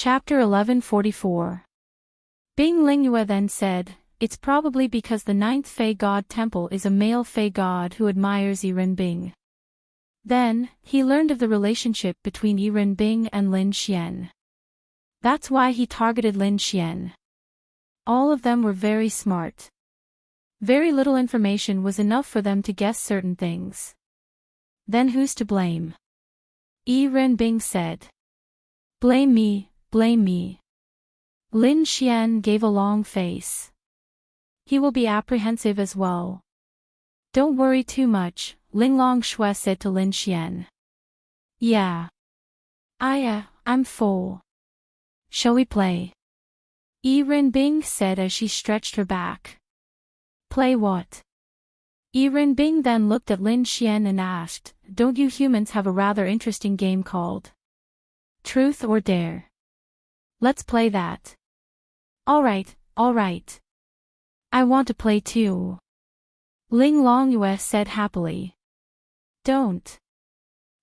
Chapter 1144. Bing Lingyue then said, "It's probably because the ninth Fey God Temple is a male Fey God who admires Yiren Bing." Then, he learned of the relationship between Yiren Bing and Lin Xian. That's why he targeted Lin Xian. All of them were very smart. Very little information was enough for them to guess certain things. Then who's to blame? Yiren Bing said. "Blame me, blame me." Lin Xian gave a long face. "He will be apprehensive as well." "Don't worry too much," Linglong Shui said to Lin Xian. "Yeah. I'm full. Shall we play?" Yiren Bing said as she stretched her back. "Play what?" Yiren Bing then looked at Lin Xian and asked, "Don't you humans have a rather interesting game called Truth or Dare? Let's play that." All right. I want to play too," Ling Longyue said happily. "Don't."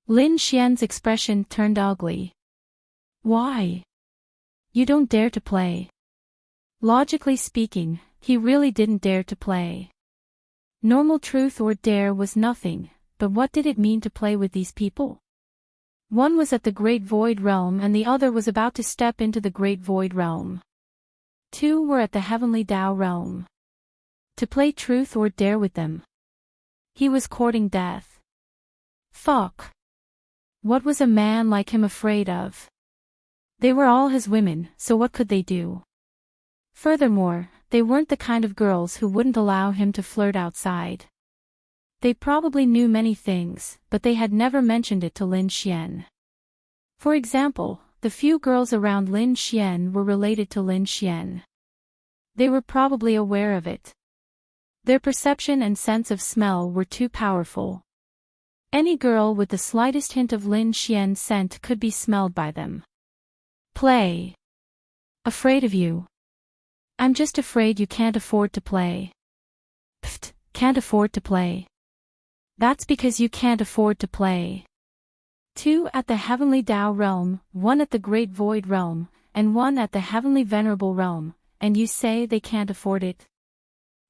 Lin Xian's expression turned ugly. "Why? You don't dare to play." Logically speaking, he really didn't dare to play. Normal truth or dare was nothing, but what did it mean to play with these people? One was at the Great Void Realm and the other was about to step into the Great Void Realm. Two were at the Heavenly Tao Realm. To play truth or dare with them. He was courting death. Fuck. What was a man like him afraid of? They were all his women, so what could they do? Furthermore, they weren't the kind of girls who wouldn't allow him to flirt outside. They probably knew many things, but they had never mentioned it to Lin Xian. For example, the few girls around Lin Xian were related to Lin Xian. They were probably aware of it. Their perception and sense of smell were too powerful. Any girl with the slightest hint of Lin Xian's scent could be smelled by them. Play. Afraid of you. I'm just afraid you can't afford to play. Pfft, can't afford to play. That's because you can't afford to play. Two at the Heavenly Tao Realm, one at the Great Void Realm, and one at the Heavenly Venerable Realm, and you say they can't afford it?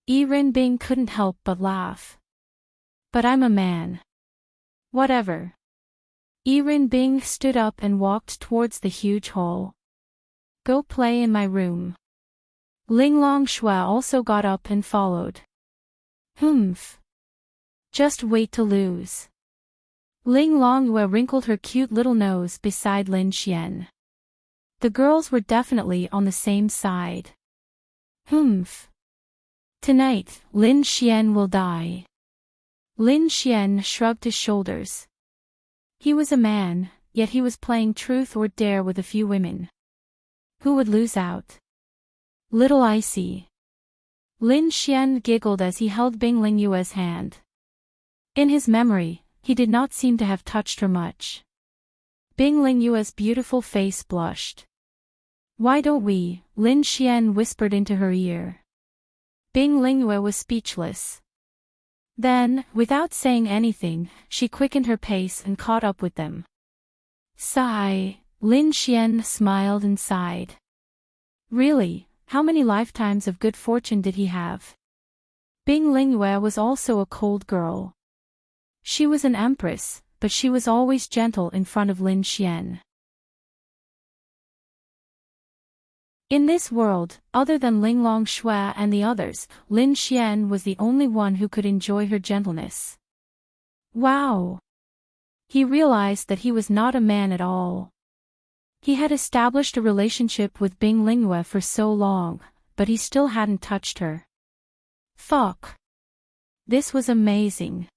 Yiren Bing couldn't help but laugh. But I'm a man. Whatever. Yiren Bing stood up and walked towards the huge hall. Go play in my room. Linglong Shui also got up and followed. Humph. Just wait to lose. Ling Longyue wrinkled her cute little nose beside Lin Xian. The girls were definitely on the same side. Humph. Tonight, Lin Xian will die. Lin Xian shrugged his shoulders. He was a man, yet he was playing truth or dare with a few women. Who would lose out? Little icy. Lin Xian giggled as he held Bing Lingyue's hand. In his memory, he did not seem to have touched her much. Bing Lingyue's beautiful face blushed. Why don't we? Lin Xian whispered into her ear. Bing Lingyue was speechless. Then, without saying anything, she quickened her pace and caught up with them. Sigh, Lin Xian smiled and sighed. Really, how many lifetimes of good fortune did he have? Bing Lingyue was also a cold girl. She was an empress, but she was always gentle in front of Lin Xian. In this world, other than Linglong Shui and the others, Lin Xian was the only one who could enjoy her gentleness. Wow! He realized that he was not a man at all. He had established a relationship with Bing Lingyue for so long, but he still hadn't touched her. Fuck! This was amazing.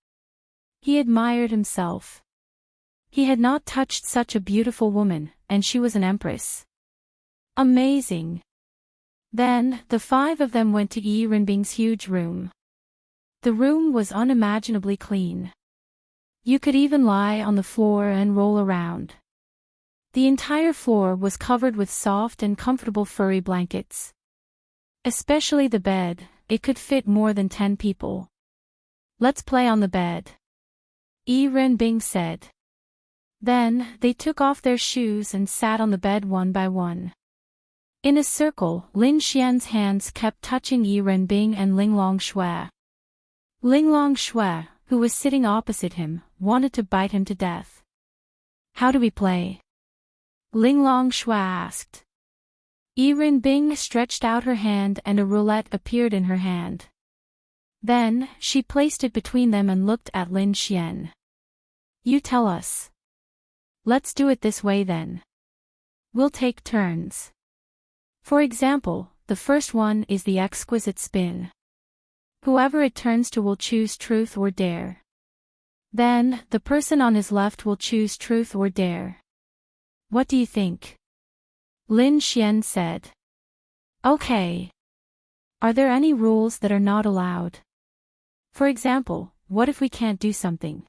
He admired himself. He had not touched such a beautiful woman, and she was an empress. Amazing. Then, the five of them went to Yiren Bing's huge room. The room was unimaginably clean. You could even lie on the floor and roll around. The entire floor was covered with soft and comfortable furry blankets. Especially the bed, it could fit more than 10 people. Let's play on the bed. Yiren Bing said. Then, they took off their shoes and sat on the bed one by one. In a circle, Lin Xian's hands kept touching Yi Renbing and Linglong Shui. Linglong Shui, who was sitting opposite him, wanted to bite him to death. "How do we play?" Linglong Shui asked. Yi Renbing stretched out her hand and a roulette appeared in her hand. Then, she placed it between them and looked at Lin Xian. "You tell us." "Let's do it this way then. We'll take turns. For example, the first one is the exquisite spin. Whoever it turns to will choose truth or dare. Then, the person on his left will choose truth or dare. What do you think?" Lin Xian said. "Okay. Are there any rules that are not allowed? For example, what if we can't do something?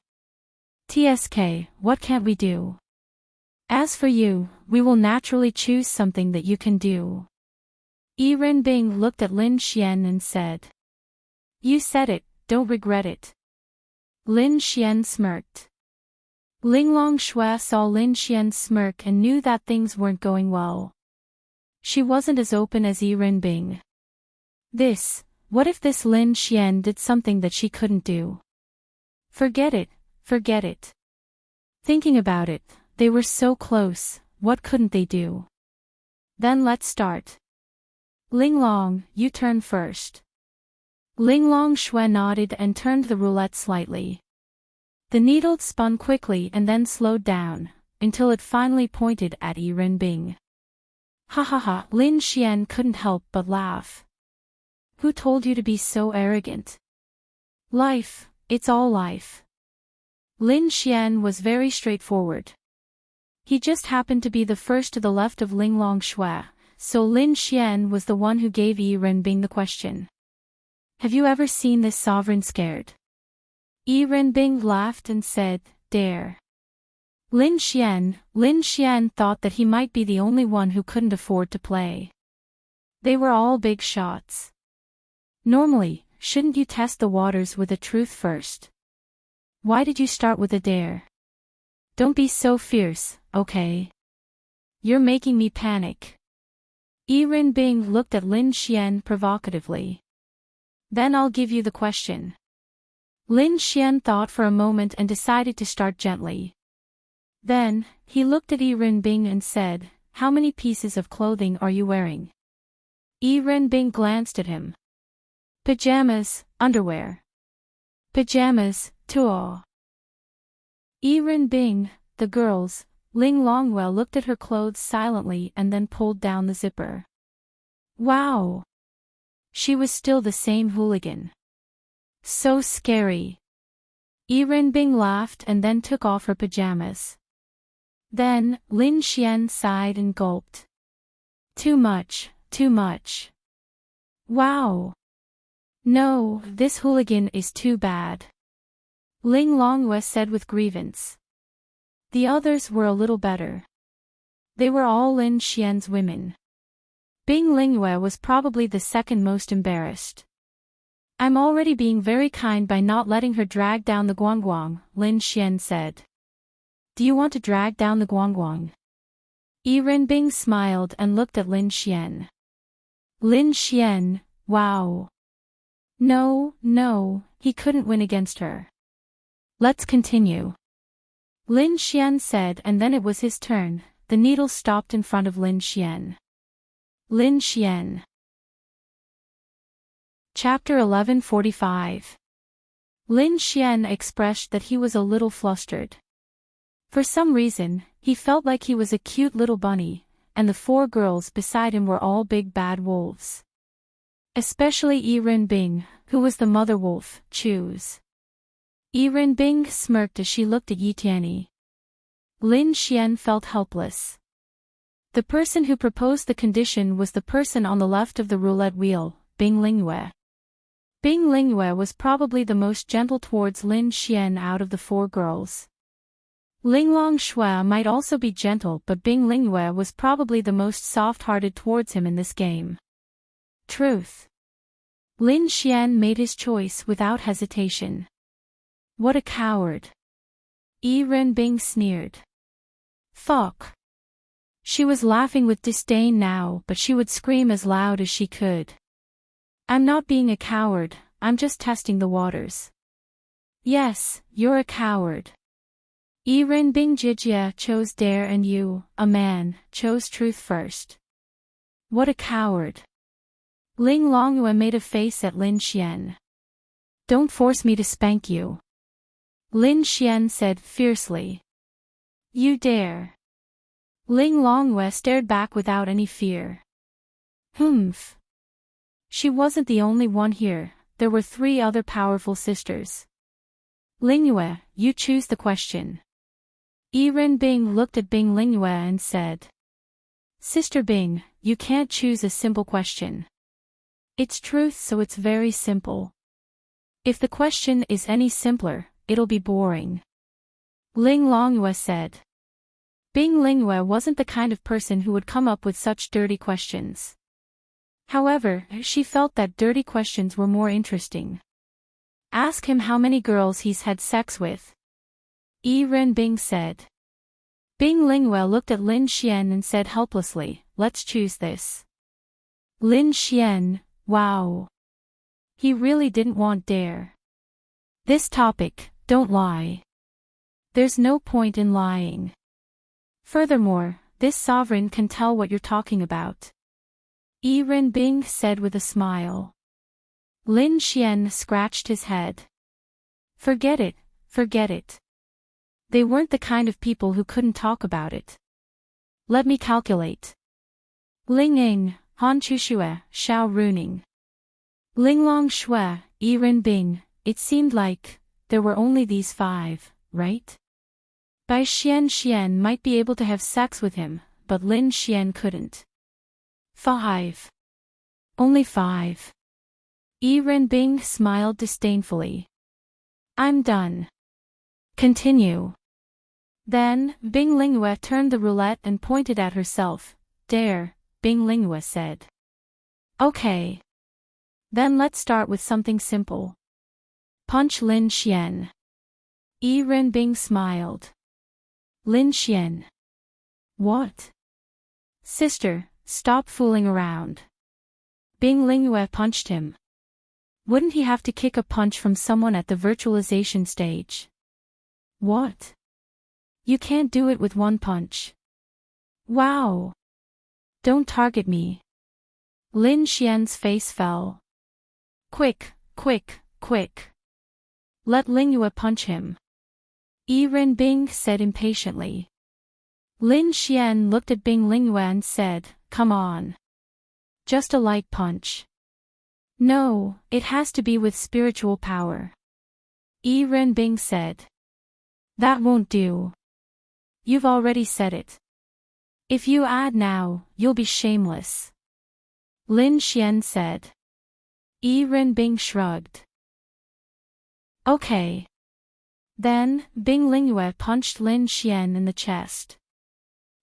TSK, what can't we do? As for you, we will naturally choose something that you can do." Yi Renbing looked at Lin Xian and said. "You said it, don't regret it." Lin Xian smirked. Linglong Shui saw Lin Xian smirk and knew that things weren't going well. She wasn't as open as Yi Renbing. What if this Lin Xian did something that she couldn't do? Forget it, forget it. Thinking about it, they were so close, what couldn't they do? Then let's start. Linglong, you turn first. Linglong Shui nodded and turned the roulette slightly. The needle spun quickly and then slowed down, until it finally pointed at Yi Renbing. "Ha ha ha," Lin Xian couldn't help but laugh. "Who told you to be so arrogant? Life, it's all life." Lin Xian was very straightforward. He just happened to be the first to the left of Linglong Shui, so Lin Xian was the one who gave Yi Renbing the question. "Have you ever seen this sovereign scared?" Yi Renbing laughed and said, "Dare." Lin Xian thought that he might be the only one who couldn't afford to play. They were all big shots. Normally, shouldn't you test the waters with a truth first? Why did you start with a dare? Don't be so fierce, okay? You're making me panic. Yi Renbing looked at Lin Xian provocatively. "Then I'll give you the question." Lin Xian thought for a moment and decided to start gently. Then, he looked at Yi Renbing and said, "How many pieces of clothing are you wearing?" Yi Renbing glanced at him. "Pajamas, underwear." "Pajamas, too." Yi Renbing, the girls, Ling Longwell looked at her clothes silently and then pulled down the zipper. Wow! She was still the same hooligan. So scary. Yi Renbing laughed and then took off her pajamas. Then, Lin Xian sighed and gulped. Too much, too much. Wow! No, this hooligan is too bad. Ling Longwei said with grievance. The others were a little better. They were all Lin Xian's women. Bing Lingwei was probably the second most embarrassed. I'm already being very kind by not letting her drag down the guangguang, Lin Xian said. Do you want to drag down the guangguang? Yi Renbing smiled and looked at Lin Xian. Lin Xian, wow. No, he couldn't win against her. Let's continue. Lin Xian said, and then it was his turn. The needle stopped in front of Lin Xian. Lin Xian. Chapter 1145. Lin Xian expressed that he was a little flustered. For some reason, he felt like he was a cute little bunny, and the four girls beside him were all big bad wolves. Especially Yi Renbing, who was the mother wolf, Choose. Yi Renbing smirked as she looked at Yi Tianyi. Lin Xian felt helpless. The person who proposed the condition was the person on the left of the roulette wheel, Bing Lingwei. Bing Lingwei was probably the most gentle towards Lin Xian out of the four girls. Linglong Shui might also be gentle, but Bing Lingwei was probably the most soft-hearted towards him in this game. Truth. Lin Xian made his choice without hesitation. What a coward. Yi Renbing sneered. Fuck. She was laughing with disdain now, but she would scream as loud as she could. I'm not being a coward, I'm just testing the waters. Yes, you're a coward. Irin Bing Jijia chose dare and you, a man, chose truth first. What a coward. Ling Longyue made a face at Lin Xian. Don't force me to spank you. Lin Xian said fiercely. You dare. Ling Longyue stared back without any fear. Humph. She wasn't the only one here, there were 3 other powerful sisters. Lingyue, you choose the question. Irin Bing looked at Bing Lingyue and said. Sister Bing, you can't choose a simple question. It's truth, so it's very simple. If the question is any simpler, it'll be boring. Ling Longyue said. Bing Lingyue wasn't the kind of person who would come up with such dirty questions. However, she felt that dirty questions were more interesting. Ask him how many girls he's had sex with. Irin Bing said. Bing Lingyue looked at Lin Xian and said helplessly, let's choose this. Lin Xian, wow. He really didn't want dare. This topic, don't lie. There's no point in lying. Furthermore, this sovereign can tell what you're talking about. Irin Bing said with a smile. Lin Xian scratched his head. Forget it, forget it. They weren't the kind of people who couldn't talk about it. Let me calculate. Ling Ying, Han Chushue, Xiao Runing. Linglong Shui, Irin Bing, it seemed like there were only these 5, right? Bai Xian might be able to have sex with him, but Lin Xian couldn't. 5. Only 5. Irin Bing smiled disdainfully. I'm done. Continue. Then, Bing Lingyue turned the roulette and pointed at herself. Dare, Bing Lingyue said. Okay. Then let's start with something simple. Punch Lin Xian. Irin Bing smiled. Lin Xian. What? Sister, stop fooling around. Bing Lingyue punched him. Wouldn't he have to kick a punch from someone at the virtualization stage? What? You can't do it with one punch. Wow. Don't target me. Lin Xian's face fell. Quick, quick, quick. Let Lingyue punch him. Irin Bing said impatiently. Lin Xian looked at Bing Lingyue and said, come on. Just a light punch. No, it has to be with spiritual power. Irin Bing said. That won't do. You've already said it. If you add now, you'll be shameless. Lin Xian said. Irin Bing shrugged. Okay. Then, Bing Lingyue punched Lin Xian in the chest.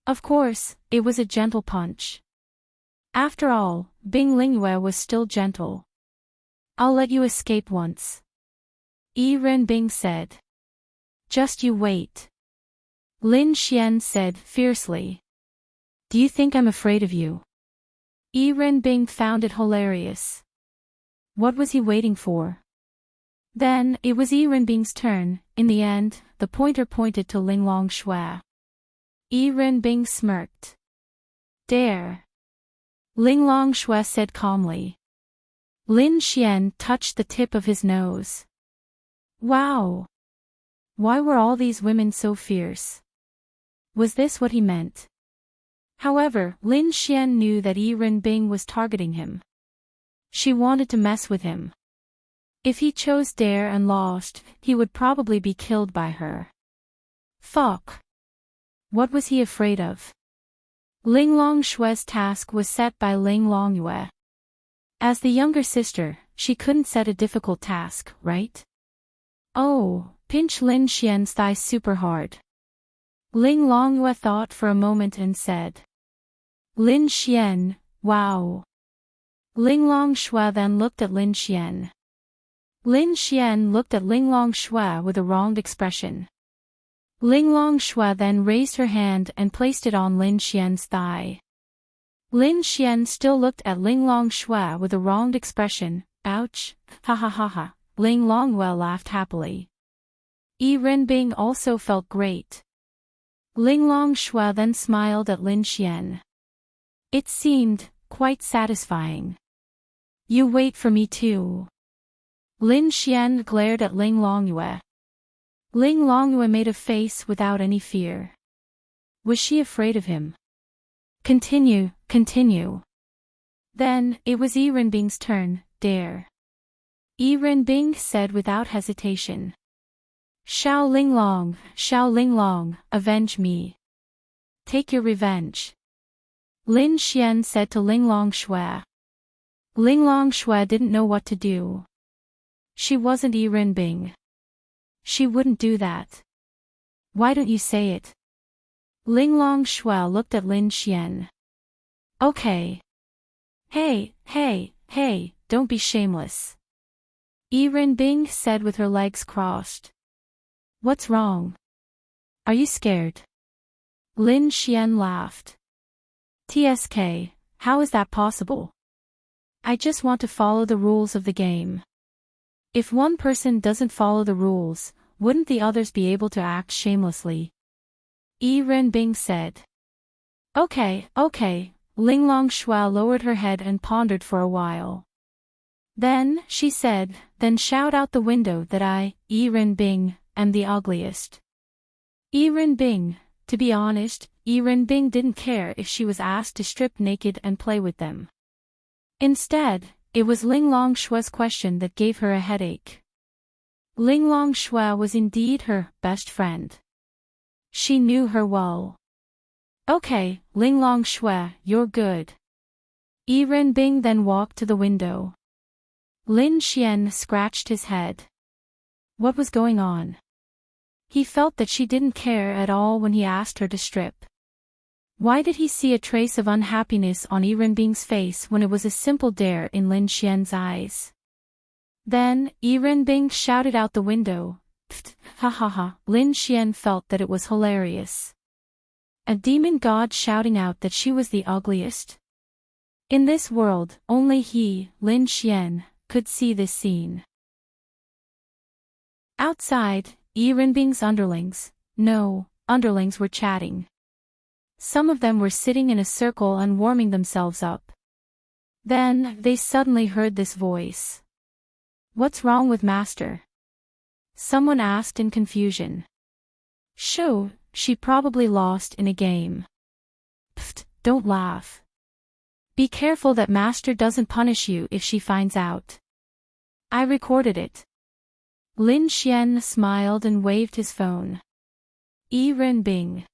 Of course, it was a gentle punch. After all, Bing Lingyue was still gentle. I'll let you escape once. Irin Bing said. Just you wait. Lin Xian said fiercely. Do you think I'm afraid of you? Irin Bing found it hilarious. What was he waiting for? Then, it was Irin Bing's turn. In the end, the pointer pointed to Linglong Shui. Irin Bing smirked. Dare. Linglong Shui said calmly. Lin Xian touched the tip of his nose. Wow. Why were all these women so fierce? Was this what he meant? However, Lin Xian knew that Irin Bing was targeting him. She wanted to mess with him. If he chose dare and lost, he would probably be killed by her. Fuck. What was he afraid of? Linglong Shui's task was set by Ling Longyue. As the younger sister, she couldn't set a difficult task, right? Oh, pinch Lin Xian's thigh super hard. Ling Longyue thought for a moment and said. Lin Xian, wow. Linglong Shui then looked at Lin Xian. Lin Xian looked at Linglong Shui with a wronged expression. Ling Longshui then raised her hand and placed it on Lin Xian's thigh. Lin Xian still looked at Ling Longshui with a wronged expression. Ouch, ha ha ha ha. Ling Longyue laughed happily. Yi Renbing also felt great. Ling Longshui then smiled at Lin Xian. It seemed quite satisfying. You wait for me too. Lin Xian glared at Ling Longyue. Ling Longyue made a face without any fear. Was she afraid of him? Continue. Then, it was Yi Renbing's turn. Dare. Yi Renbing said without hesitation. Xiao Linglong, avenge me. Take your revenge. Lin Xian said to Ling Longshui. Ling Longshui didn't know what to do. She wasn't Yi Renbing. She wouldn't do that. Why don't you say it? Ling Longshui looked at Lin Xian. Okay. Hey, don't be shameless. Yi Renbing said with her legs crossed. What's wrong? Are you scared? Lin Xian laughed. TSK, how is that possible? I just want to follow the rules of the game. If one person doesn't follow the rules, wouldn't the others be able to act shamelessly? Yi Renbing said. Okay. Ling Longshui lowered her head and pondered for a while. Then, she said, then shout out the window that I, Yi Renbing, am the ugliest. Yi Renbing, to be honest, Yi Renbing didn't care if she was asked to strip naked and play with them. Instead, it was Ling Longshui's question that gave her a headache. Ling Longshui was indeed her best friend. She knew her well. Okay, Ling Longshui, you're good. Yi Renbing then walked to the window. Lin Xian scratched his head. What was going on? He felt that she didn't care at all when he asked her to strip. Why did he see a trace of unhappiness on Yi Renbing's face when it was a simple dare in Lin Xian's eyes? Then, Yi Renbing shouted out the window. Pfft, ha ha ha. Lin Xian felt that it was hilarious. A demon god shouting out that she was the ugliest? In this world, only he, Lin Xian, could see this scene. Outside, Yi Renbing's underlings were chatting. Some of them were sitting in a circle and warming themselves up. Then, they suddenly heard this voice. What's wrong with Master? Someone asked in confusion. She probably lost in a game. Pfft, don't laugh. Be careful that Master doesn't punish you if she finds out. I recorded it. Lin Xian smiled and waved his phone. Yi Renbing.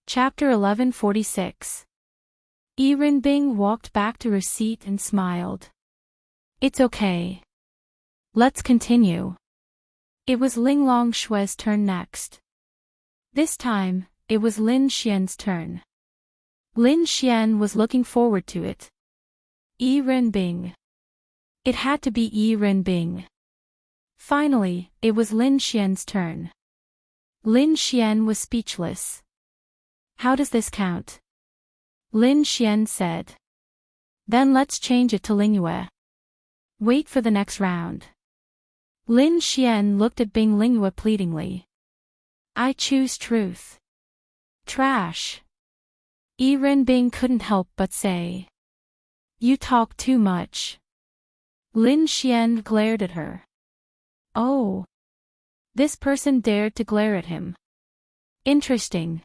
Chapter 1146. Yi Renbing walked back to her seat and smiled. It's okay. Let's continue. It was Ling Longshui's turn next. This time, it was Lin Xian's turn. Lin Xian was looking forward to it. Yi Renbing. It had to be Yi Renbing. Finally, it was Lin Xian's turn. Lin Xian was speechless. How does this count? Lin Xian said. Then let's change it to Lingyue. Wait for the next round. Lin Xian looked at Bing Lingyue pleadingly. I choose truth. Trash. Yi Renbing couldn't help but say. You talk too much. Lin Xian glared at her. Oh. This person dared to glare at him. Interesting.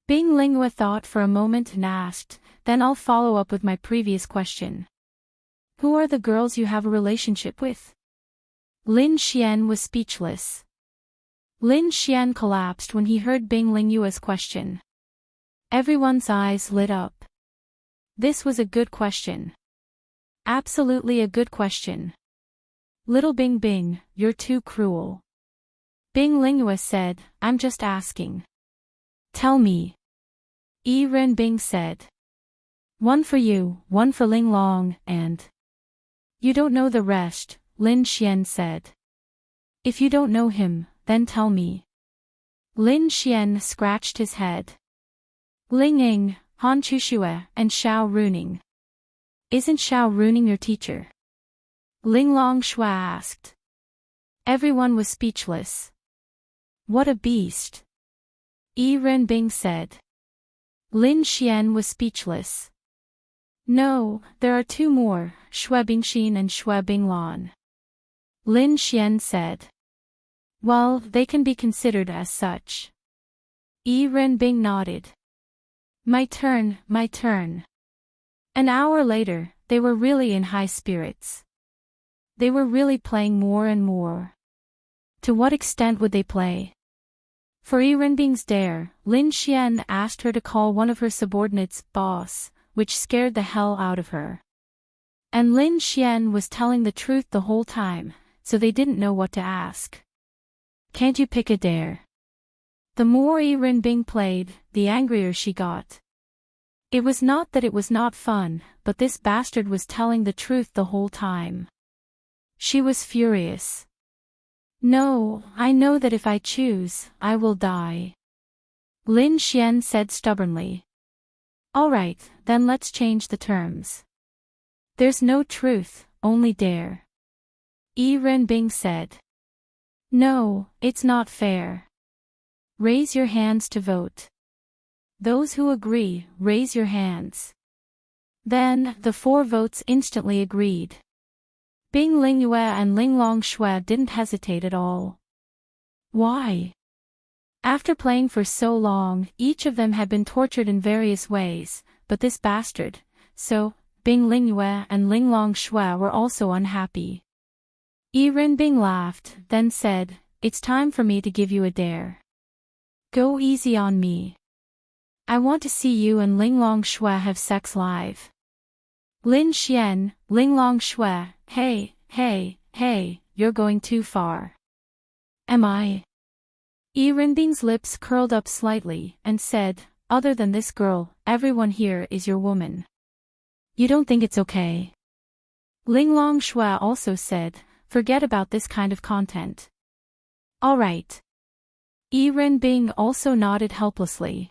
Bing Lingyue thought for a moment and asked, then I'll follow up with my previous question. Who are the girls you have a relationship with? Lin Xian was speechless. Lin Xian collapsed when he heard Bing Lingyue's question. Everyone's eyes lit up. This was a good question. Absolutely a good question. Little Bing Bing, you're too cruel. Bing Lingyue said, I'm just asking. Tell me. Yi Renbing said. One for you, one for Ling Long, and... You don't know the rest, Lin Xian said. If you don't know him, then tell me. Lin Xian scratched his head. Ling Ying, Han Chushue, and Xiao Runing. Isn't Xiao Runing your teacher? Ling Long Shui asked. Everyone was speechless. What a beast! Yi Renbing said. Lin Xian was speechless. No, there are two more, Shui Bingxin and Shui Binglan. Lin Xian said. Well, they can be considered as such. Yi Renbing nodded. My turn, my turn. An hour later, they were really in high spirits. They were really playing more and more. To what extent would they play? For Yi Renbing's dare, Lin Xian asked her to call one of her subordinates boss, which scared the hell out of her. And Lin Xian was telling the truth the whole time, so they didn't know what to ask. Can't you pick a dare? The more Yi Renbing played, the angrier she got. It was not that it was not fun, but this bastard was telling the truth the whole time. She was furious. No, I know that if I choose, I will die. Lin Xian said stubbornly. All right, then let's change the terms. There's no truth, only dare. Yi Renbing said. No, it's not fair. Raise your hands to vote. Those who agree, raise your hands. Then, the 4 votes instantly agreed. Bing Lingyue and Ling Long Shui didn't hesitate at all. Why? After playing for so long, each of them had been tortured in various ways, but this bastard, so, Bing Lingyue and Ling Long Shui were also unhappy. Yi Renbing laughed, then said, It's time for me to give you a dare. Go easy on me. I want to see you and Ling Long Shui have sex live. Lin Xian, Ling Long Shui, hey, you're going too far. Am I? Yi Renbing's lips curled up slightly, and said, Other than this girl, everyone here is your woman. You don't think it's okay? Ling Long Shui also said, Forget about this kind of content. All right. Yi Renbing also nodded helplessly.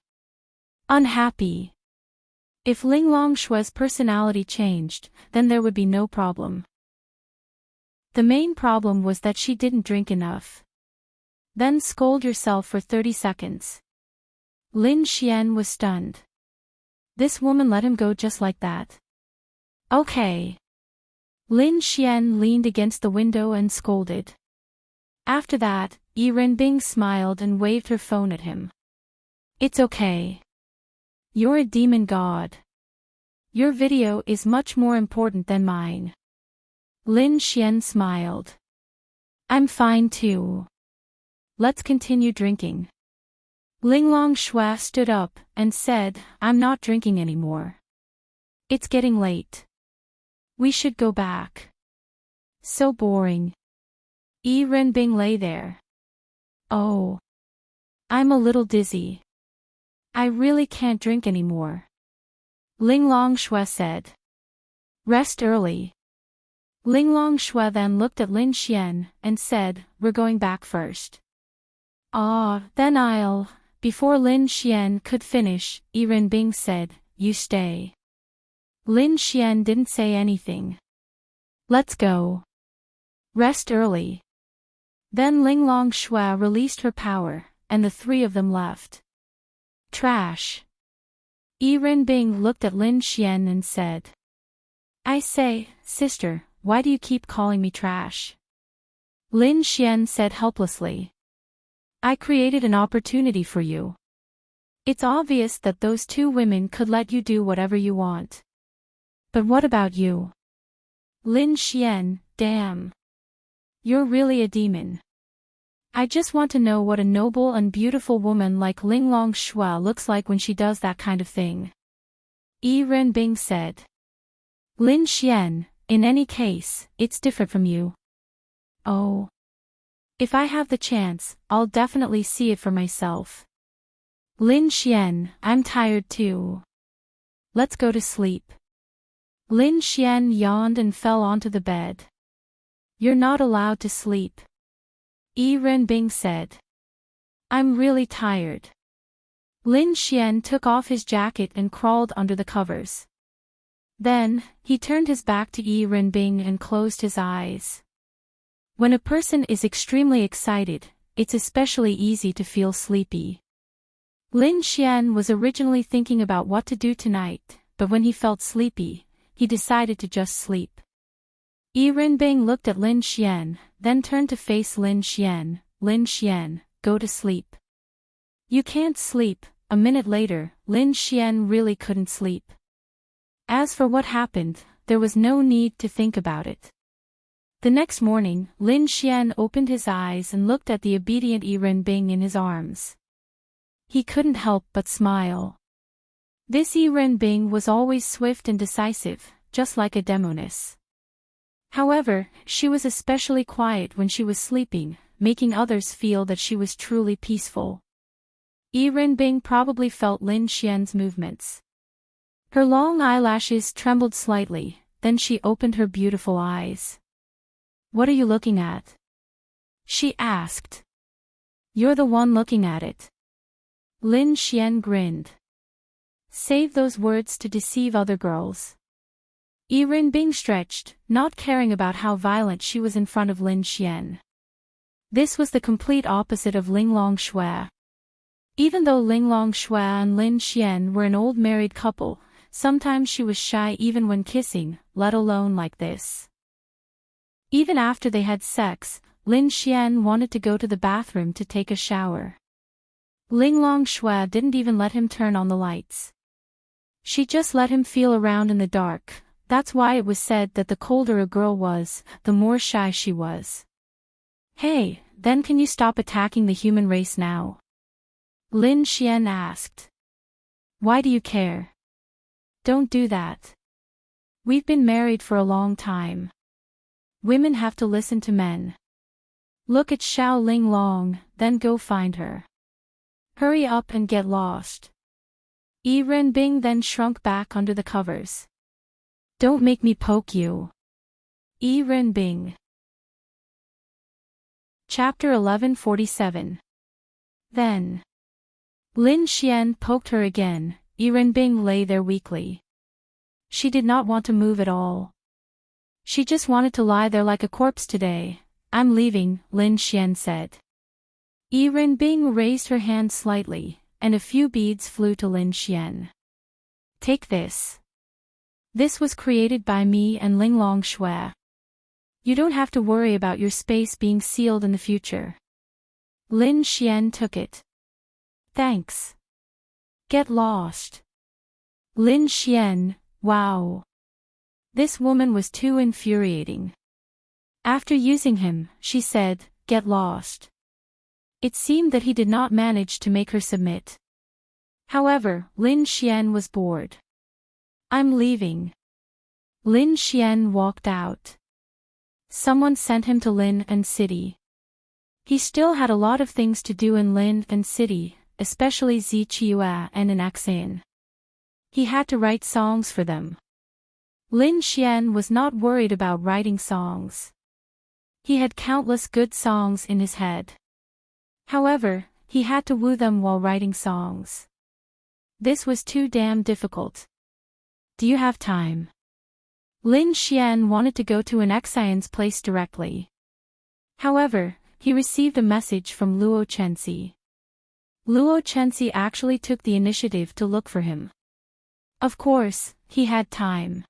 Unhappy. If Ling Long Shui's personality changed, then there would be no problem. The main problem was that she didn't drink enough. Then scold yourself for 30 seconds. Lin Xian was stunned. This woman let him go just like that. Okay. Lin Xian leaned against the window and scolded. After that, Yi Renbing smiled and waved her phone at him. It's okay. You're a demon god. Your video is much more important than mine. Lin Xian smiled. I'm fine too. Let's continue drinking. Ling Long Shui stood up and said, I'm not drinking anymore. It's getting late. We should go back. So boring. Yi Renbing lay there. Oh. I'm a little dizzy. I really can't drink anymore. Ling Long Shui said. Rest early. Ling Long Shui then looked at Lin Xian and said, We're going back first. Then I'll. Before Lin Xian could finish, Yi Renbing said, You stay. Lin Xian didn't say anything. Let's go. Rest early. Then Ling Long Shui released her power, and the 3 of them left. Trash. Yi Renbing looked at Lin Xian and said. I say, sister, why do you keep calling me trash? Lin Xian said helplessly. I created an opportunity for you. It's obvious that those 2 women could let you do whatever you want. But what about you? Lin Xian, damn. You're really a demon. I just want to know what a noble and beautiful woman like Ling Long Shui looks like when she does that kind of thing. Yi Renbing said. Lin Xian, in any case, it's different from you. Oh. If I have the chance, I'll definitely see it for myself. Lin Xian, I'm tired too. Let's go to sleep. Lin Xian yawned and fell onto the bed. You're not allowed to sleep. Yi Renbing said. I'm really tired. Lin Xian took off his jacket and crawled under the covers. Then, he turned his back to Yi Renbing and closed his eyes. When a person is extremely excited, it's especially easy to feel sleepy. Lin Xian was originally thinking about what to do tonight, but when he felt sleepy, he decided to just sleep. Yi Renbing looked at Lin Xian, then turned to face Lin Xian. Lin Xian, go to sleep. You can't sleep. A minute later, Lin Xian really couldn't sleep. As for what happened, there was no need to think about it. The next morning, Lin Xian opened his eyes and looked at the obedient Yi Renbing in his arms. He couldn't help but smile. This Yi Renbing was always swift and decisive, just like a demoness. However, she was especially quiet when she was sleeping, making others feel that she was truly peaceful. Yi Renbing probably felt Lin Xian's movements. Her long eyelashes trembled slightly, then she opened her beautiful eyes. What are you looking at? She asked. You're the one looking at it. Lin Xian grinned. Save those words to deceive other girls. Yi Renbing stretched, not caring about how violent she was in front of Lin Xian. This was the complete opposite of Linglong Shui. Even though Linglong Shui and Lin Xian were an old married couple, sometimes she was shy even when kissing, let alone like this. Even after they had sex, Lin Xian wanted to go to the bathroom to take a shower. Linglong Shui didn't even let him turn on the lights. She just let him feel around in the dark. That's why it was said that the colder a girl was, the more shy she was. Hey, then can you stop attacking the human race now? Lin Xian asked. Why do you care? Don't do that. We've been married for a long time. Women have to listen to men. Look at Xiao Linglong, then go find her. Hurry up and get lost. Yi Renbing then shrunk back under the covers. Don't make me poke you. Yi Renbing. Chapter 1147. Then. Lin Xian poked her again. Yi Renbing lay there weakly. She did not want to move at all. She just wanted to lie there like a corpse today. I'm leaving, Lin Xian said. Yi Renbing raised her hand slightly, and a few beads flew to Lin Xian. Take this. This was created by me and Linglong Shui. You don't have to worry about your space being sealed in the future. Lin Xian took it. Thanks. Get lost. Lin Xian, wow. This woman was too infuriating. After using him, she said, get lost. It seemed that he did not manage to make her submit. However, Lin Xian was bored. I'm leaving. Lin Xian walked out. Someone sent him to Lin and City. He still had a lot of things to do in Lin and City, especially Zichua and in Axian. He had to write songs for them. Lin Xian was not worried about writing songs. He had countless good songs in his head. However, he had to woo them while writing songs. This was too damn difficult. Do you have time? Lin Xian wanted to go to an Axian's place directly. However, he received a message from Luo Chenxi. Luo Chenxi actually took the initiative to look for him. Of course, he had time.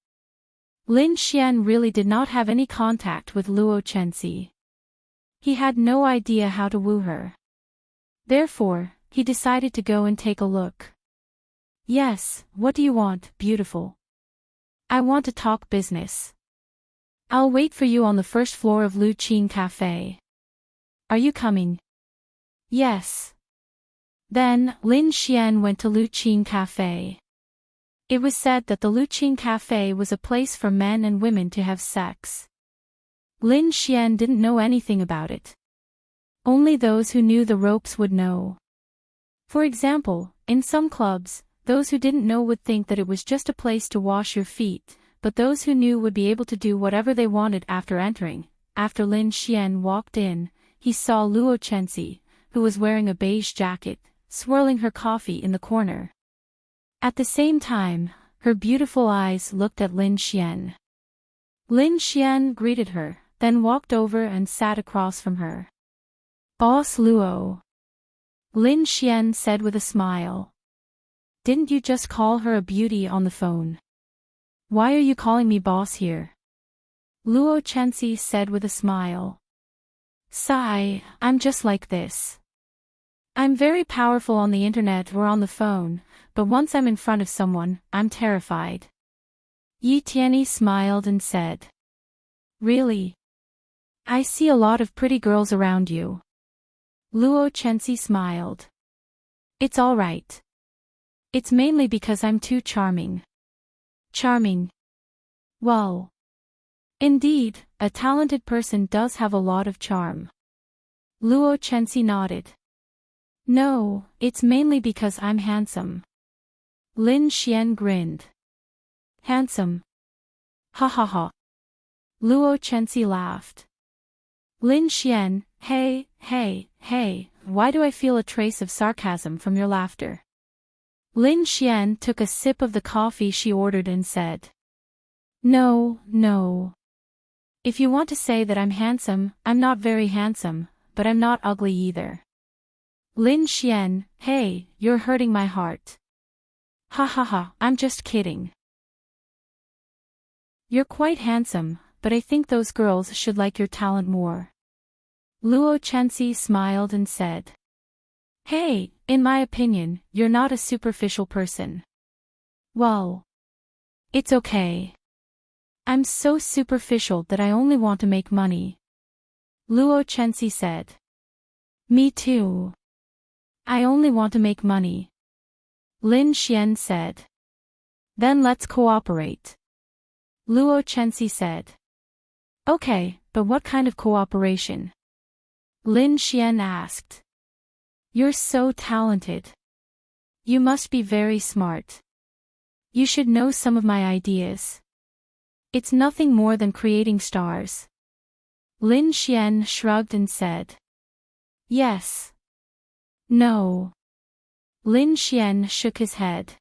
Lin Xian really did not have any contact with Luo Chenxi. He had no idea how to woo her. Therefore, he decided to go and take a look. Yes, what do you want, beautiful? I want to talk business. I'll wait for you on the first floor of Lu Qing Cafe. Are you coming? Yes. Then, Lin Xian went to Lu Qing Cafe. It was said that the Lu Qing Cafe was a place for men and women to have sex. Lin Xian didn't know anything about it. Only those who knew the ropes would know. For example, in some clubs, those who didn't know would think that it was just a place to wash your feet, but those who knew would be able to do whatever they wanted after entering. After Lin Xian walked in, he saw Luo Chenxi, who was wearing a beige jacket, swirling her coffee in the corner. At the same time, her beautiful eyes looked at Lin Xian. Lin Xian greeted her, then walked over and sat across from her. "Boss Luo," Lin Xian said with a smile. "Didn't you just call her a beauty on the phone? Why are you calling me boss here?" Luo Chenxi said with a smile. "Sigh, I'm just like this. I'm very powerful on the internet or on the phone, but once I'm in front of someone, I'm terrified." Yi Tianyi smiled and said, "Really? I see a lot of pretty girls around you." Luo Chenxi smiled. "It's all right. It's mainly because I'm too charming." "Charming? Well, indeed, a talented person does have a lot of charm." Luo Chenxi nodded. "No, it's mainly because I'm handsome." Lin Xian grinned. "Handsome? Ha ha ha." Luo Chenxi laughed. Lin Xian, hey, why do I feel a trace of sarcasm from your laughter? Lin Xian took a sip of the coffee she ordered and said, No. If you want to say that I'm handsome, I'm not very handsome, but I'm not ugly either." Lin Xian, hey, you're hurting my heart. Ha ha ha, I'm just kidding. You're quite handsome, but I think those girls should like your talent more. Luo Chenxi smiled and said, "Hey, in my opinion, you're not a superficial person." "Well, it's okay. I'm so superficial that I only want to make money." Luo Chenxi said. "Me too. I only want to make money." Lin Xian said. "Then let's cooperate." Luo Chenxi said. "Okay, but what kind of cooperation?" Lin Xian asked. "You're so talented. You must be very smart. You should know some of my ideas. It's nothing more than creating stars." Lin Xian shrugged and said, "Yes. No." Lin Xian shook his head.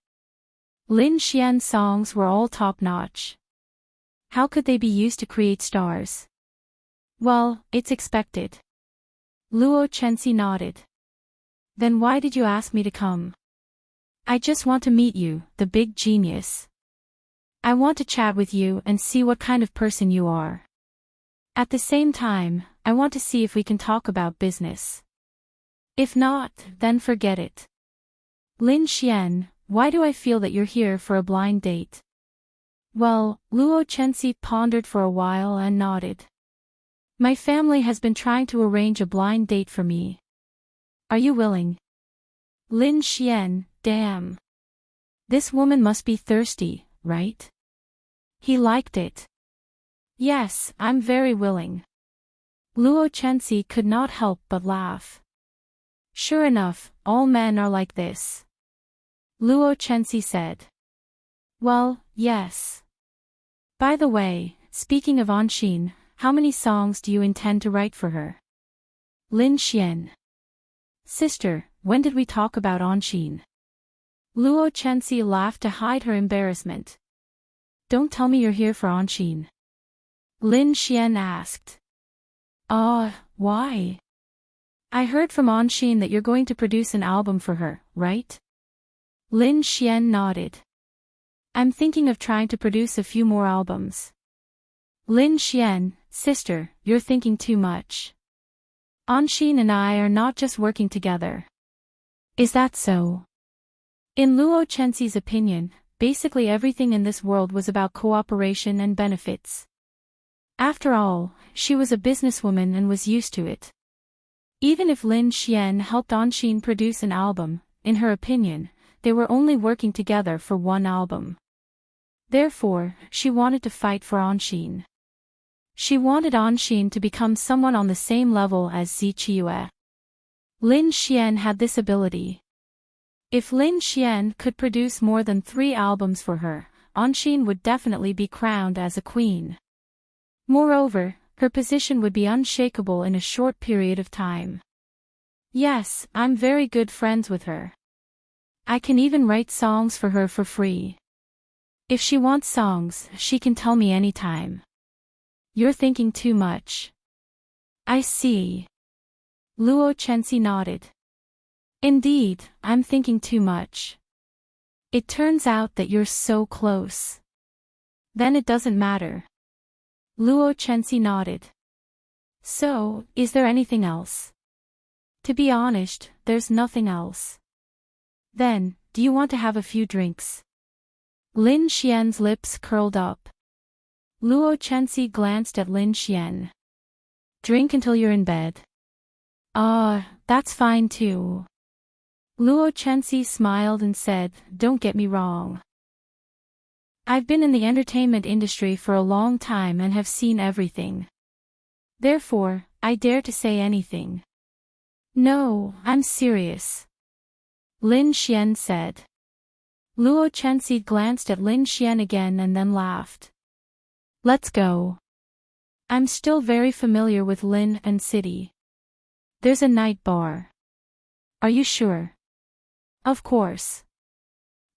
Lin Xian's songs were all top-notch. How could they be used to create stars? "Well, it's expected." Luo Chenxi nodded. "Then why did you ask me to come?" "I just want to meet you, the big genius. I want to chat with you and see what kind of person you are. At the same time, I want to see if we can talk about business. If not, then forget it." "Lin Xian, why do I feel that you're here for a blind date?" "Well," Luo Chenxi pondered for a while and nodded. "My family has been trying to arrange a blind date for me. Are you willing?" Lin Xian, damn. This woman must be thirsty, right? He liked it. "Yes, I'm very willing." Luo Chenxi could not help but laugh. "Sure enough, all men are like this." Luo Chenxi said. "Well, yes. By the way, speaking of Anxin, how many songs do you intend to write for her?" Lin Xian. "Sister, when did we talk about Anxin?" Luo Chenxi laughed to hide her embarrassment. "Don't tell me you're here for Anxin." Lin Xian asked. Why? I heard from Anxin that you're going to produce an album for her, right?" Lin Xian nodded. "I'm thinking of trying to produce a few more albums." Lin Xian, sister, you're thinking too much. Anxin and I are not just working together. Is that so? In Luo Chenxi's opinion, basically everything in this world was about cooperation and benefits. After all, she was a businesswoman and was used to it. Even if Lin Xian helped Anxin produce an album, in her opinion, they were only working together for one album. Therefore, she wanted to fight for Anxin. She wanted Anxin to become someone on the same level as Zichiyue. Lin Xian had this ability. If Lin Xian could produce more than 3 albums for her, Anxin would definitely be crowned as a queen. Moreover, her position would be unshakable in a short period of time. Yes, I'm very good friends with her. I can even write songs for her for free. If she wants songs, she can tell me anytime. You're thinking too much. I see. Luo Chenxi nodded. Indeed, I'm thinking too much. It turns out that you're so close. Then it doesn't matter. Luo Chenxi nodded. So, is there anything else? To be honest, there's nothing else. Then, do you want to have a few drinks? Lin Xian's lips curled up. Luo Chenxi glanced at Lin Xian. Drink until you're in bed. That's fine too. Luo Chenxi smiled and said, don't get me wrong. I've been in the entertainment industry for a long time and have seen everything. Therefore, I dare to say anything. No, I'm serious. Lin Xian said. Luo Chenxi glanced at Lin Xian again and then laughed. Let's go. I'm still very familiar with Lin and city. There's a night bar. Are you sure? Of course.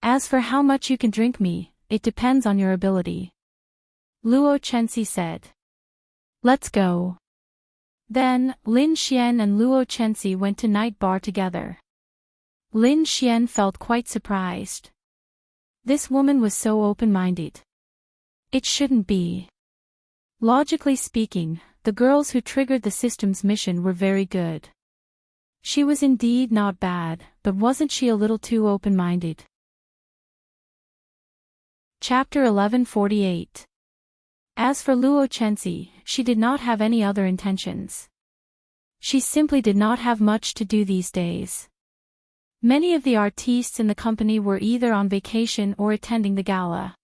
As for how much you can drink me, it depends on your ability. Luo Chenxi said. Let's go. Then, Lin Xian and Luo Chenxi went to night bar together. Lin Xian felt quite surprised. This woman was so open-minded. It shouldn't be. Logically speaking, the girls who triggered the system's mission were very good. She was indeed not bad, but wasn't she a little too open-minded? Chapter 1148. As for Luo Chenxi, she did not have any other intentions. She simply did not have much to do these days. Many of the artistes in the company were either on vacation or attending the gala.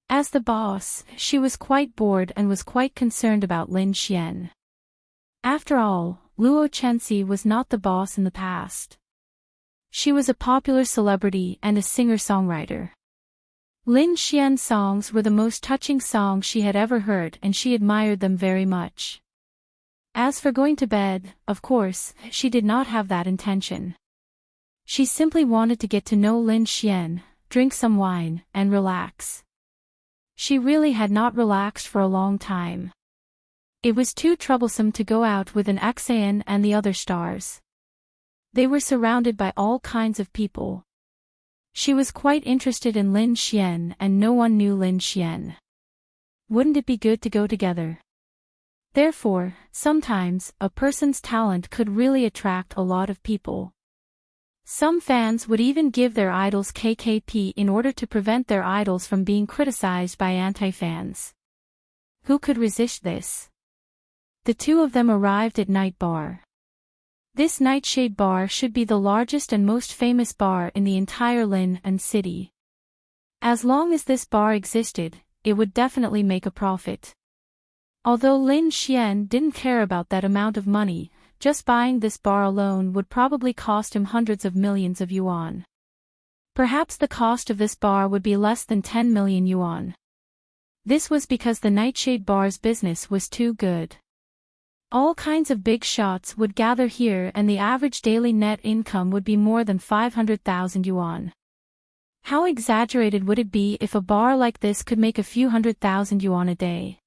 As the boss, she was quite bored and was quite concerned about Lin Xian. After all, Luo Chenxi was not the boss in the past. She was a popular celebrity and a singer-songwriter. Lin Xian's songs were the most touching songs she had ever heard and she admired them very much. As for going to bed, of course, she did not have that intention. She simply wanted to get to know Lin Xian, drink some wine, and relax. She really had not relaxed for a long time. It was too troublesome to go out with an Xian and the other stars. They were surrounded by all kinds of people. She was quite interested in Lin Xian and no one knew Lin Xian. Wouldn't it be good to go together? Therefore, sometimes, a person's talent could really attract a lot of people. Some fans would even give their idols KKP in order to prevent their idols from being criticized by anti-fans. Who could resist this? The two of them arrived at Night Bar. This Nightshade Bar should be the largest and most famous bar in the entire Lin and city. As long as this bar existed, it would definitely make a profit. Although Lin Xian didn't care about that amount of money, just buying this bar alone would probably cost him hundreds of millions of yuan. Perhaps the cost of this bar would be less than 10 million yuan. This was because the Nightshade Bar's business was too good. All kinds of big shots would gather here and the average daily net income would be more than 500,000 yuan. How exaggerated would it be if a bar like this could make a few 100,000 yuan a day?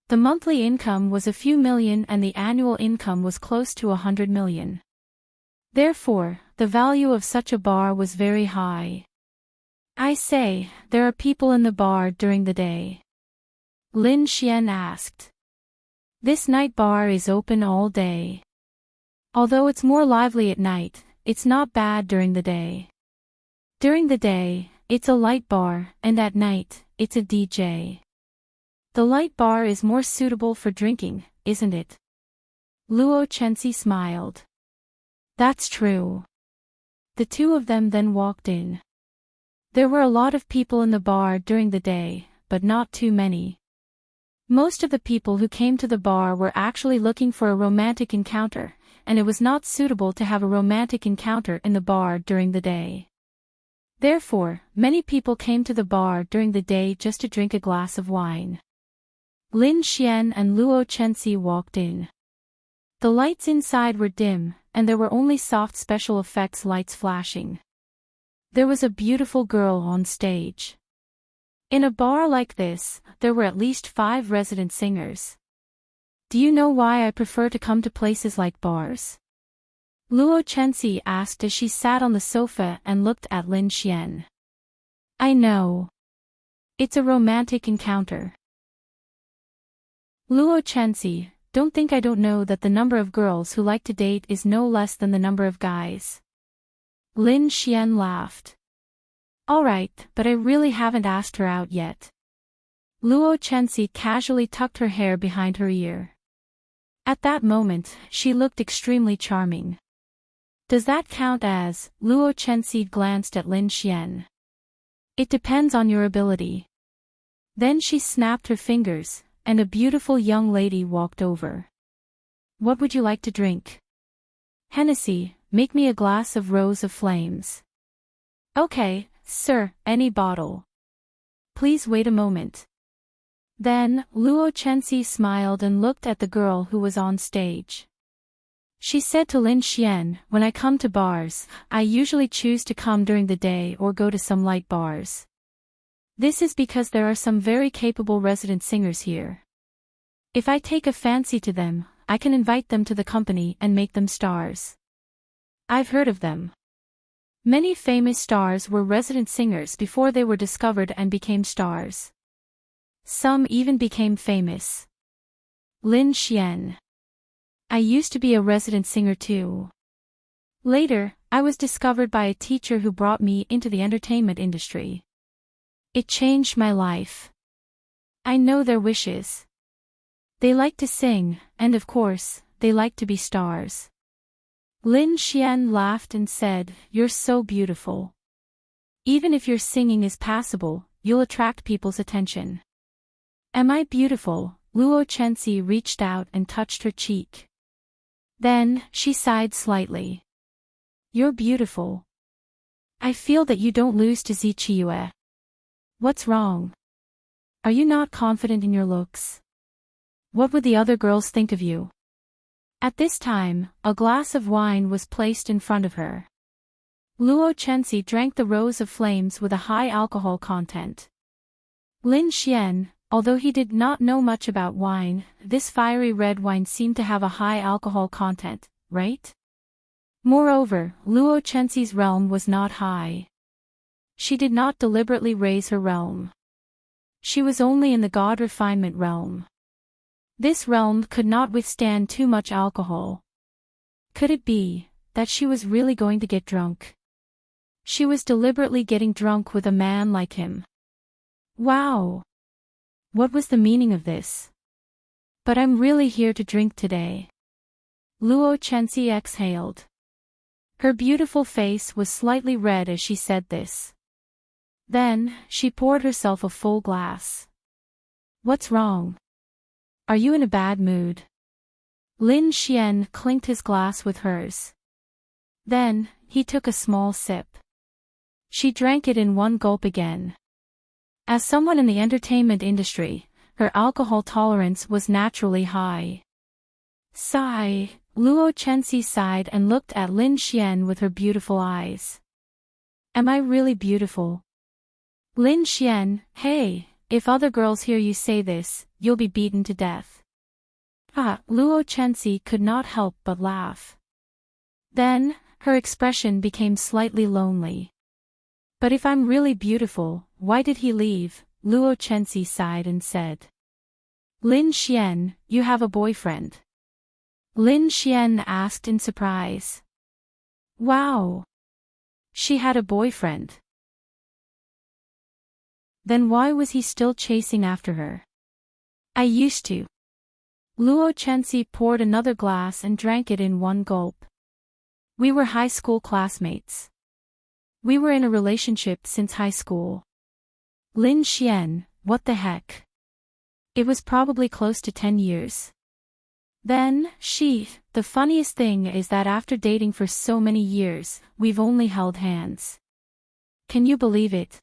The monthly income was a few million and the annual income was close to 100 million. Therefore, the value of such a bar was very high. I say, there are people in the bar during the day. Lin Xian asked. This night bar is open all day. Although it's more lively at night, it's not bad during the day. During the day, it's a light bar, and at night, it's a DJ. The light bar is more suitable for drinking, isn't it? Luo Chenxi smiled. That's true. The two of them then walked in. There were a lot of people in the bar during the day, but not too many. Most of the people who came to the bar were actually looking for a romantic encounter, and it was not suitable to have a romantic encounter in the bar during the day. Therefore, many people came to the bar during the day just to drink a glass of wine. Lin Xian and Luo Chenxi walked in. The lights inside were dim, and there were only soft special effects lights flashing. There was a beautiful girl on stage. In a bar like this, there were at least 5 resident singers. Do you know why I prefer to come to places like bars? Luo Chenxi asked as she sat on the sofa and looked at Lin Xian. I know. It's a romantic encounter. Luo Chenxi, don't think I don't know that the number of girls who like to date is no less than the number of guys. Lin Xian laughed. Alright, but I really haven't asked her out yet. Luo Chenxi casually tucked her hair behind her ear. At that moment, she looked extremely charming. Does that count as? Luo Chenxi glanced at Lin Xian. It depends on your ability. Then she snapped her fingers, and a beautiful young lady walked over. What would you like to drink? Hennessy, make me a glass of Rose of Flames. Okay, sir, any bottle. Please wait a moment. Then, Luo Chenxi smiled and looked at the girl who was on stage. She said to Lin Xian, when I come to bars, I usually choose to come during the day or go to some light bars. This is because there are some very capable resident singers here. If I take a fancy to them, I can invite them to the company and make them stars. I've heard of them. Many famous stars were resident singers before they were discovered and became stars. Some even became famous. Lin Xian. I used to be a resident singer too. Later, I was discovered by a teacher who brought me into the entertainment industry. It changed my life. I know their wishes. They like to sing, and of course, they like to be stars. Lin Xian laughed and said, You're so beautiful. Even if your singing is passable, you'll attract people's attention. Am I beautiful? Luo Chenxi reached out and touched her cheek. Then, she sighed slightly. You're beautiful. I feel that you don't lose to Zichiyue. What's wrong? Are you not confident in your looks? What would the other girls think of you? At this time, a glass of wine was placed in front of her. Luo Chenxi drank the Rose of Flames with a high alcohol content. Lin Xian, although he did not know much about wine, this fiery red wine seemed to have a high alcohol content, right? Moreover, Luo Chenxi's realm was not high. She did not deliberately raise her realm. She was only in the god refinement realm. This realm could not withstand too much alcohol. Could it be that she was really going to get drunk? She was deliberately getting drunk with a man like him. Wow! What was the meaning of this? But I'm really here to drink today. Luo Chenxi exhaled. Her beautiful face was slightly red as she said this. Then, she poured herself a full glass. What's wrong? Are you in a bad mood? Lin Xian clinked his glass with hers. Then, he took a small sip. She drank it in one gulp again. As someone in the entertainment industry, her alcohol tolerance was naturally high. Sigh, Luo Chenxi sighed and looked at Lin Xian with her beautiful eyes. Am I really beautiful? Lin Xian, hey, if other girls hear you say this, you'll be beaten to death. Luo Chenxi could not help but laugh. Then, her expression became slightly lonely. But if I'm really beautiful, why did he leave? Luo Chenxi sighed and said. Lin Xian, you have a boyfriend? Lin Xian asked in surprise. Wow! She had a boyfriend. Then why was he still chasing after her? I used to. Luo Chenxi poured another glass and drank it in one gulp. We were high school classmates. We were in a relationship since high school. Lin Xian, what the heck? It was probably close to 10 years. Then, the funniest thing is that after dating for so many years, we've only held hands. Can you believe it?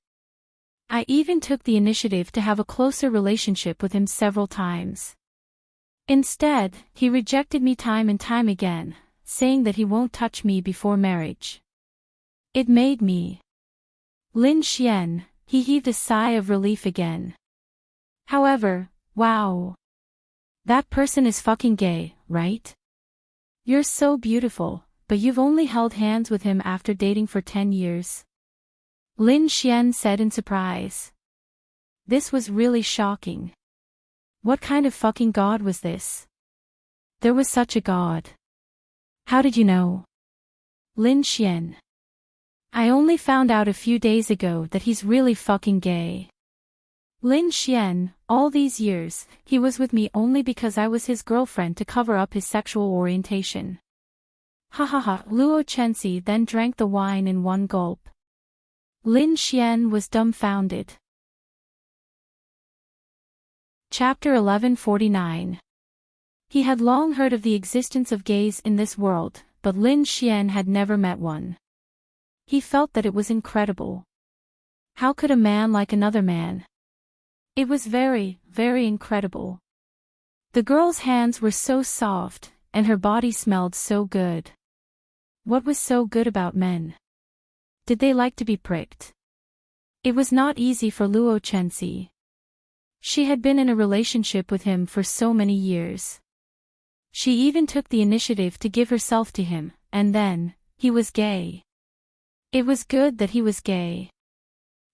I even took the initiative to have a closer relationship with him several times. Instead, he rejected me time and time again, saying that he won't touch me before marriage. It made me. Lin Xian, he heaved a sigh of relief again. However, wow. That person is fucking gay, right? You're so beautiful, but you've only held hands with him after dating for 10 years. Lin Xian said in surprise. This was really shocking. What kind of fucking god was this? There was such a god. How did you know? Lin Xian. I only found out a few days ago that he's really fucking gay. Lin Xian, all these years, he was with me only because I was his girlfriend to cover up his sexual orientation. Ha ha ha. Luo Chenxi then drank the wine in one gulp. Lin Xian was dumbfounded. Chapter 1149. He had long heard of the existence of gays in this world, but Lin Xian had never met one. He felt that it was incredible. How could a man like another man? It was very, very incredible. The girl's hands were so soft, and her body smelled so good. What was so good about men? Did they like to be pricked? It was not easy for Luo Chenxi. She had been in a relationship with him for so many years. She even took the initiative to give herself to him, and then, he was gay. It was good that he was gay.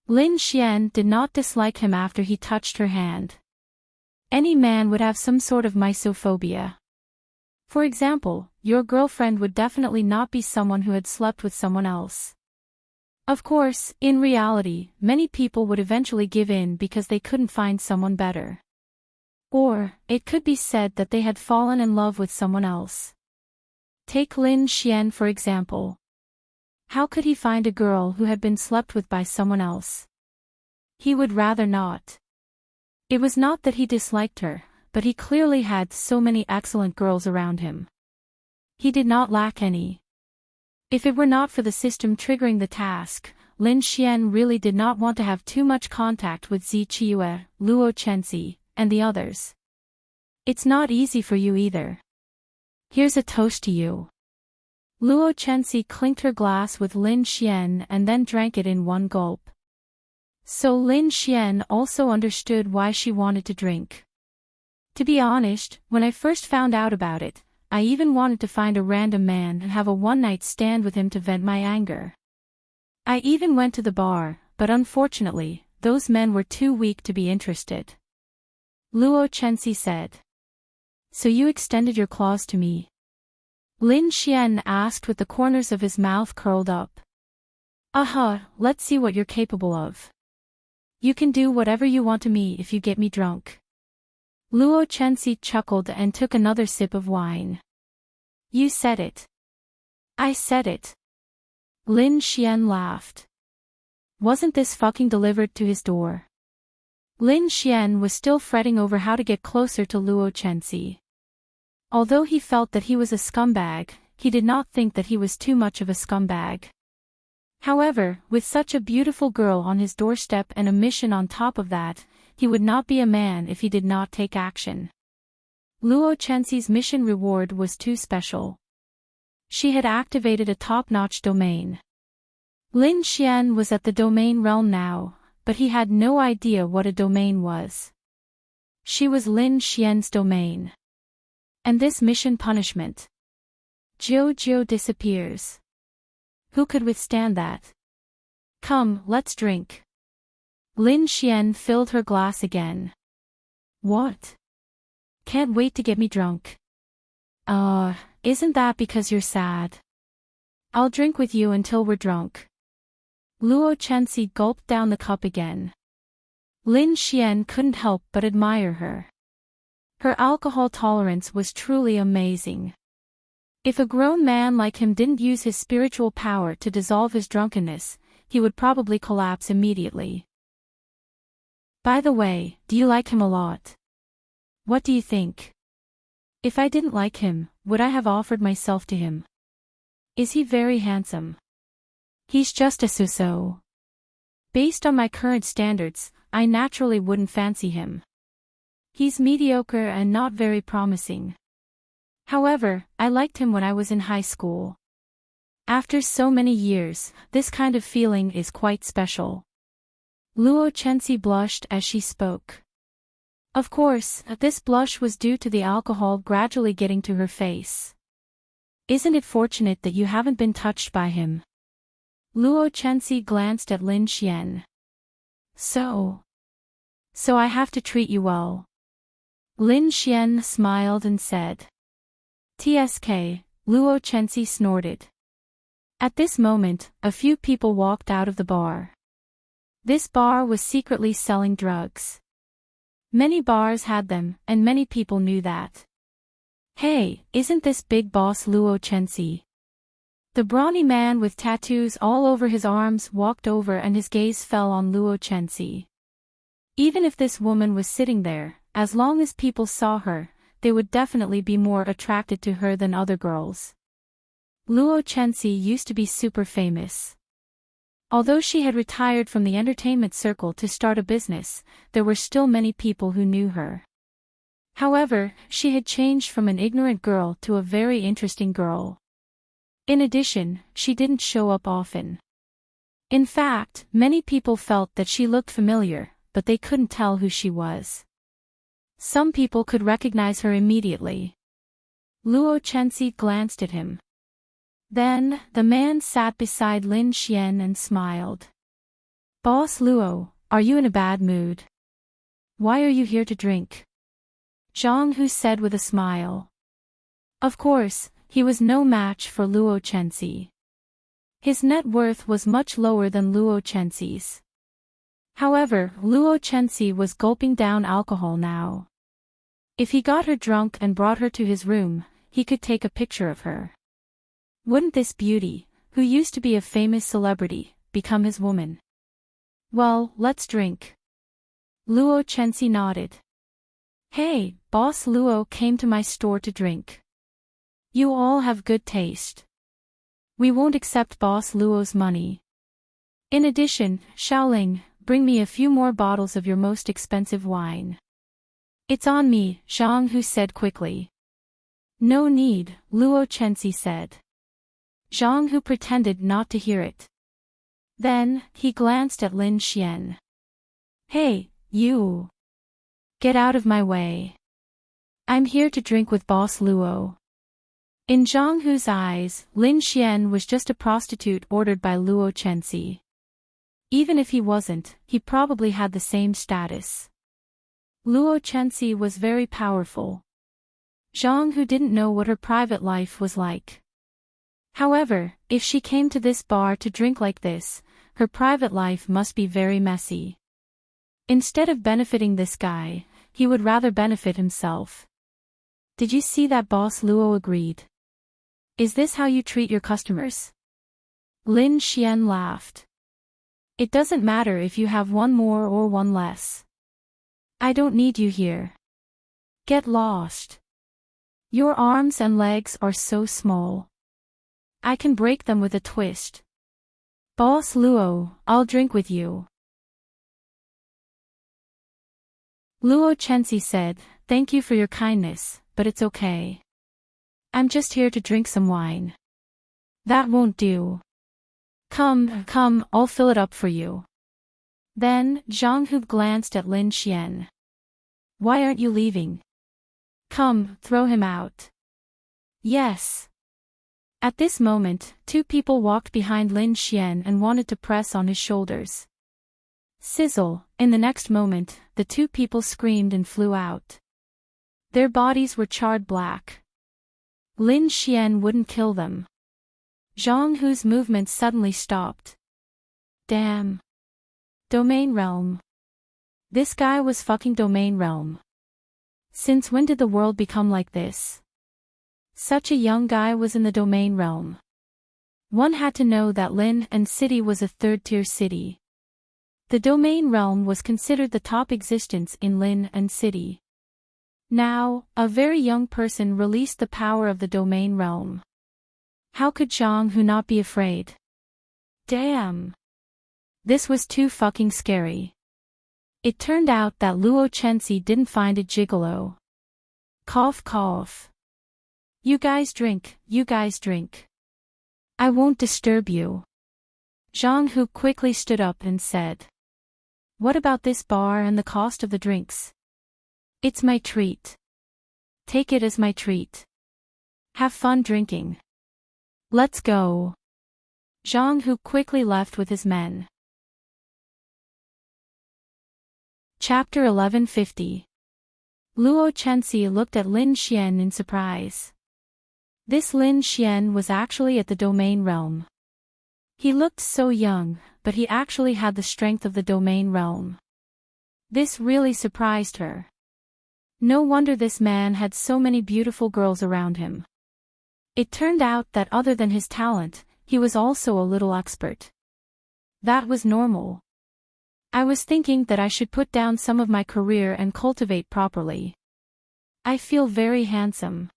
Lin Xian did not dislike him after he touched her hand. Any man would have some sort of misophobia. For example, your girlfriend would definitely not be someone who had slept with someone else. Of course, in reality, many people would eventually give in because they couldn't find someone better. Or, it could be said that they had fallen in love with someone else. Take Lin Xian for example. How could he find a girl who had been slept with by someone else? He would rather not. It was not that he disliked her, but he clearly had so many excellent girls around him. He did not lack any. If it were not for the system triggering the task, Lin Xian really did not want to have too much contact with Zi Qiue, Luo Chenxi, and the others. It's not easy for you either. Here's a toast to you. Luo Chenxi clinked her glass with Lin Xian and then drank it in one gulp. So Lin Xian also understood why she wanted to drink. To be honest, when I first found out about it, I even wanted to find a random man and have a one-night stand with him to vent my anger. I even went to the bar, but unfortunately, those men were too weak to be interested. Luo Chenxi said. So you extended your claws to me? Lin Xian asked with the corners of his mouth curled up. Let's see what you're capable of. You can do whatever you want to me if you get me drunk. Luo Chenxi chuckled and took another sip of wine. You said it. I said it. Lin Xian laughed. Wasn't this fucking delivered to his door? Lin Xian was still fretting over how to get closer to Luo Chenxi. Although he felt that he was a scumbag, he did not think that he was too much of a scumbag. However, with such a beautiful girl on his doorstep and a mission on top of that, he would not be a man if he did not take action. Luo Chenxi's mission reward was too special. She had activated a top-notch domain. Lin Xian was at the domain realm now, but he had no idea what a domain was. She was Lin Xian's domain. And this mission punishment. Jojo disappears. Who could withstand that? Come, let's drink. Lin Xian filled her glass again. What? Can't wait to get me drunk. Isn't that because you're sad? I'll drink with you until we're drunk. Luo Chenxi gulped down the cup again. Lin Xian couldn't help but admire her. Her alcohol tolerance was truly amazing. If a grown man like him didn't use his spiritual power to dissolve his drunkenness, he would probably collapse immediately. By the way, do you like him a lot? What do you think? If I didn't like him, would I have offered myself to him? Is he very handsome? He's just a so-so. Based on my current standards, I naturally wouldn't fancy him. He's mediocre and not very promising. However, I liked him when I was in high school. After so many years, this kind of feeling is quite special. Luo Chenxi blushed as she spoke. Of course, this blush was due to the alcohol gradually getting to her face. Isn't it fortunate that you haven't been touched by him? Luo Chenxi glanced at Lin Xian. So I have to treat you well. Lin Xian smiled and said. TSK, Luo Chenxi snorted. At this moment, a few people walked out of the bar. This bar was secretly selling drugs. Many bars had them, and many people knew that. Hey, isn't this big boss Luo Chenxi? The brawny man with tattoos all over his arms walked over and his gaze fell on Luo Chenxi. Even if this woman was sitting there, as long as people saw her, they would definitely be more attracted to her than other girls. Luo Chenxi used to be super famous. Although she had retired from the entertainment circle to start a business, there were still many people who knew her. However, she had changed from an ignorant girl to a very interesting girl. In addition, she didn't show up often. In fact, many people felt that she looked familiar, but they couldn't tell who she was. Some people could recognize her immediately. Luo Chenxi glanced at him. Then, the man sat beside Lin Xian and smiled. Boss Luo, are you in a bad mood? Why are you here to drink? Zhang Hu said with a smile. Of course, he was no match for Luo Chenxi. His net worth was much lower than Luo Chenxi's. However, Luo Chenxi was gulping down alcohol now. If he got her drunk and brought her to his room, he could take a picture of her. Wouldn't this beauty, who used to be a famous celebrity, become his woman? Well, let's drink. Luo Chenxi nodded. Hey, Boss Luo came to my store to drink. You all have good taste. We won't accept Boss Luo's money. In addition, Xiaoling, bring me a few more bottles of your most expensive wine. It's on me, Zhang Hu said quickly. No need, Luo Chenxi said. Zhang Hu pretended not to hear it. Then, he glanced at Lin Xian. Hey, you! Get out of my way. I'm here to drink with Boss Luo. In Zhang Hu's eyes, Lin Xian was just a prostitute ordered by Luo Chenxi. Even if he wasn't, he probably had the same status. Luo Chenxi was very powerful. Zhang Hu didn't know what her private life was like. However, if she came to this bar to drink like this, her private life must be very messy. Instead of benefiting this guy, he would rather benefit himself. Did you see that Boss Luo agreed? Is this how you treat your customers? Lin Xian laughed. It doesn't matter if you have one more or one less. I don't need you here. Get lost. Your arms and legs are so small. I can break them with a twist. Boss Luo, I'll drink with you. Luo Chenxi said, thank you for your kindness, but it's okay. I'm just here to drink some wine. That won't do. Come, I'll fill it up for you. Then, Zhang Hu glanced at Lin Xian. Why aren't you leaving? Come, throw him out. Yes. At this moment, two people walked behind Lin Xian and wanted to press on his shoulders. Sizzle, in the next moment, the two people screamed and flew out. Their bodies were charred black. Lin Xian wouldn't kill them. Zhang Hu's movement suddenly stopped. Damn. Domain realm. This guy was fucking domain realm. Since when did the world become like this? Such a young guy was in the domain realm. One had to know that Lin and city was a third-tier city. The domain realm was considered the top existence in Lin and city. Now, a very young person released the power of the domain realm. How could Zhang Hu not be afraid? Damn! This was too fucking scary. It turned out that Luo Chensi didn't find a gigolo. Cough cough. You guys drink, you guys drink. I won't disturb you. Zhang Hu quickly stood up and said. What about this bar and the cost of the drinks? It's my treat. Take it as my treat. Have fun drinking. Let's go. Zhang Hu quickly left with his men. Chapter 1150. Luo Chensi looked at Lin Xian in surprise. This Lin Xian was actually at the domain realm. He looked so young, but he actually had the strength of the domain realm. This really surprised her. No wonder this man had so many beautiful girls around him. It turned out that other than his talent, he was also a little expert. That was normal. I was thinking that I should put down some of my career and cultivate properly. I feel very handsome.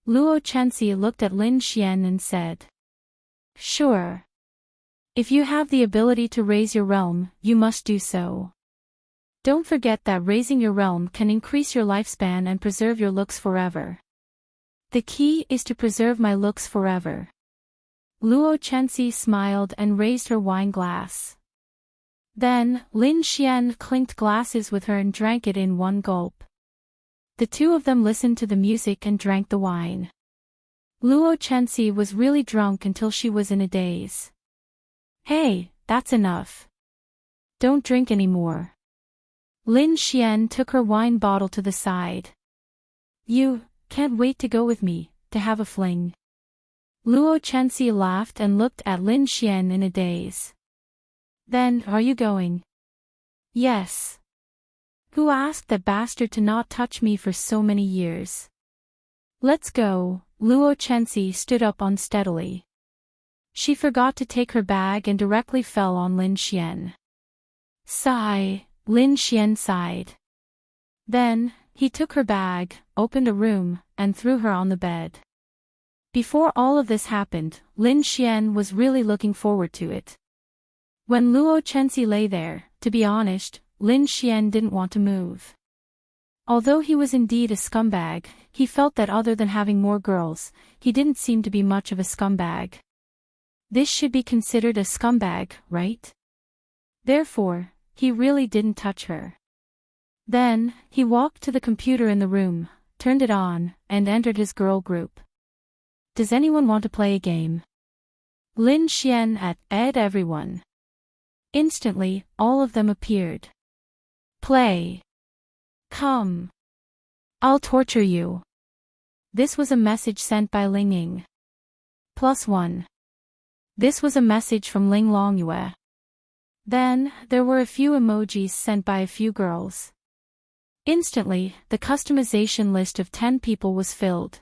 Luo Chensi looked at Lin Xian and said. Sure. If you have the ability to raise your realm, you must do so. Don't forget that raising your realm can increase your lifespan and preserve your looks forever. The key is to preserve my looks forever. Luo Chensi smiled and raised her wine glass. Then, Lin Xian clinked glasses with her and drank it in one gulp. The two of them listened to the music and drank the wine. Luo Chensi was really drunk until she was in a daze. Hey, that's enough. Don't drink anymore. Lin Xian took her wine bottle to the side. You can't wait to go with me, to have a fling. Luo Chensi laughed and looked at Lin Xian in a daze. Then, are you going? Yes. Who asked that bastard to not touch me for so many years? Let's go. Luo Chensi stood up unsteadily. She forgot to take her bag and directly fell on Lin Xian. Sigh, Lin Xian sighed. Then, he took her bag, opened a room, and threw her on the bed. Before all of this happened, Lin Xian was really looking forward to it. When Luo Chensi lay there, to be honest, Lin Xian didn't want to move. Although he was indeed a scumbag, he felt that other than having more girls, he didn't seem to be much of a scumbag. This should be considered a scumbag, right? Therefore, he really didn't touch her. Then, he walked to the computer in the room, turned it on, and entered his girl group. Does anyone want to play a game? Lin Xian add everyone. Instantly, all of them appeared. Play. Come. I'll torture you. This was a message sent by Ling Ying. +1. This was a message from Ling Longyue. Then, there were a few emojis sent by a few girls. Instantly, the customization list of 10 people was filled.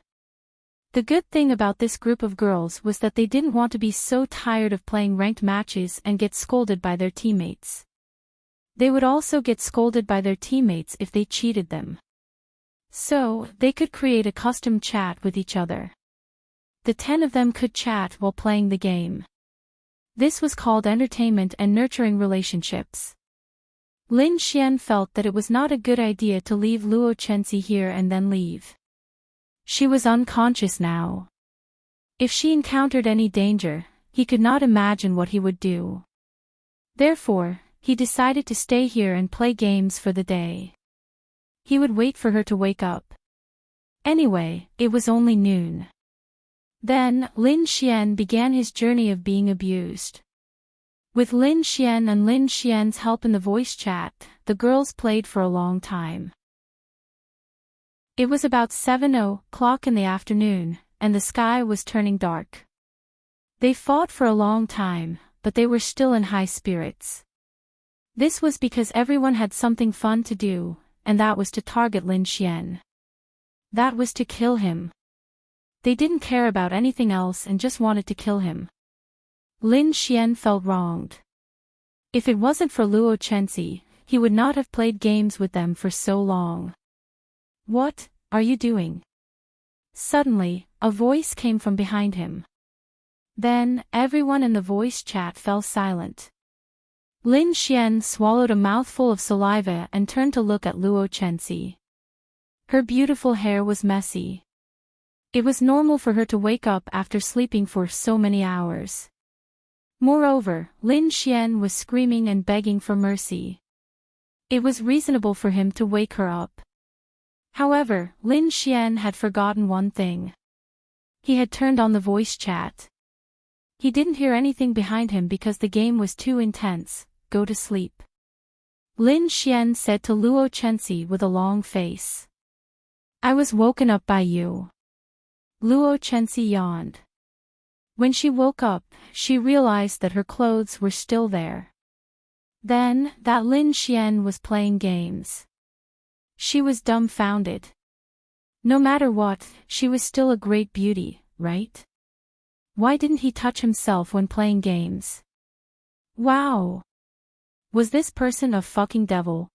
The good thing about this group of girls was that they didn't want to be so tired of playing ranked matches and get scolded by their teammates. They would also get scolded by their teammates if they cheated them. So, they could create a custom chat with each other. The 10 of them could chat while playing the game. This was called entertainment and nurturing relationships. Lin Xian felt that it was not a good idea to leave Luo Chensi here and then leave. She was unconscious now. If she encountered any danger, he could not imagine what he would do. Therefore, he decided to stay here and play games for the day. He would wait for her to wake up. Anyway, it was only noon. Then, Lin Xian began his journey of being abused. With Lin Xian and Lin Xian's help in the voice chat, the girls played for a long time. It was about 7:00 in the afternoon, and the sky was turning dark. They fought for a long time, but they were still in high spirits. This was because everyone had something fun to do, and that was to target Lin Xian. That was to kill him. They didn't care about anything else and just wanted to kill him. Lin Xian felt wronged. If it wasn't for Luo Chensi, he would not have played games with them for so long. What are you doing? Suddenly, a voice came from behind him. Then, everyone in the voice chat fell silent. Lin Xian swallowed a mouthful of saliva and turned to look at Luo Chenxi. Her beautiful hair was messy. It was normal for her to wake up after sleeping for so many hours. Moreover, Lin Xian was screaming and begging for mercy. It was reasonable for him to wake her up. However, Lin Xian had forgotten one thing. He had turned on the voice chat. He didn't hear anything behind him because the game was too intense. Go to sleep. Lin Xian said to Luo Chenxi with a long face. I was woken up by you. Luo Chenxi yawned. When she woke up, she realized that her clothes were still there. Then, that Lin Xian was playing games. She was dumbfounded. No matter what, she was still a great beauty, right? Why didn't he touch himself when playing games? Wow! Was this person a fucking devil?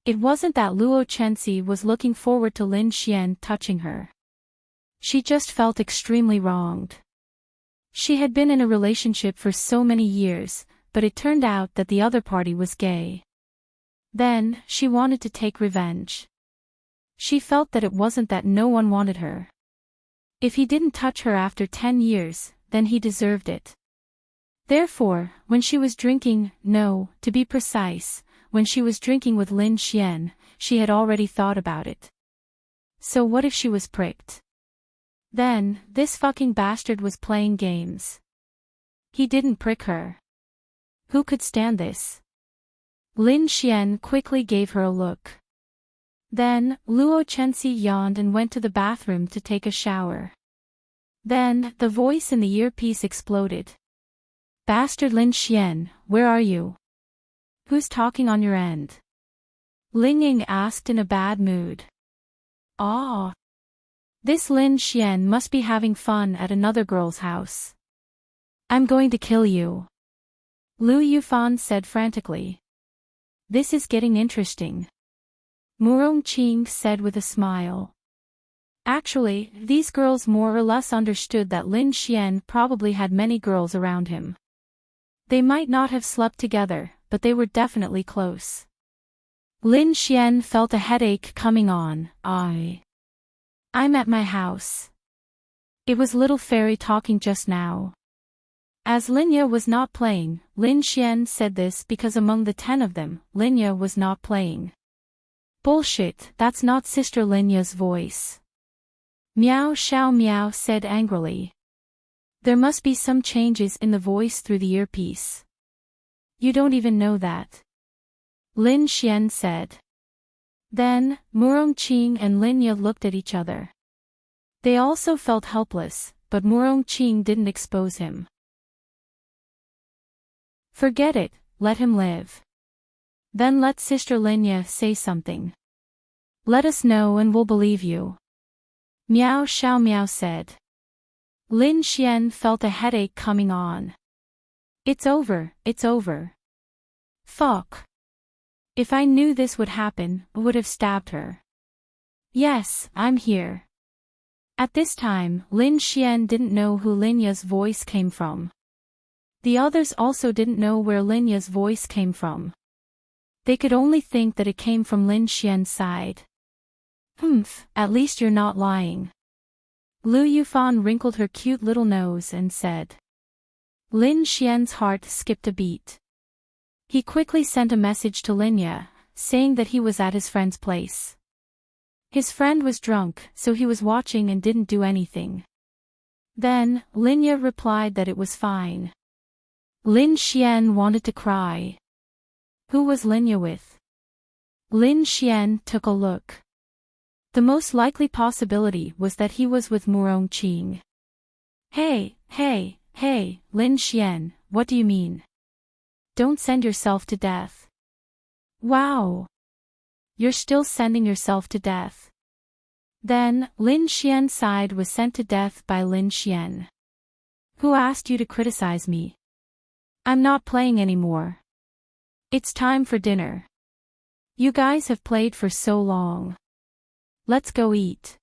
It wasn't that Luo Chenxi was looking forward to Lin Xian touching her. She just felt extremely wronged. She had been in a relationship for so many years, but it turned out that the other party was gay. Then, she wanted to take revenge. She felt that it wasn't that no one wanted her. If he didn't touch her after 10 years, then he deserved it. Therefore, when she was drinking, no, to be precise, when she was drinking with Lin Xian, she had already thought about it. So what if she was pricked? Then, this fucking bastard was playing games. He didn't prick her. Who could stand this? Lin Xian quickly gave her a look. Then, Luo Chenxi yawned and went to the bathroom to take a shower. Then, the voice in the earpiece exploded. Bastard Lin Xian, where are you? Who's talking on your end? Ling Ying asked in a bad mood. Ah. This Lin Xian must be having fun at another girl's house. I'm going to kill you. Lu Yufan said frantically. This is getting interesting. Murong Qing said with a smile. Actually, these girls more or less understood that Lin Xian probably had many girls around him. They might not have slept together, but they were definitely close. Lin Xian felt a headache coming on. I'm at my house. It was little fairy talking just now. As Linya was not playing, Lin Xian said this because among the 10 of them, Linya was not playing. Bullshit, that's not Sister Linya's voice. Miao Xiao Miao said angrily. There must be some changes in the voice through the earpiece. You don't even know that. Lin Xian said. Then, Murong Qing and Linya looked at each other. They also felt helpless, but Murong Qing didn't expose him. Forget it, let him live. Then let Sister Linya say something. Let us know and we'll believe you. Miao Xiao Miao said. Lin Xian felt a headache coming on. It's over, it's over. Fuck. If I knew this would happen, I would have stabbed her. Yes, I'm here. At this time, Lin Xian didn't know who Linya's voice came from. The others also didn't know where Linya's voice came from. They could only think that it came from Lin Xian's side. Humph, at least you're not lying. Lu Yufan wrinkled her cute little nose and said. Lin Xian's heart skipped a beat. He quickly sent a message to Linya, saying that he was at his friend's place. His friend was drunk, so he was watching and didn't do anything. Then, Linya replied that it was fine. Lin Xian wanted to cry. Who was Linya with? Lin Xian took a look. The most likely possibility was that he was with Murong Qing. Hey, Lin Xian, what do you mean? Don't send yourself to death. Wow. You're still sending yourself to death. Then, Lin Xian's side was sent to death by Lin Xian. Who asked you to criticize me? I'm not playing anymore. It's time for dinner. You guys have played for so long. Let's go eat.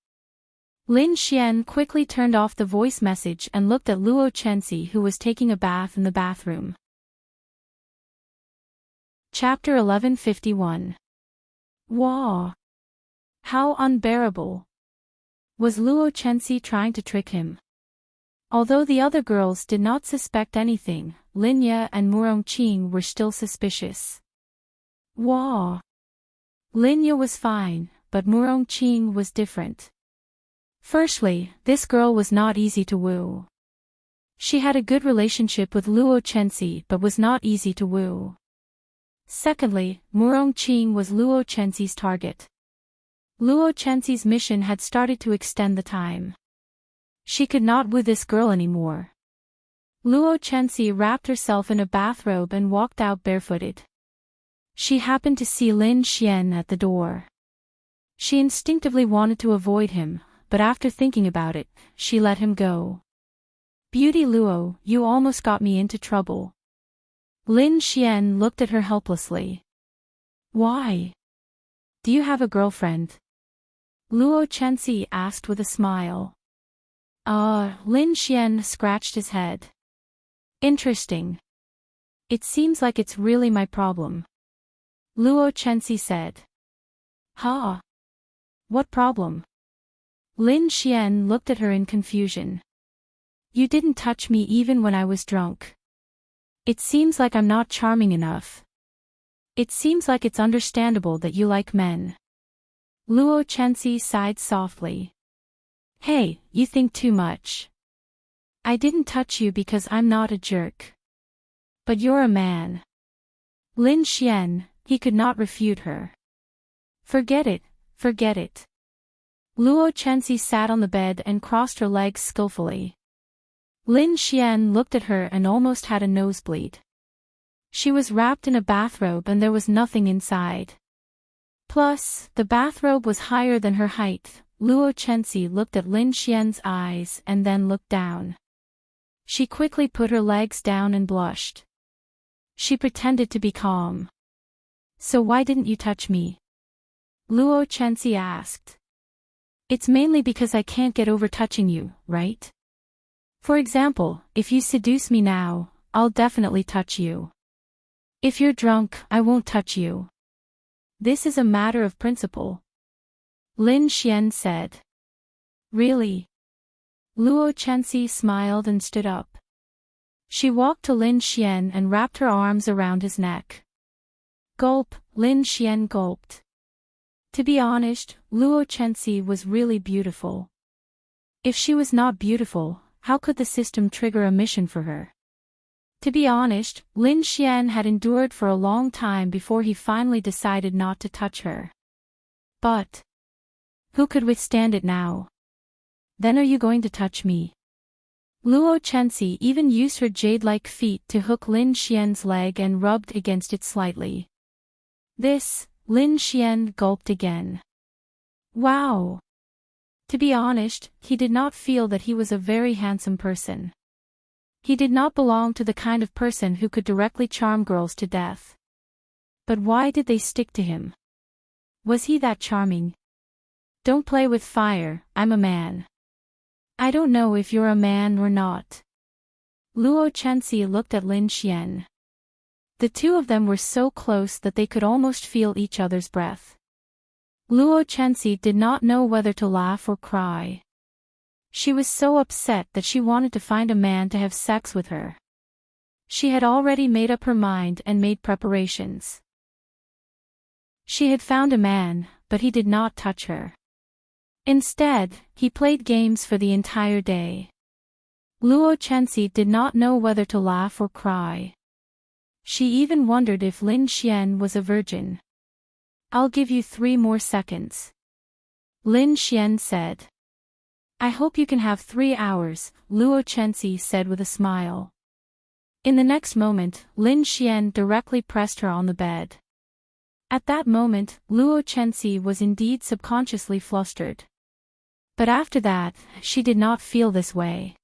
Lin Xian quickly turned off the voice message and looked at Luo Chenxi, who was taking a bath in the bathroom. Chapter 1151. Wah! How unbearable! Was Luo Chenxi trying to trick him? Although the other girls did not suspect anything, Linya and Murongqing were still suspicious. Wah! Linya was fine, but Murongqing was different. Firstly, this girl was not easy to woo. She had a good relationship with Luo Chenxi but was not easy to woo. Secondly, Murongqing was Luo Chenxi's target. Luo Chenxi's mission had started to extend the time. She could not woo this girl anymore. Luo Chenxi wrapped herself in a bathrobe and walked out barefooted. She happened to see Lin Xian at the door. She instinctively wanted to avoid him, but after thinking about it, she let him go. Beauty Luo, you almost got me into trouble. Lin Xian looked at her helplessly. Why? Do you have a girlfriend? Luo Chenxi asked with a smile. Lin Xian scratched his head. Interesting. It seems like it's really my problem. Luo Chenxi said. Ha! What problem? Lin Xian looked at her in confusion. You didn't touch me even when I was drunk. It seems like I'm not charming enough. It seems like it's understandable that you like men. Luo Chenxi sighed softly. Hey, you think too much. I didn't touch you because I'm not a jerk. But you're a man. Lin Xian, he could not refute her. Forget it, forget it. Luo Chenxi sat on the bed and crossed her legs skillfully. Lin Xian looked at her and almost had a nosebleed. She was wrapped in a bathrobe and there was nothing inside. Plus, the bathrobe was higher than her height. Luo Chenxi looked at Lin Xian's eyes and then looked down. She quickly put her legs down and blushed. She pretended to be calm. So why didn't you touch me? Luo Chenxi asked. It's mainly because I can't get over touching you, right? For example, if you seduce me now, I'll definitely touch you. If you're drunk, I won't touch you. This is a matter of principle. Lin Xian said. Really? Luo Chenxi smiled and stood up. She walked to Lin Xian and wrapped her arms around his neck. Gulp, Lin Xian gulped. To be honest, Luo Chenxi was really beautiful. If she was not beautiful, how could the system trigger a mission for her? To be honest, Lin Xian had endured for a long time before he finally decided not to touch her. But who could withstand it now? Then are you going to touch me? Luo Chenxi even used her jade-like feet to hook Lin Xian's leg and rubbed against it slightly. This, Lin Xian gulped again. Wow! To be honest, he did not feel that he was a very handsome person. He did not belong to the kind of person who could directly charm girls to death. But why did they stick to him? Was he that charming? Don't play with fire, I'm a man. I don't know if you're a man or not. Luo Chenxi looked at Lin Xian. The two of them were so close that they could almost feel each other's breath. Luo Chenxi did not know whether to laugh or cry. She was so upset that she wanted to find a man to have sex with her. She had already made up her mind and made preparations. She had found a man, but he did not touch her. Instead, he played games for the entire day. Luo Chenxi did not know whether to laugh or cry. She even wondered if Lin Xian was a virgin. I'll give you 3 more seconds. Lin Xian said. I hope you can have 3 hours, Luo Chenxi said with a smile. In the next moment, Lin Xian directly pressed her on the bed. At that moment, Luo Chenxi was indeed subconsciously flustered. But after that, she did not feel this way.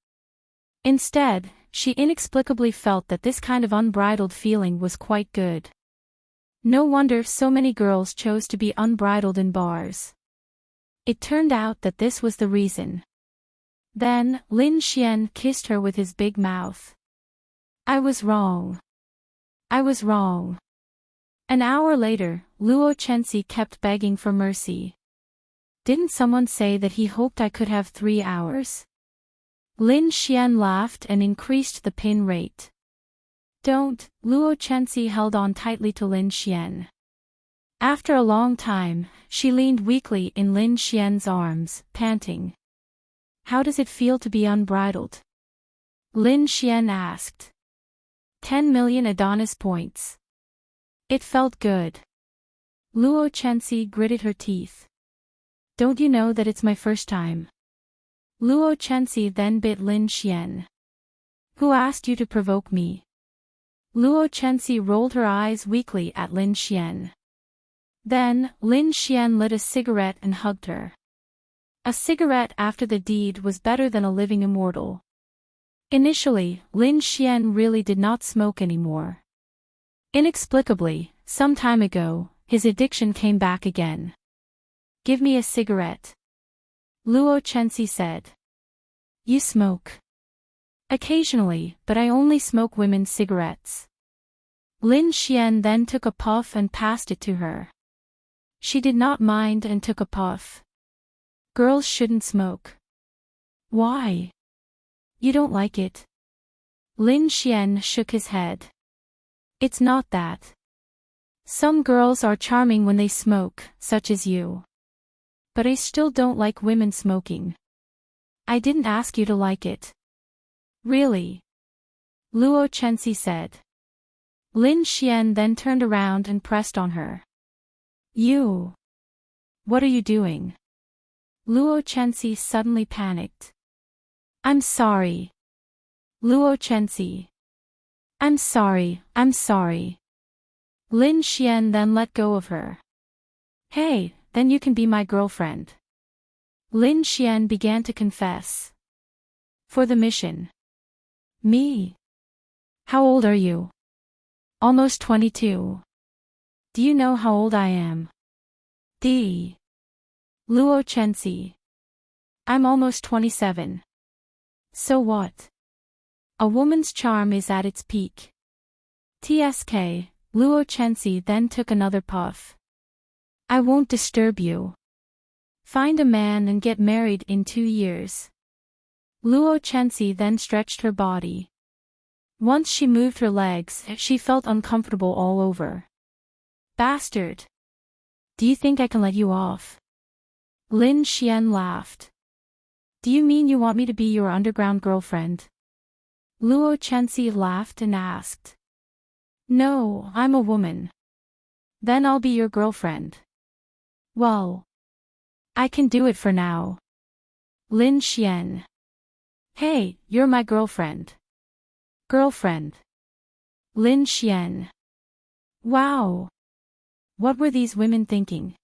Instead, she inexplicably felt that this kind of unbridled feeling was quite good. No wonder so many girls chose to be unbridled in bars. It turned out that this was the reason. Then, Lin Xian kissed her with his big mouth. I was wrong. I was wrong. An hour later, Luo Chenxi kept begging for mercy. Didn't someone say that he hoped I could have 3 hours? Lin Xian laughed and increased the pin rate. Don't, Luo Chenxi held on tightly to Lin Xian. After a long time, she leaned weakly in Lin Xian's arms, panting. How does it feel to be unbridled? Lin Xian asked. 10 million Adonis points. It felt good. Luo Chenxi gritted her teeth. Don't you know that it's my first time? Luo Chenxi then bit Lin Xian. Who asked you to provoke me? Luo Chenxi rolled her eyes weakly at Lin Xian. Then, Lin Xian lit a cigarette and hugged her. A cigarette after the deed was better than a living immortal. Initially, Lin Xian really did not smoke anymore. Inexplicably, some time ago, his addiction came back again. Give me a cigarette. Luo Chenxi said. You smoke. Occasionally, but I only smoke women's cigarettes. Lin Xian then took a puff and passed it to her. She did not mind and took a puff. Girls shouldn't smoke. Why? You don't like it? Lin Xian shook his head. It's not that. Some girls are charming when they smoke, such as you. But I still don't like women smoking. I didn't ask you to like it. Really? Luo Chenxi said. Lin Xian then turned around and pressed on her. You. What are you doing? Luo Chenxi suddenly panicked. I'm sorry. Luo Chenxi. I'm sorry. Lin Xian then let go of her. Hey, then you can be my girlfriend. Lin Xian began to confess. For the mission. Me? How old are you? Almost 22. Do you know how old I am? D. Luo Chenxi. I'm almost 27. So what? A woman's charm is at its peak. TSK, Luo Chenxi then took another puff. I won't disturb you. Find a man and get married in 2 years. Luo Chenxi then stretched her body. Once she moved her legs, she felt uncomfortable all over. Bastard. Do you think I can let you off? Lin Xian laughed. Do you mean you want me to be your underground girlfriend? Luo Chenxi laughed and asked. No, I'm a woman. Then I'll be your girlfriend. Well. I can do it for now. Lin Xian. Hey, you're my girlfriend. Girlfriend. Lin Xian. Wow. What were these women thinking?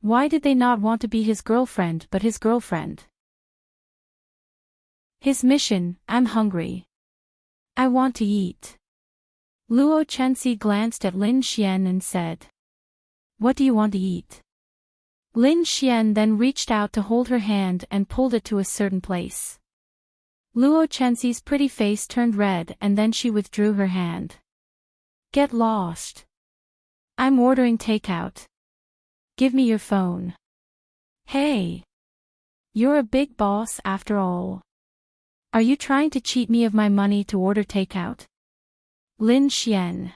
Why did they not want to be his girlfriend but his girlfriend? His mission, I'm hungry. I want to eat. Luo Chenxi glanced at Lin Xian and said. What do you want to eat? Lin Xian then reached out to hold her hand and pulled it to a certain place. Luo Chenxi's pretty face turned red and then she withdrew her hand. Get lost. I'm ordering takeout. Give me your phone. Hey. You're a big boss after all. Are you trying to cheat me of my money to order takeout? Lin Xian.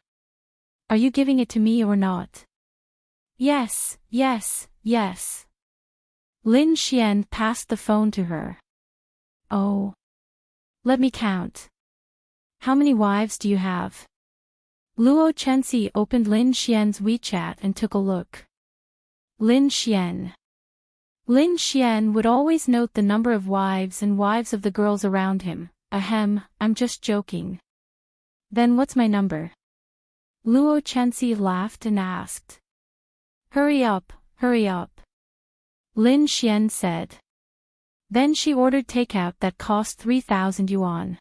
Are you giving it to me or not? Yes. Lin Xian passed the phone to her. Oh. Let me count. How many wives do you have? Luo Chenxi opened Lin Xian's WeChat and took a look. Lin Xian. Lin Xian would always note the number of wives and wives of the girls around him. Ahem, I'm just joking. Then what's my number? Luo Chenxi laughed and asked. Hurry up. Lin Xian said. Then she ordered takeout that cost 3,000 yuan.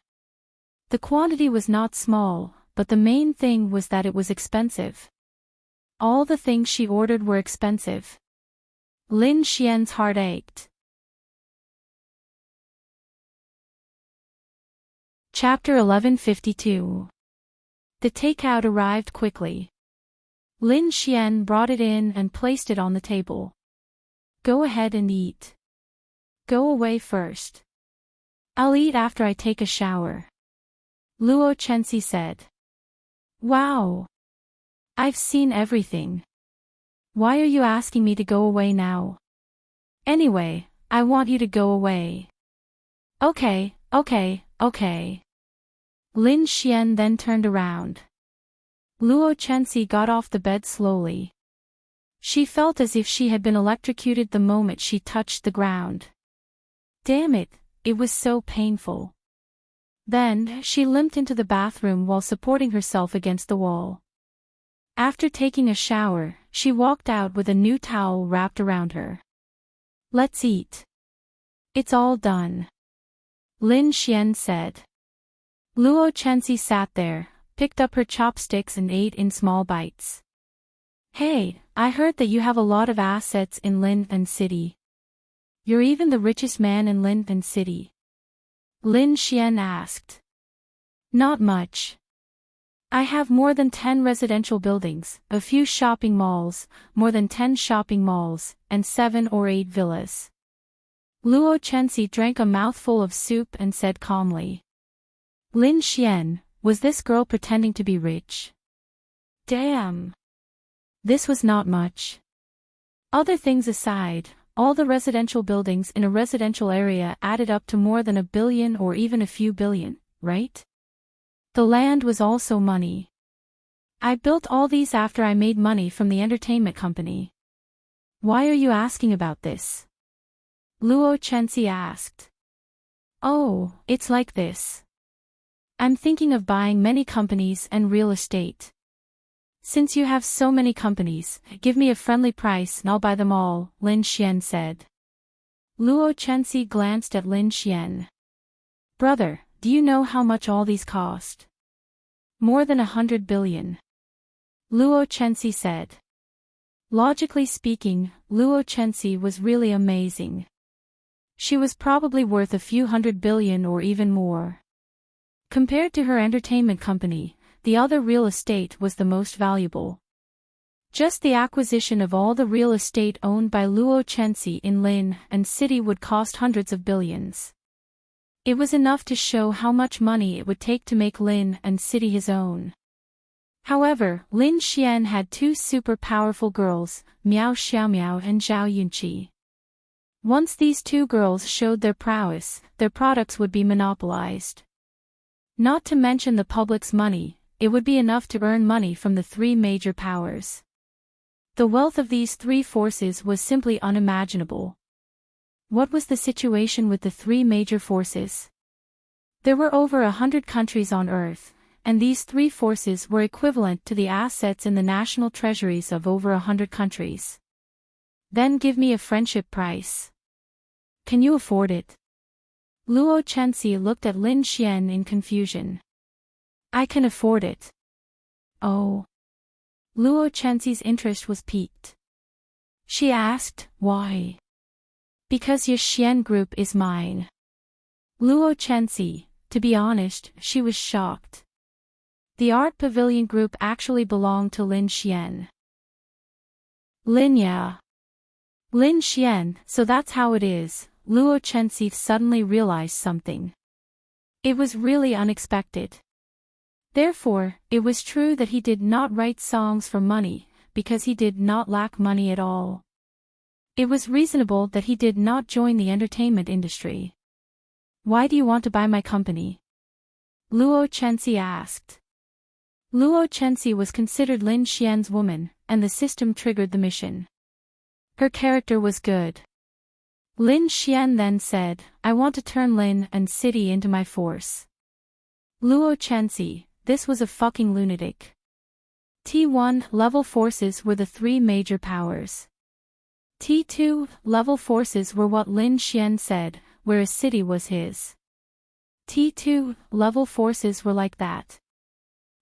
The quantity was not small, but the main thing was that it was expensive. All the things she ordered were expensive. Lin Xian's heart ached. Chapter 1152. The takeout arrived quickly. Lin Xian brought it in and placed it on the table. Go ahead and eat. Go away first. I'll eat after I take a shower. Luo Chenxi said. Wow. I've seen everything. Why are you asking me to go away now? Anyway, I want you to go away. Okay. Lin Xian then turned around. Luo Chenxi got off the bed slowly. She felt as if she had been electrocuted the moment she touched the ground. Damn it, it was so painful. Then, she limped into the bathroom while supporting herself against the wall. After taking a shower, she walked out with a new towel wrapped around her. Let's eat. It's all done. Lin Xian said. Luo Chenxi sat there, picked up her chopsticks and ate in small bites. Hey, I heard that you have a lot of assets in Lin City. You're even the richest man in Lin City. Lin Xian asked. Not much. I have more than 10 residential buildings, a few shopping malls, more than 10 shopping malls, and 7 or 8 villas. Luo Chenxi drank a mouthful of soup and said calmly. Lin Xian, was this girl pretending to be rich? Damn. This was not much. Other things aside, all the residential buildings in a residential area added up to more than 1 billion or even a few billion, right? The land was also money. I built all these after I made money from the entertainment company. Why are you asking about this? Luo Chenxi asked. Oh, it's like this. I'm thinking of buying many companies and real estate. Since you have so many companies, give me a friendly price and I'll buy them all, Lin Xian said. Luo Chenxi glanced at Lin Xian. Brother, do you know how much all these cost? More than 100 billion. Luo Chenxi said. Logically speaking, Luo Chenxi was really amazing. She was probably worth a few 100 billion or even more. Compared to her entertainment company, the other real estate was the most valuable. Just the acquisition of all the real estate owned by Luo Chenxi in Lin City would cost hundreds of billions. It was enough to show how much money it would take to make Lin City his own. However, Lin Xian had 2 super powerful girls, Miao Xiaomiao and Zhao Yunqi. Once these 2 girls showed their prowess, their products would be monopolized. Not to mention the public's money, it would be enough to earn money from the 3 major powers. The wealth of these 3 forces was simply unimaginable. What was the situation with the 3 major forces? There were over 100 countries on Earth, and these 3 forces were equivalent to the assets in the national treasuries of over 100 countries. Then give me a friendship price. Can you afford it? Luo Chenxi looked at Lin Xian in confusion. I can afford it. Oh. Luo Chenxi's interest was piqued. She asked, why? Because your Xian group is mine. Luo Chenxi, to be honest, she was shocked. The Art Pavilion group actually belonged to Lin Xian. Lin Xian, so that's how it is. Luo Chenxi suddenly realized something. It was really unexpected. Therefore, it was true that he did not write songs for money, because he did not lack money at all. It was reasonable that he did not join the entertainment industry. Why do you want to buy my company? Luo Chenxi asked. Luo Chenxi was considered Lin Xian's woman, and the system triggered the mission. Her character was good. Lin Xian then said, I want to turn Lin City into my force. Luo Chenxi, this was a fucking lunatic. T1 level forces were the 3 major powers. T2 level forces were what Lin Xian said, where a city was his. T2 level forces were like that.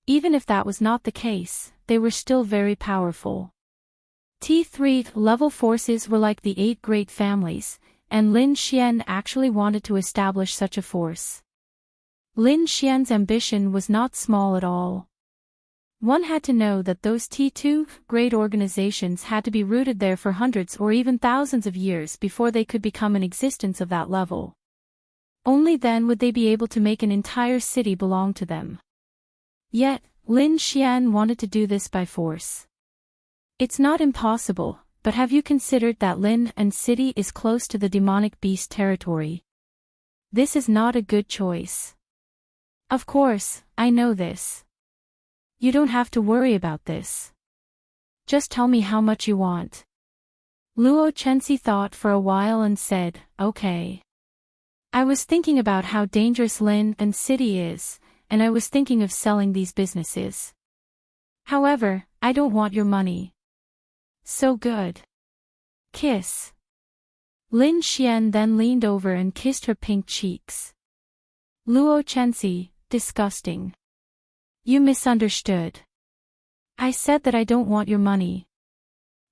Even if that was not the case, they were still very powerful. T3 level forces were like the 8 great families, and Lin Xian actually wanted to establish such a force. Lin Xian's ambition was not small at all. One had to know that those T2 great organizations had to be rooted there for hundreds or even thousands of years before they could become an existence of that level. Only then would they be able to make an entire city belong to them. Yet, Lin Xian wanted to do this by force. It's not impossible, but have you considered that Lin and city is close to the demonic beast territory? This is not a good choice. Of course, I know this. You don't have to worry about this. Just tell me how much you want. Luo Chenxi thought for a while and said, okay. I was thinking about how dangerous Lin and city is, and I was thinking of selling these businesses. However, I don't want your money. So good. Kiss. Lin Xian then leaned over and kissed her pink cheeks. Luo Chenxi, disgusting. You misunderstood. I said that I don't want your money.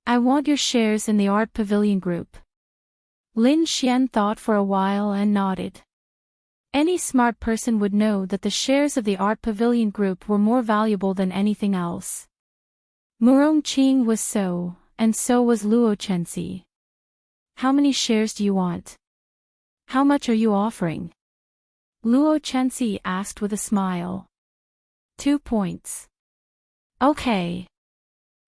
I want your shares in the Art Pavilion Group. Lin Xian thought for a while and nodded. Any smart person would know that the shares of the Art Pavilion Group were more valuable than anything else. Murong Qing was so, and so was Luo Chenxi. How many shares do you want? How much are you offering? Luo Chenxi asked with a smile. 2 points. Okay.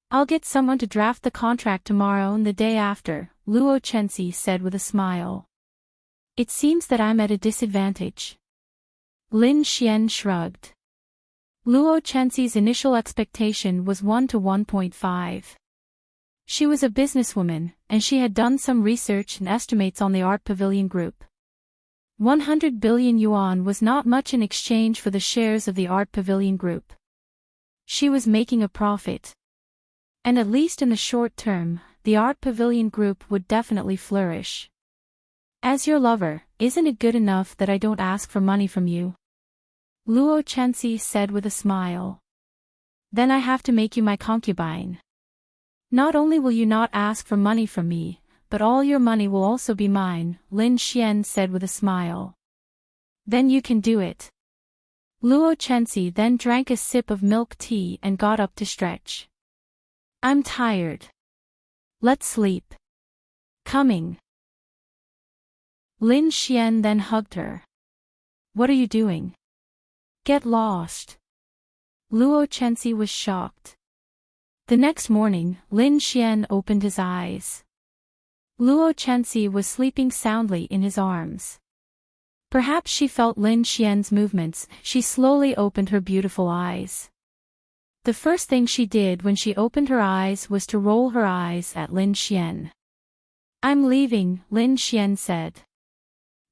I'll get someone to draft the contract tomorrow and the day after, Luo Chenxi said with a smile. It seems that I'm at a disadvantage. Lin Xian shrugged. Luo Chenxi's initial expectation was 1 to 1.5. She was a businesswoman, and she had done some research and estimates on the Art Pavilion Group. 100 billion yuan was not much in exchange for the shares of the Art Pavilion Group. She was making a profit. And at least in the short term, the Art Pavilion Group would definitely flourish. As your lover, isn't it good enough that I don't ask for money from you? Luo Chenxi said with a smile. Then I have to make you my concubine. Not only will you not ask for money from me, but all your money will also be mine, Lin Xian said with a smile. Then you can do it. Luo Chenxi then drank a sip of milk tea and got up to stretch. I'm tired. Let's sleep. Coming. Lin Xian then hugged her. What are you doing? Get lost. Luo Chenxi was shocked. The next morning, Lin Xian opened his eyes. Luo Chenxi was sleeping soundly in his arms. Perhaps she felt Lin Xian's movements. She slowly opened her beautiful eyes. The first thing she did when she opened her eyes was to roll her eyes at Lin Xian. I'm leaving, Lin Xian said.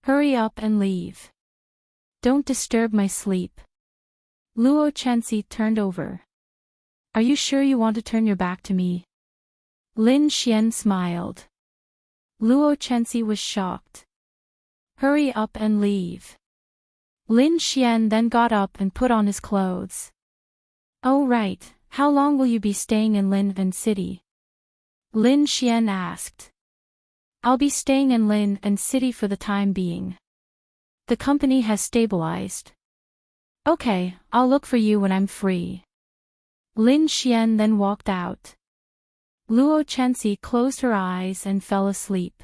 Hurry up and leave. Don't disturb my sleep. Luo Chenxi turned over. Are you sure you want to turn your back to me? Lin Xian smiled. Luo Chenxi was shocked. Hurry up and leave. Lin Xian then got up and put on his clothes. Oh right, how long will you be staying in Lin City? Lin Xian asked. I'll be staying in Lin City for the time being. The company has stabilized. Okay, I'll look for you when I'm free. Lin Xian then walked out. Luo Chenxi closed her eyes and fell asleep.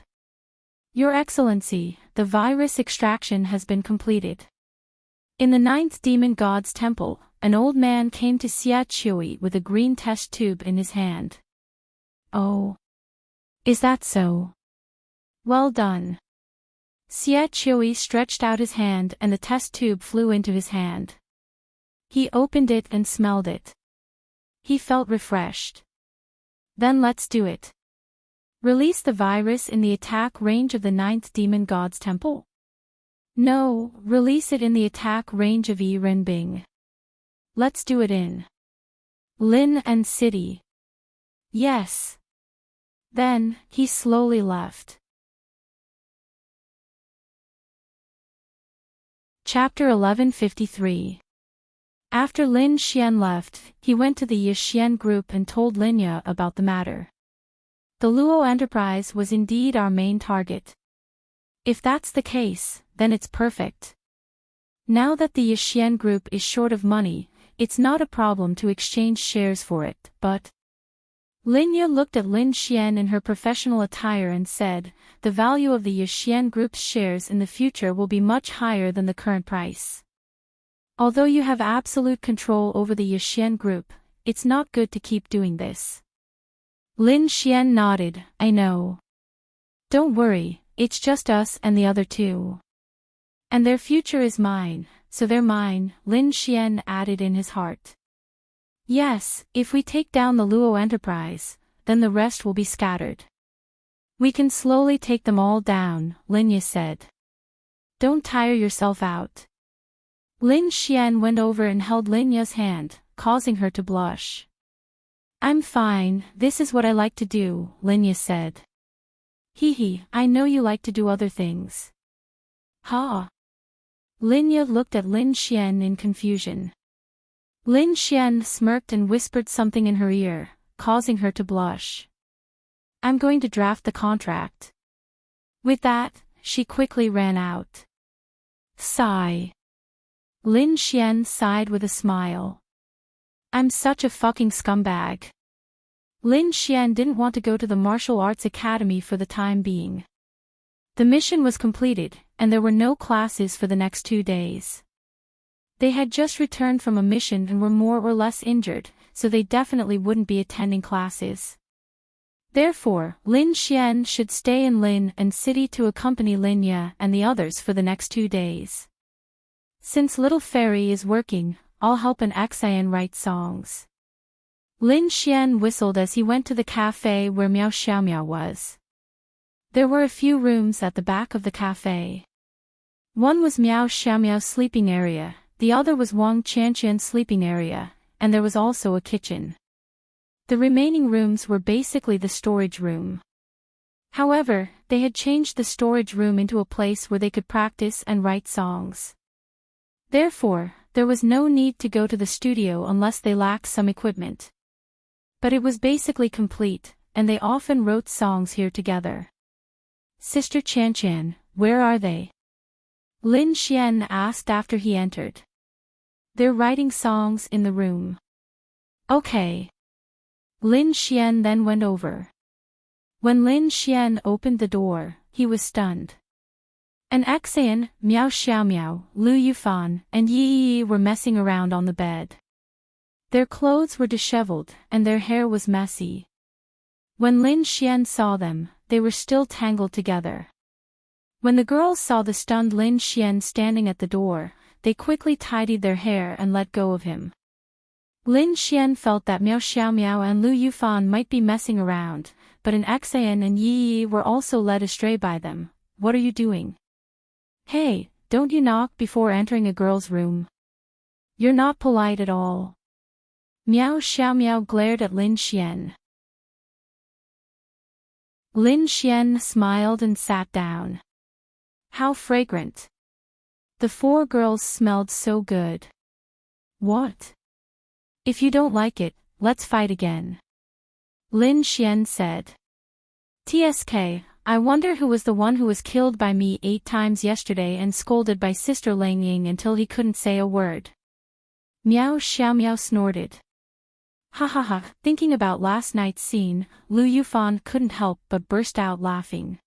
Your Excellency, the virus extraction has been completed. In the 9th Demon God's Temple, an old man came to Xia Qiui with a green test tube in his hand. Oh. Is that so? Well done. Xia Qiui stretched out his hand and the test tube flew into his hand. He opened it and smelled it. He felt refreshed. Then let's do it. Release the virus in the attack range of the 9th Demon God's Temple? No, release it in the attack range of Yi Renbing. Let's do it in Lin City. Yes. Then, he slowly left. Chapter 1153. After Lin Xian left, he went to the Yixian group and told Linya about the matter. The Luo enterprise was indeed our main target. If that's the case, then it's perfect. Now that the Yixian group is short of money, it's not a problem to exchange shares for it, but... Linya looked at Lin Xian in her professional attire and said, the value of the Yixian Group's shares in the future will be much higher than the current price. Although you have absolute control over the Yixian Group, it's not good to keep doing this. Lin Xian nodded, I know. Don't worry, it's just us and the other two. And their future is mine, so they're mine, Lin Xian added in his heart. Yes, if we take down the Luo Enterprise, then the rest will be scattered. We can slowly take them all down, Linya said. Don't tire yourself out. Lin Xian went over and held Linya's hand, causing her to blush. I'm fine, this is what I like to do, Linya said. Hee, I know you like to do other things. Ha! Linya looked at Lin Xian in confusion. Lin Xian smirked and whispered something in her ear, causing her to blush. I'm going to draft the contract. With that, she quickly ran out. Sigh. Lin Xian sighed with a smile. I'm such a fucking scumbag. Lin Xian didn't want to go to the martial arts academy for the time being. The mission was completed, and there were no classes for the next 2 days. They had just returned from a mission and were more or less injured, so they definitely wouldn't be attending classes. Therefore, Lin Xian should stay in Lin and City to accompany Linya and the others for the next 2 days. Since Little Fairy is working, I'll help an Xian write songs. Lin Xian whistled as he went to the cafe where Miao Xiaomiao was. There were a few rooms at the back of the cafe. One was Miao Xiaomiao's sleeping area, the other was Wang Qianqian's sleeping area, and there was also a kitchen. The remaining rooms were basically the storage room. However, they had changed the storage room into a place where they could practice and write songs. Therefore, there was no need to go to the studio unless they lacked some equipment. But it was basically complete, and they often wrote songs here together. Sister Qianqian, where are they? Lin Xian asked after he entered. They're writing songs in the room. Okay. Lin Xian then went over. When Lin Xian opened the door, he was stunned. An Xian, Miao Xiaomiao, Lu Yufan, and Yi Yi were messing around on the bed. Their clothes were disheveled, and their hair was messy. When Lin Xian saw them, they were still tangled together. When the girls saw the stunned Lin Xian standing at the door, they quickly tidied their hair and let go of him. Lin Xian felt that Miao Xiaomiao and Lu Yufan might be messing around, but an Xian and Yi Yi were also led astray by them. What are you doing? Hey, don't you knock before entering a girl's room? You're not polite at all. Miao Xiaomiao glared at Lin Xian. Lin Xian smiled and sat down. How fragrant. The 4 girls smelled so good. What? If you don't like it, let's fight again. Lin Xian said. TSK, I wonder who was the one who was killed by me 8 times yesterday and scolded by Sister Lang Ying until he couldn't say a word. Miao Xiaomiao snorted. Ha ha ha, thinking about last night's scene, Lu Yufan couldn't help but burst out laughing.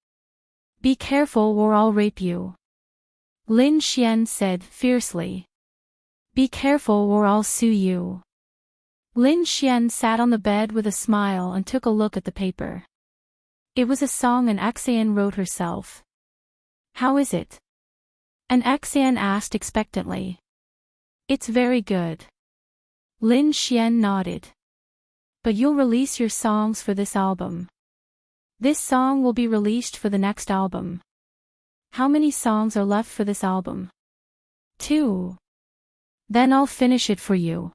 Be careful or I'll rape you. Lin Xian said fiercely. Be careful or I'll sue you. Lin Xian sat on the bed with a smile and took a look at the paper. It was a song an Xian wrote herself. How is it? An Xian asked expectantly. It's very good. Lin Xian nodded. But you'll release your songs for this album. This song will be released for the next album. How many songs are left for this album? 2. Then I'll finish it for you.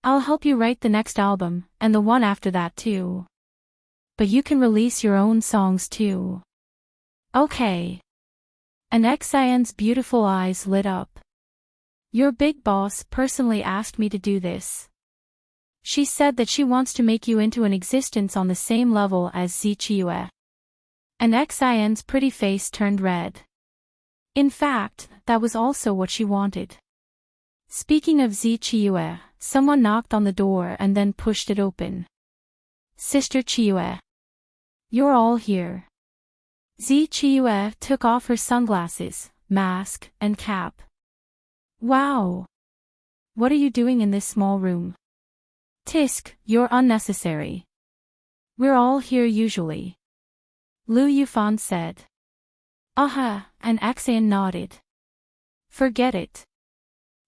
I'll help you write the next album, and the one after that too. But you can release your own songs too. Okay. An Xian's beautiful eyes lit up. Your big boss personally asked me to do this. She said that she wants to make you into an existence on the same level as Zichiyue. An Xian's pretty face turned red. In fact, that was also what she wanted. Speaking of Zi Chiyue, someone knocked on the door and then pushed it open. Sister Chiyue. You're all here. Zi Chiyue took off her sunglasses, mask, and cap. Wow! What are you doing in this small room? Tisk, you're unnecessary. We're all here usually. Lu Yufan said. And Axian nodded. Forget it.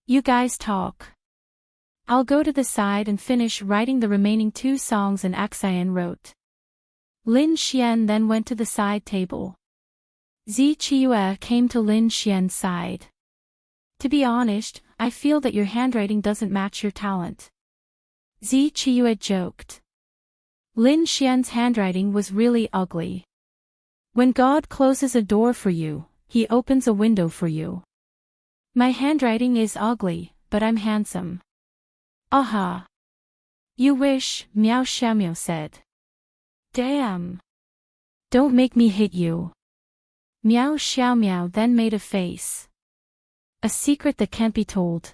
You guys talk. I'll go to the side and finish writing the remaining 2 songs and Axian wrote. Lin Xian then went to the side table. Zi Chiyue came to Lin Xian's side. To be honest, I feel that your handwriting doesn't match your talent. Zi Chiyue joked. Lin Xian's handwriting was really ugly. When God closes a door for you, he opens a window for you. My handwriting is ugly, but I'm handsome. Aha! You wish, Miao Xiaomiao said. Damn! Don't make me hit you. Miao Xiaomiao then made a face. A secret that can't be told.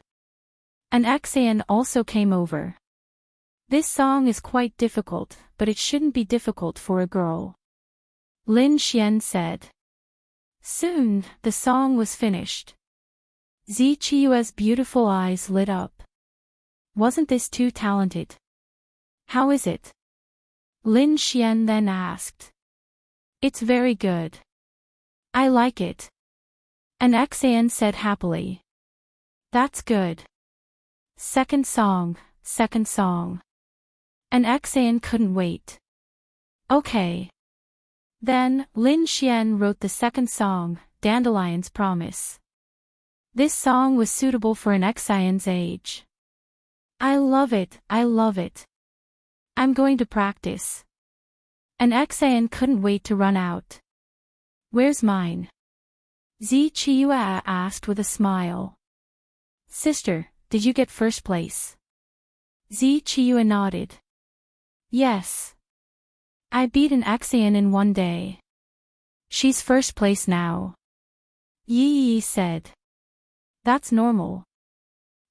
An Axian also came over. This song is quite difficult, but it shouldn't be difficult for a girl. Lin Xian said. Soon, the song was finished. Zi Chiyue's beautiful eyes lit up. Wasn't this too talented? How is it? Lin Xian then asked. It's very good. I like it. An Axian said happily. That's good. Second song, second song. An Axian couldn't wait. Okay. Then, Lin Xian wrote the second song, Dandelion's Promise. This song was suitable for an Axian's age. I love it, I love it. I'm going to practice. An Axian couldn't wait to run out. Where's mine? Zi Chiyue asked with a smile. Sister, did you get first place? Zi Chiyue nodded. Yes. I beat an Axian in one day. She's first place now. Yi said. That's normal.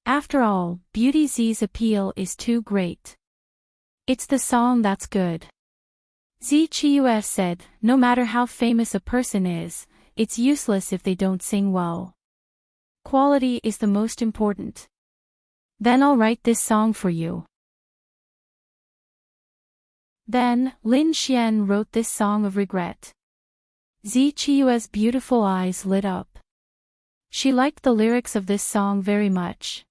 After all, Beauty Z's appeal is too great. It's the song that's good. Zi Chiyue said, no matter how famous a person is, it's useless if they don't sing well. Quality is the most important. Then I'll write this song for you. Then, Lin Xian wrote this song of regret. Zi Chiyue's beautiful eyes lit up. She liked the lyrics of this song very much.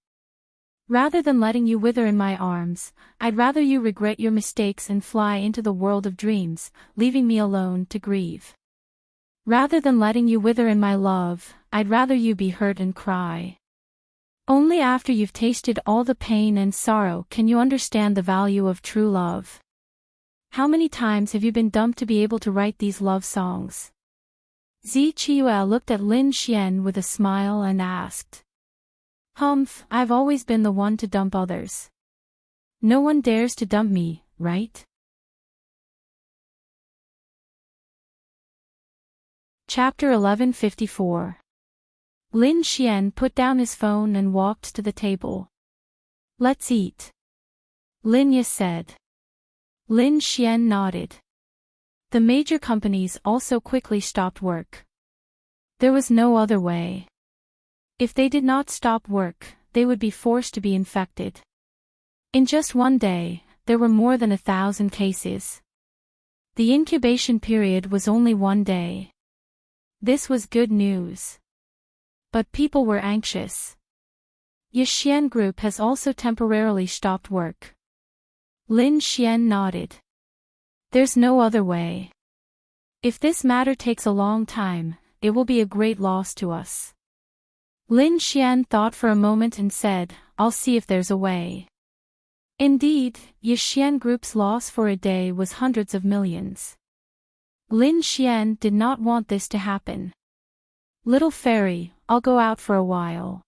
Rather than letting you wither in my arms, I'd rather you regret your mistakes and fly into the world of dreams, leaving me alone to grieve. Rather than letting you wither in my love, I'd rather you be hurt and cry. Only after you've tasted all the pain and sorrow can you understand the value of true love. How many times have you been dumped to be able to write these love songs? Zi Chiyue looked at Lin Xian with a smile and asked. Humph, I've always been the one to dump others. No one dares to dump me, right? Chapter 1154. Lin Xian put down his phone and walked to the table. Let's eat. Lin Ye said. Lin Xian nodded. The major companies also quickly stopped work. There was no other way. If they did not stop work, they would be forced to be infected. In just one day, there were more than 1,000 cases. The incubation period was only 1 day. This was good news. But people were anxious. Yixian Group has also temporarily stopped work. Lin Xian nodded. There's no other way. If this matter takes a long time, it will be a great loss to us. Lin Xian thought for a moment and said, I'll see if there's a way. Indeed, Yixian Group's loss for a day was hundreds of millions. Lin Xian did not want this to happen. Little fairy, I'll go out for a while.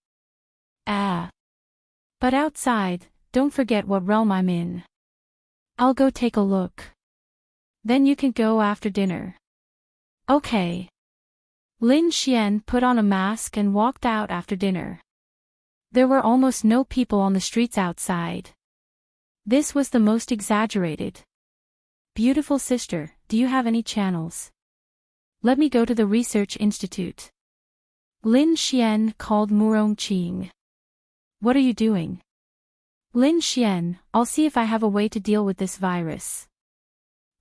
But outside, don't forget what realm I'm in. I'll go take a look. Then you can go after dinner. Okay. Lin Xian put on a mask and walked out after dinner. There were almost no people on the streets outside. This was the most exaggerated. Beautiful sister, do you have any channels? Let me go to the research institute. Lin Xian called Murong Qing. What are you doing? Lin Xian, I'll see if I have a way to deal with this virus.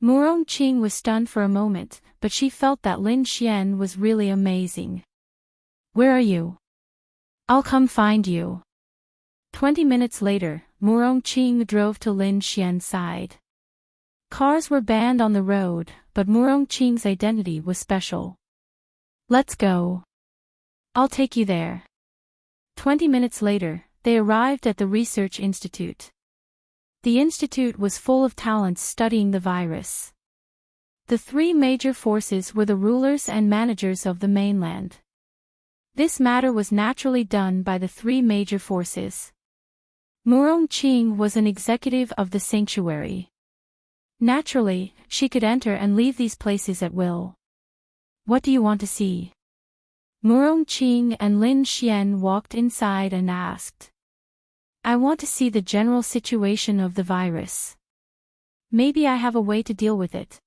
Murong Qing was stunned for a moment, but she felt that Lin Xian was really amazing. Where are you? I'll come find you. 20 minutes later, Murong Qing drove to Lin Xian's side. Cars were banned on the road, but Murong Qing's identity was special. Let's go. I'll take you there. 20 minutes later, they arrived at the research institute. The institute was full of talents studying the virus. The three major forces were the rulers and managers of the mainland. This matter was naturally done by the three major forces. Murong Qing was an executive of the sanctuary. Naturally, she could enter and leave these places at will. What do you want to see? Murong Qing and Lin Xian walked inside and asked. I want to see the general situation of the virus. Maybe I have a way to deal with it.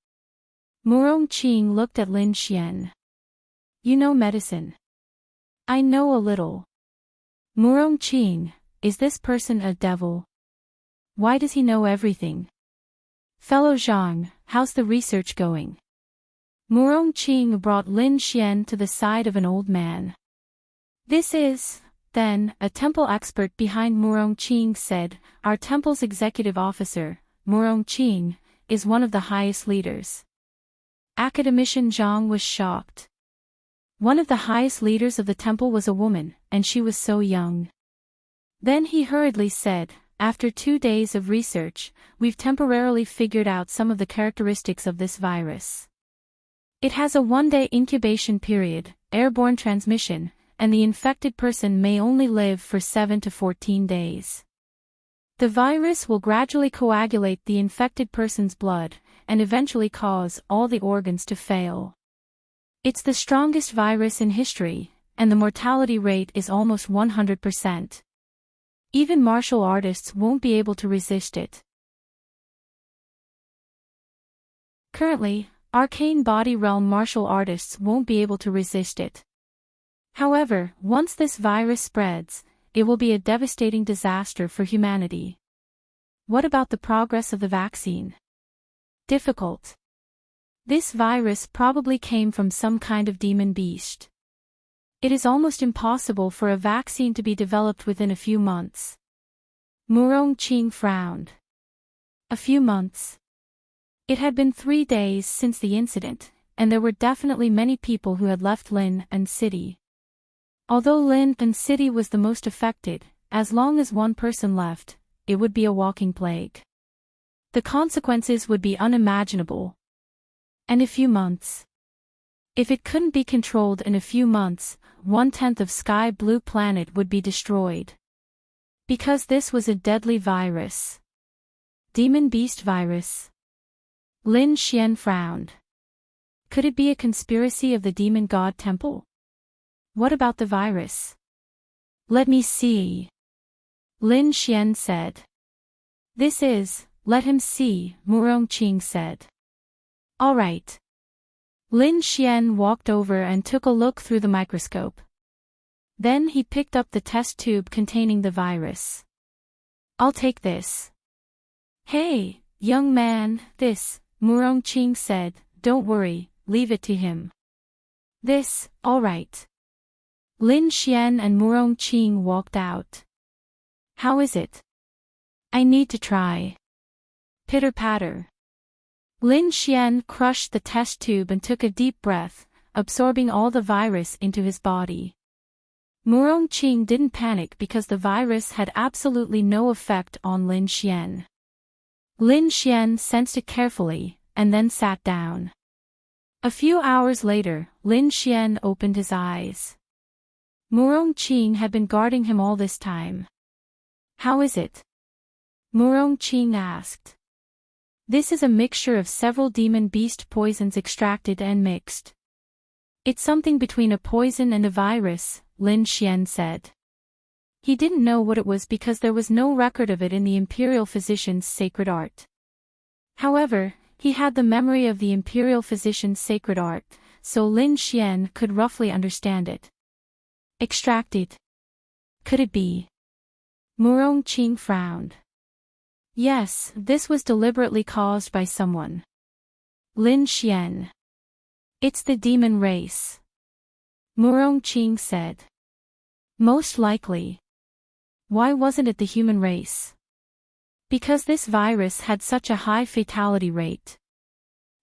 Murong Qing looked at Lin Xian. You know medicine. I know a little. Murong Qing, is this person a devil? Why does he know everything? Fellow Zhang, how's the research going? Murong Qing brought Lin Xian to the side of an old man. This is, then, a temple expert behind Murong Qing said, our temple's executive officer, Murong Qing, is one of the highest leaders. Academician Zhang was shocked. One of the highest leaders of the temple was a woman, and she was so young. Then he hurriedly said, after 2 days of research, we've temporarily figured out some of the characteristics of this virus. It has a 1-day incubation period, airborne transmission, and the infected person may only live for 7 to 14 days. The virus will gradually coagulate the infected person's blood, and eventually cause all the organs to fail. It's the strongest virus in history, and the mortality rate is almost 100%. Even martial artists won't be able to resist it. Currently, arcane body realm martial artists won't be able to resist it. However, once this virus spreads, it will be a devastating disaster for humanity. What about the progress of the vaccine? Difficult. This virus probably came from some kind of demon beast. It is almost impossible for a vaccine to be developed within a few months. Murong Qing frowned. A few months. It had been 3 days since the incident, and there were definitely many people who had left Lin and City. Although Lin and City was the most affected, as long as one person left, it would be a walking plague. The consequences would be unimaginable. And a few months. If it couldn't be controlled in a few months, 1/10 of Sky Blue Planet would be destroyed. Because this was a deadly virus. Demon Beast virus. Lin Xian frowned. Could it be a conspiracy of the Demon God Temple? What about the virus? Let me see. Lin Xian said. This is, let him see, Murong Qing said. All right. Lin Xian walked over and took a look through the microscope. Then he picked up the test tube containing the virus. I'll take this. Hey, young man, this, Murong Qing said, don't worry, leave it to him. This, all right. Lin Xian and Murong Qing walked out. How is it? I need to try. Pitter-patter. Lin Xian crushed the test tube and took a deep breath, absorbing all the virus into his body. Murong Qing didn't panic because the virus had absolutely no effect on Lin Xian. Lin Xian sensed it carefully, and then sat down. A few hours later, Lin Xian opened his eyes. Murong Qing had been guarding him all this time. How is it? Murong Qing asked. This is a mixture of several demon beast poisons extracted and mixed. It's something between a poison and a virus, Lin Xian said. He didn't know what it was because there was no record of it in the imperial physician's sacred art. However, he had the memory of the imperial physician's sacred art, so Lin Xian could roughly understand it. Extract it. Could it be? Murong Qing frowned. Yes, this was deliberately caused by someone. Lin Xian. It's the demon race. Murong Qing said. Most likely. Why wasn't it the human race? Because this virus had such a high fatality rate.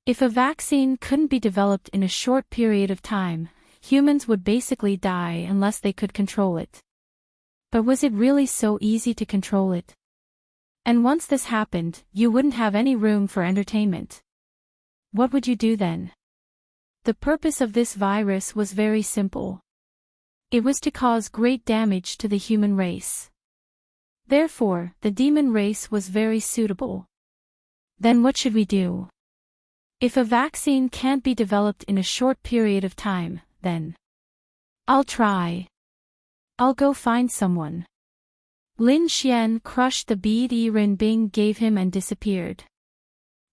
If a vaccine couldn't be developed in a short period of time, humans would basically die unless they could control it. But was it really so easy to control it? And once this happened, you wouldn't have any room for entertainment. What would you do then? The purpose of this virus was very simple. It was to cause great damage to the human race. Therefore, the demon race was very suitable. Then what should we do? If a vaccine can't be developed in a short period of time, then I'll try. I'll go find someone. Lin Xian crushed the bead Yi Renbing gave him and disappeared.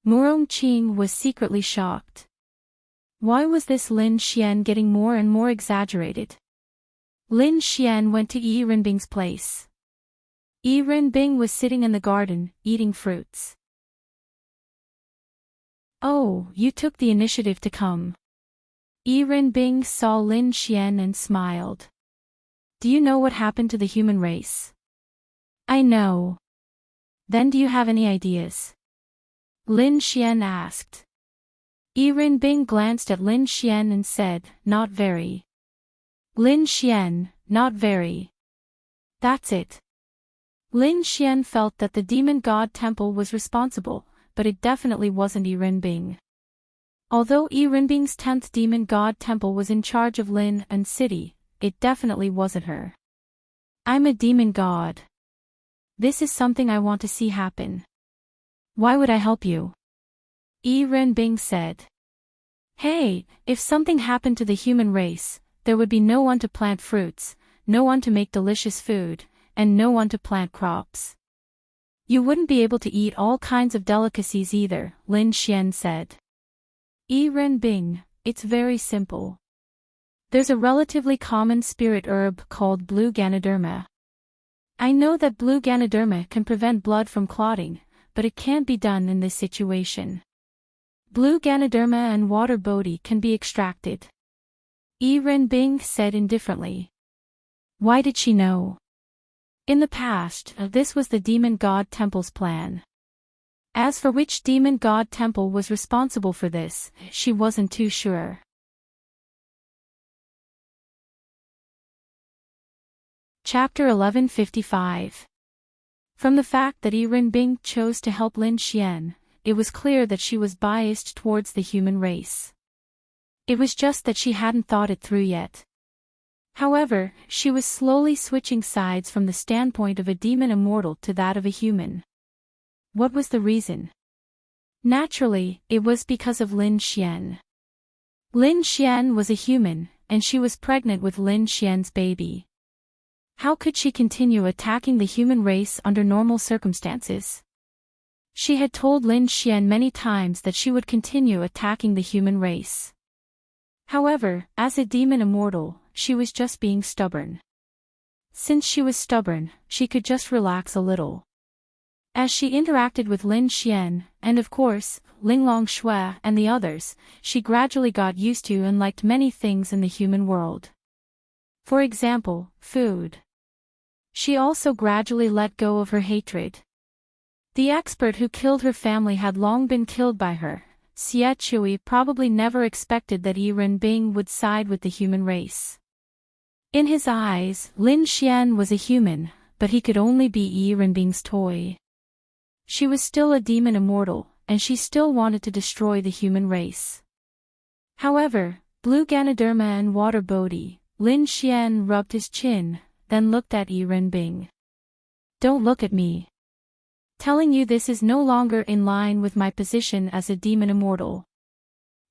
Murong Qing was secretly shocked. Why was this Lin Xian getting more and more exaggerated? Lin Xian went to Yi Renbing's place. Yi Renbing was sitting in the garden, eating fruits. Oh, you took the initiative to come. Yi Renbing saw Lin Xian and smiled. Do you know what happened to the human race? I know. Then do you have any ideas? Lin Xian asked. Yi Renbing glanced at Lin Xian and said, not very. Lin Xian, not very. That's it. Lin Xian felt that the demon god temple was responsible, but it definitely wasn't Yi Renbing. Although Yi Renbing's 10th demon god temple was in charge of Lin and city, it definitely wasn't her. I'm a demon god. This is something I want to see happen. Why would I help you? Yi Renbing said. Hey, if something happened to the human race, there would be no one to plant fruits, no one to make delicious food, and no one to plant crops. You wouldn't be able to eat all kinds of delicacies either, Lin Xian said. Yi Renbing, it's very simple. There's a relatively common spirit herb called blue Ganoderma. I know that blue Ganoderma can prevent blood from clotting, but it can't be done in this situation. Blue Ganoderma and water Bodhi can be extracted. Yi Renbing said indifferently. Why did she know? In the past, this was the demon god temple's plan. As for which demon god temple was responsible for this, she wasn't too sure. Chapter 1155. From the fact that Yi Renbing chose to help Lin Xian, it was clear that she was biased towards the human race. It was just that she hadn't thought it through yet. However, she was slowly switching sides from the standpoint of a demon immortal to that of a human. What was the reason? Naturally, it was because of Lin Xian. Lin Xian was a human, and she was pregnant with Lin Xian's baby. How could she continue attacking the human race under normal circumstances? She had told Lin Xian many times that she would continue attacking the human race. However, as a demon immortal, she was just being stubborn. Since she was stubborn, she could just relax a little. As she interacted with Lin Xian, and of course, Linglong Shui and the others, she gradually got used to and liked many things in the human world. For example, food. She also gradually let go of her hatred. The expert who killed her family had long been killed by her. Xie Chui probably never expected that Yi Renbing would side with the human race. In his eyes, Lin Xian was a human, but he could only be Yi Renbing's toy. She was still a demon immortal, and she still wanted to destroy the human race. However, blue Ganoderma and water Bodhi, Lin Xian rubbed his chin, then looked at Yi Renbing. Don't look at me. Telling you this is no longer in line with my position as a demon immortal.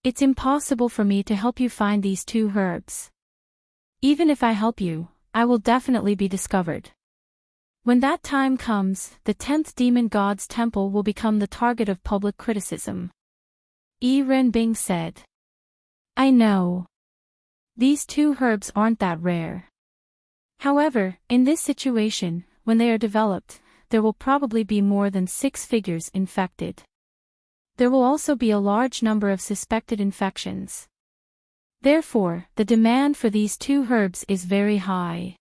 It's impossible for me to help you find these two herbs. Even if I help you, I will definitely be discovered. When that time comes, the 10th demon god's temple will become the target of public criticism. Renbing said. I know. These two herbs aren't that rare. However, in this situation, when they are developed, there will probably be more than 6 figures infected. There will also be a large number of suspected infections. Therefore, the demand for these 2 herbs is very high.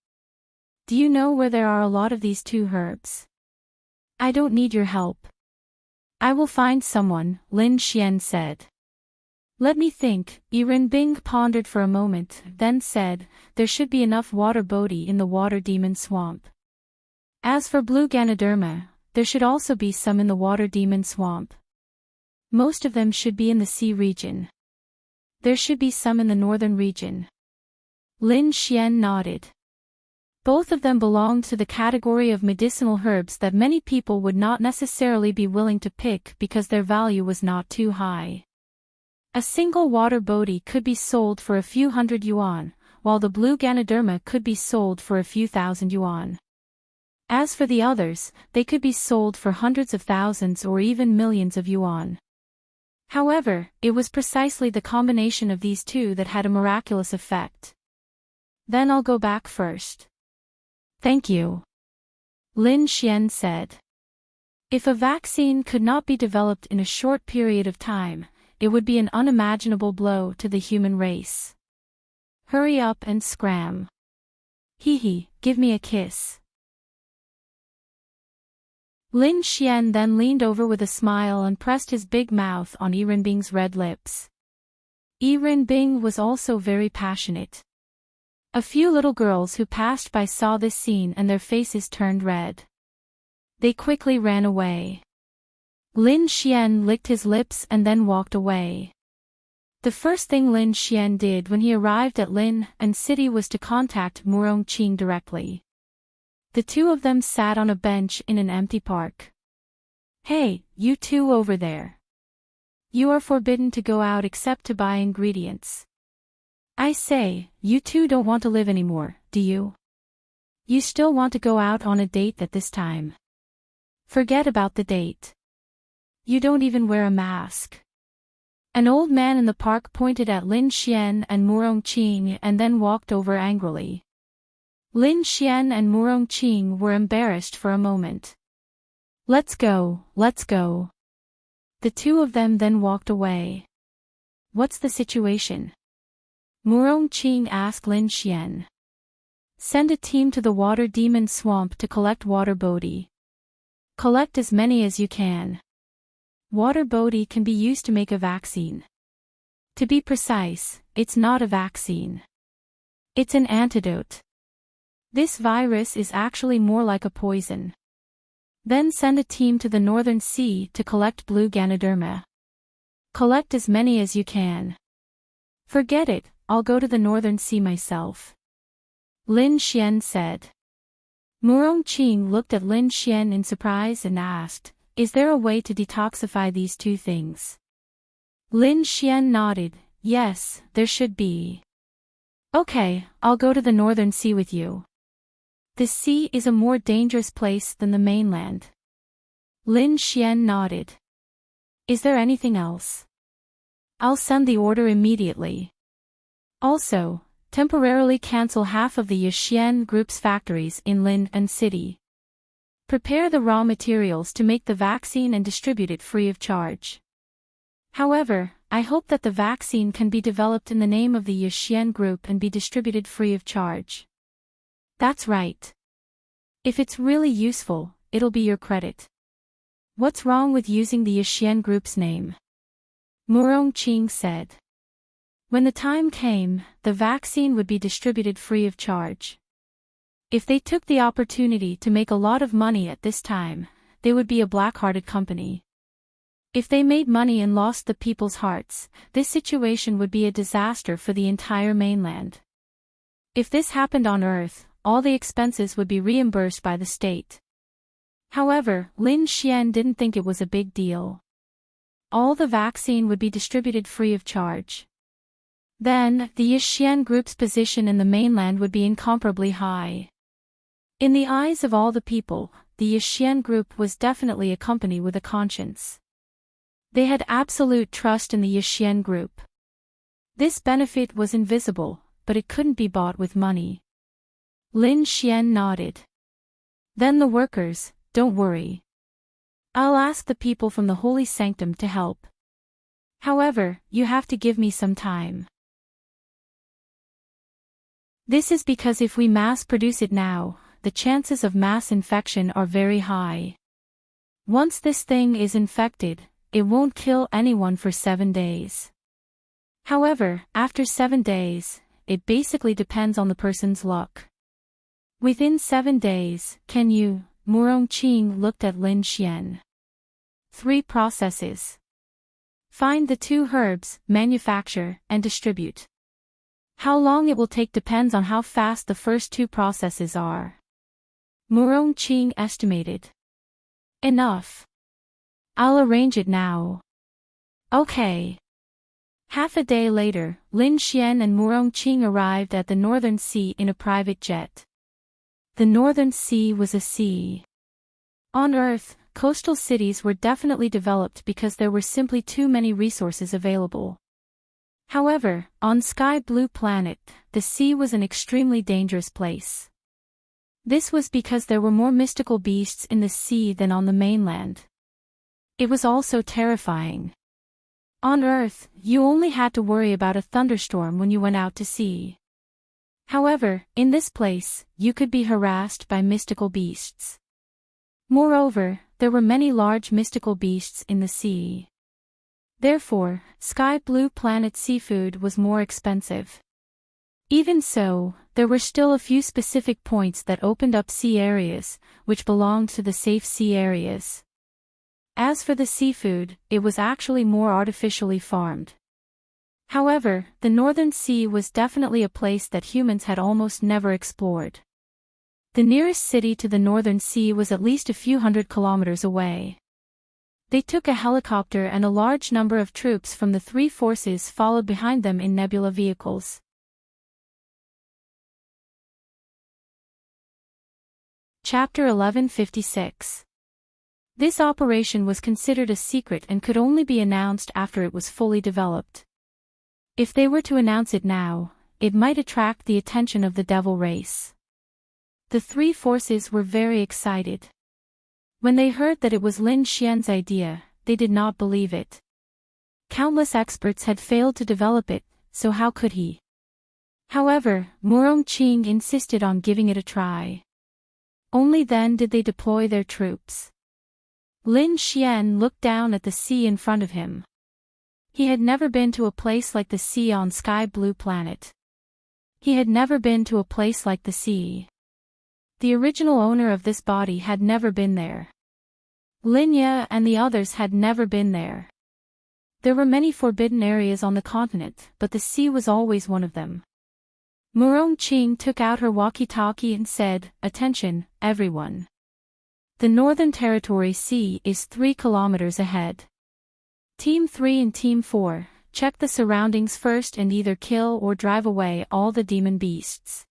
Do you know where there are a lot of these 2 herbs? I don't need your help. I will find someone, Lin Xian said. Let me think. Renbing pondered for a moment, then said, there should be enough water bodhi in the water demon swamp. As for blue Ganoderma, there should also be some in the water demon swamp. Most of them should be in the sea region. There should be some in the northern region. Lin Xian nodded. Both of them belonged to the category of medicinal herbs that many people would not necessarily be willing to pick because their value was not too high. A single water bodhi could be sold for a few hundred yuan, while the blue Ganoderma could be sold for a few thousand yuan. As for the others, they could be sold for hundreds of thousands or even millions of yuan. However, it was precisely the combination of these 2 that had a miraculous effect. Then I'll go back first. Thank you. Lin Xian said. If a vaccine could not be developed in a short period of time, it would be an unimaginable blow to the human race. Hurry up and scram. Hee, give me a kiss. Lin Xian then leaned over with a smile and pressed his big mouth on Renbing's red lips. Renbing was also very passionate. A few little girls who passed by saw this scene and their faces turned red. They quickly ran away. Lin Xian licked his lips and then walked away. The first thing Lin Xian did when he arrived at Lin and City was to contact Murong Qing directly. The 2 of them sat on a bench in an empty park. Hey, you 2 over there. You are forbidden to go out except to buy ingredients. I say, you 2 don't want to live anymore, do you? You still want to go out on a date at this time. Forget about the date. You don't even wear a mask. An old man in the park pointed at Lin Xian and Murong Qing and then walked over angrily. Lin Xian and Murong Qing were embarrassed for a moment. Let's go, let's go. The 2 of them then walked away. What's the situation? Murong Qing asked Lin Xian. Send a team to the water demon swamp to collect water bodhi. Collect as many as you can. Water bodhi can be used to make a vaccine. To be precise, it's not a vaccine. It's an antidote. This virus is actually more like a poison. Then send a team to the northern sea to collect blue Ganoderma. Collect as many as you can. Forget it, I'll go to the northern sea myself. Lin Xian said. Murong Qing looked at Lin Xian in surprise and asked, is there a way to detoxify these 2 things? Lin Xian nodded, yes, there should be. Okay, I'll go to the northern sea with you. The sea is a more dangerous place than the mainland. Lin Xian nodded. Is there anything else? I'll send the order immediately. Also, temporarily cancel half of the Yixian Group's factories in Lin and City. Prepare the raw materials to make the vaccine and distribute it free of charge. However, I hope that the vaccine can be developed in the name of the Yixian Group and be distributed free of charge. That's right. If it's really useful, it'll be your credit. What's wrong with using the Yixian Group's name? Murong Qing said. When the time came, the vaccine would be distributed free of charge. If they took the opportunity to make a lot of money at this time, they would be a black-hearted company. If they made money and lost the people's hearts, this situation would be a disaster for the entire mainland. If this happened on Earth, all the expenses would be reimbursed by the state. However, Lin Xian didn't think it was a big deal. All the vaccine would be distributed free of charge. Then, the Yixian Group's position in the mainland would be incomparably high. In the eyes of all the people, the Yixian group was definitely a company with a conscience. They had absolute trust in the Yixian group. This benefit was invisible, but it couldn't be bought with money. Lin Xian nodded. Then the workers, don't worry. I'll ask the people from the holy sanctum to help. However, you have to give me some time. This is because if we mass produce it now, the chances of mass infection are very high. Once this thing is infected, it won't kill anyone for 7 days. However, after 7 days, it basically depends on the person's luck. Within 7 days, can you? Murong Qing looked at Lin Xian. 3 processes. Find the 2 herbs, manufacture, and distribute. How long it will take depends on how fast the first 2 processes are. Murong Qing estimated. Enough. I'll arrange it now. Okay. Half a day later, Lin Xian and Murong Qing arrived at the Northern Sea in a private jet. The Northern Sea was a sea. On Earth, coastal cities were definitely developed because there were simply too many resources available. However, on Sky Blue Planet, the sea was an extremely dangerous place. This was because there were more mystical beasts in the sea than on the mainland. It was also terrifying. On Earth, you only had to worry about a thunderstorm when you went out to sea. However, in this place, you could be harassed by mystical beasts. Moreover, there were many large mystical beasts in the sea. Therefore, Sky Blue Planet seafood was more expensive. Even so, there were still a few specific points that opened up sea areas, which belonged to the safe sea areas. As for the seafood, it was actually more artificially farmed. However, the Northern Sea was definitely a place that humans had almost never explored. The nearest city to the Northern Sea was at least a few hundred kilometers away. They took a helicopter and a large number of troops from the 3 forces followed behind them in nebula vehicles. Chapter 1156. This operation was considered a secret and could only be announced after it was fully developed. If they were to announce it now, it might attract the attention of the devil race. The 3 forces were very excited. When they heard that it was Lin Xian's idea, they did not believe it. Countless experts had failed to develop it, so how could he? However, Murong Qing insisted on giving it a try. Only then did they deploy their troops. Lin Xian looked down at the sea in front of him. He had never been to a place like the sea on Sky Blue Planet. He had never been to a place like the sea. The original owner of this body had never been there. Lin Ye and the others had never been there. There were many forbidden areas on the continent, but the sea was always one of them. Murong Qing took out her walkie-talkie and said, "Attention, everyone. The Northern Territory Sea is 3 kilometers ahead. Team 3 and Team 4, check the surroundings first and either kill or drive away all the demon beasts.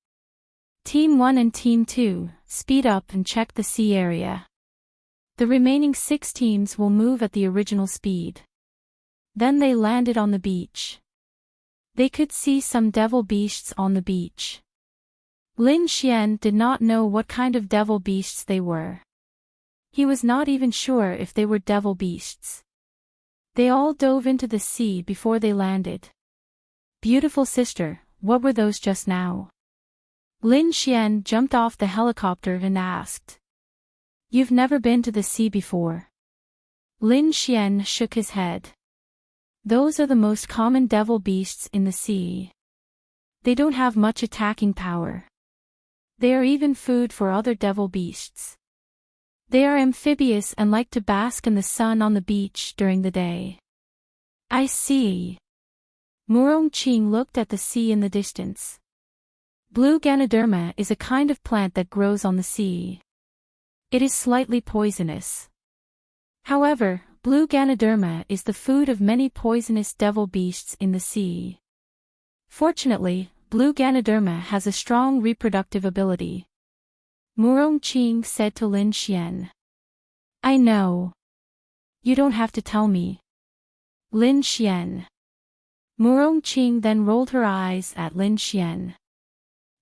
Team 1 and Team 2, speed up and check the sea area. The remaining 6 teams will move at the original speed." Then they landed on the beach. They could see some devil beasts on the beach. Lin Xian did not know what kind of devil beasts they were. He was not even sure if they were devil beasts. They all dove into the sea before they landed. "Beautiful sister, what were those just now?" Lin Xian jumped off the helicopter and asked. "You've never been to the sea before?" Lin Xian shook his head. "Those are the most common devil beasts in the sea. They don't have much attacking power. They are even food for other devil beasts. They are amphibious and like to bask in the sun on the beach during the day." "I see." Murong Qing looked at the sea in the distance. Blue Ganoderma is a kind of plant that grows on the sea. It is slightly poisonous. However, blue Ganoderma is the food of many poisonous devil beasts in the sea. Fortunately, blue Ganoderma has a strong reproductive ability. Murong-Qing said to Lin Xian. I know. You don't have to tell me. Lin Xian. Murong-Qing then rolled her eyes at Lin Xian.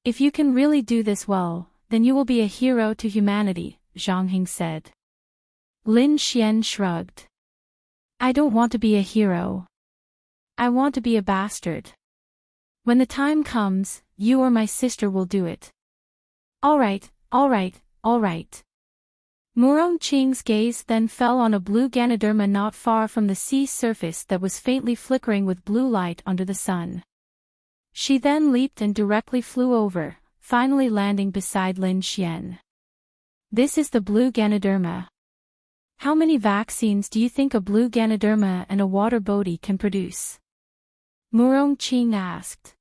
If you can really do this well, then you will be a hero to humanity, Zhang Hing said. Lin Xian shrugged. I don't want to be a hero. I want to be a bastard. When the time comes, you or my sister will do it. All right, all right, all right. Murong-Qing's gaze then fell on a blue Ganoderma not far from the sea surface that was faintly flickering with blue light under the sun. She then leaped and directly flew over, finally landing beside Lin Xian. This is the blue Ganoderma. How many vaccines do you think a blue Ganoderma and a water bodhi can produce? Murong-Qing asked.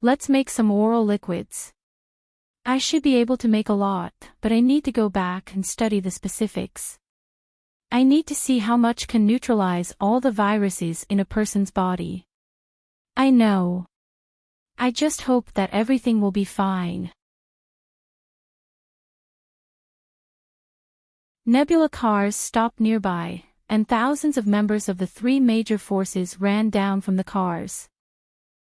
Let's make some oral liquids. I should be able to make a lot, but I need to go back and study the specifics. I need to see how much can neutralize all the viruses in a person's body. I know. I just hope that everything will be fine. Nebula cars stopped nearby, and thousands of members of the three major forces ran down from the cars.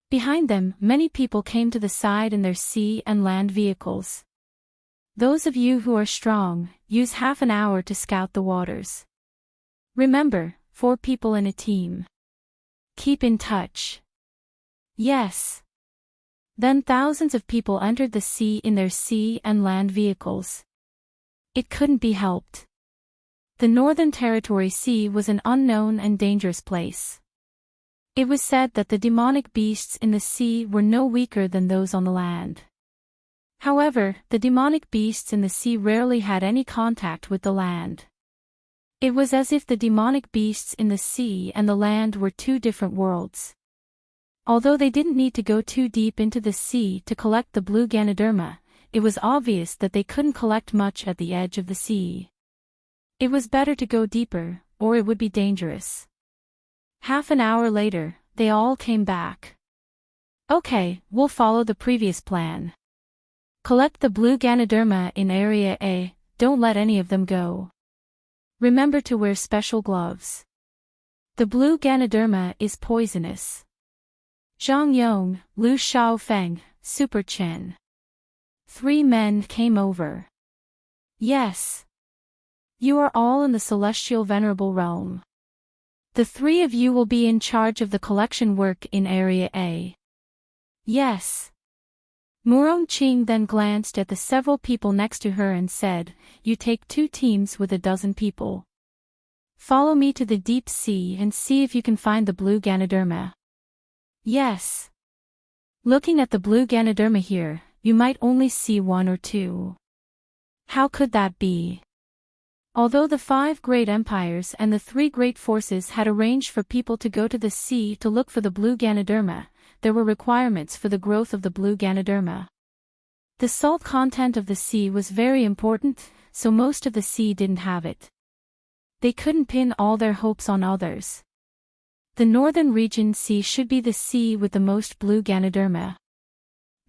Behind them, many people came to the side in their sea and land vehicles. Those of you who are strong, use half an hour to scout the waters. Remember, 4 people in a team. Keep in touch. Yes. Then thousands of people entered the sea in their sea and land vehicles. It couldn't be helped. The Northern Territory Sea was an unknown and dangerous place. It was said that the demonic beasts in the sea were no weaker than those on the land. However, the demonic beasts in the sea rarely had any contact with the land. It was as if the demonic beasts in the sea and the land were 2 different worlds. Although they didn't need to go too deep into the sea to collect the blue Ganoderma, it was obvious that they couldn't collect much at the edge of the sea. It was better to go deeper, or it would be dangerous. Half an hour later, they all came back. Okay, we'll follow the previous plan. Collect the blue Ganoderma in Area A, don't let any of them go. Remember to wear special gloves. The blue Ganoderma is poisonous. Zhang Yong, Lu Xiaofeng, Super Chen. 3 men came over. Yes. You are all in the celestial venerable realm. The 3 of you will be in charge of the collection work in Area A. Yes. Murong-Qing then glanced at the several people next to her and said, You take 2 teams with 12 people. Follow me to the deep sea and see if you can find the blue Ganoderma. Yes. Looking at the blue Ganoderma here, you might only see 1 or 2. How could that be? Although the 5 great empires and the 3 great forces had arranged for people to go to the sea to look for the blue Ganoderma, there were requirements for the growth of the blue Ganoderma. The salt content of the sea was very important, so most of the sea didn't have it. They couldn't pin all their hopes on others. The northern region sea should be the sea with the most blue Ganoderma.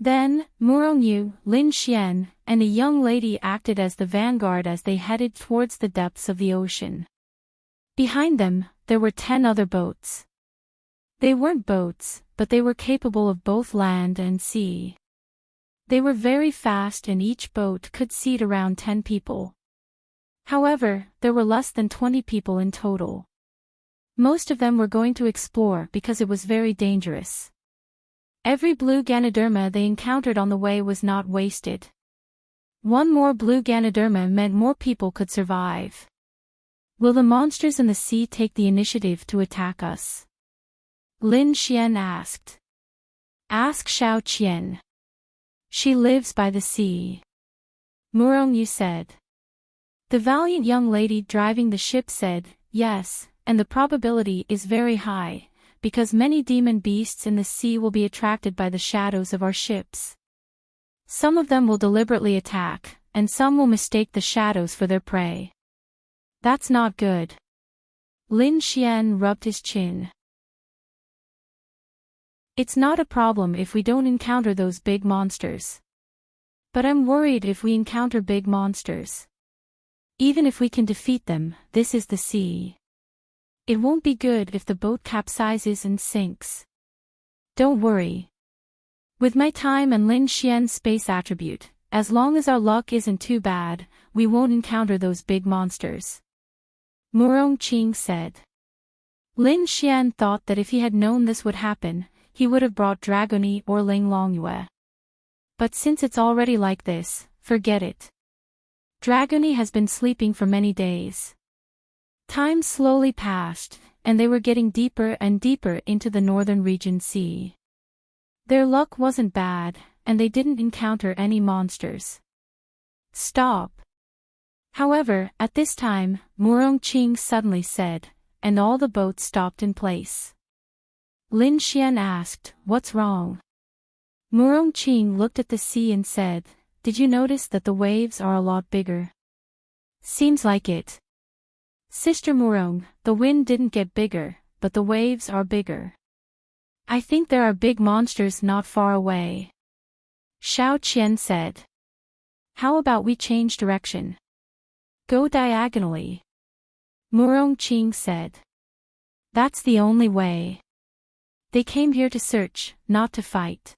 Then, Murong-Yu, Lin Xian, and a young lady acted as the vanguard as they headed towards the depths of the ocean. Behind them, there were 10 other boats. They weren't boats, but they were capable of both land and sea. They were very fast and each boat could seat around 10 people. However, there were less than 20 people in total. Most of them were going to explore because it was very dangerous. Every blue Ganoderma they encountered on the way was not wasted. 1 more blue Ganoderma meant more people could survive. Will the monsters in the sea take the initiative to attack us? Lin Xian asked. Ask Xiao Qian. She lives by the sea. Murong-Yu said. The valiant young lady driving the ship said, Yes, and the probability is very high, because many demon beasts in the sea will be attracted by the shadows of our ships. Some of them will deliberately attack, and some will mistake the shadows for their prey. That's not good. Lin Xian rubbed his chin. It's not a problem if we don't encounter those big monsters. But I'm worried if we encounter big monsters. Even if we can defeat them, this is the sea. It won't be good if the boat capsizes and sinks. Don't worry. With my time and Lin Xian's space attribute, as long as our luck isn't too bad, we won't encounter those big monsters. Murong Qing said. Lin Xian thought that if he had known this would happen, he would have brought Dragony or Ling Longyue. But since it's already like this, forget it. Dragony has been sleeping for many days. Time slowly passed, and they were getting deeper and deeper into the northern region sea. Their luck wasn't bad, and they didn't encounter any monsters. Stop. However, at this time, Murong Qing suddenly said, and all the boats stopped in place. Lin Xian asked, "What's wrong?" Murong Qing looked at the sea and said, "Did you notice that the waves are a lot bigger?" "Seems like it." "Sister Murong, the wind didn't get bigger, but the waves are bigger. I think there are big monsters not far away." Xiao Qian said. "How about we change direction? Go diagonally." Murong Qing said. "That's the only way. They came here to search, not to fight.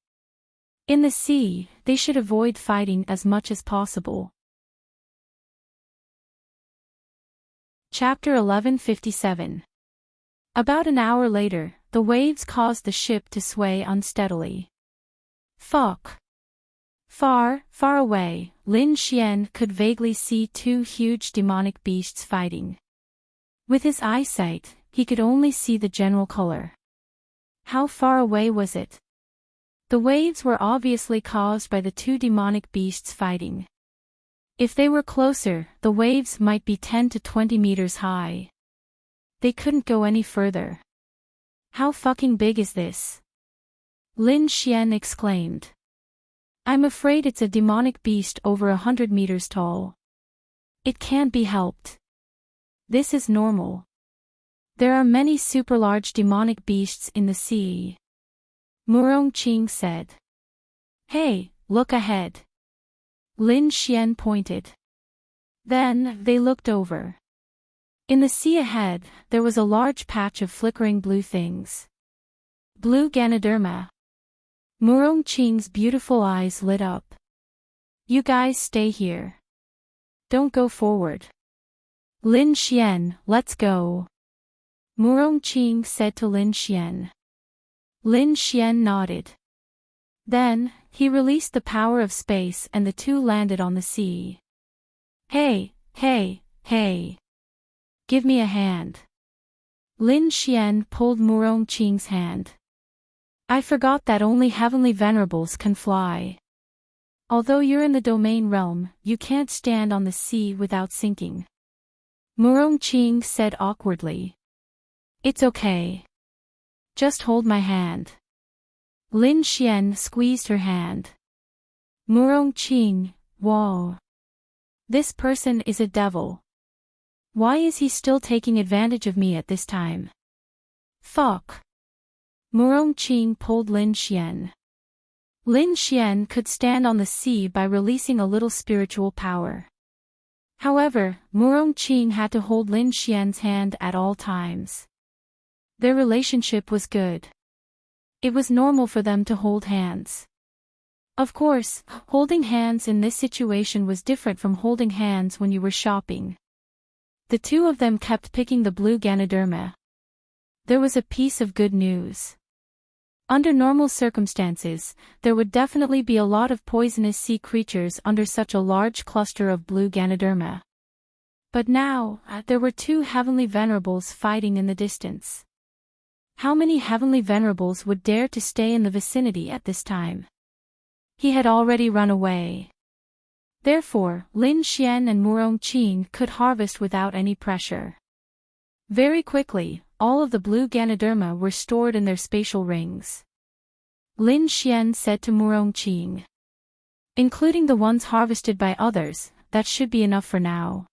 In the sea, they should avoid fighting as much as possible." Chapter 1157. About an hour later, the waves caused the ship to sway unsteadily. Fuck. Far, far away, Lin Xian could vaguely see two huge demonic beasts fighting. With his eyesight, he could only see the general color. How far away was it? The waves were obviously caused by the two demonic beasts fighting. If they were closer, the waves might be 10 to 20 meters high. They couldn't go any further. How fucking big is this? Lin Xian exclaimed. I'm afraid it's a demonic beast over 100 meters tall. It can't be helped. This is normal. There are many super large demonic beasts in the sea. Murong Qing said. Hey, look ahead. Lin Xian pointed. Then, they looked over. In the sea ahead, there was a large patch of flickering blue things. Blue Ganoderma. Murong Qing's beautiful eyes lit up. You guys stay here. Don't go forward. Lin Xian, let's go. Murong Qing said to Lin Xian. Lin Xian nodded. Then, he released the power of space and the two landed on the sea. Hey, hey, hey. Give me a hand. Lin Xian pulled Murong Qing's hand. I forgot that only heavenly venerables can fly. Although you're in the domain realm, you can't stand on the sea without sinking. Murong Qing said awkwardly. It's okay. Just hold my hand. Lin Xian squeezed her hand. Murong Qing, whoa. This person is a devil. Why is he still taking advantage of me at this time? Fuck. Murong Qing pulled Lin Xian. Lin Xian could stand on the sea by releasing a little spiritual power. However, Murong Qing had to hold Lin Xian's hand at all times. Their relationship was good. It was normal for them to hold hands. Of course, holding hands in this situation was different from holding hands when you were shopping. The two of them kept picking the blue Ganoderma. There was a piece of good news. Under normal circumstances, there would definitely be a lot of poisonous sea creatures under such a large cluster of blue Ganoderma. But now, there were two heavenly venerables fighting in the distance. How many heavenly venerables would dare to stay in the vicinity at this time? He had already run away. Therefore, Lin Xian and Murong Qing could harvest without any pressure. Very quickly, all of the blue Ganoderma were stored in their spatial rings. Lin Xian said to Murong Qing. Including the ones harvested by others, that should be enough for now.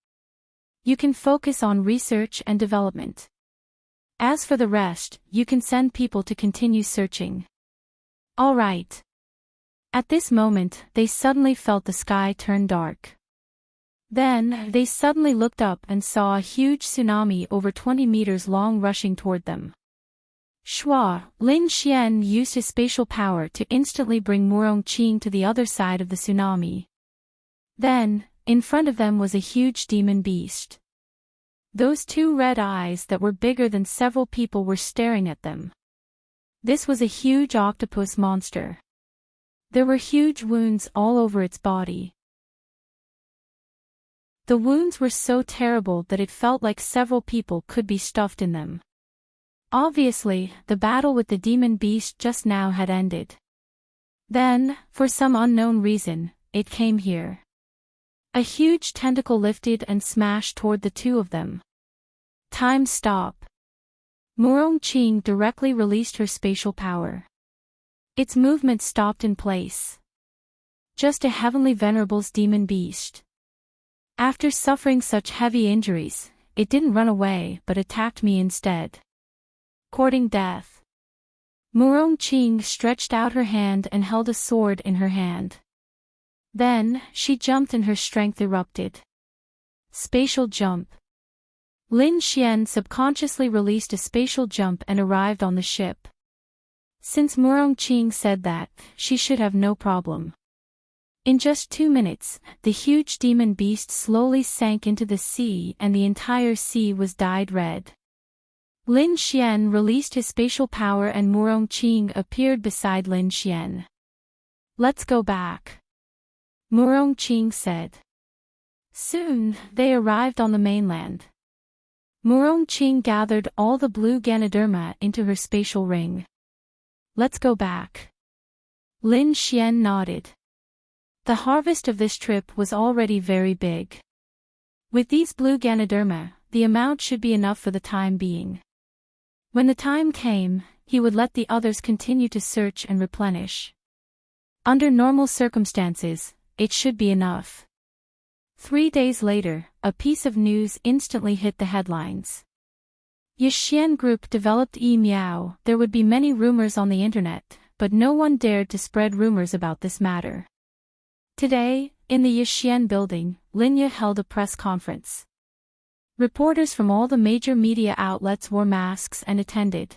You can focus on research and development. As for the rest, you can send people to continue searching. All right. At this moment, they suddenly felt the sky turn dark. Then, they suddenly looked up and saw a huge tsunami over 20 meters long rushing toward them. Lin Xian used his spatial power to instantly bring Murong Qing to the other side of the tsunami. Then, in front of them was a huge demon beast. Those two red eyes that were bigger than several people were staring at them. This was a huge octopus monster. There were huge wounds all over its body. The wounds were so terrible that it felt like several people could be stuffed in them. Obviously, the battle with the demon beast just now had ended. Then, for some unknown reason, it came here. A huge tentacle lifted and smashed toward the two of them. Time stop. Murong Qing directly released her spatial power. Its movement stopped in place. Just a heavenly venerable's demon beast. After suffering such heavy injuries, it didn't run away but attacked me instead. Courting death. Murong Qing stretched out her hand and held a sword in her hand. Then, she jumped and her strength erupted. Spatial jump. Lin Xian subconsciously released a spatial jump and arrived on the ship. Since Murong Qing said that, she should have no problem. In just 2 minutes, the huge demon beast slowly sank into the sea and the entire sea was dyed red. Lin Xian released his spatial power and Murong Qing appeared beside Lin Xian. Let's go back. Murong Qing said. Soon, they arrived on the mainland. Murong Qing gathered all the blue Ganoderma into her spatial ring. Let's go back. Lin Xian nodded. The harvest of this trip was already very big. With these blue Ganoderma, the amount should be enough for the time being. When the time came, he would let the others continue to search and replenish. Under normal circumstances, it should be enough. 3 days later, a piece of news instantly hit the headlines. Yixian Group developed Miao. There would be many rumors on the internet, but no one dared to spread rumors about this matter. Today, in the Yixian building, Linya held a press conference. Reporters from all the major media outlets wore masks and attended.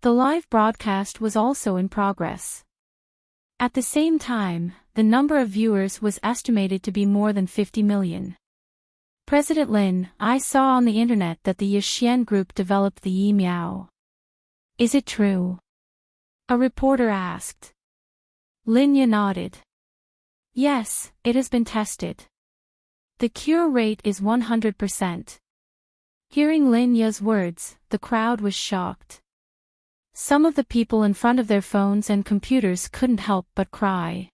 The live broadcast was also in progress. At the same time, the number of viewers was estimated to be more than 50 million. President Lin, I saw on the internet that the Yixian Group developed the Miao. Is it true? A reporter asked. Linya nodded. Yes, it has been tested. The cure rate is 100%. Hearing Lin Ya's words, the crowd was shocked. Some of the people in front of their phones and computers couldn't help but cry.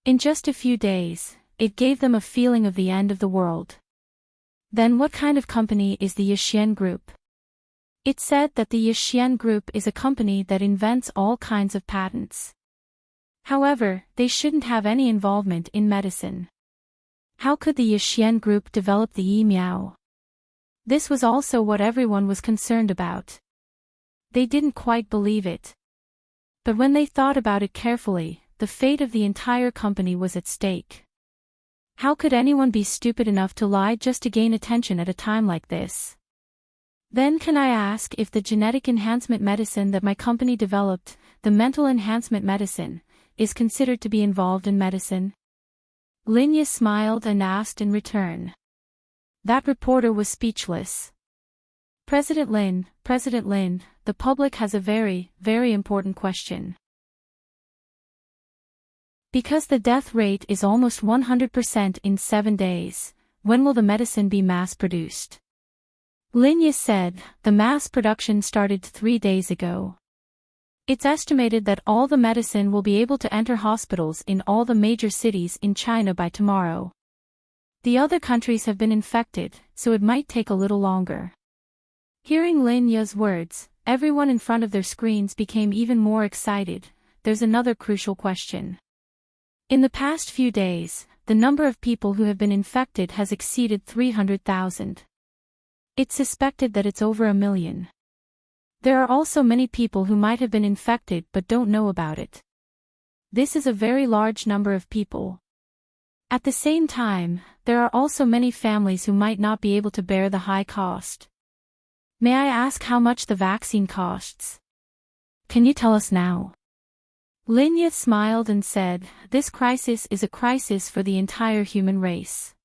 In just a few days, it gave them a feeling of the end of the world. Then what kind of company is the Yixian Group? It said that the Yixian Group is a company that invents all kinds of patents. However, they shouldn't have any involvement in medicine. How could the Yixian Group develop the Miao? This was also what everyone was concerned about. They didn't quite believe it. But when they thought about it carefully, the fate of the entire company was at stake. How could anyone be stupid enough to lie just to gain attention at a time like this? Then can I ask if the genetic enhancement medicine that my company developed, the mental enhancement medicine, is considered to be involved in medicine? Linya smiled and asked in return. That reporter was speechless. President Lin, the public has a very, very important question. Because the death rate is almost 100% in 7 days, when will the medicine be mass-produced? Linya said, the mass production started 3 days ago. It's estimated that all the medicine will be able to enter hospitals in all the major cities in China by tomorrow. The other countries have been infected, so it might take a little longer. Hearing Lin Ya's words, everyone in front of their screens became even more excited. There's another crucial question. In the past few days, the number of people who have been infected has exceeded 300,000. It's suspected that it's over 1 million. There are also many people who might have been infected but don't know about it. this is a very large number of people. At the same time, there are also many families who might not be able to bear the high cost. May I ask how much the vaccine costs? Can you tell us now? Linya smiled and said, this crisis is a crisis for the entire human race.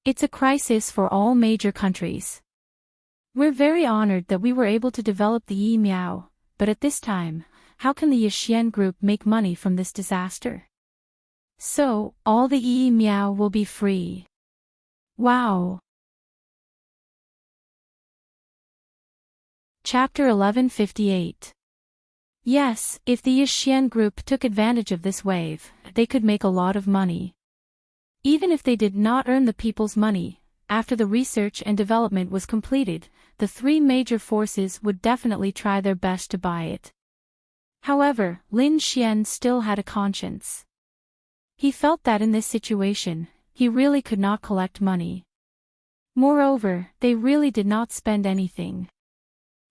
It's a crisis for all major countries. We're very honored that we were able to develop the Yi Miao, but at this time, how can the Yixian group make money from this disaster? So, all the Yi Miao will be free. Wow! Chapter 1158. Yes, if the Yixian group took advantage of this wave, they could make a lot of money. Even if they did not earn the people's money, after the research and development was completed, the three major forces would definitely try their best to buy it. However, Lin Xian still had a conscience. He felt that in this situation, he really could not collect money. Moreover, they really did not spend anything.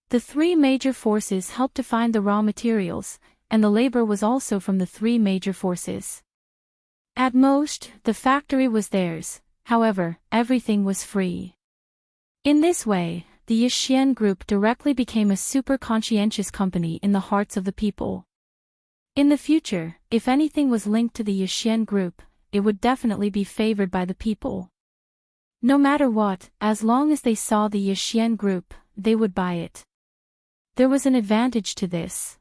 The three major forces helped to find the raw materials, and the labor was also from the three major forces. At most, the factory was theirs, however, everything was free. In this way, the Yixian group directly became a super conscientious company in the hearts of the people. In the future, if anything was linked to the Yixian group, it would definitely be favored by the people. No matter what, as long as they saw the Yixian group, they would buy it. There was an advantage to this.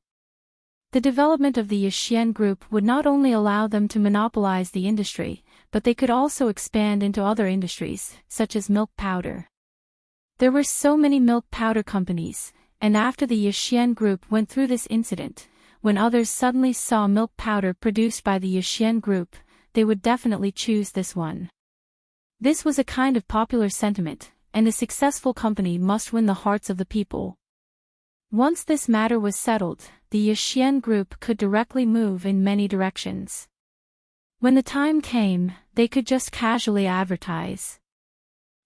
The development of the Yixian group would not only allow them to monopolize the industry, but they could also expand into other industries, such as milk powder. There were so many milk powder companies, and after the Yixian group went through this incident, when others suddenly saw milk powder produced by the Yixian group, they would definitely choose this one. This was a kind of popular sentiment, and a successful company must win the hearts of the people. Once this matter was settled, the Yixian group could directly move in many directions. When the time came, they could just casually advertise.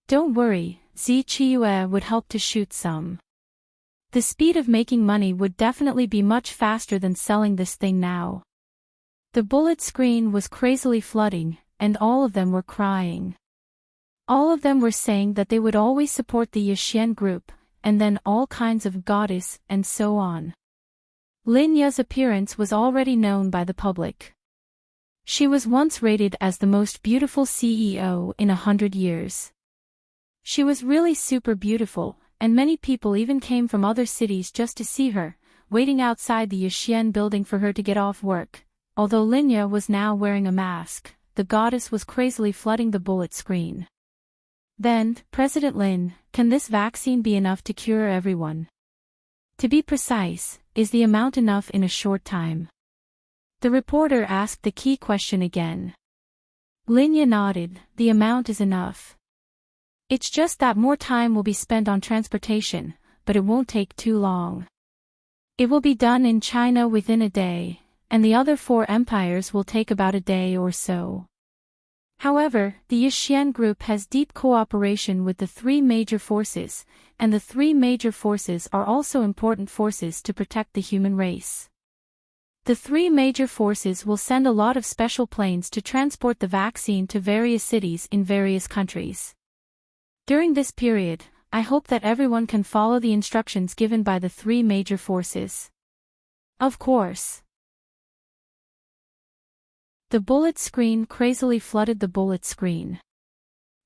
Don't worry, Zi Chiyue would help to shoot some. The speed of making money would definitely be much faster than selling this thing now. The bullet screen was crazily flooding, and all of them were crying. All of them were saying that they would always support the Yixian group, and then all kinds of goddess and so on. Lin Ya's appearance was already known by the public. She was once rated as the most beautiful CEO in 100 years. She was really super beautiful, and many people even came from other cities just to see her, waiting outside the Yixian building for her to get off work. Although Linya was now wearing a mask, the goddess was crazily flooding the bullet screen. Then, President Lin, can this vaccine be enough to cure everyone? To be precise, is the amount enough in a short time? The reporter asked the key question again. Linya nodded, the amount is enough. It's just that more time will be spent on transportation, but it won't take too long. It will be done in China within a day, and the other 4 empires will take about a day or so. However, the Yixian group has deep cooperation with the 3 major forces, and the 3 major forces are also important forces to protect the human race. The 3 major forces will send a lot of special planes to transport the vaccine to various cities in various countries. During this period, I hope that everyone can follow the instructions given by the 3 major forces. Of course. The bullet screen crazily flooded the bullet screen.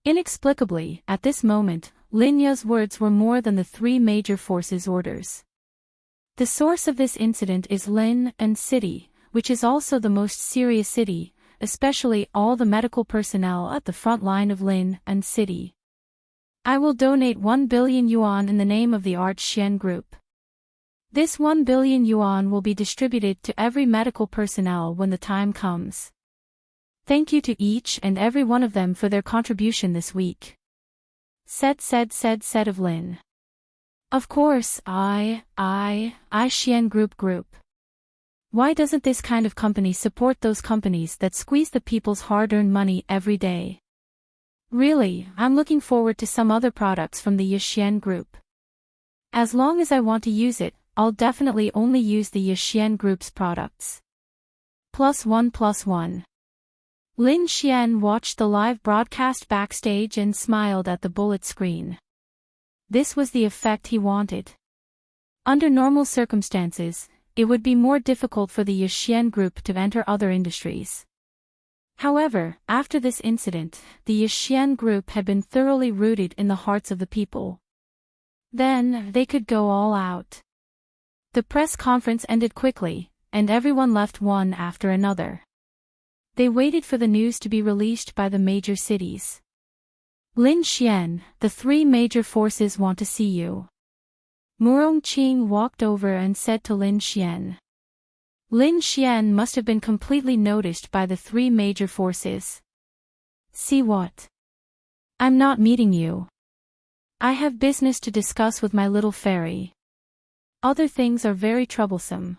Inexplicably, at this moment, Lin Ya's words were more than the 3 major forces' orders. The source of this incident is Lin and City, which is also the most serious city, especially all the medical personnel at the front line of Lin and City. I will donate 1 billion yuan in the name of the Art Xian Group. This 1 billion yuan will be distributed to every medical personnel when the time comes. Thank you to each and every one of them for their contribution this week. Said of Lin. Of course, I Xian Group. Why doesn't this kind of company support those companies that squeeze the people's hard-earned money every day? Really, I'm looking forward to some other products from the Yixian Group. As long as I want to use it, I'll definitely only use the Yixian Group's products. +1+1. Lin Xian watched the live broadcast backstage and smiled at the bullet screen. This was the effect he wanted. Under normal circumstances, it would be more difficult for the Yixian group to enter other industries. However, after this incident, the Yixian group had been thoroughly rooted in the hearts of the people. Then, they could go all out. The press conference ended quickly, and everyone left one after another. They waited for the news to be released by the major cities. Lin Xian, the 3 major forces want to see you. Murong Qing walked over and said to Lin Xian. Lin Xian must have been completely noticed by the 3 major forces. See what? I'm not meeting you. I have business to discuss with my little fairy. Other things are very troublesome.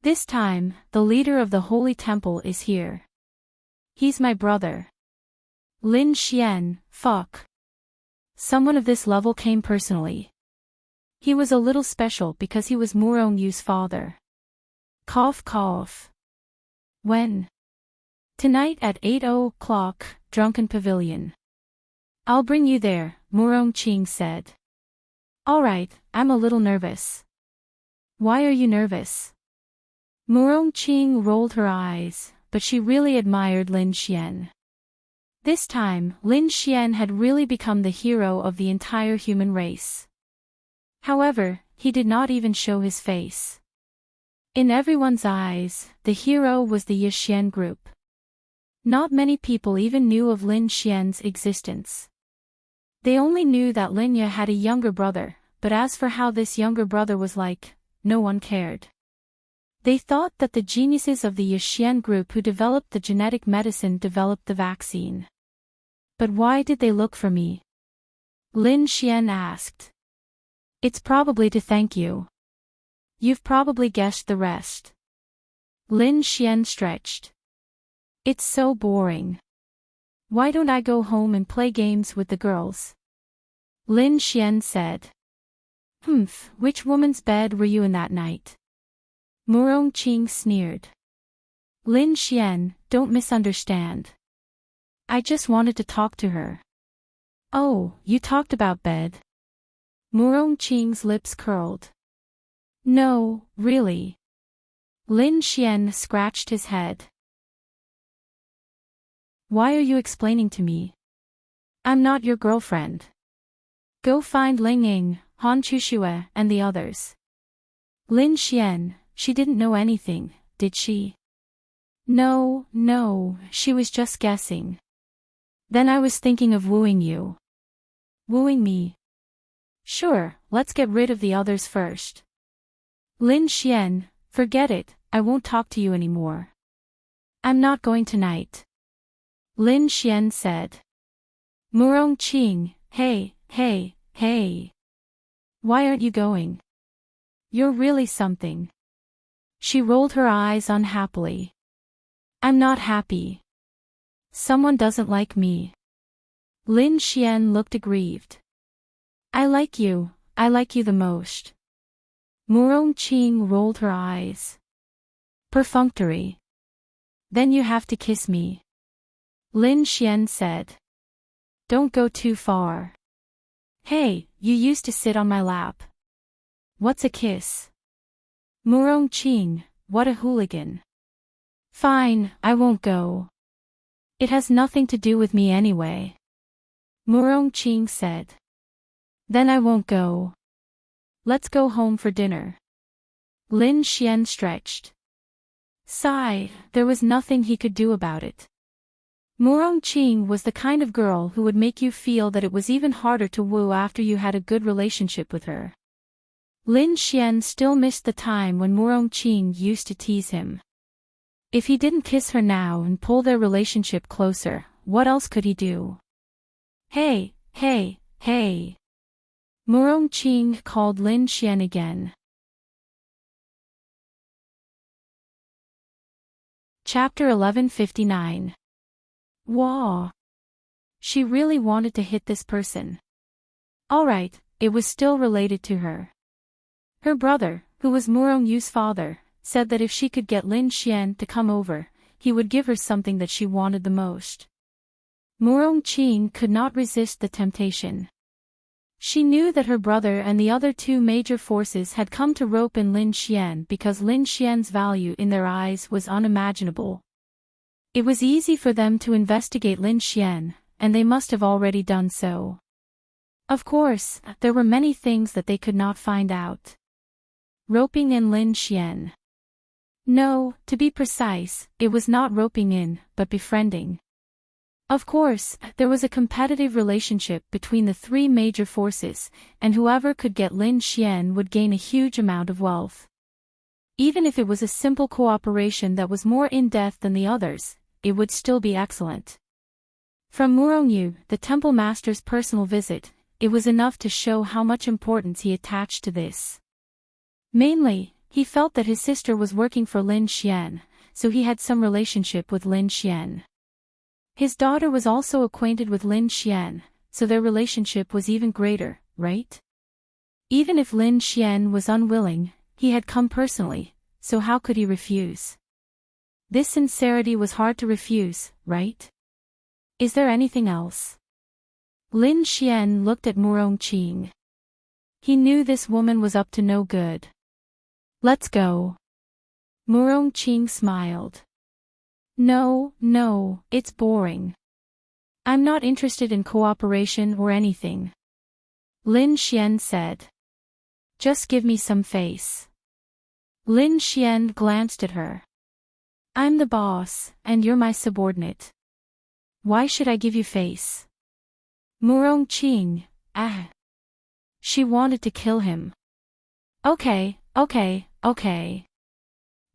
This time, the leader of the Holy Temple is here. He's my brother. Lin Xian, fuck. Someone of this level came personally. He was a little special because he was Murong Yu's father. Cough cough. When? Tonight at 8:00, Drunken Pavilion. I'll bring you there, Murong Qing said. Alright, I'm a little nervous. Why are you nervous? Murong Qing rolled her eyes, but she really admired Lin Xian. This time, Lin Xian had really become the hero of the entire human race. However, he did not even show his face. In everyone's eyes, the hero was the Yixian group. Not many people even knew of Lin Xian's existence. They only knew that Lin Ye had a younger brother, but as for how this younger brother was like, no one cared. They thought that the geniuses of the Yixian group who developed the genetic medicine developed the vaccine. But why did they look for me? Lin Xian asked. It's probably to thank you. You've probably guessed the rest. Lin Xian stretched. It's so boring. Why don't I go home and play games with the girls? Lin Xian said. Which woman's bed were you in that night? Murong Qing sneered. Lin Xian, don't misunderstand. I just wanted to talk to her. Oh, you talked about bed? Murong Qing's lips curled. No, really. Lin Xian scratched his head. Why are you explaining to me? I'm not your girlfriend. Go find Ling Ying, Han Chuxue, and the others. Lin Xian, she didn't know anything, did she? No, she was just guessing. Then I was thinking of wooing you. Wooing me? Sure, let's get rid of the others first. Lin Xian, forget it, I won't talk to you anymore. I'm not going tonight. Lin Xian said. Murong Qing, hey. Why aren't you going? You're really something. She rolled her eyes unhappily. I'm not happy. Someone doesn't like me. Lin Xian looked aggrieved. I like you the most. Murong Qing rolled her eyes. Perfunctory. Then you have to kiss me. Lin Xian said. Don't go too far. Hey, you used to sit on my lap. What's a kiss? Murong Qing, what a hooligan. Fine, I won't go. It has nothing to do with me anyway. Murong Qing said. Then I won't go. Let's go home for dinner. Lin Xian stretched. Sigh, there was nothing he could do about it. Murong Qing was the kind of girl who would make you feel that it was even harder to woo after you had a good relationship with her. Lin Xian still missed the time when Murong Qing used to tease him. If he didn't kiss her now and pull their relationship closer, what else could he do? Hey. Murong Qing called Lin Xian again. Chapter 1159. Wah. She really wanted to hit this person. Alright, it was still related to her. Her brother, who was Murong Yu's father, said that if she could get Lin Xian to come over, he would give her something that she wanted the most. Murong Qing could not resist the temptation. She knew that her brother and the other two major forces had come to rope in Lin Xian because Lin Xian's value in their eyes was unimaginable. It was easy for them to investigate Lin Xian, and they must have already done so. Of course, there were many things that they could not find out. Roping in Lin Xian. No, to be precise, it was not roping in, but befriending. Of course, there was a competitive relationship between the three major forces, and whoever could get Lin Xian would gain a huge amount of wealth. Even if it was a simple cooperation that was more in-depth than the others, it would still be excellent. From Murongyu, the temple master's personal visit, it was enough to show how much importance he attached to this. Mainly, he felt that his sister was working for Lin Xian, so he had some relationship with Lin Xian. His daughter was also acquainted with Lin Xian, so their relationship was even greater, right? Even if Lin Xian was unwilling, he had come personally, so how could he refuse? This sincerity was hard to refuse, right? Is there anything else? Lin Xian looked at Murong Qing. He knew this woman was up to no good. Let's go. Murong Qing smiled. No, it's boring. I'm not interested in cooperation or anything. Lin Xian said. Just give me some face. Lin Xian glanced at her. I'm the boss, and you're my subordinate. Why should I give you face? Murong Qing, She wanted to kill him. Okay.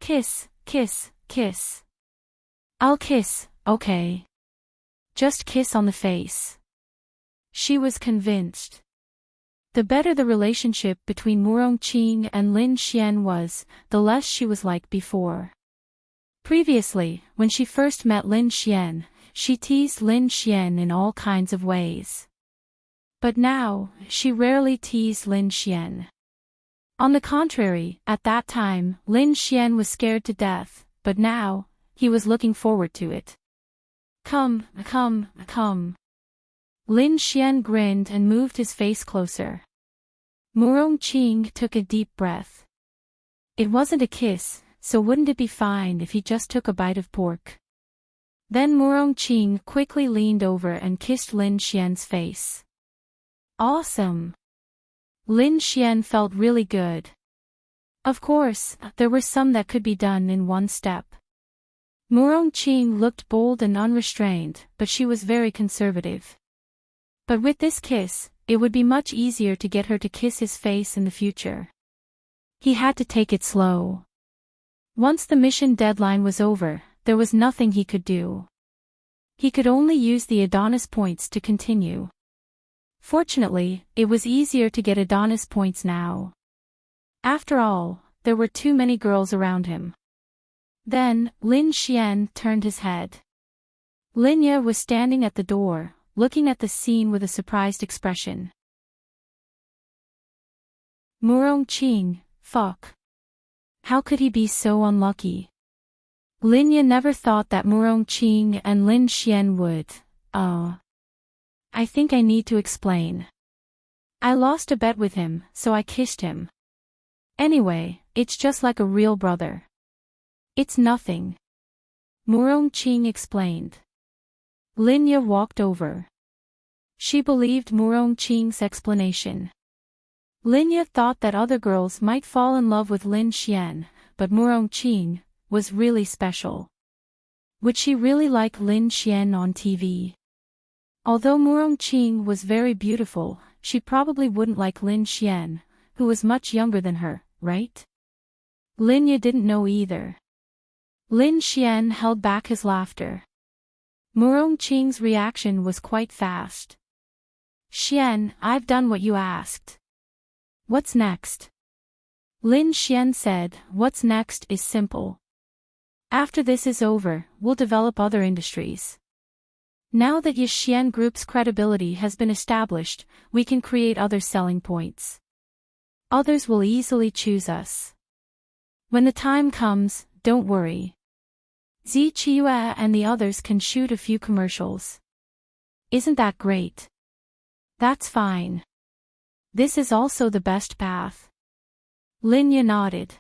Kiss. I'll kiss, okay. Just kiss on the face. She was convinced. The better the relationship between Murong Qing and Lin Xian was, the less she was like before. Previously, when she first met Lin Xian, she teased Lin Xian in all kinds of ways. But now, she rarely teased Lin Xian. On the contrary, at that time, Lin Xian was scared to death, but now, he was looking forward to it. Come. Lin Xian grinned and moved his face closer. Murong Qing took a deep breath. It wasn't a kiss, so wouldn't it be fine if he just took a bite of pork? Then Murong Qing quickly leaned over and kissed Lin Xian's face. Awesome! Lin Xian felt really good. Of course, there were some that could be done in one step. Murong Qing looked bold and unrestrained, but she was very conservative. But with this kiss, it would be much easier to get her to kiss his face in the future. He had to take it slow. Once the mission deadline was over, there was nothing he could do. He could only use the Adonis points to continue. Fortunately, it was easier to get Adonis points now. After all, there were too many girls around him. Then, Lin Xian turned his head. Linya was standing at the door, looking at the scene with a surprised expression. Murong Qing, fuck. How could he be so unlucky? Linya never thought that Murong Qing and Lin Xian would. I think I need to explain. I lost a bet with him, so I kissed him. Anyway, it's just like a real brother. It's nothing. Murong Qing explained. Linya walked over. She believed Murong Qing's explanation. Linya thought that other girls might fall in love with Lin Xian, but Murong Qing was really special. Would she really like Lin Xian on TV? Although Murong Qing was very beautiful, she probably wouldn't like Lin Xian, who was much younger than her, right? Linya didn't know either. Lin Xian held back his laughter. Murong Qing's reaction was quite fast. Xian, I've done what you asked. What's next? Lin Xian said, what's next is simple. After this is over, we'll develop other industries. Now that Yixian Group's credibility has been established, we can create other selling points. Others will easily choose us. When the time comes, don't worry. Zi Qiue and the others can shoot a few commercials. Isn't that great? That's fine. This is also the best path. Lin Ye nodded.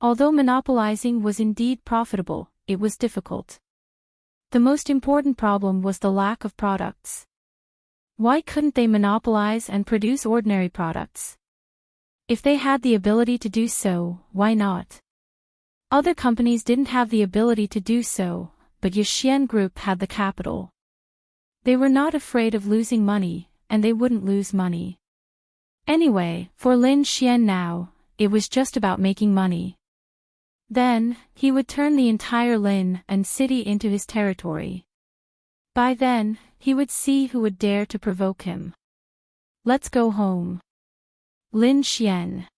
Although monopolizing was indeed profitable, it was difficult. The most important problem was the lack of products. Why couldn't they monopolize and produce ordinary products? If they had the ability to do so, why not? Other companies didn't have the ability to do so, but Yixian Group had the capital. They were not afraid of losing money, and they wouldn't lose money. Anyway, for Lin Xian now, it was just about making money. Then, he would turn the entire Lin and city into his territory. By then, he would see who would dare to provoke him. Let's go home. Lin Xian.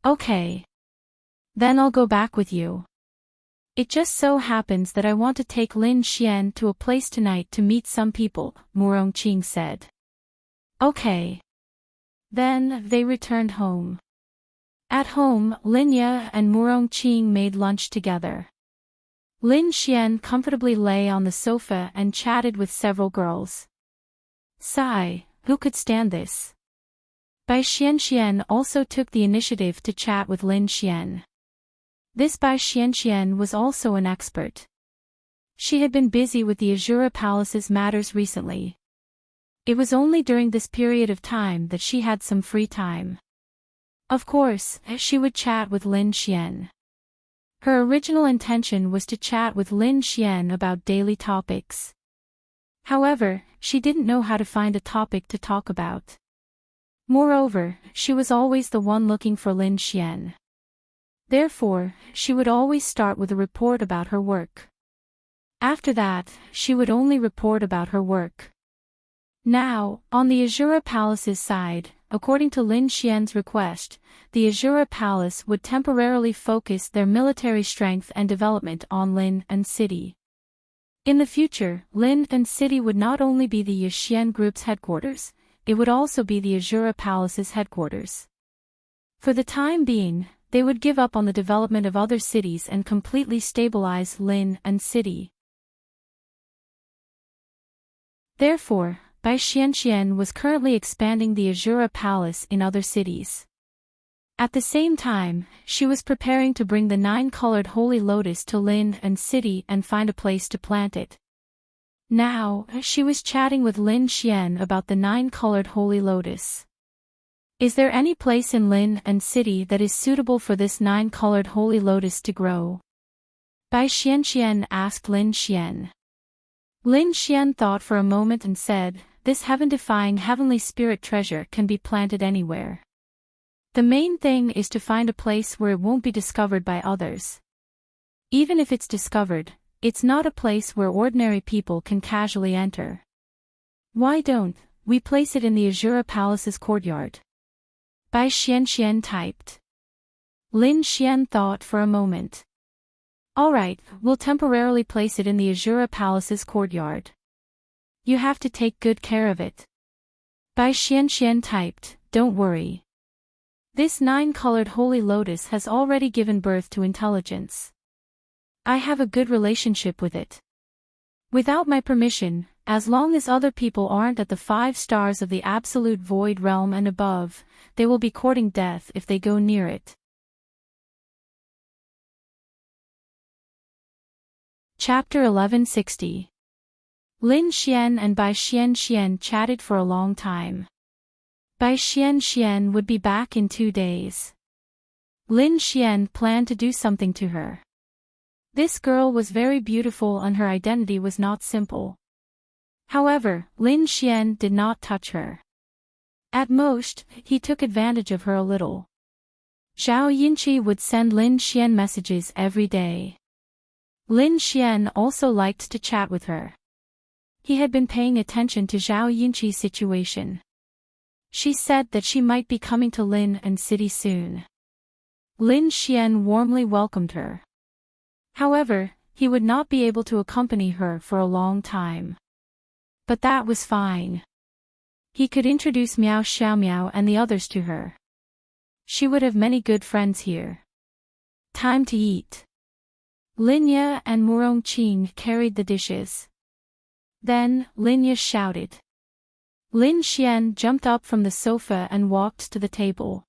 Okay. Then I'll go back with you. It just so happens that I want to take Lin Xian to a place tonight to meet some people, Murong Qing said. Okay. Then, they returned home. At home, Lin Ye and Murong Qing made lunch together. Lin Xian comfortably lay on the sofa and chatted with several girls. Sigh, who could stand this? Bai Xianxian also took the initiative to chat with Lin Xian. This Bai Xianxian was also an expert. She had been busy with the Azura Palace's matters recently. It was only during this period of time that she had some free time. Of course, she would chat with Lin Xian. Her original intention was to chat with Lin Xian about daily topics. However, she didn't know how to find a topic to talk about. Moreover, she was always the one looking for Lin Xian. Therefore, she would always start with a report about her work. After that, she would only report about her work. Now, on the Azura Palace's side, according to Lin Xian's request, the Azura Palace would temporarily focus their military strength and development on Lin and City. In the future, Lin and City would not only be the Yixian Group's headquarters, it would also be the Azura Palace's headquarters. For the time being, they would give up on the development of other cities and completely stabilize Lin and City. Therefore, Bai Xianxian was currently expanding the Azura Palace in other cities. At the same time, she was preparing to bring the 9-colored holy lotus to Lin and City and find a place to plant it. Now, she was chatting with Lin Xian about the 9-colored holy lotus. Is there any place in Lin and City that is suitable for this 9-colored holy lotus to grow? Bai Xianxian asked Lin Xian. Lin Xian thought for a moment and said, this heaven-defying heavenly spirit treasure can be planted anywhere. The main thing is to find a place where it won't be discovered by others. Even if it's discovered, it's not a place where ordinary people can casually enter. Why don't we place it in the Azura Palace's courtyard? Bai Xianxian typed. Lin Xian thought for a moment. Alright, we'll temporarily place it in the Azura Palace's courtyard. You have to take good care of it. Bai Xianxian typed, don't worry. This 9-colored holy lotus has already given birth to intelligence. I have a good relationship with it. Without my permission, as long as other people aren't at the 5 stars of the absolute void realm and above, they will be courting death if they go near it. Chapter 1160. Lin Xian and Bai Xianxian chatted for a long time. Bai Xianxian would be back in 2 days. Lin Xian planned to do something to her. This girl was very beautiful and her identity was not simple. However, Lin Xian did not touch her. At most, he took advantage of her a little. Zhao Yinqi would send Lin Xian messages every day. Lin Xian also liked to chat with her. He had been paying attention to Zhao Yinqi's situation. She said that she might be coming to Lin and City soon. Lin Xian warmly welcomed her. However, he would not be able to accompany her for a long time. But that was fine. He could introduce Miao Xiaomiao and the others to her. She would have many good friends here. Time to eat. Linya and Murongqing carried the dishes. Then, Linya shouted. Lin Xian jumped up from the sofa and walked to the table.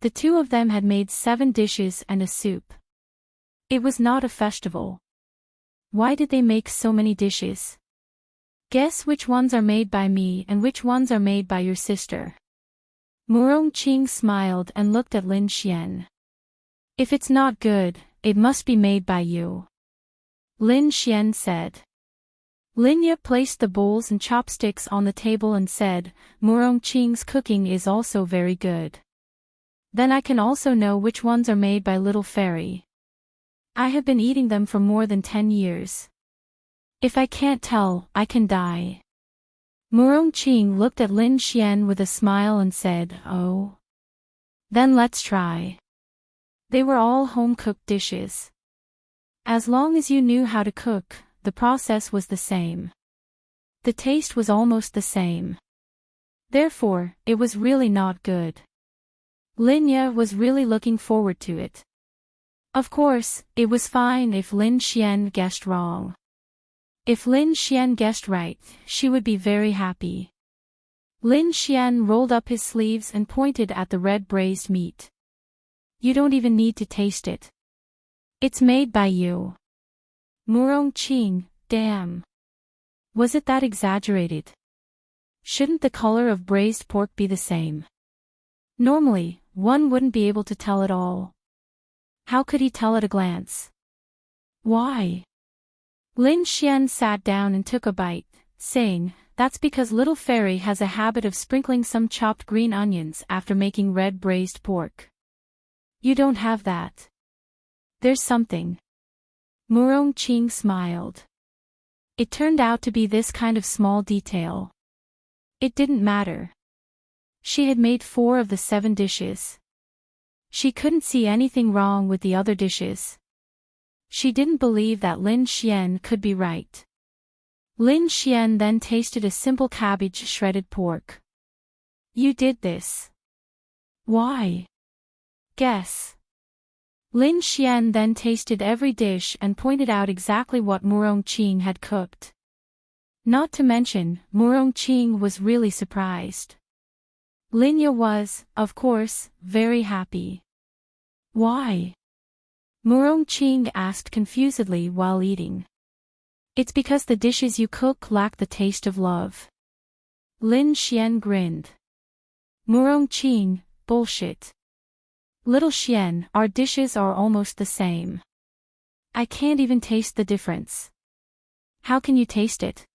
The two of them had made 7 dishes and a soup. It was not a festival. Why did they make so many dishes? Guess which ones are made by me and which ones are made by your sister. Murongqing smiled and looked at Lin Xian. If it's not good, it must be made by you. Lin Xian said. Linya placed the bowls and chopsticks on the table and said, Murongqing's cooking is also very good. Then I can also know which ones are made by Little Fairy. I have been eating them for more than 10 years. If I can't tell, I can die. Murongqing looked at Lin Xian with a smile and said, Oh. Then let's try. They were all home-cooked dishes. As long as you knew how to cook, the process was the same. The taste was almost the same. Therefore, it was really not good. Linya was really looking forward to it. Of course, it was fine if Lin Xian guessed wrong. If Lin Xian guessed right, she would be very happy. Lin Xian rolled up his sleeves and pointed at the red braised meat. You don't even need to taste it. It's made by you. Murongqing, damn. Was it that exaggerated? Shouldn't the color of braised pork be the same? Normally, one wouldn't be able to tell at all. How could he tell at a glance? Why? Lin Xian sat down and took a bite, saying, That's because Little Fairy has a habit of sprinkling some chopped green onions after making red braised pork. You don't have that. There's something. Murongqing smiled. It turned out to be this kind of small detail. It didn't matter. She had made 4 of the 7 dishes. She couldn't see anything wrong with the other dishes. She didn't believe that Lin Xian could be right. Lin Xian then tasted a simple cabbage shredded pork. You did this. Why? Guess. Lin Xian then tasted every dish and pointed out exactly what Murongqing had cooked. Not to mention, Murongqing was really surprised. Linya was, of course, very happy. Why? Murongqing asked confusedly while eating. It's because the dishes you cook lack the taste of love. Lin Xian grinned. Murongqing, bullshit. Little Xian, our dishes are almost the same. I can't even taste the difference. How can you taste it?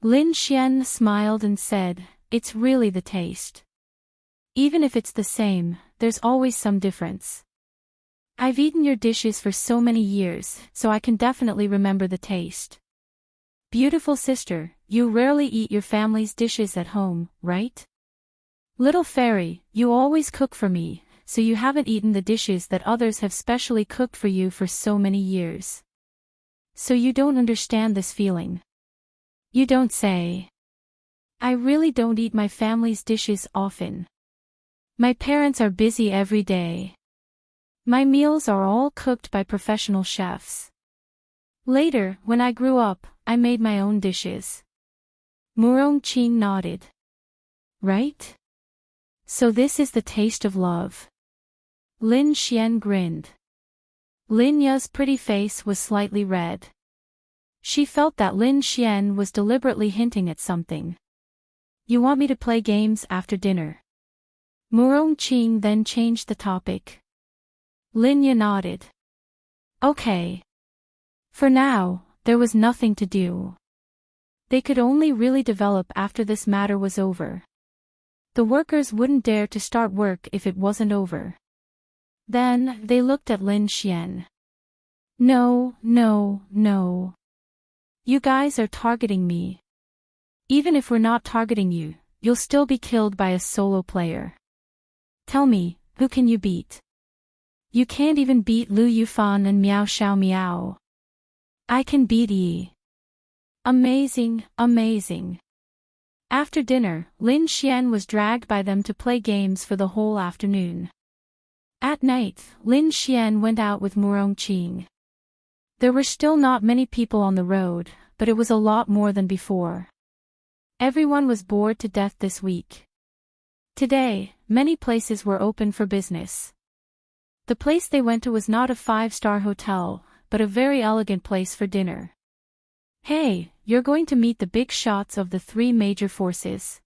Lin Xian smiled and said, It's really the taste. Even if it's the same, there's always some difference. I've eaten your dishes for so many years, so I can definitely remember the taste. Beautiful sister, you rarely eat your family's dishes at home, right? Little Fairy, you always cook for me, so you haven't eaten the dishes that others have specially cooked for you for so many years. So you don't understand this feeling. You don't say. I really don't eat my family's dishes often. My parents are busy every day. My meals are all cooked by professional chefs. Later, when I grew up, I made my own dishes. Murongqing nodded. Right? So this is the taste of love. Lin Xian grinned. Linya's pretty face was slightly red. She felt that Lin Xian was deliberately hinting at something. You want me to play games after dinner? Murongqing then changed the topic. Linya nodded. Okay. For now, there was nothing to do. They could only really develop after this matter was over. The workers wouldn't dare to start work if it wasn't over. Then, they looked at Lin Xian. No, no, no. You guys are targeting me. Even if we're not targeting you, you'll still be killed by a solo player. Tell me, who can you beat? You can't even beat Lu Yufan and Miao Xiao Miao. I can beat Yi. Amazing, amazing. After dinner, Lin Xian was dragged by them to play games for the whole afternoon. At night, Lin Xian went out with Murong Qing. There were still not many people on the road, but it was a lot more than before. Everyone was bored to death this week. Today, many places were open for business. The place they went to was not a 5-star hotel, but a very elegant place for dinner. Hey, you're going to meet the big shots of the 3 major forces.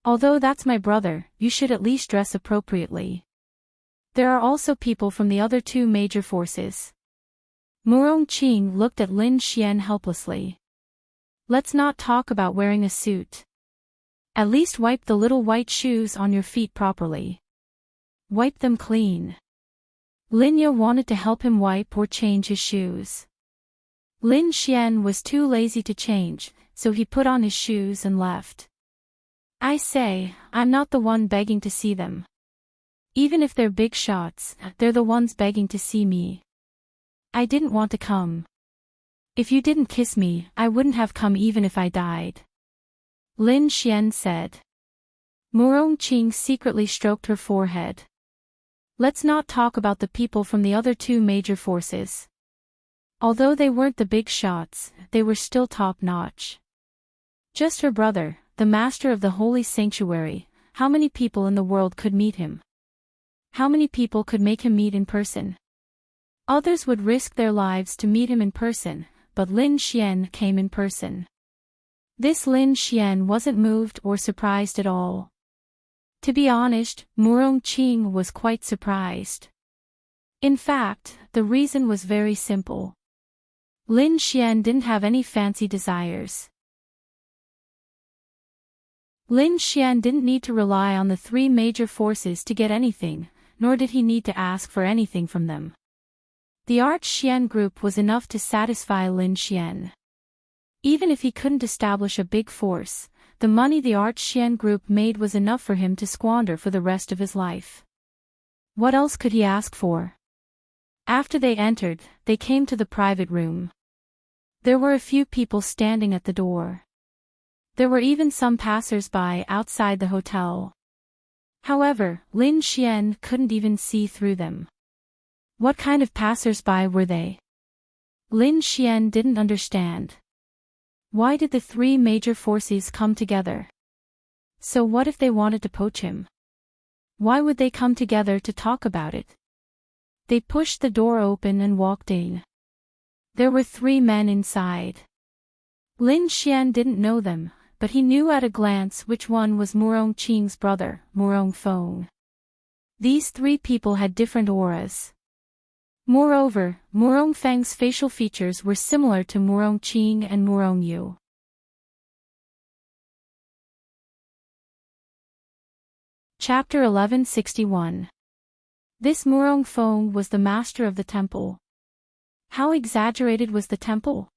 Although that's my brother, you should at least dress appropriately. There are also people from the other 2 major forces. Murong Qing looked at Lin Xian helplessly. Let's not talk about wearing a suit. At least wipe the little white shoes on your feet properly. Wipe them clean. Lin Ye wanted to help him wipe or change his shoes. Lin Xian was too lazy to change, so he put on his shoes and left. I say, I'm not the one begging to see them. Even if they're big shots, they're the ones begging to see me. I didn't want to come. If you didn't kiss me, I wouldn't have come even if I died. Lin Xian said. Murong Qing secretly stroked her forehead. Let's not talk about the people from the other 2 major forces. Although they weren't the big shots, they were still top-notch. Just her brother, the master of the holy sanctuary, how many people in the world could meet him? How many people could make him meet in person? Others would risk their lives to meet him in person, but Lin Xian came in person. This Lin Xian wasn't moved or surprised at all. To be honest, Murong Qing was quite surprised. In fact, the reason was very simple. Lin Xian didn't have any fancy desires. Lin Xian didn't need to rely on the 3 major forces to get anything, nor did he need to ask for anything from them. The Arch Xian group was enough to satisfy Lin Xian. Even if he couldn't establish a big force, the money the Arch Xian group made was enough for him to squander for the rest of his life. What else could he ask for? After they entered, they came to the private room. There were a few people standing at the door. There were even some passers-by outside the hotel. However, Lin Xian couldn't even see through them. What kind of passers-by were they? Lin Xian didn't understand. Why did the 3 major forces come together? So what if they wanted to poach him? Why would they come together to talk about it? They pushed the door open and walked in. There were 3 men inside. Lin Xian didn't know them, but he knew at a glance which one was Murong Qing's brother, Murong Feng. These 3 people had different auras. Moreover, Murong Feng's facial features were similar to Murong Qing and Murong Yu. Chapter 1161. This Murong Feng was the master of the temple. How exaggerated was the temple?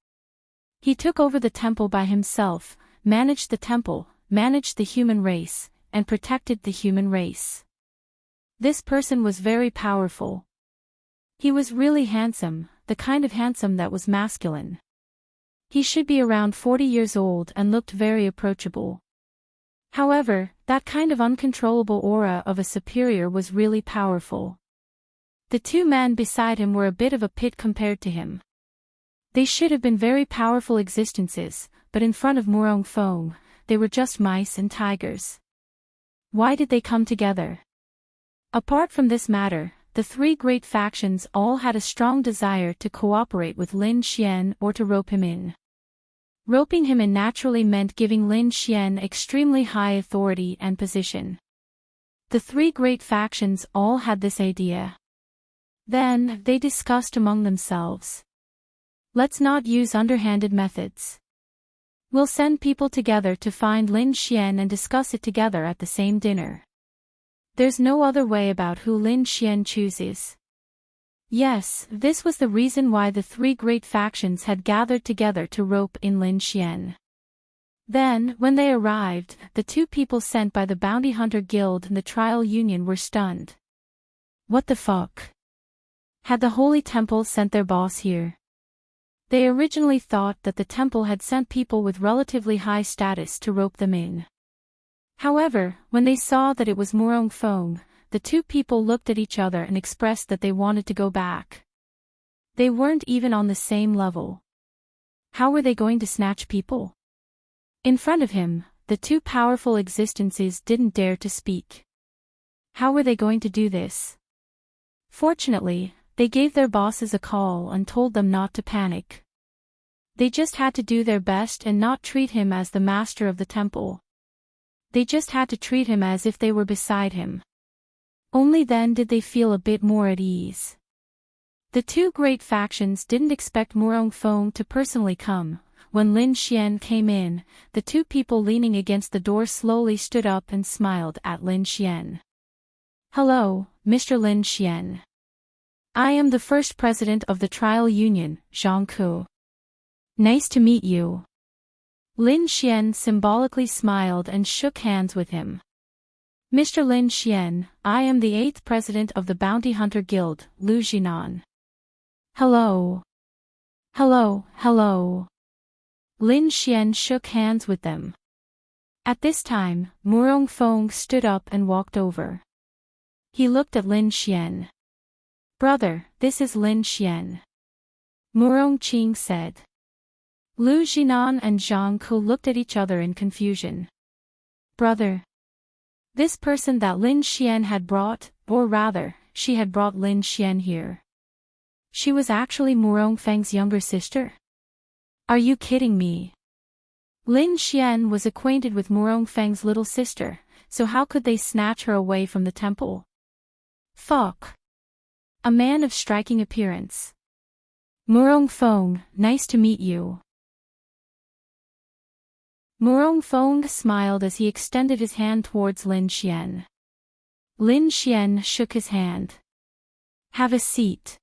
He took over the temple by himself, managed the temple, managed the human race, and protected the human race. This person was very powerful. He was really handsome, the kind of handsome that was masculine. He should be around 40 years old and looked very approachable. However, that kind of uncontrollable aura of a superior was really powerful. The 2 men beside him were a bit of a pit compared to him. They should have been very powerful existences, but in front of Murong Feng, they were just mice and tigers. Why did they come together? Apart from this matter, the 3 great factions all had a strong desire to cooperate with Lin Xian or to rope him in. Roping him in naturally meant giving Lin Xian extremely high authority and position. The 3 great factions all had this idea. Then, they discussed among themselves. Let's not use underhanded methods. We'll send people together to find Lin Xian and discuss it together at the same dinner. There's no other way about who Lin Xian chooses. Yes, this was the reason why the 3 great factions had gathered together to rope in Lin Xian. Then, when they arrived, the 2 people sent by the Bounty Hunter Guild and the Trial Union were stunned. What the fuck? Had the Holy Temple sent their boss here? They originally thought that the temple had sent people with relatively high status to rope them in. However, when they saw that it was Murong Feng, the two people looked at each other and expressed that they wanted to go back. They weren't even on the same level. How were they going to snatch people? In front of him, the two powerful existences didn't dare to speak. How were they going to do this? Fortunately, they gave their bosses a call and told them not to panic. They just had to do their best and not treat him as the master of the temple. They just had to treat him as if they were beside him. Only then did they feel a bit more at ease. The two great factions didn't expect Murong Feng to personally come. When Lin Xian came in, the two people leaning against the door slowly stood up and smiled at Lin Xian. "Hello, Mr. Lin Xian. I am the first president of the trial union, Zhang Ku. Nice to meet you." Lin Xian symbolically smiled and shook hands with him. "Mr. Lin Xian, I am the 8th president of the Bounty Hunter Guild, Lu Jinan." "Hello. Hello. Lin Xian shook hands with them. At this time, Murong Feng stood up and walked over. He looked at Lin Xian. "Brother, this is Lin Xian." Murong Qing said. Lu Jinan and Zhang Ku looked at each other in confusion. "Brother?" This person that Lin Xian had brought, or rather, she had brought Lin Xian here. She was actually Murong Feng's younger sister? Are you kidding me? Lin Xian was acquainted with Murong Feng's little sister, so how could they snatch her away from the temple? Fuck. A man of striking appearance. "Murong Feng, nice to meet you." Murong Feng smiled as he extended his hand towards Lin Xian. Lin Xian shook his hand. "Have a seat.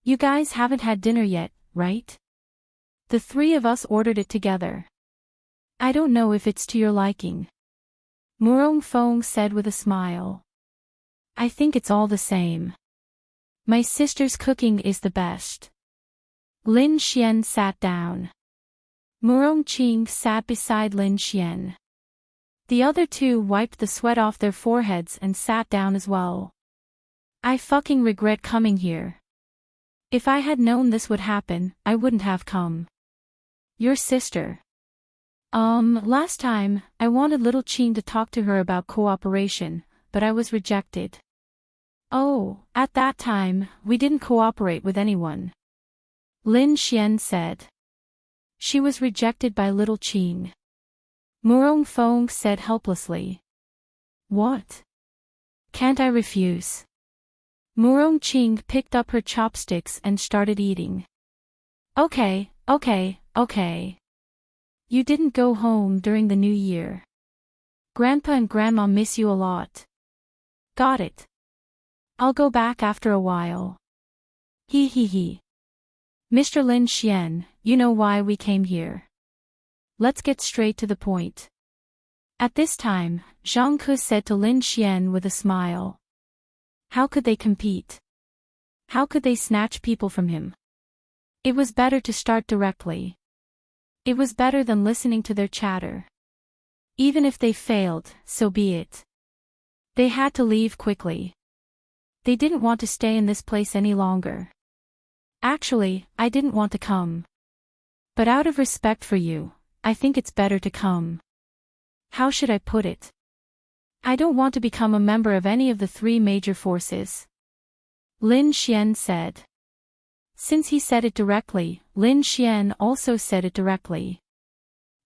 You guys haven't had dinner yet, right? The three of us ordered it together. I don't know if it's to your liking." Murong Feng said with a smile. "I think it's all the same. My sister's cooking is the best." Lin Xian sat down. Murong Qing sat beside Lin Xian. The other two wiped the sweat off their foreheads and sat down as well. "I fucking regret coming here. If I had known this would happen, I wouldn't have come." "Your sister?" Last time, I wanted little Qing to talk to her about cooperation, but I was rejected." "Oh, at that time, we didn't cooperate with anyone." Lin Xian said. "She was rejected by little Qing." Murong Feng said helplessly. "What? Can't I refuse?" Murong Qing picked up her chopsticks and started eating. Okay. You didn't go home during the New Year. Grandpa and Grandma miss you a lot. Got it. I'll go back after a while. He. Mr. Lin Xian, you know why we came here. Let's get straight to the point." At this time, Zhang Ku said to Lin Xian with a smile. How could they compete? How could they snatch people from him? It was better to start directly. It was better than listening to their chatter. Even if they failed, so be it. They had to leave quickly. They didn't want to stay in this place any longer. Actually, I didn't want to come. But out of respect for you, I think it's better to come. How should I put it? I don't want to become a member of any of the three major forces. Lin Xian said. Since he said it directly, Lin Xian also said it directly.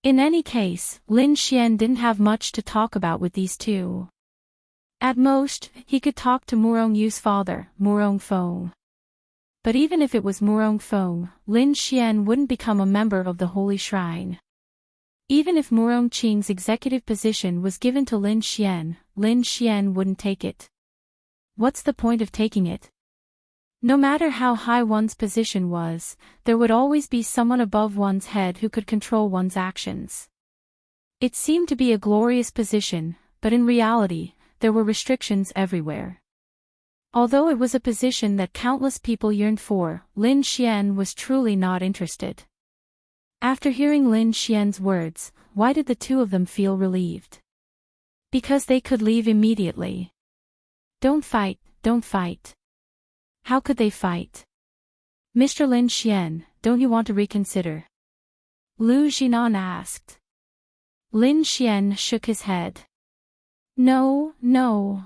In any case, Lin Xian didn't have much to talk about with these two. At most, he could talk to Murong Yu's father, Murong Feng. But even if it was Murong Feng, Lin Xian wouldn't become a member of the Holy Shrine. Even if Murong Qing's executive position was given to Lin Xian wouldn't take it. What's the point of taking it? No matter how high one's position was, there would always be someone above one's head who could control one's actions. It seemed to be a glorious position, but in reality, there were restrictions everywhere. Although it was a position that countless people yearned for, Lin Xian was truly not interested. After hearing Lin Xian's words, why did the two of them feel relieved? Because they could leave immediately. Don't fight, don't fight. How could they fight? Mr. Lin Xian, don't you want to reconsider? Lu Jinan asked. Lin Xian shook his head. No,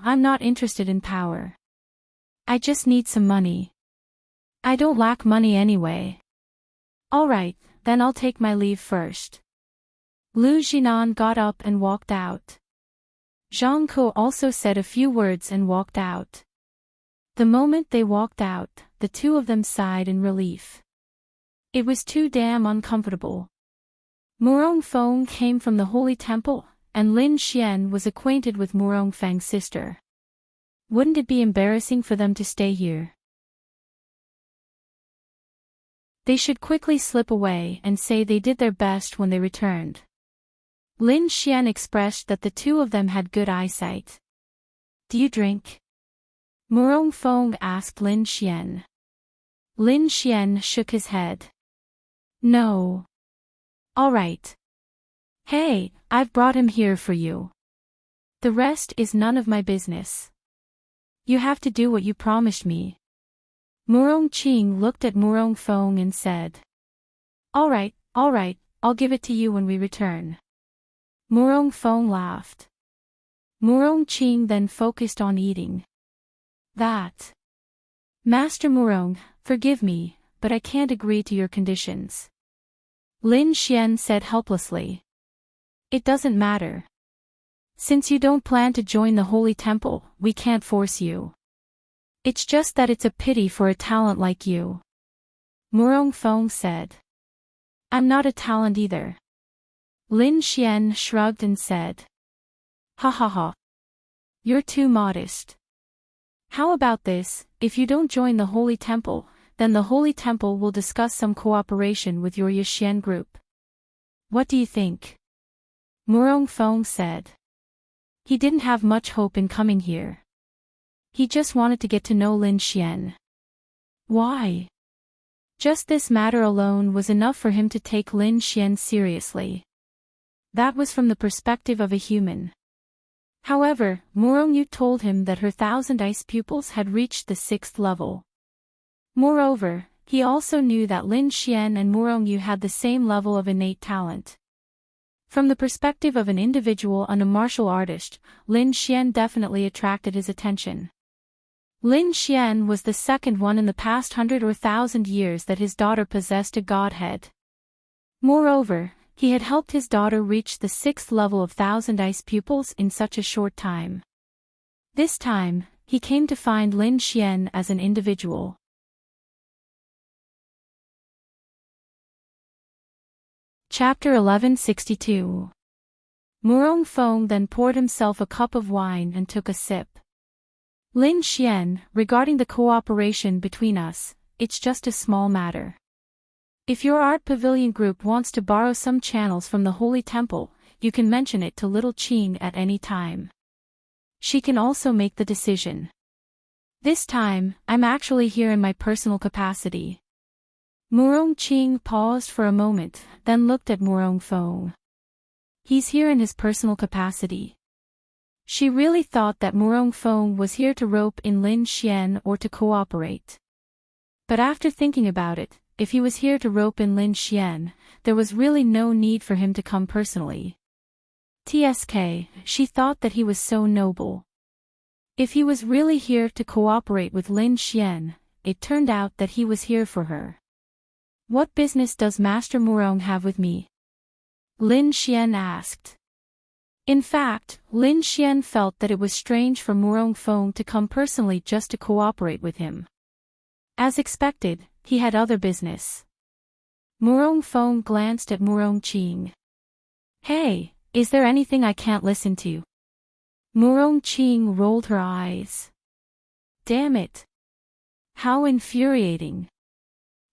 I'm not interested in power. I just need some money. I don't lack money anyway. Alright, then I'll take my leave first. Lu Jinan got up and walked out. Zhang Ke also said a few words and walked out. The moment they walked out, the two of them sighed in relief. It was too damn uncomfortable. Murong Feng came from the Holy Temple, and Lin Xian was acquainted with Murong Feng's sister. Wouldn't it be embarrassing for them to stay here? They should quickly slip away and say they did their best when they returned. Lin Xian expressed that the two of them had good eyesight. Do you drink? Murong Feng asked Lin Xian. Lin Xian shook his head. No. All right. Hey, I've brought him here for you. The rest is none of my business. You have to do what you promised me. Murong Qing looked at Murong Feng and said. All right, I'll give it to you when we return. Murong Feng laughed. Murong Qing then focused on eating. That. Master Murong, forgive me, but I can't agree to your conditions. Lin Xian said helplessly. It doesn't matter. Since you don't plan to join the Holy Temple, we can't force you. It's just that it's a pity for a talent like you. Murong Feng said. I'm not a talent either. Lin Xian shrugged and said. Ha ha ha. You're too modest. How about this, if you don't join the Holy Temple, then the Holy Temple will discuss some cooperation with your Yixian group. What do you think? Murong Feng said. He didn't have much hope in coming here. He just wanted to get to know Lin Xian. Why? Just this matter alone was enough for him to take Lin Xian seriously. That was from the perspective of a human. However, Murong Yu told him that her 1,000 ice pupils had reached the 6th level. Moreover, he also knew that Lin Xian and Murong Yu had the same level of innate talent. From the perspective of an individual and a martial artist, Lin Xian definitely attracted his attention. Lin Xian was the second one in the past 100 or 1,000 years that his daughter possessed a godhead. Moreover, he had helped his daughter reach the 6th level of 1,000 ice pupils in such a short time. This time, he came to find Lin Xian as an individual. Chapter 1162. Murong Feng then poured himself a cup of wine and took a sip. Lin Xian, regarding the cooperation between us, it's just a small matter. If your art pavilion group wants to borrow some channels from the Holy Temple, you can mention it to Little Qing at any time. She can also make the decision. This time, I'm actually here in my personal capacity. Murong Qing paused for a moment, then looked at Murong Feng. He's here in his personal capacity. She really thought that Murong Feng was here to rope in Lin Xian or to cooperate. But after thinking about it, if he was here to rope in Lin Xian, there was really no need for him to come personally. TSK, she thought that he was so noble. If he was really here to cooperate with Lin Xian, it turned out that he was here for her. What business does Master Murong have with me? Lin Xian asked. In fact, Lin Xian felt that it was strange for Murong Feng to come personally just to cooperate with him. As expected, he had other business. Murong Feng glanced at Murong Qing. Hey, is there anything I can't listen to? Murong Qing rolled her eyes. Damn it. How infuriating.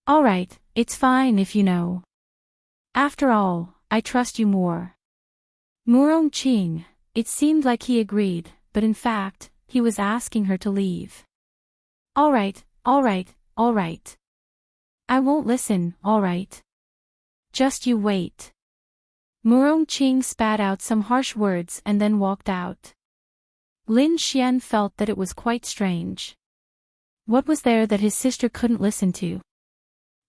Alright, it's fine if you know. After all, I trust you more. Murong Qing, it seemed like he agreed, but in fact, he was asking her to leave. Alright. I won't listen, alright? Just you wait. Murong Qing spat out some harsh words and then walked out. Lin Xian felt that it was quite strange. What was there that his sister couldn't listen to?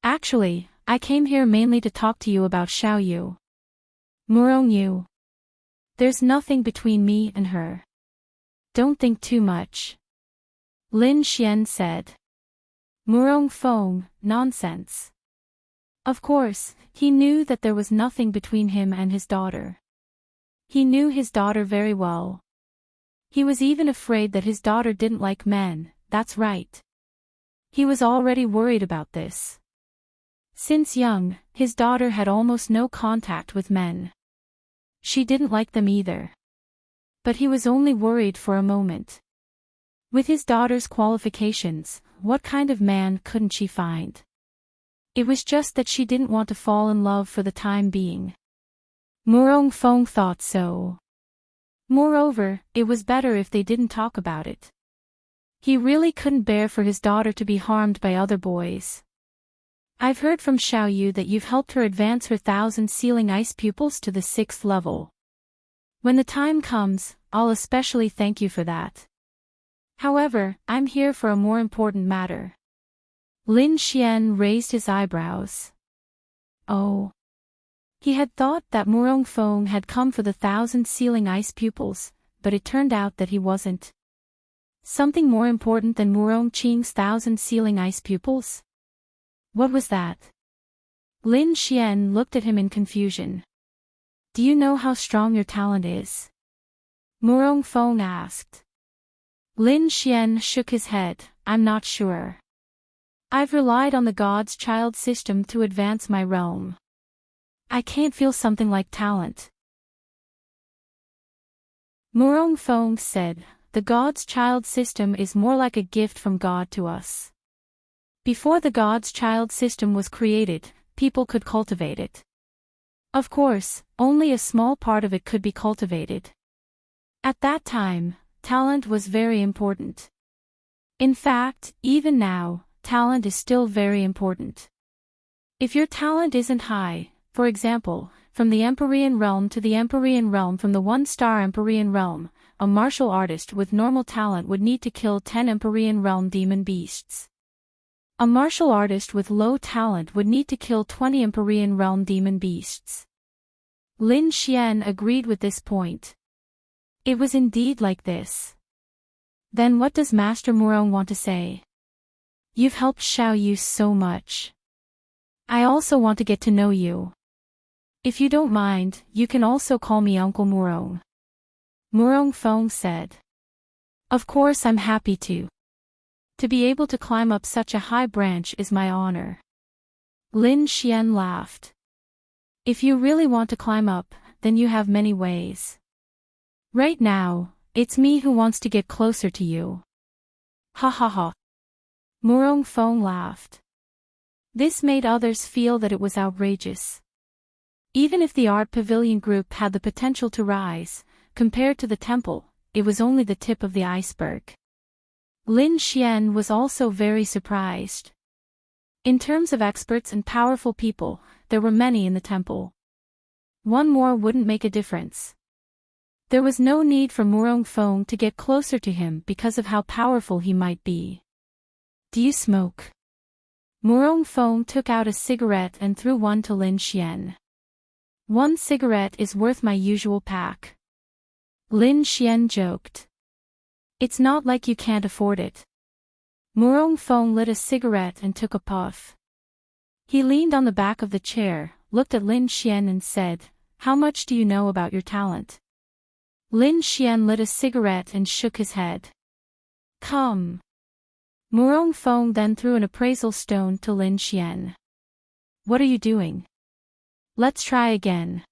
Actually, I came here mainly to talk to you about Xiaoyu. Murong Yu. There's nothing between me and her. Don't think too much. Lin Xian said. Murong Feng, nonsense. Of course, he knew that there was nothing between him and his daughter. He knew his daughter very well. He was even afraid that his daughter didn't like men, that's right. He was already worried about this. Since young, his daughter had almost no contact with men. She didn't like them either. But he was only worried for a moment. With his daughter's qualifications, what kind of man couldn't she find? It was just that she didn't want to fall in love for the time being. Murong Feng thought so. Moreover, it was better if they didn't talk about it. He really couldn't bear for his daughter to be harmed by other boys. I've heard from Xiaoyu that you've helped her advance her 1,000 ice pupils to the 6th level. When the time comes, I'll especially thank you for that. However, I'm here for a more important matter. Lin Xian raised his eyebrows. Oh. He had thought that Murong Feng had come for the 1,000 ice pupils, but it turned out that he wasn't. Something more important than Murong Qing's 1,000 ice pupils? What was that? Lin Xian looked at him in confusion. Do you know how strong your talent is? Murong Feng asked. Lin Xian shook his head. I'm not sure. I've relied on the God's Child system to advance my realm. I can't feel something like talent. Murong Feng said, the God's Child system is more like a gift from God to us. Before the God's Child system was created, people could cultivate it. Of course, only a small part of it could be cultivated. At that time, talent was very important. In fact, even now, talent is still very important. If your talent isn't high, for example, from the Empyrean realm to the Empyrean realm, from the 1-star Empyrean realm, a martial artist with normal talent would need to kill 10 Empyrean realm demon beasts. A martial artist with low talent would need to kill 20 Empyrean realm demon beasts. Lin Xian agreed with this point. It was indeed like this. Then what does Master Murong want to say? You've helped Xiaoyu so much. I also want to get to know you. If you don't mind, you can also call me Uncle Murong. Murong Feng said. Of course I'm happy to. To be able to climb up such a high branch is my honor. Lin Xian laughed. If you really want to climb up, then you have many ways. Right now, it's me who wants to get closer to you. Ha ha ha. Murong Feng laughed. This made others feel that it was outrageous. Even if the art pavilion group had the potential to rise, compared to the temple, it was only the tip of the iceberg. Lin Xian was also very surprised. In terms of experts and powerful people, there were many in the temple. One more wouldn't make a difference. There was no need for Murong Feng to get closer to him because of how powerful he might be. Do you smoke? Murong Feng took out a cigarette and threw one to Lin Xian. One cigarette is worth my usual pack. Lin Xian joked. It's not like you can't afford it. Murong Feng lit a cigarette and took a puff. He leaned on the back of the chair, looked at Lin Xian and said, How much do you know about your talent? Lin Xian lit a cigarette and shook his head. Come. Murong Feng then threw an appraisal stone to Lin Xian. What are you doing? Let's try again.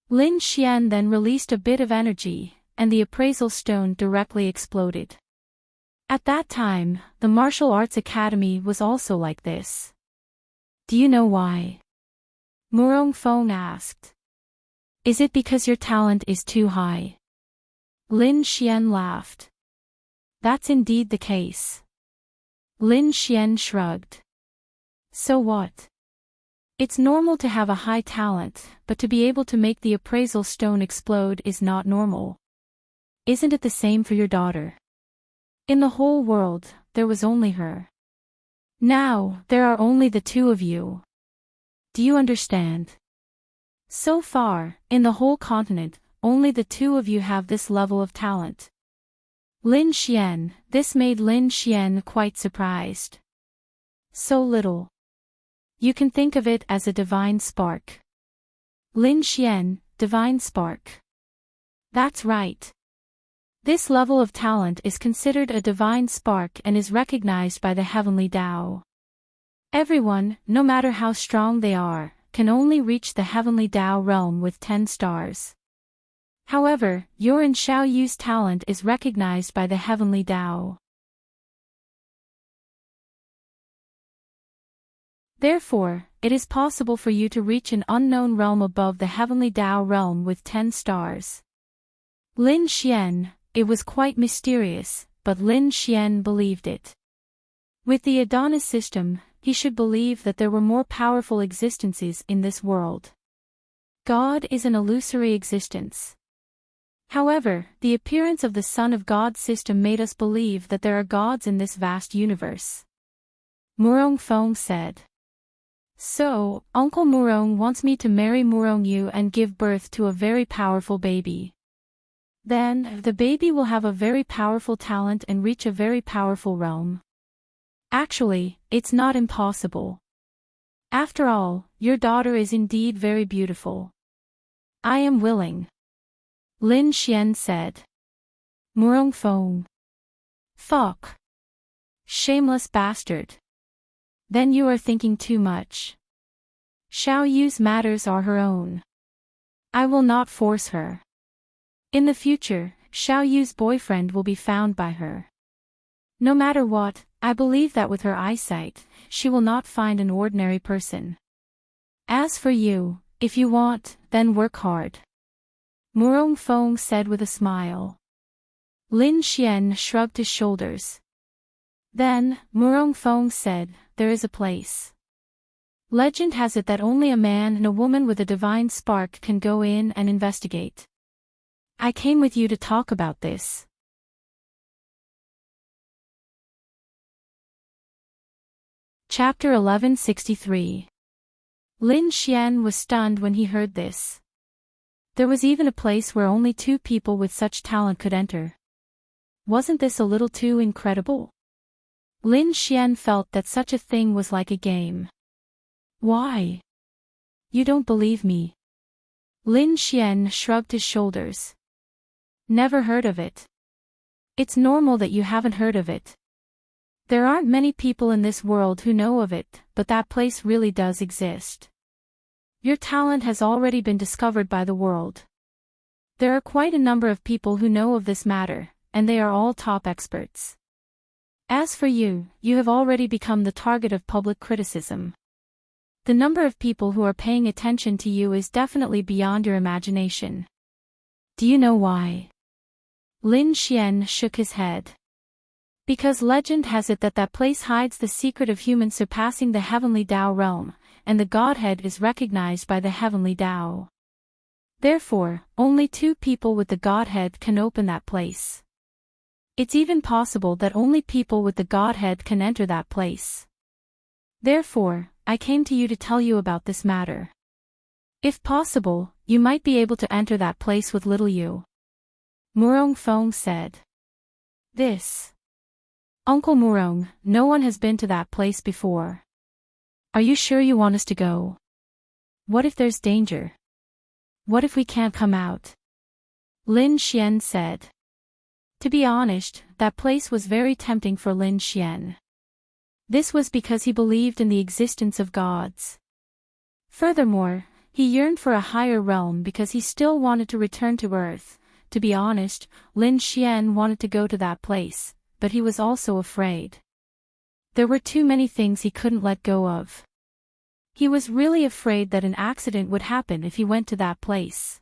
Lin Xian then released a bit of energy, and the appraisal stone directly exploded. At that time, the Martial Arts Academy was also like this. Do you know why? Murong Feng asked. Is it because your talent is too high? Lin Xian laughed. That's indeed the case. Lin Xian shrugged. So what? It's normal to have a high talent, but to be able to make the appraisal stone explode is not normal. Isn't it the same for your daughter? In the whole world, there was only her. Now, there are only the two of you. Do you understand? So far, in the whole continent, only the two of you have this level of talent. Lin Xian, this made Lin Xian quite surprised. So little. You can think of it as a divine spark. Lin Xian, divine spark. That's right. This level of talent is considered a divine spark and is recognized by the heavenly Tao. Everyone, no matter how strong they are, can only reach the heavenly Tao realm with 10 stars. However, your and Xiao Yu's talent is recognized by the heavenly Tao. Therefore, it is possible for you to reach an unknown realm above the heavenly Tao realm with 10 stars. Lin Xian, it was quite mysterious, but Lin Xian believed it. With the Adonis system, he should believe that there were more powerful existences in this world. God is an illusory existence. However, the appearance of the Son of God system made us believe that there are gods in this vast universe. Murong Feng said. So, Uncle Murong wants me to marry Murong Yu and give birth to a very powerful baby. Then, the baby will have a very powerful talent and reach a very powerful realm. Actually, it's not impossible. After all, your daughter is indeed very beautiful. I am willing. Lin Xian said. Murong Feng. Fuck. Shameless bastard. Then you are thinking too much. Xiao Yu's matters are her own. I will not force her. In the future, Xiao Yu's boyfriend will be found by her. No matter what, I believe that with her eyesight, she will not find an ordinary person. As for you, if you want, then work hard. Murong Feng said with a smile. Lin Xian shrugged his shoulders. Then, Murong Feng said, there is a place. Legend has it that only a man and a woman with a divine spark can go in and investigate. I came with you to talk about this. Chapter 1163. Lin Xian was stunned when he heard this. There was even a place where only 2 people with such talent could enter. Wasn't this a little too incredible? Lin Xian felt that such a thing was like a game. Why? You don't believe me? Lin Xian shrugged his shoulders. Never heard of it. It's normal that you haven't heard of it. There aren't many people in this world who know of it, but that place really does exist. Your talent has already been discovered by the world. There are quite a number of people who know of this matter, and they are all top experts. As for you, you have already become the target of public criticism. The number of people who are paying attention to you is definitely beyond your imagination. Do you know why? Lin Xian shook his head. Because legend has it that that place hides the secret of humans surpassing the heavenly Tao realm, and the Godhead is recognized by the heavenly Tao. Therefore, only 2 people with the Godhead can open that place. It's even possible that only people with the Godhead can enter that place. Therefore, I came to you to tell you about this matter. If possible, you might be able to enter that place with little you. Murong Feng said. This. Uncle Murong, no one has been to that place before. Are you sure you want us to go? What if there's danger? What if we can't come out? Lin Xian said. To be honest, that place was very tempting for Lin Xian. This was because he believed in the existence of gods. Furthermore, he yearned for a higher realm because he still wanted to return to Earth. To be honest, Lin Xian wanted to go to that place, but he was also afraid. There were too many things he couldn't let go of. He was really afraid that an accident would happen if he went to that place.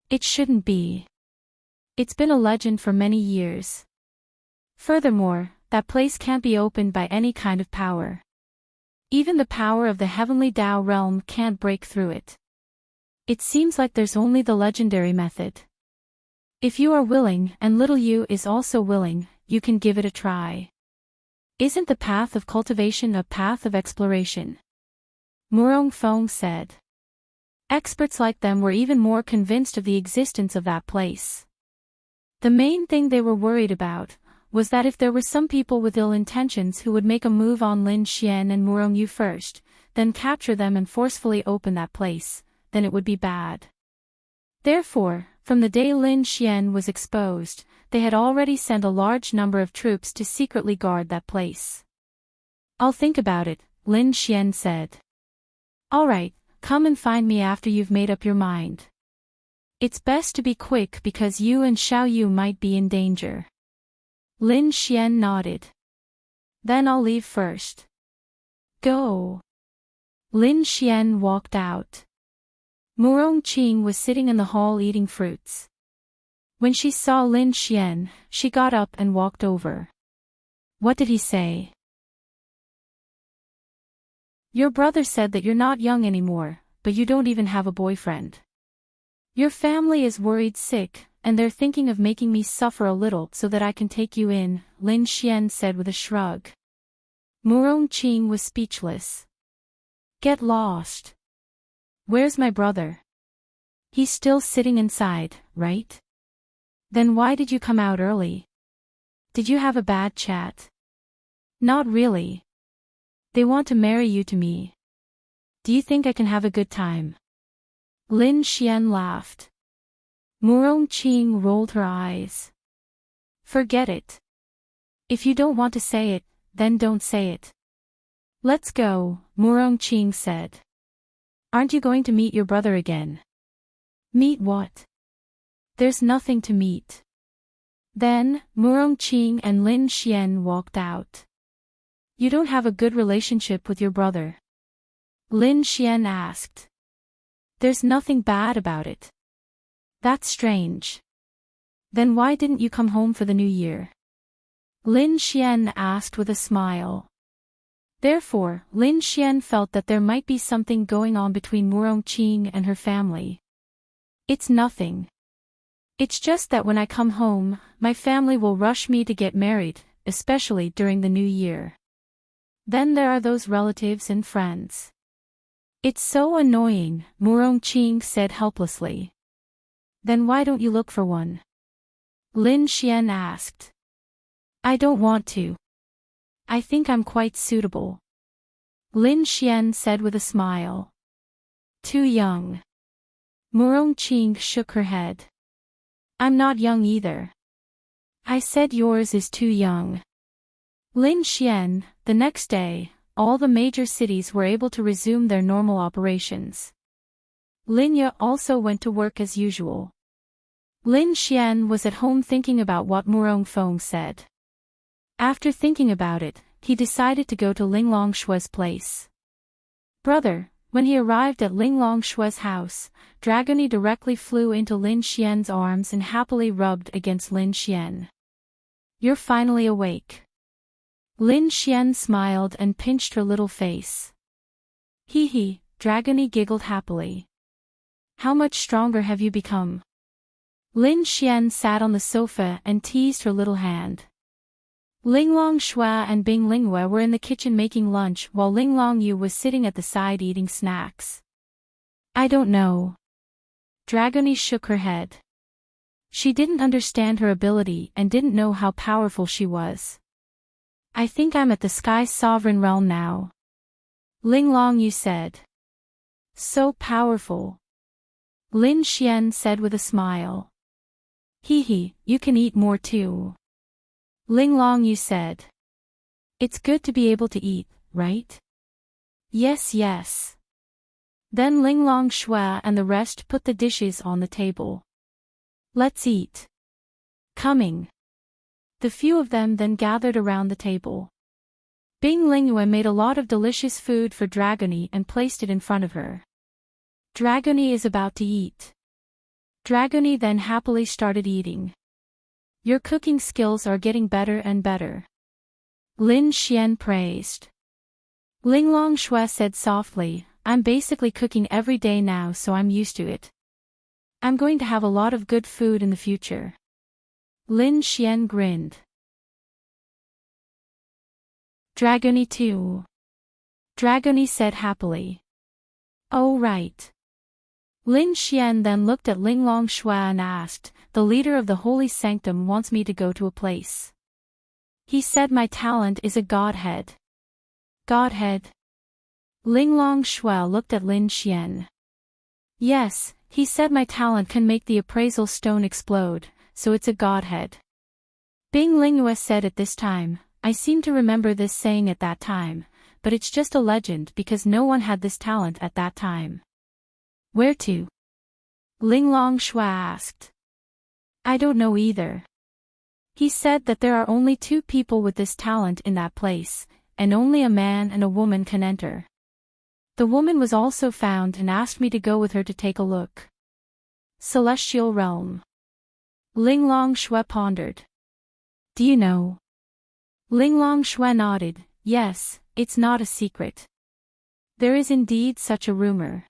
It shouldn't be. It's been a legend for many years. Furthermore, that place can't be opened by any kind of power. Even the power of the heavenly Tao realm can't break through it. It seems like there's only the legendary method. If you are willing and little you is also willing, you can give it a try. Isn't the path of cultivation a path of exploration? Murong Fong said. Experts like them were even more convinced of the existence of that place. The main thing they were worried about was that if there were some people with ill intentions who would make a move on Lin Xian and Murong Yu first, then capture them and forcefully open that place, then it would be bad. Therefore, from the day Lin Xian was exposed, they had already sent a large number of troops to secretly guard that place. I'll think about it, Lin Xian said. All right, come and find me after you've made up your mind. It's best to be quick because you and Xiao Yu might be in danger. Lin Xian nodded. Then I'll leave first. Go. Lin Xian walked out. Murong Qing was sitting in the hall eating fruits. When she saw Lin Xian, she got up and walked over. What did he say? Your brother said that you're not young anymore, but you don't even have a boyfriend. Your family is worried sick, and they're thinking of making me suffer a little so that I can take you in, Lin Xian said with a shrug. Murong Qing was speechless. Get lost. Where's my brother? He's still sitting inside, right? Then why did you come out early? Did you have a bad chat? Not really. They want to marry you to me. Do you think I can have a good time? Lin Xian laughed. Murong Qing rolled her eyes. Forget it. If you don't want to say it, then don't say it. Let's go, Murong Qing said. Aren't you going to meet your brother again? Meet what? There's nothing to meet. Then, Murong Qing and Lin Xian walked out. You don't have a good relationship with your brother? Lin Xian asked. There's nothing bad about it. That's strange. Then why didn't you come home for the new year? Lin Xian asked with a smile. Therefore, Lin Xian felt that there might be something going on between Murong Qing and her family. It's nothing. It's just that when I come home, my family will rush me to get married, especially during the new year. Then there are those relatives and friends. It's so annoying, Murong Qing said helplessly. Then why don't you look for one? Lin Xian asked. I don't want to. I think I'm quite suitable. Lin Xian said with a smile. Too young. Murong Qing shook her head. I'm not young either. I said yours is too young. Lin Xian, the next day, all the major cities were able to resume their normal operations. Linya also went to work as usual. Lin Xian was at home thinking about what Murong Fong said. After thinking about it, he decided to go to Ling Longshua's place. Brother, when he arrived at Ling Longshua's house, Dragony directly flew into Lin Xian's arms and happily rubbed against Lin Xian. You're finally awake. Lin Xian smiled and pinched her little face. Hee hee, Dragony giggled happily. How much stronger have you become? Lin Xian sat on the sofa and teased her little hand. Ling Longshua and Bing Linghua were in the kitchen making lunch while Ling Longyu was sitting at the side eating snacks. I don't know. Dragony shook her head. She didn't understand her ability and didn't know how powerful she was. I think I'm at the Sky Sovereign realm now. Ling Longyu said. So powerful. Lin Xian said with a smile. Hee hee, you can eat more too. Ling Longyu said. It's good to be able to eat, right? Yes, yes. Then Ling Longshua and the rest put the dishes on the table. Let's eat. Coming. The few of them then gathered around the table. Bing Linghua made a lot of delicious food for Dragony and placed it in front of her. Dragony is about to eat. Dragony then happily started eating. Your cooking skills are getting better and better. Lin Xian praised. Ling Longshua said softly, I'm basically cooking every day now so I'm used to it. I'm going to have a lot of good food in the future. Lin Xian grinned. Dragony too. Dragony said happily. Oh right. Lin Xian then looked at Ling Long Shua and asked, the leader of the holy sanctum wants me to go to a place. He said my talent is a godhead. Godhead? Ling Long Shua looked at Lin Xian. Yes, he said my talent can make the appraisal stone explode, so it's a godhead. Bing Lingyue said at this time, I seem to remember this saying at that time, but it's just a legend because no one had this talent at that time. Where to? Ling Long Shua asked. I don't know either. He said that there are only 2 people with this talent in that place, and only a man and a woman can enter. The woman was also found and asked me to go with her to take a look. Celestial realm. Ling Long Shua pondered. Do you know? Ling Long Shua nodded, yes, it's not a secret. There is indeed such a rumor.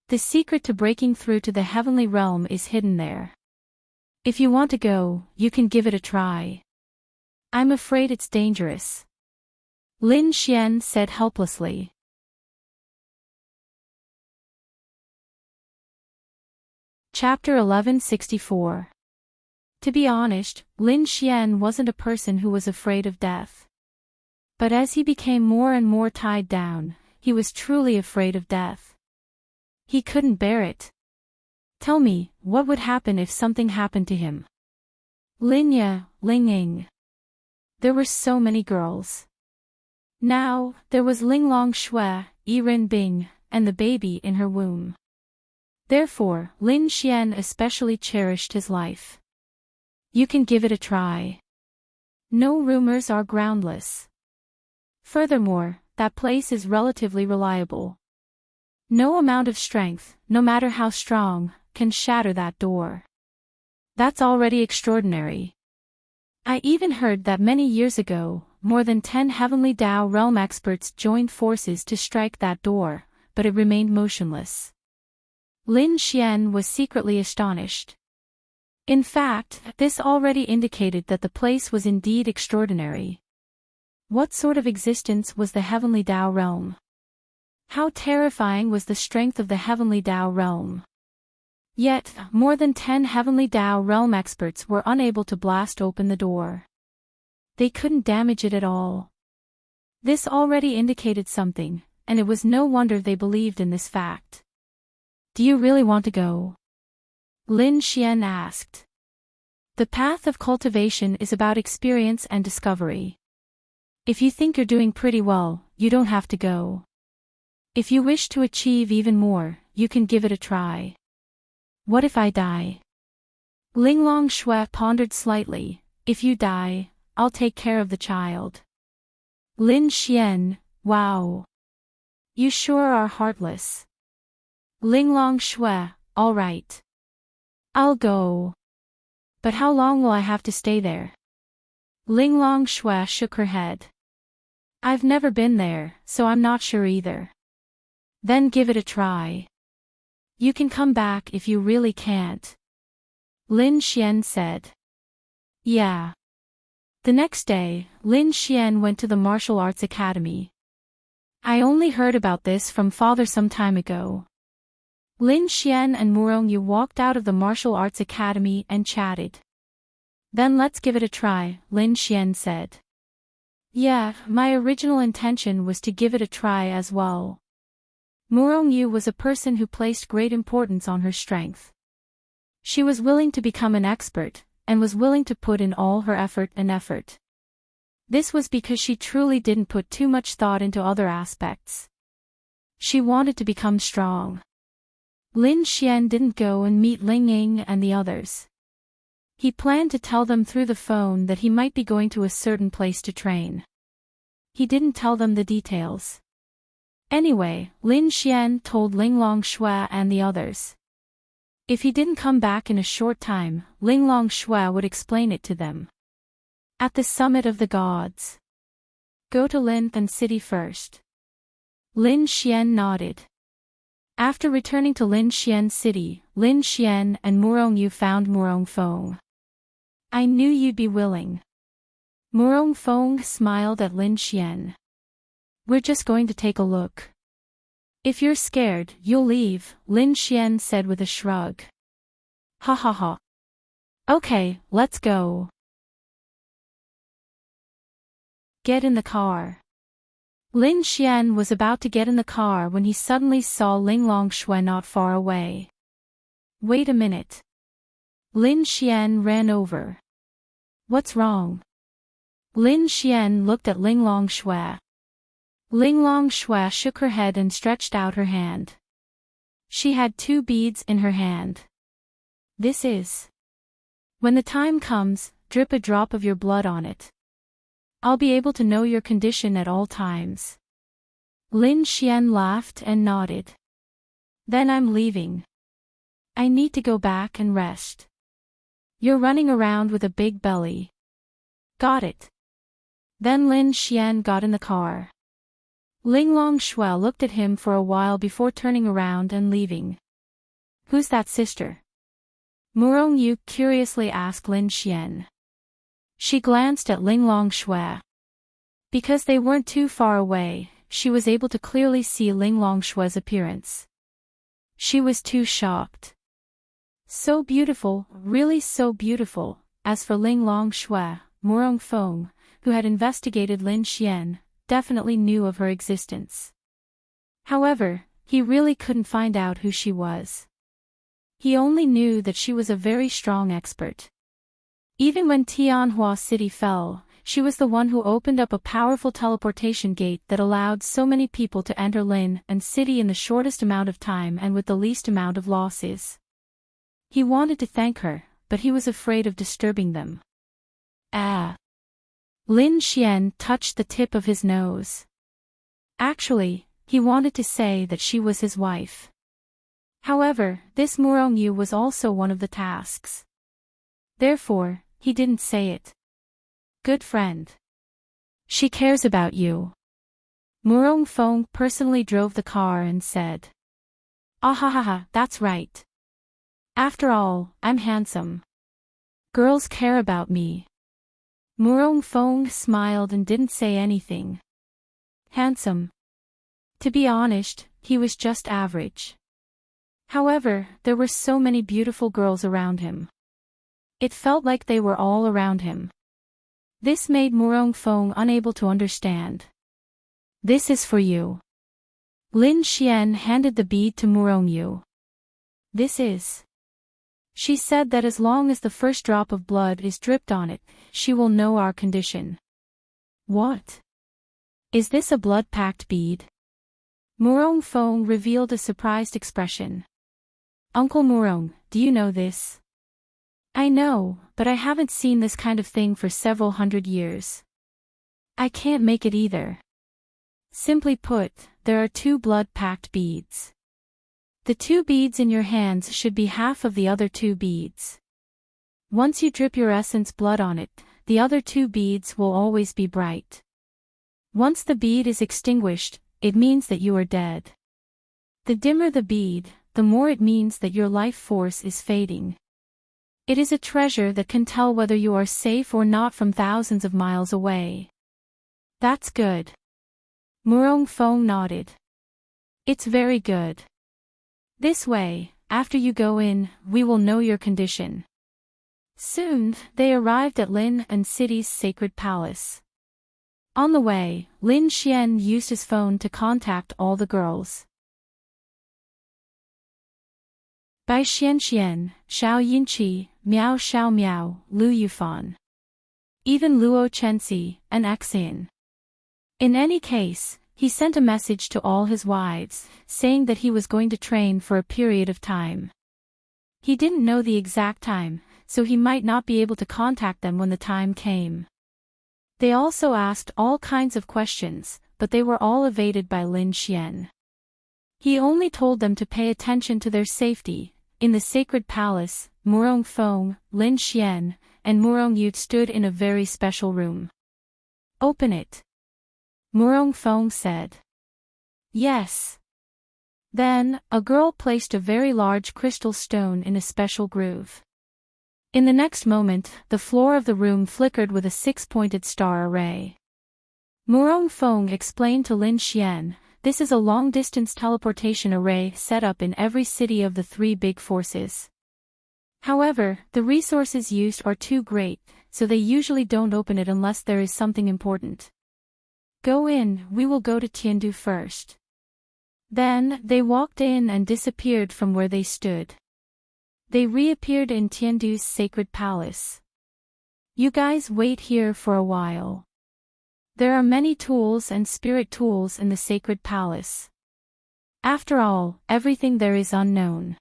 The secret to breaking through to the heavenly realm is hidden there. If you want to go, you can give it a try. I'm afraid it's dangerous. Lin Xian said helplessly. Chapter 1164. To be honest, Lin Xian wasn't a person who was afraid of death. But as he became more and more tied down, he was truly afraid of death. He couldn't bear it. Tell me, what would happen if something happened to him? Linya, Ling Ying. There were so many girls. Now, there was Ling Long Shua, Yiren Bing, and the baby in her womb. Therefore, Lin Xian especially cherished his life. You can give it a try. No rumors are groundless. Furthermore, that place is relatively reliable. No amount of strength, no matter how strong, can shatter that door. That's already extraordinary. I even heard that many years ago, more than 10 heavenly Tao realm experts joined forces to strike that door, but it remained motionless. Lin Xian was secretly astonished. In fact, this already indicated that the place was indeed extraordinary. What sort of existence was the heavenly Tao realm? How terrifying was the strength of the heavenly Tao realm? Yet, more than 10 heavenly Tao realm experts were unable to blast open the door. They couldn't damage it at all. This already indicated something, and it was no wonder they believed in this fact. Do you really want to go? Lin Xian asked. The path of cultivation is about experience and discovery. If you think you're doing pretty well, you don't have to go. If you wish to achieve even more, you can give it a try. What if I die? Ling Long Shua pondered slightly. If you die, I'll take care of the child. Lin Xian, wow. You sure are heartless. Ling Long Shua, all right. I'll go. But how long will I have to stay there? Ling Long Shua shook her head. I've never been there, so I'm not sure either. Then give it a try. You can come back if you really can't. Lin Xian said. Yeah. The next day, Lin Xian went to the martial arts academy. I only heard about this from father some time ago. Lin Xian and Murongyu walked out of the martial arts academy and chatted. Then let's give it a try, Lin Xian said. Yeah, my original intention was to give it a try as well. Murongyu was a person who placed great importance on her strength. She was willing to become an expert, and was willing to put in all her effort. This was because she truly didn't put too much thought into other aspects. She wanted to become strong. Lin Xian didn't go and meet Ling Ying and the others. He planned to tell them through the phone that he might be going to a certain place to train. He didn't tell them the details. Anyway, Lin Xian told Ling Long Shua and the others. If he didn't come back in a short time, Ling Long Shua would explain it to them. At the summit of the gods. Go to Linthan city first. Lin Xian nodded. After returning to Lin Xian City, Lin Xian and Murong Yu found Murong Feng. I knew you'd be willing. Murong Feng smiled at Lin Xian. We're just going to take a look. If you're scared, you'll leave, Lin Xian said with a shrug. Ha ha ha. Okay, let's go. Get in the car. Lin Xian was about to get in the car when he suddenly saw Linglong Shui not far away. Wait a minute. Lin Xian ran over. What's wrong? Lin Xian looked at Linglong Shui. Linglong Shui shook her head and stretched out her hand. She had 2 beads in her hand. This is. When the time comes, drip a drop of your blood on it. I'll be able to know your condition at all times. Lin Xian laughed and nodded. Then I'm leaving. I need to go back and rest. You're running around with a big belly. Got it. Then Lin Xian got in the car. Linglong Shui looked at him for a while before turning around and leaving. Who's that sister? Murong Yu curiously asked Lin Xian. She glanced at Linglong Shui. Because they weren't too far away, she was able to clearly see Linglong Shui's appearance. She was too shocked. So beautiful, really so beautiful. As for Linglong Shui, Murong Feng, who had investigated Lin Xian, definitely knew of her existence. However, he really couldn't find out who she was. He only knew that she was a very strong expert. Even when Tianhua City fell, she was the one who opened up a powerful teleportation gate that allowed so many people to enter Lin and City in the shortest amount of time and with the least amount of losses. He wanted to thank her, but he was afraid of disturbing them. Ah! Lin Xian touched the tip of his nose. Actually, he wanted to say that she was his wife. However, this Murong Yu was also one of the tasks. Therefore, he didn't say it. Good friend. She cares about you. Murong Feng personally drove the car and said. Ahahaha, that's right. After all, I'm handsome. Girls care about me. Murong Feng smiled and didn't say anything. Handsome. To be honest, he was just average. However, there were so many beautiful girls around him. It felt like they were all around him. This made Murong Feng unable to understand. This is for you. Lin Xian handed the bead to Murong Yu. This is. She said that as long as the first drop of blood is dripped on it, she will know our condition. What? Is this a blood-packed bead? Murong Feng revealed a surprised expression. Uncle Murong, do you know this? I know, but I haven't seen this kind of thing for several hundred years. I can't make it either. Simply put, there are 2 blood-packed beads. The 2 beads in your hands should be half of the other 2 beads. Once you drip your essence blood on it, the other 2 beads will always be bright. Once the bead is extinguished, it means that you are dead. The dimmer the bead, the more it means that your life force is fading. It is a treasure that can tell whether you are safe or not from thousands of miles away. That's good. Murong Feng nodded. It's very good. This way, after you go in, we will know your condition. Soon, they arrived at Lin and City's sacred palace. On the way, Lin Xian used his phone to contact all the girls. Bai Xianxian, Xiao Yinqi, Miao Xiao Miao, Lu Yufan. Even Luo Chenxi, and Xian. In any case, he sent a message to all his wives, saying that he was going to train for a period of time. He didn't know the exact time, so he might not be able to contact them when the time came. They also asked all kinds of questions, but they were all evaded by Lin Xian. He only told them to pay attention to their safety. In the sacred palace, Murong Feng, Lin Xian, and Murong Yu stood in a very special room. Open it. Murong Feng said. Yes. Then, a girl placed a very large crystal stone in a special groove. In the next moment, the floor of the room flickered with a six-pointed star array. Murong Feng explained to Lin Xian, this is a long-distance teleportation array set up in every city of the three big forces. However, the resources used are too great, so they usually don't open it unless there is something important. Go in, we will go to Tiandu first. Then, they walked in and disappeared from where they stood. They reappeared in Tiandu's sacred palace. You guys wait here for a while. There are many tools and spirit tools in the sacred palace. After all, everything there is unknown.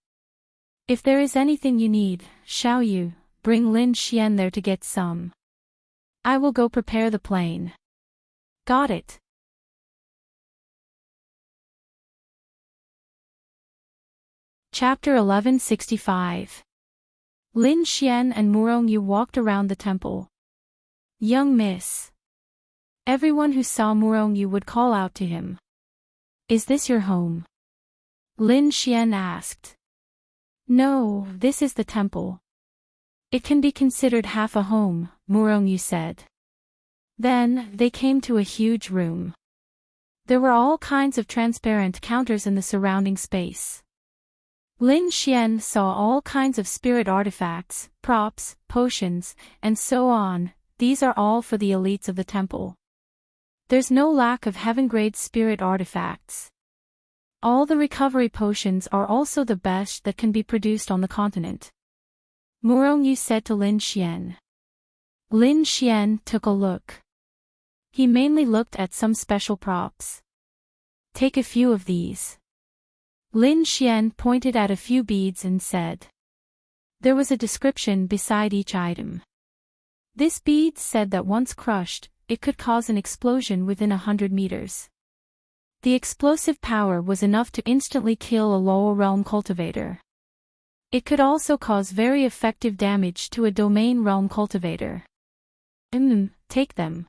If there is anything you need, Xiao Yu, bring Lin Xian there to get some. I will go prepare the plane. Got it. Chapter 1165. Lin Xian and Murong Yu walked around the temple. Young miss. Everyone who saw Murong Yu would call out to him. Is this your home? Lin Xian asked. No, this is the temple. It can be considered half a home, Murong Yu said. Then, they came to a huge room. There were all kinds of transparent counters in the surrounding space. Lin Xian saw all kinds of spirit artifacts, props, potions, and so on. These are all for the elites of the temple. There's no lack of heaven-grade spirit artifacts. All the recovery potions are also the best that can be produced on the continent. Murong Yu said to Lin Xian. Lin Xian took a look. He mainly looked at some special props. Take a few of these. Lin Xian pointed at a few beads and said. There was a description beside each item. This bead said that once crushed, it could cause an explosion within 100 meters. The explosive power was enough to instantly kill a lower realm cultivator. It could also cause very effective damage to a domain realm cultivator. Take them.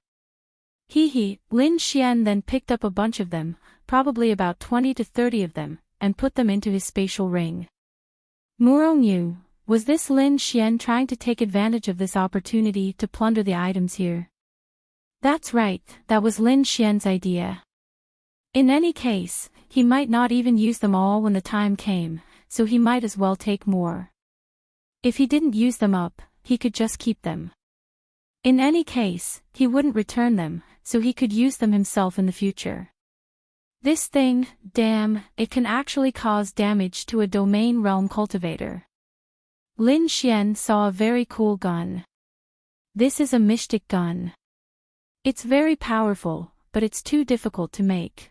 Lin Xian then picked up a bunch of them, probably about 20 to 30 of them, and put them into his spatial ring. Murong Yu, was this Lin Xian trying to take advantage of this opportunity to plunder the items here? That's right, that was Lin Xian's idea. In any case, he might not even use them all when the time came, so he might as well take more. If he didn't use them up, he could just keep them. In any case, he wouldn't return them, so he could use them himself in the future. This thing, damn, it can actually cause damage to a domain realm cultivator. Lin Xian saw a very cool gun. This is a mystic gun. It's very powerful, but it's too difficult to make.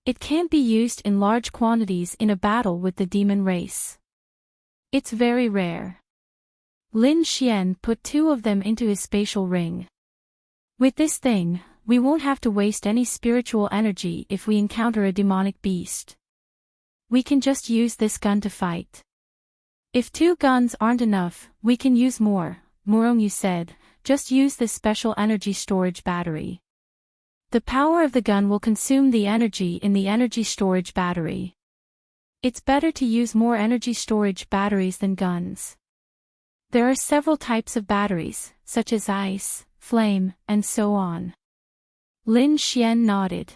It can't be used in large quantities in a battle with the demon race. It's very rare. Lin Xian put 2 of them into his spatial ring. With this thing, we won't have to waste any spiritual energy if we encounter a demonic beast. We can just use this gun to fight. If 2 guns aren't enough, we can use more, Murong Yu said, just use this special energy storage battery. The power of the gun will consume the energy in the energy storage battery. It's better to use more energy storage batteries than guns. There are several types of batteries, such as ice, flame, and so on. Lin Xian nodded.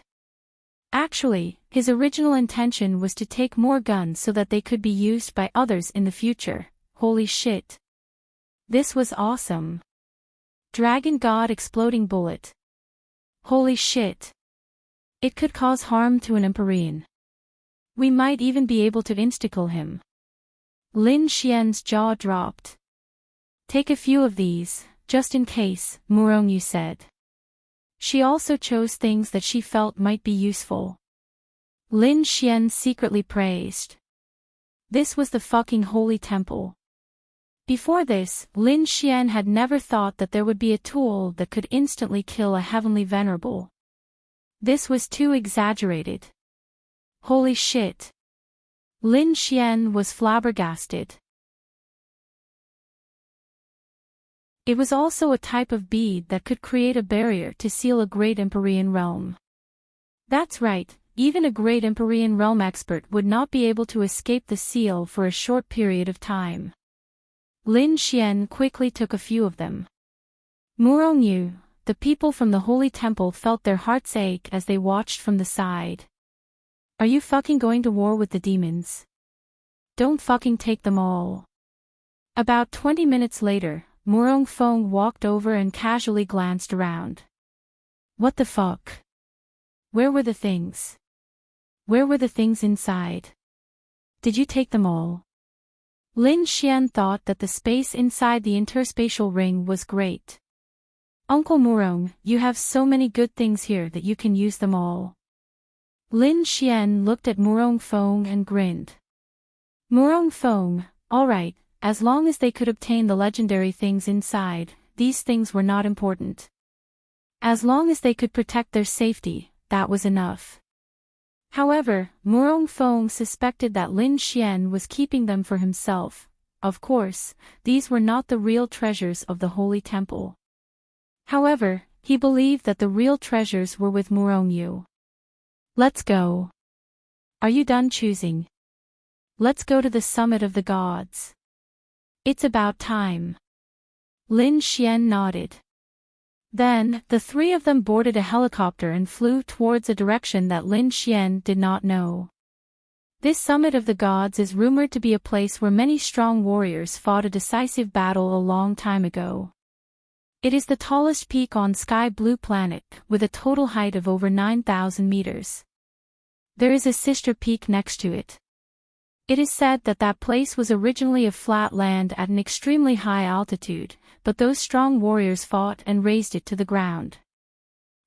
Actually, his original intention was to take more guns so that they could be used by others in the future. Holy shit. This was awesome. Dragon God exploding bullet. Holy shit. It could cause harm to an Empyrean. We might even be able to insta-kill him. Lin Xian's jaw dropped. Take a few of these, just in case, Murong Yu said. She also chose things that she felt might be useful. Lin Xian secretly praised. This was the fucking holy temple. Before this, Lin Xian had never thought that there would be a tool that could instantly kill a heavenly venerable. This was too exaggerated. Holy shit. Lin Xian was flabbergasted. It was also a type of bead that could create a barrier to seal a great Empyrean realm. That's right, even a great Empyrean realm expert would not be able to escape the seal for a short period of time. Lin Xian quickly took a few of them. Murongyu, the people from the Holy Temple felt their hearts ache as they watched from the side. Are you fucking going to war with the demons? Don't fucking take them all. About 20 minutes later, Murong Feng walked over and casually glanced around. What the fuck? Where were the things? Where were the things inside? Did you take them all? Lin Xian thought that the space inside the interspatial ring was great. Uncle Murong, you have so many good things here that you can use them all. Lin Xian looked at Murong Feng and grinned. Murong Feng, alright, as long as they could obtain the legendary things inside, these things were not important. As long as they could protect their safety, that was enough. However, Murong Feng suspected that Lin Xian was keeping them for himself. Of course, these were not the real treasures of the Holy Temple. However, he believed that the real treasures were with Murongyu. Let's go. Are you done choosing? Let's go to the summit of the gods. It's about time. Lin Xian nodded. Then, the three of them boarded a helicopter and flew towards a direction that Lin Xian did not know. This summit of the gods is rumored to be a place where many strong warriors fought a decisive battle a long time ago. It is the tallest peak on Sky Blue Planet, with a total height of over 9,000 meters. There is a sister peak next to it. It is said that that place was originally a flat land at an extremely high altitude, but those strong warriors fought and razed it to the ground.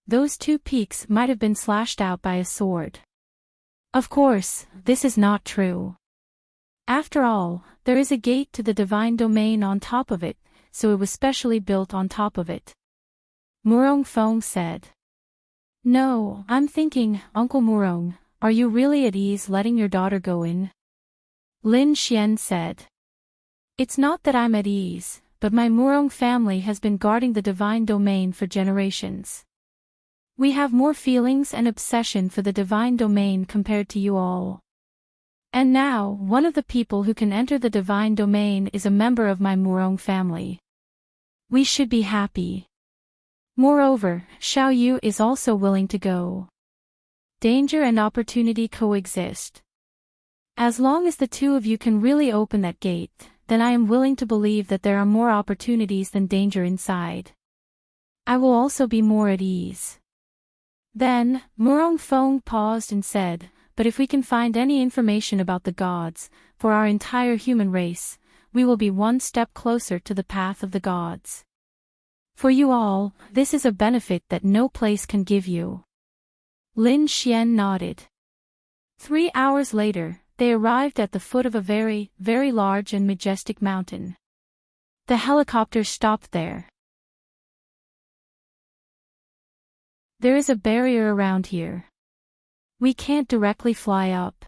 Those two peaks might have been slashed out by a sword. Of course, this is not true. After all, there is a gate to the divine domain on top of it, so it was specially built on top of it. Murong Feng said. No, I'm thinking, Uncle Murong, are you really at ease letting your daughter go in? Lin Xian said. It's not that I'm at ease, but my Murong family has been guarding the divine domain for generations. We have more feelings and obsession for the divine domain compared to you all. And now, one of the people who can enter the divine domain is a member of my Murong family. We should be happy. Moreover, Xiao Yu is also willing to go. Danger and opportunity coexist. As long as the two of you can really open that gate, then I am willing to believe that there are more opportunities than danger inside. I will also be more at ease. Then, Murong Feng paused and said, but if we can find any information about the gods, for our entire human race, we will be one step closer to the path of the gods. For you all, this is a benefit that no place can give you. Lin Xian nodded. 3 hours later, they arrived at the foot of a very, very large and majestic mountain. The helicopter stopped there. There is a barrier around here. We can't directly fly up.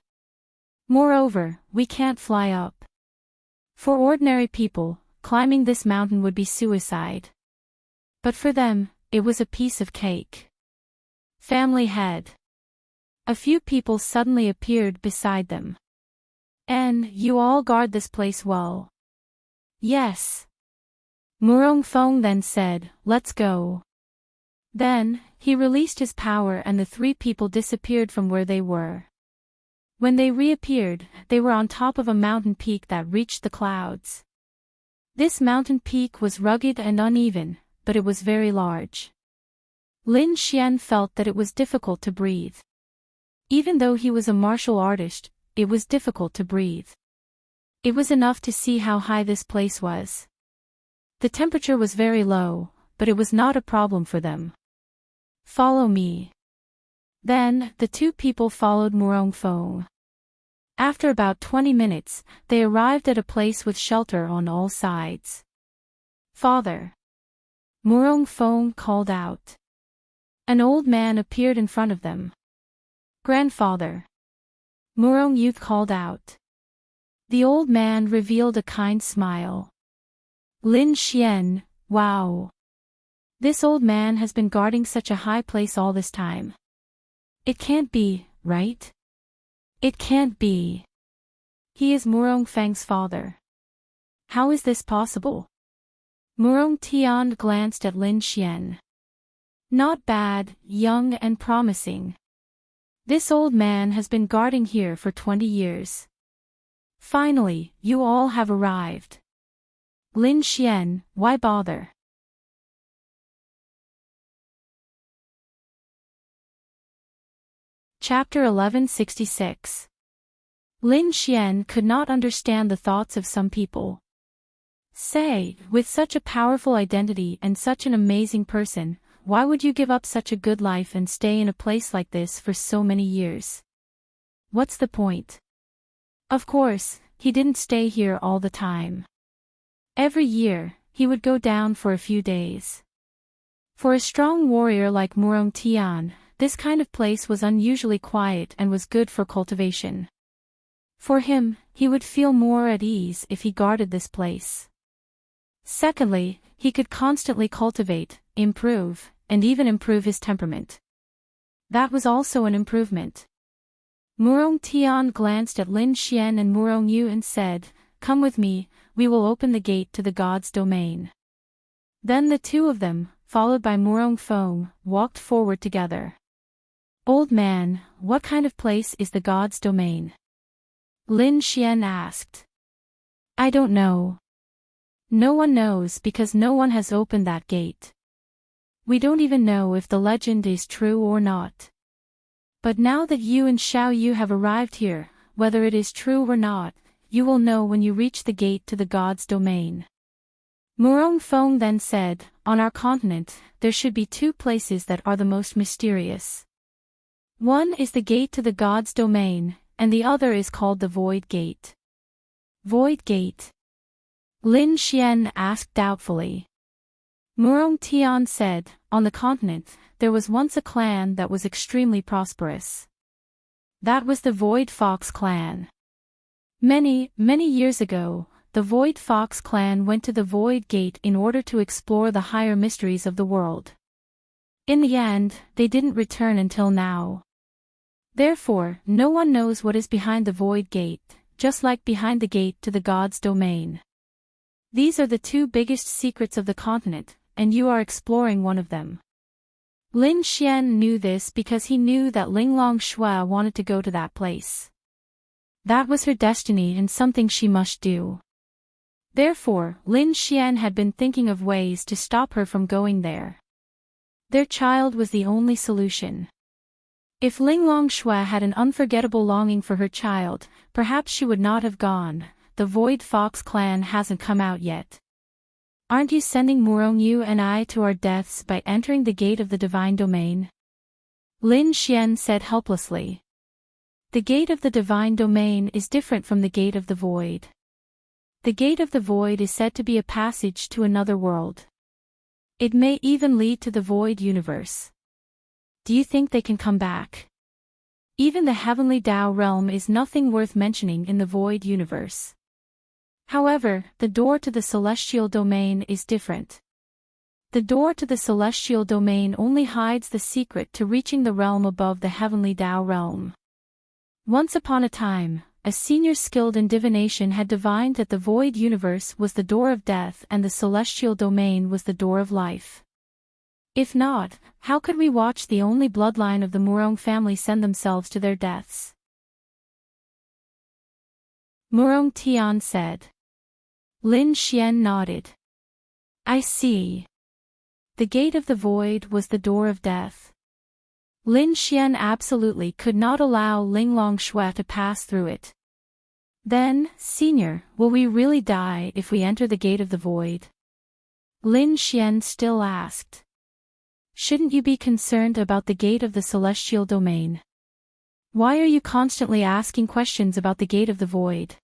Moreover, we can't fly up. For ordinary people, climbing this mountain would be suicide. But for them, it was a piece of cake. Family head. A few people suddenly appeared beside them. And you all guard this place well. Yes. Murong Feng then said, let's go. Then, he released his power and the three people disappeared from where they were. When they reappeared, they were on top of a mountain peak that reached the clouds. This mountain peak was rugged and uneven, but it was very large. Lin Xian felt that it was difficult to breathe. Even though he was a martial artist, it was difficult to breathe. It was enough to see how high this place was. The temperature was very low, but it was not a problem for them. Follow me. Then, the two people followed Murong Feng. After about 20 minutes, they arrived at a place with shelter on all sides. Father. Murong Feng called out. An old man appeared in front of them. Grandfather. Murong Youth called out. The old man revealed a kind smile. Lin Xian, wow. This old man has been guarding such a high place all this time. It can't be, right? It can't be. He is Murong Fang's father. How is this possible? Murong Tian glanced at Lin Xian. Not bad, young and promising. This old man has been guarding here for 20 years. Finally, you all have arrived. Lin Xian, why bother? Chapter 1166. Lin Xian could not understand the thoughts of some people. Say, with such a powerful identity and such an amazing person, why would you give up such a good life and stay in a place like this for so many years? What's the point? Of course, he didn't stay here all the time. Every year, he would go down for a few days. For a strong warrior like Murong Tian, this kind of place was unusually quiet and was good for cultivation. For him, he would feel more at ease if he guarded this place. Secondly, he could constantly cultivate, improve, and even improve his temperament. That was also an improvement. Murong Tian glanced at Lin Xian and Murong Yu and said, "Come with me, we will open the gate to the god's domain." Then the two of them, followed by Murong Feng, walked forward together. "Old man, what kind of place is the god's domain?" Lin Xian asked. "I don't know. No one knows because no one has opened that gate. We don't even know if the legend is true or not. But now that you and Xiao Yu have arrived here, whether it is true or not, you will know when you reach the gate to the god's domain." Murong Feng then said, "On our continent, there should be two places that are the most mysterious. One is the gate to the god's domain, and the other is called the Void Gate." "Void Gate?" Lin Xian asked doubtfully. Murong Tian said, "On the continent, there was once a clan that was extremely prosperous. That was the Void Fox clan. Many, many years ago, the Void Fox clan went to the Void Gate in order to explore the higher mysteries of the world. In the end, they didn't return until now. Therefore, no one knows what is behind the Void Gate, just like behind the gate to the god's domain. These are the two biggest secrets of the continent, and you are exploring one of them." Lin Xian knew this because he knew that Linglong Shui wanted to go to that place. That was her destiny and something she must do. Therefore, Lin Xian had been thinking of ways to stop her from going there. Their child was the only solution. If Linglong Shui had an unforgettable longing for her child, perhaps she would not have gone. "The Void Fox clan hasn't come out yet. Aren't you sending Murong Yu and I to our deaths by entering the gate of the divine domain?" Lin Xian said helplessly. "The gate of the divine domain is different from the gate of the void. The gate of the void is said to be a passage to another world. It may even lead to the void universe. Do you think they can come back? Even the heavenly Tao realm is nothing worth mentioning in the void universe. However, the door to the celestial domain is different. The door to the celestial domain only hides the secret to reaching the realm above the heavenly Tao realm. Once upon a time, a senior skilled in divination had divined that the void universe was the door of death and the celestial domain was the door of life. If not, how could we watch the only bloodline of the Murong family send themselves to their deaths?" Murong Tian said. Lin Xian nodded. "I see. The gate of the void was the door of death. Lin Xian absolutely could not allow Linglong Shui to pass through it. Then, Senior, will we really die if we enter the gate of the void?" Lin Xian still asked. "Shouldn't you be concerned about the gate of the celestial domain? Why are you constantly asking questions about the gate of the void?"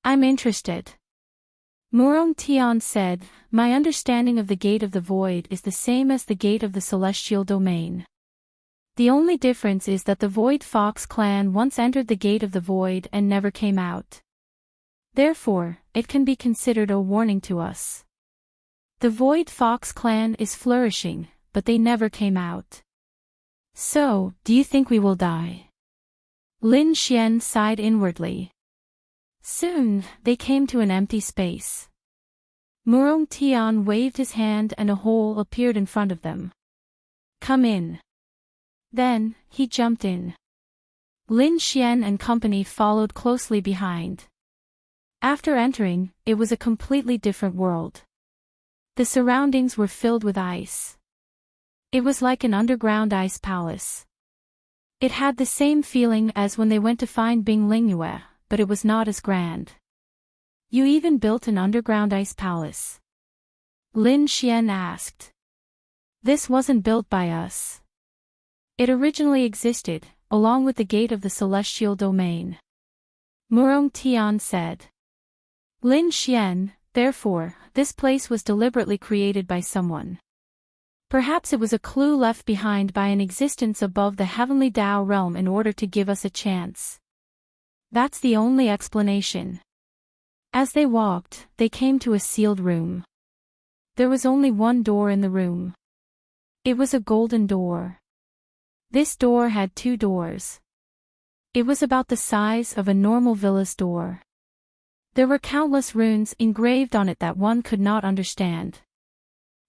"I'm interested." Murong Tian said, "My understanding of the gate of the void is the same as the gate of the celestial domain. The only difference is that the Void Fox clan once entered the gate of the void and never came out. Therefore, it can be considered a warning to us. The Void Fox clan is flourishing, but they never came out. So, do you think we will die?" Lin Xian sighed inwardly. Soon, they came to an empty space. Murong Tian waved his hand and a hole appeared in front of them. Come in. Then, he jumped in. Lin Xian and company followed closely behind. After entering, it was a completely different world. The surroundings were filled with ice. It was like an underground ice palace. It had the same feeling as when they went to find Bing Lingyue, but it was not as grand. You even built an underground ice palace? Lin Xian asked. This wasn't built by us. It originally existed, along with the gate of the celestial domain. Murong Tian said. Lin Xian, therefore, this place was deliberately created by someone. Perhaps it was a clue left behind by an existence above the heavenly Tao realm in order to give us a chance. That's the only explanation. As they walked, they came to a sealed room. There was only one door in the room. It was a golden door. This door had 2 doors. It was about the size of a normal villa's door. There were countless runes engraved on it that one could not understand.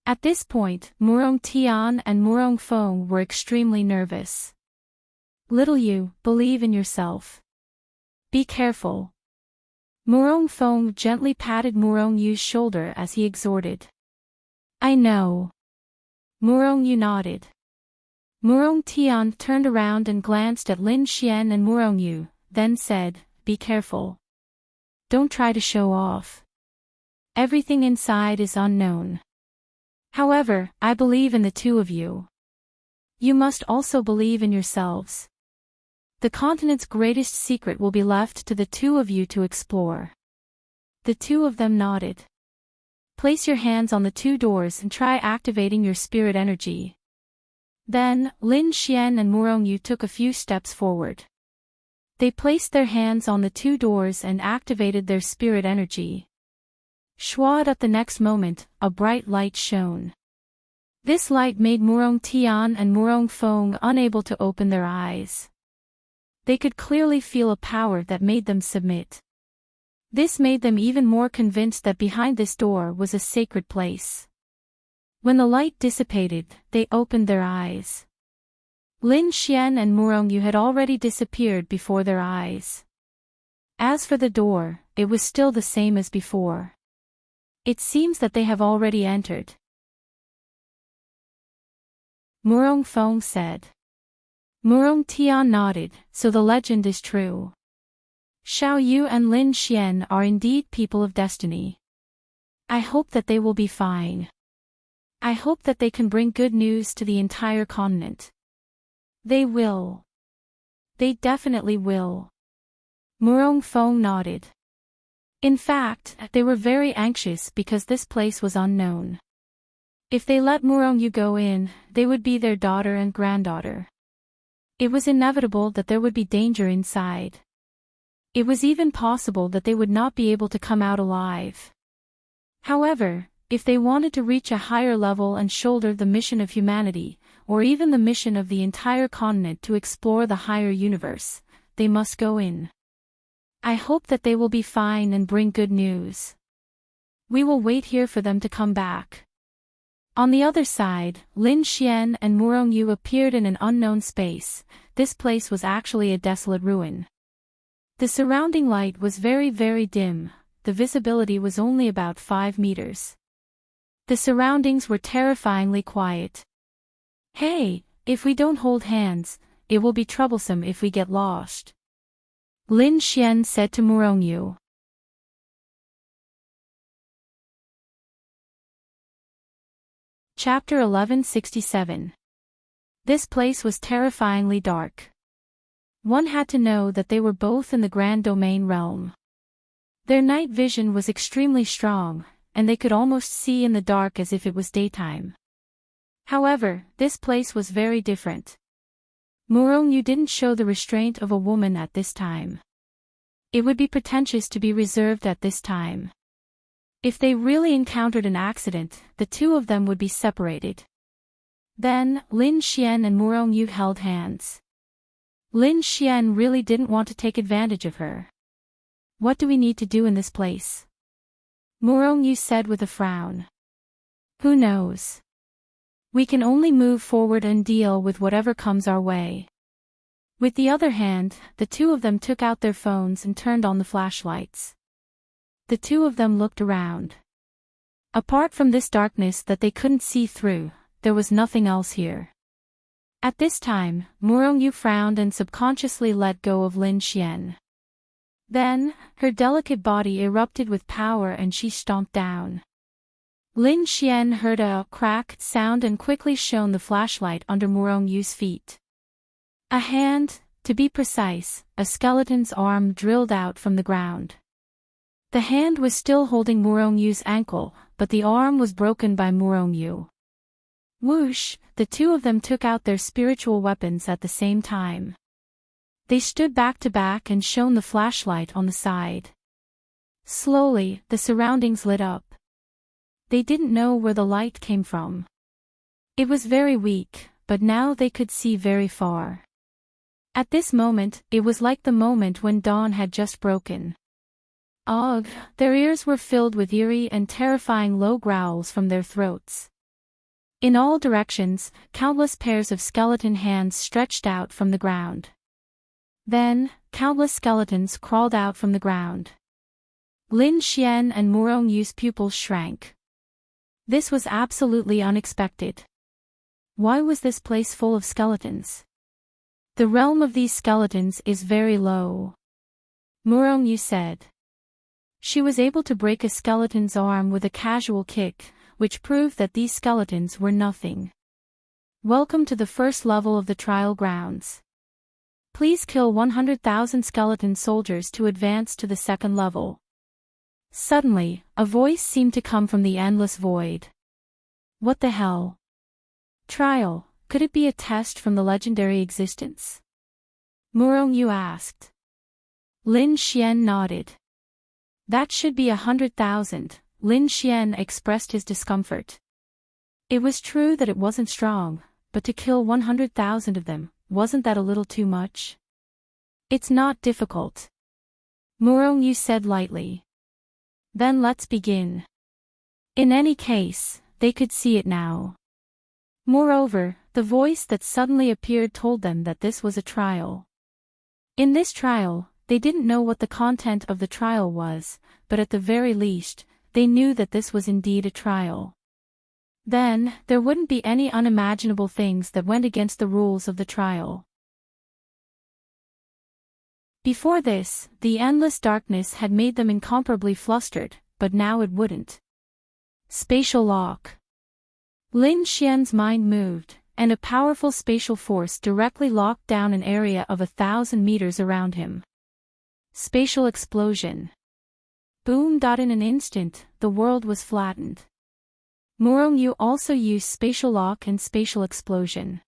At this point, Murong Tian and Murong Feng were extremely nervous. Little you, believe in yourself. Be careful. Murong Feng gently patted Murong Yu's shoulder as he exhorted. I know. Murong Yu nodded. Murong Tian turned around and glanced at Lin Xian and Murong Yu, then said, Be careful. Don't try to show off. Everything inside is unknown. However, I believe in the 2 of you. You must also believe in yourselves. The continent's greatest secret will be left to the 2 of you to explore. The 2 of them nodded. Place your hands on the 2 doors and try activating your spirit energy. Then, Lin Xian and Murong Yu took a few steps forward. They placed their hands on the 2 doors and activated their spirit energy. Schwad at the next moment, a bright light shone. This light made Murong Tian and Murong Feng unable to open their eyes. They could clearly feel a power that made them submit. This made them even more convinced that behind this door was a sacred place. When the light dissipated, they opened their eyes. Lin Xian and Murong Yu had already disappeared before their eyes. As for the door, it was still the same as before. It seems that they have already entered. Murong Feng said. Murong Tian nodded, so the legend is true. Xiao Yu and Lin Xian are indeed people of destiny. I hope that they will be fine. I hope that they can bring good news to the entire continent. They will. They definitely will. Murong Feng nodded. In fact, they were very anxious because this place was unknown. If they let Murong Yu go in, they would be their daughter and granddaughter. It was inevitable that there would be danger inside. It was even possible that they would not be able to come out alive. However, if they wanted to reach a higher level and shoulder the mission of humanity, or even the mission of the entire continent to explore the higher universe, they must go in. I hope that they will be fine and bring good news. We will wait here for them to come back. On the other side, Lin Xian and Murong Yu appeared in an unknown space. This place was actually a desolate ruin. The surrounding light was very, very dim. The visibility was only about 5 meters. The surroundings were terrifyingly quiet. Hey, if we don't hold hands, it will be troublesome if we get lost. Lin Xian said to Murong Yu. Chapter 1167. This place was terrifyingly dark. One had to know that they were both in the Grand Domain realm. Their night vision was extremely strong, and they could almost see in the dark as if it was daytime. However, this place was very different. Murong Yu didn't show the restraint of a woman at this time. It would be pretentious to be reserved at this time. If they really encountered an accident, the 2 of them would be separated. Then, Lin Xian and Murong Yu held hands. Lin Xian really didn't want to take advantage of her. What do we need to do in this place? Murong said with a frown. Who knows? We can only move forward and deal with whatever comes our way. With the other hand, the two of them took out their phones and turned on the flashlights. The two of them looked around. Apart from this darkness that they couldn't see through, there was nothing else here. At this time, Murong frowned and subconsciously let go of Lin Xian. Then, her delicate body erupted with power and she stomped down. Lin Xian heard a crack sound and quickly shone the flashlight under Murong feet. A hand, to be precise, a skeleton's arm drilled out from the ground. The hand was still holding Murong ankle, but the arm was broken by Murong. Whoosh, the two of them took out their spiritual weapons at the same time. They stood back to back and shone the flashlight on the side. Slowly, the surroundings lit up. They didn't know where the light came from. It was very weak, but now they could see very far. At this moment, it was like the moment when dawn had just broken. Ugh, their ears were filled with eerie and terrifying low growls from their throats. In all directions, countless pairs of skeleton hands stretched out from the ground. Then, countless skeletons crawled out from the ground. Lin Xian and Murong pupils shrank. This was absolutely unexpected. Why was this place full of skeletons? The realm of these skeletons is very low. Murong said. She was able to break a skeleton's arm with a casual kick, which proved that these skeletons were nothing. Welcome to the first level of the trial grounds. Please kill 100,000 skeleton soldiers to advance to the second level. Suddenly, a voice seemed to come from the endless void. What the hell? Trial, could it be a test from the legendary existence? Murong asked. Lin Xian nodded. That should be 100,000, Lin Xian expressed his discomfort. It was true that it wasn't strong, but to kill 100,000 of them, wasn't that a little too much? It's not difficult. Murong said lightly. Then let's begin. In any case, they could see it now. Moreover, the voice that suddenly appeared told them that this was a trial. In this trial, they didn't know what the content of the trial was, but at the very least, they knew that this was indeed a trial. Then, there wouldn't be any unimaginable things that went against the rules of the trial. Before this, the endless darkness had made them incomparably flustered, but now it wouldn't. Spatial lock. Lin Xian's mind moved, and a powerful spatial force directly locked down an area of 1,000 meters around him. Spatial explosion. Boom! In an instant, the world was flattened. Murong also used spatial lock and spatial explosion.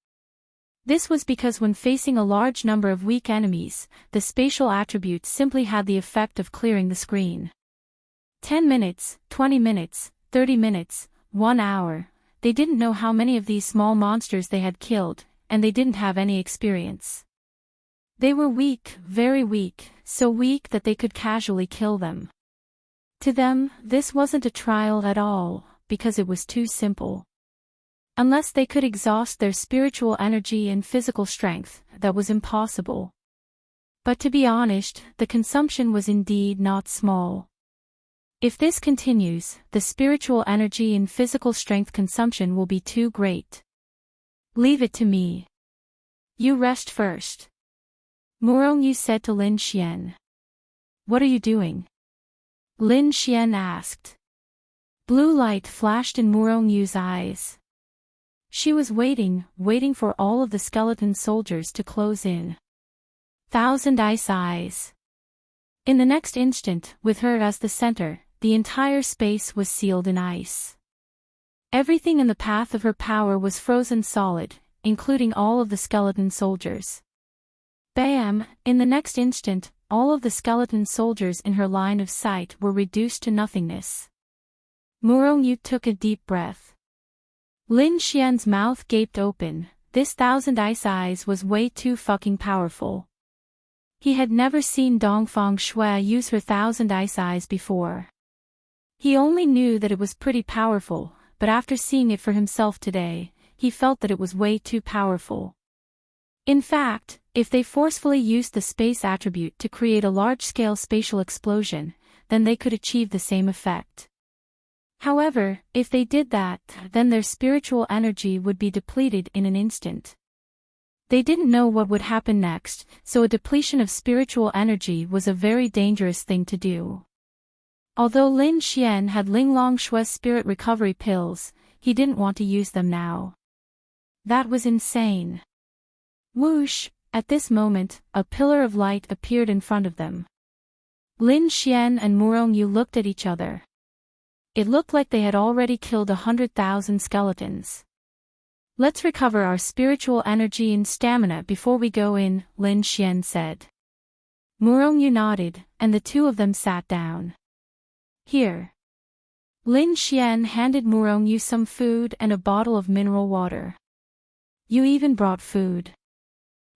This was because when facing a large number of weak enemies, the spatial attributes simply had the effect of clearing the screen. 10 minutes, 20 minutes, 30 minutes, 1 hour. They didn't know how many of these small monsters they had killed, and they didn't have any experience. They were weak, very weak, so weak that they could casually kill them. To them, this wasn't a trial at all, because it was too simple. Unless they could exhaust their spiritual energy and physical strength, that was impossible. But to be honest, the consumption was indeed not small. If this continues, the spiritual energy and physical strength consumption will be too great. Leave it to me. You rest first. Murong said to Lin Xian. What are you doing? Lin Xian asked. Blue light flashed in Murong eyes. She was waiting for all of the skeleton soldiers to close in. 1,000 ice eyes. In the next instant, with her as the center, the entire space was sealed in ice. Everything in the path of her power was frozen solid, including all of the skeleton soldiers. Bam! In the next instant, all of the skeleton soldiers in her line of sight were reduced to nothingness. Murong took a deep breath. Lin Xian's mouth gaped open, this Thousand Ice Eyes was way too fucking powerful. He had never seen Dongfang Shui use her Thousand Ice Eyes before. He only knew that it was pretty powerful, but after seeing it for himself today, he felt that it was way too powerful. In fact, if they forcefully used the space attribute to create a large-scale spatial explosion, then they could achieve the same effect. However, if they did that, then their spiritual energy would be depleted in an instant. They didn't know what would happen next, so a depletion of spiritual energy was a very dangerous thing to do. Although Lin Xian had Linglong Shui's spirit recovery pills, he didn't want to use them now. That was insane. Whoosh! At this moment, a pillar of light appeared in front of them. Lin Xian and Murong Yu looked at each other. It looked like they had already killed 100,000 skeletons. Let's recover our spiritual energy and stamina before we go in, Lin Xian said. Murong Yu nodded, and the two of them sat down. Here. Lin Xian handed Murong Yu some food and a bottle of mineral water. You even brought food.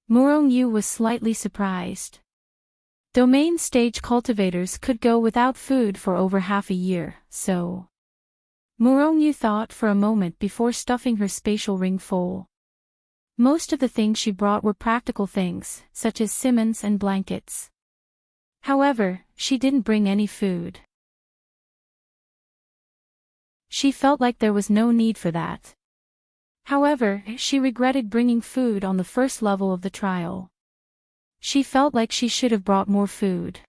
Murong Yu was slightly surprised. Domain stage cultivators could go without food for over half a year, so... Murong Yu thought for a moment before stuffing her spatial ring full. Most of the things she brought were practical things, such as simmons and blankets. However, she didn't bring any food. She felt like there was no need for that. However, she regretted bringing food on the first level of the trial. She felt like she should have brought more food.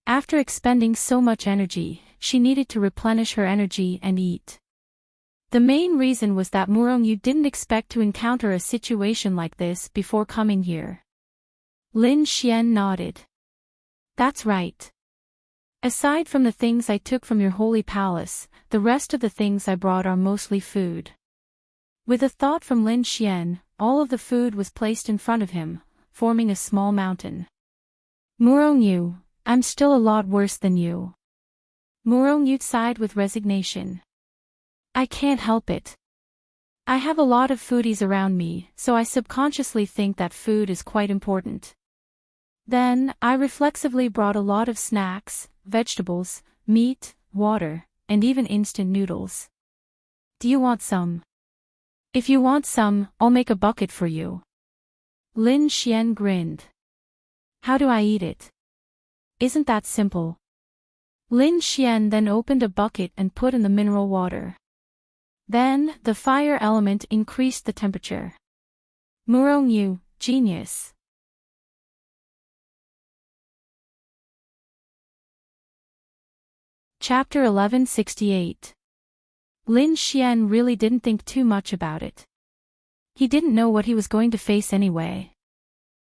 After expending so much energy, she needed to replenish her energy and eat. The main reason was that Murong Yu didn't expect to encounter a situation like this before coming here. Lin Xian nodded. That's right. Aside from the things I took from your holy palace, the rest of the things I brought are mostly food. With a thought from Lin Xian, all of the food was placed in front of him, forming a small mountain. Murong Yu, I'm still a lot worse than you. Murong Yu sighed with resignation. I can't help it. I have a lot of foodies around me, so I subconsciously think that food is quite important. Then, I reflexively brought a lot of snacks, vegetables, meat, water, and even instant noodles. Do you want some? If you want some, I'll make a bucket for you. Lin Xian grinned. How do I eat it? Isn't that simple? Lin Xian then opened a bucket and put in the mineral water. Then, the fire element increased the temperature. Murong Yu, genius. Chapter 1168. Lin Xian really didn't think too much about it. He didn't know what he was going to face anyway.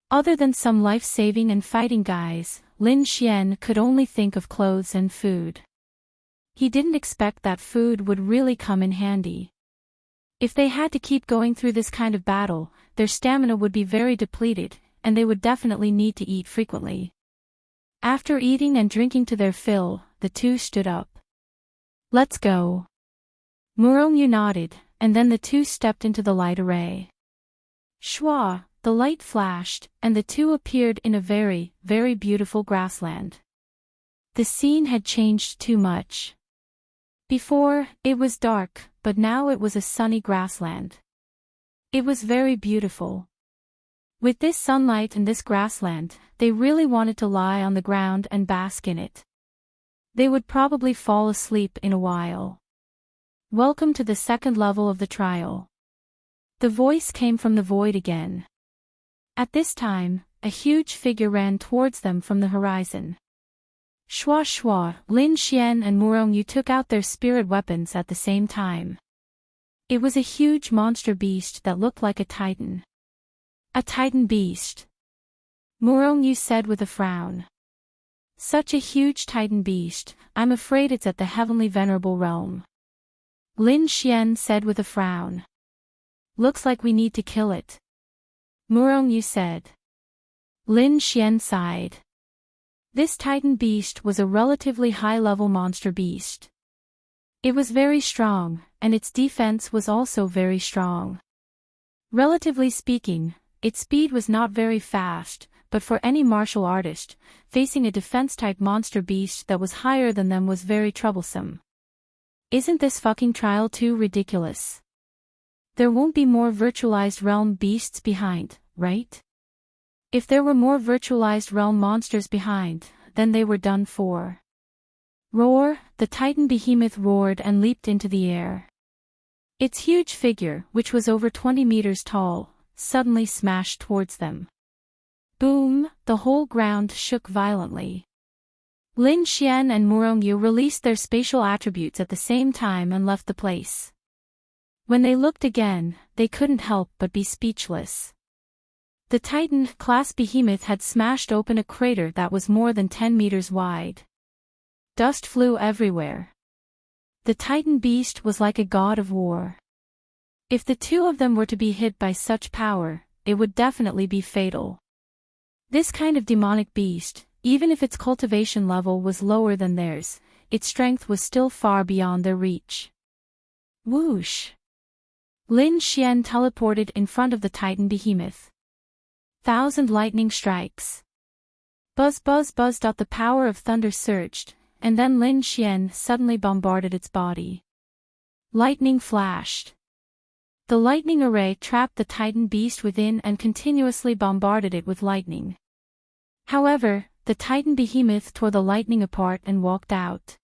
Other than some life-saving and fighting guys, Lin Xian could only think of clothes and food. He didn't expect that food would really come in handy. If they had to keep going through this kind of battle, their stamina would be very depleted, and they would definitely need to eat frequently. After eating and drinking to their fill, the two stood up. Let's go. Murong Yu nodded, and then the two stepped into the light array. Shwa, the light flashed, and the two appeared in a very, very beautiful grassland. The scene had changed too much. Before, it was dark, but now it was a sunny grassland. It was very beautiful. With this sunlight and this grassland, they really wanted to lie on the ground and bask in it. They would probably fall asleep in a while. Welcome to the second level of the trial. The voice came from the void again. At this time, a huge figure ran towards them from the horizon. Shwa Shwa, Lin Xian and Murong Yu took out their spirit weapons at the same time. It was a huge monster beast that looked like a titan. A titan beast. Murong Yu said with a frown. Such a huge titan beast, I'm afraid it's at the heavenly venerable realm. Lin Xian said with a frown. Looks like we need to kill it. Murong Yu said. Lin Xian sighed. This titan beast was a relatively high-level monster beast. It was very strong, and its defense was also very strong. Relatively speaking, its speed was not very fast, but for any martial artist, facing a defense-type monster beast that was higher than them was very troublesome. Isn't this fucking trial too ridiculous? There won't be more virtualized realm beasts behind, right? If there were more virtualized realm monsters behind, then they were done for. Roar, the Titan behemoth roared and leaped into the air. Its huge figure, which was over 20 meters tall, suddenly smashed towards them. Boom, the whole ground shook violently. Lin Xian and Murongyu released their spatial attributes at the same time and left the place. When they looked again, they couldn't help but be speechless. The Titan-class behemoth had smashed open a crater that was more than 10 meters wide. Dust flew everywhere. The Titan beast was like a god of war. If the two of them were to be hit by such power, it would definitely be fatal. This kind of demonic beast, even if its cultivation level was lower than theirs, its strength was still far beyond their reach. Whoosh! Lin Xian teleported in front of the Titan behemoth. 1,000 lightning strikes. Buzz buzz buzz. The power of thunder surged, and then Lin Xian suddenly bombarded its body. Lightning flashed. The lightning array trapped the Titan beast within and continuously bombarded it with lightning. However, the Titan behemoth tore the lightning apart and walked out.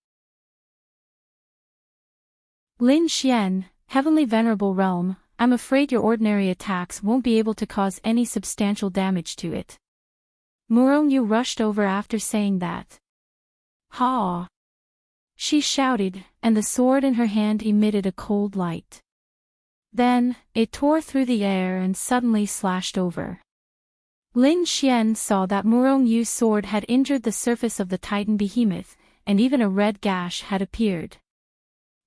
Lin Xian, Heavenly Venerable Realm, I'm afraid your ordinary attacks won't be able to cause any substantial damage to it. Murongyu rushed over after saying that. Ha! She shouted, and the sword in her hand emitted a cold light. Then, it tore through the air and suddenly slashed over. Lin Xian saw that Murongyu's sword had injured the surface of the Titan behemoth, and even a red gash had appeared.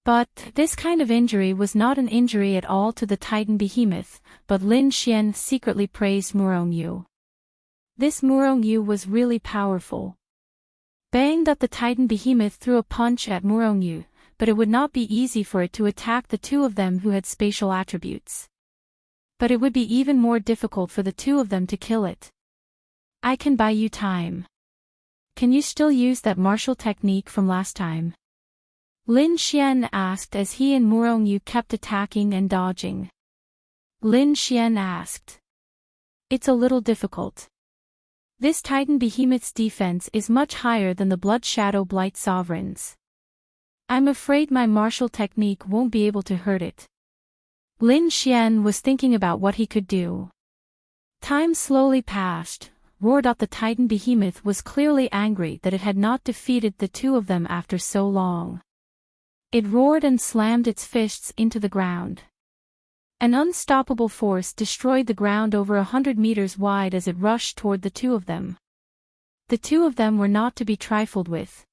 But, this kind of injury was not an injury at all to the Titan behemoth, but Lin Xian secretly praised Murongyu. This Murongyu was really powerful. Bang! The Titan behemoth threw a punch at Murongyu, but it would not be easy for it to attack the two of them who had spatial attributes. But it would be even more difficult for the two of them to kill it. I can buy you time. Can you still use that martial technique from last time? Lin Xian asked as he and Murongyu kept attacking and dodging. Lin Xian asked. It's a little difficult. This Titan behemoth's defense is much higher than the Blood Shadow Blight Sovereign's. I'm afraid my martial technique won't be able to hurt it. Lin Xian was thinking about what he could do. Time slowly passed. Roared out. The Titan behemoth was clearly angry that it had not defeated the two of them after so long. It roared and slammed its fists into the ground. An unstoppable force destroyed the ground over 100 meters wide as it rushed toward the two of them. The two of them were not to be trifled with.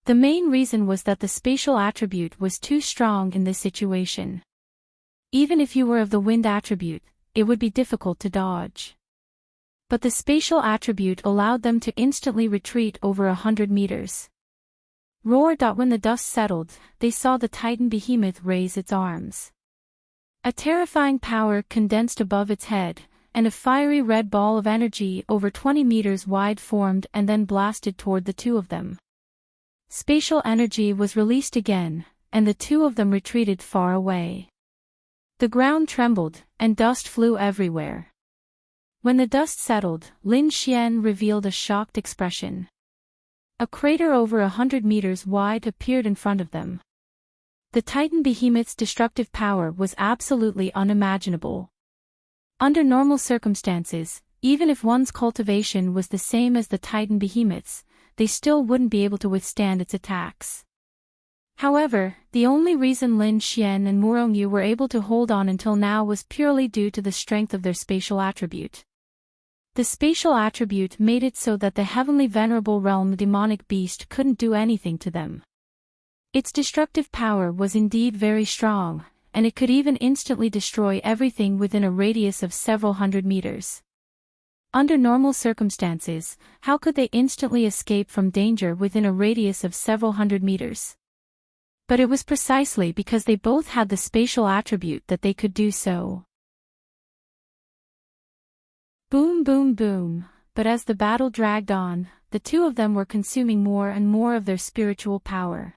The main reason was that the spatial attribute was too strong in this situation. Even if you were of the wind attribute, it would be difficult to dodge. But the spatial attribute allowed them to instantly retreat over 100 meters. Roar. When the dust settled, they saw the Titan behemoth raise its arms. A terrifying power condensed above its head, and a fiery red ball of energy over 20 meters wide formed and then blasted toward the two of them. Spatial energy was released again, and the two of them retreated far away. The ground trembled, and dust flew everywhere. When the dust settled, Lin Xian revealed a shocked expression. A crater over 100 meters wide appeared in front of them. The Titan behemoth's destructive power was absolutely unimaginable. Under normal circumstances, even if one's cultivation was the same as the Titan behemoth's, they still wouldn't be able to withstand its attacks. However, the only reason Lin Xian and Murongyu were able to hold on until now was purely due to the strength of their spatial attribute. The spatial attribute made it so that the Heavenly Venerable Realm demonic beast couldn't do anything to them. Its destructive power was indeed very strong, and it could even instantly destroy everything within a radius of several hundred meters. Under normal circumstances, how could they instantly escape from danger within a radius of several hundred meters? But it was precisely because they both had the spatial attribute that they could do so. Boom, boom, boom. But as the battle dragged on, the two of them were consuming more and more of their spiritual power.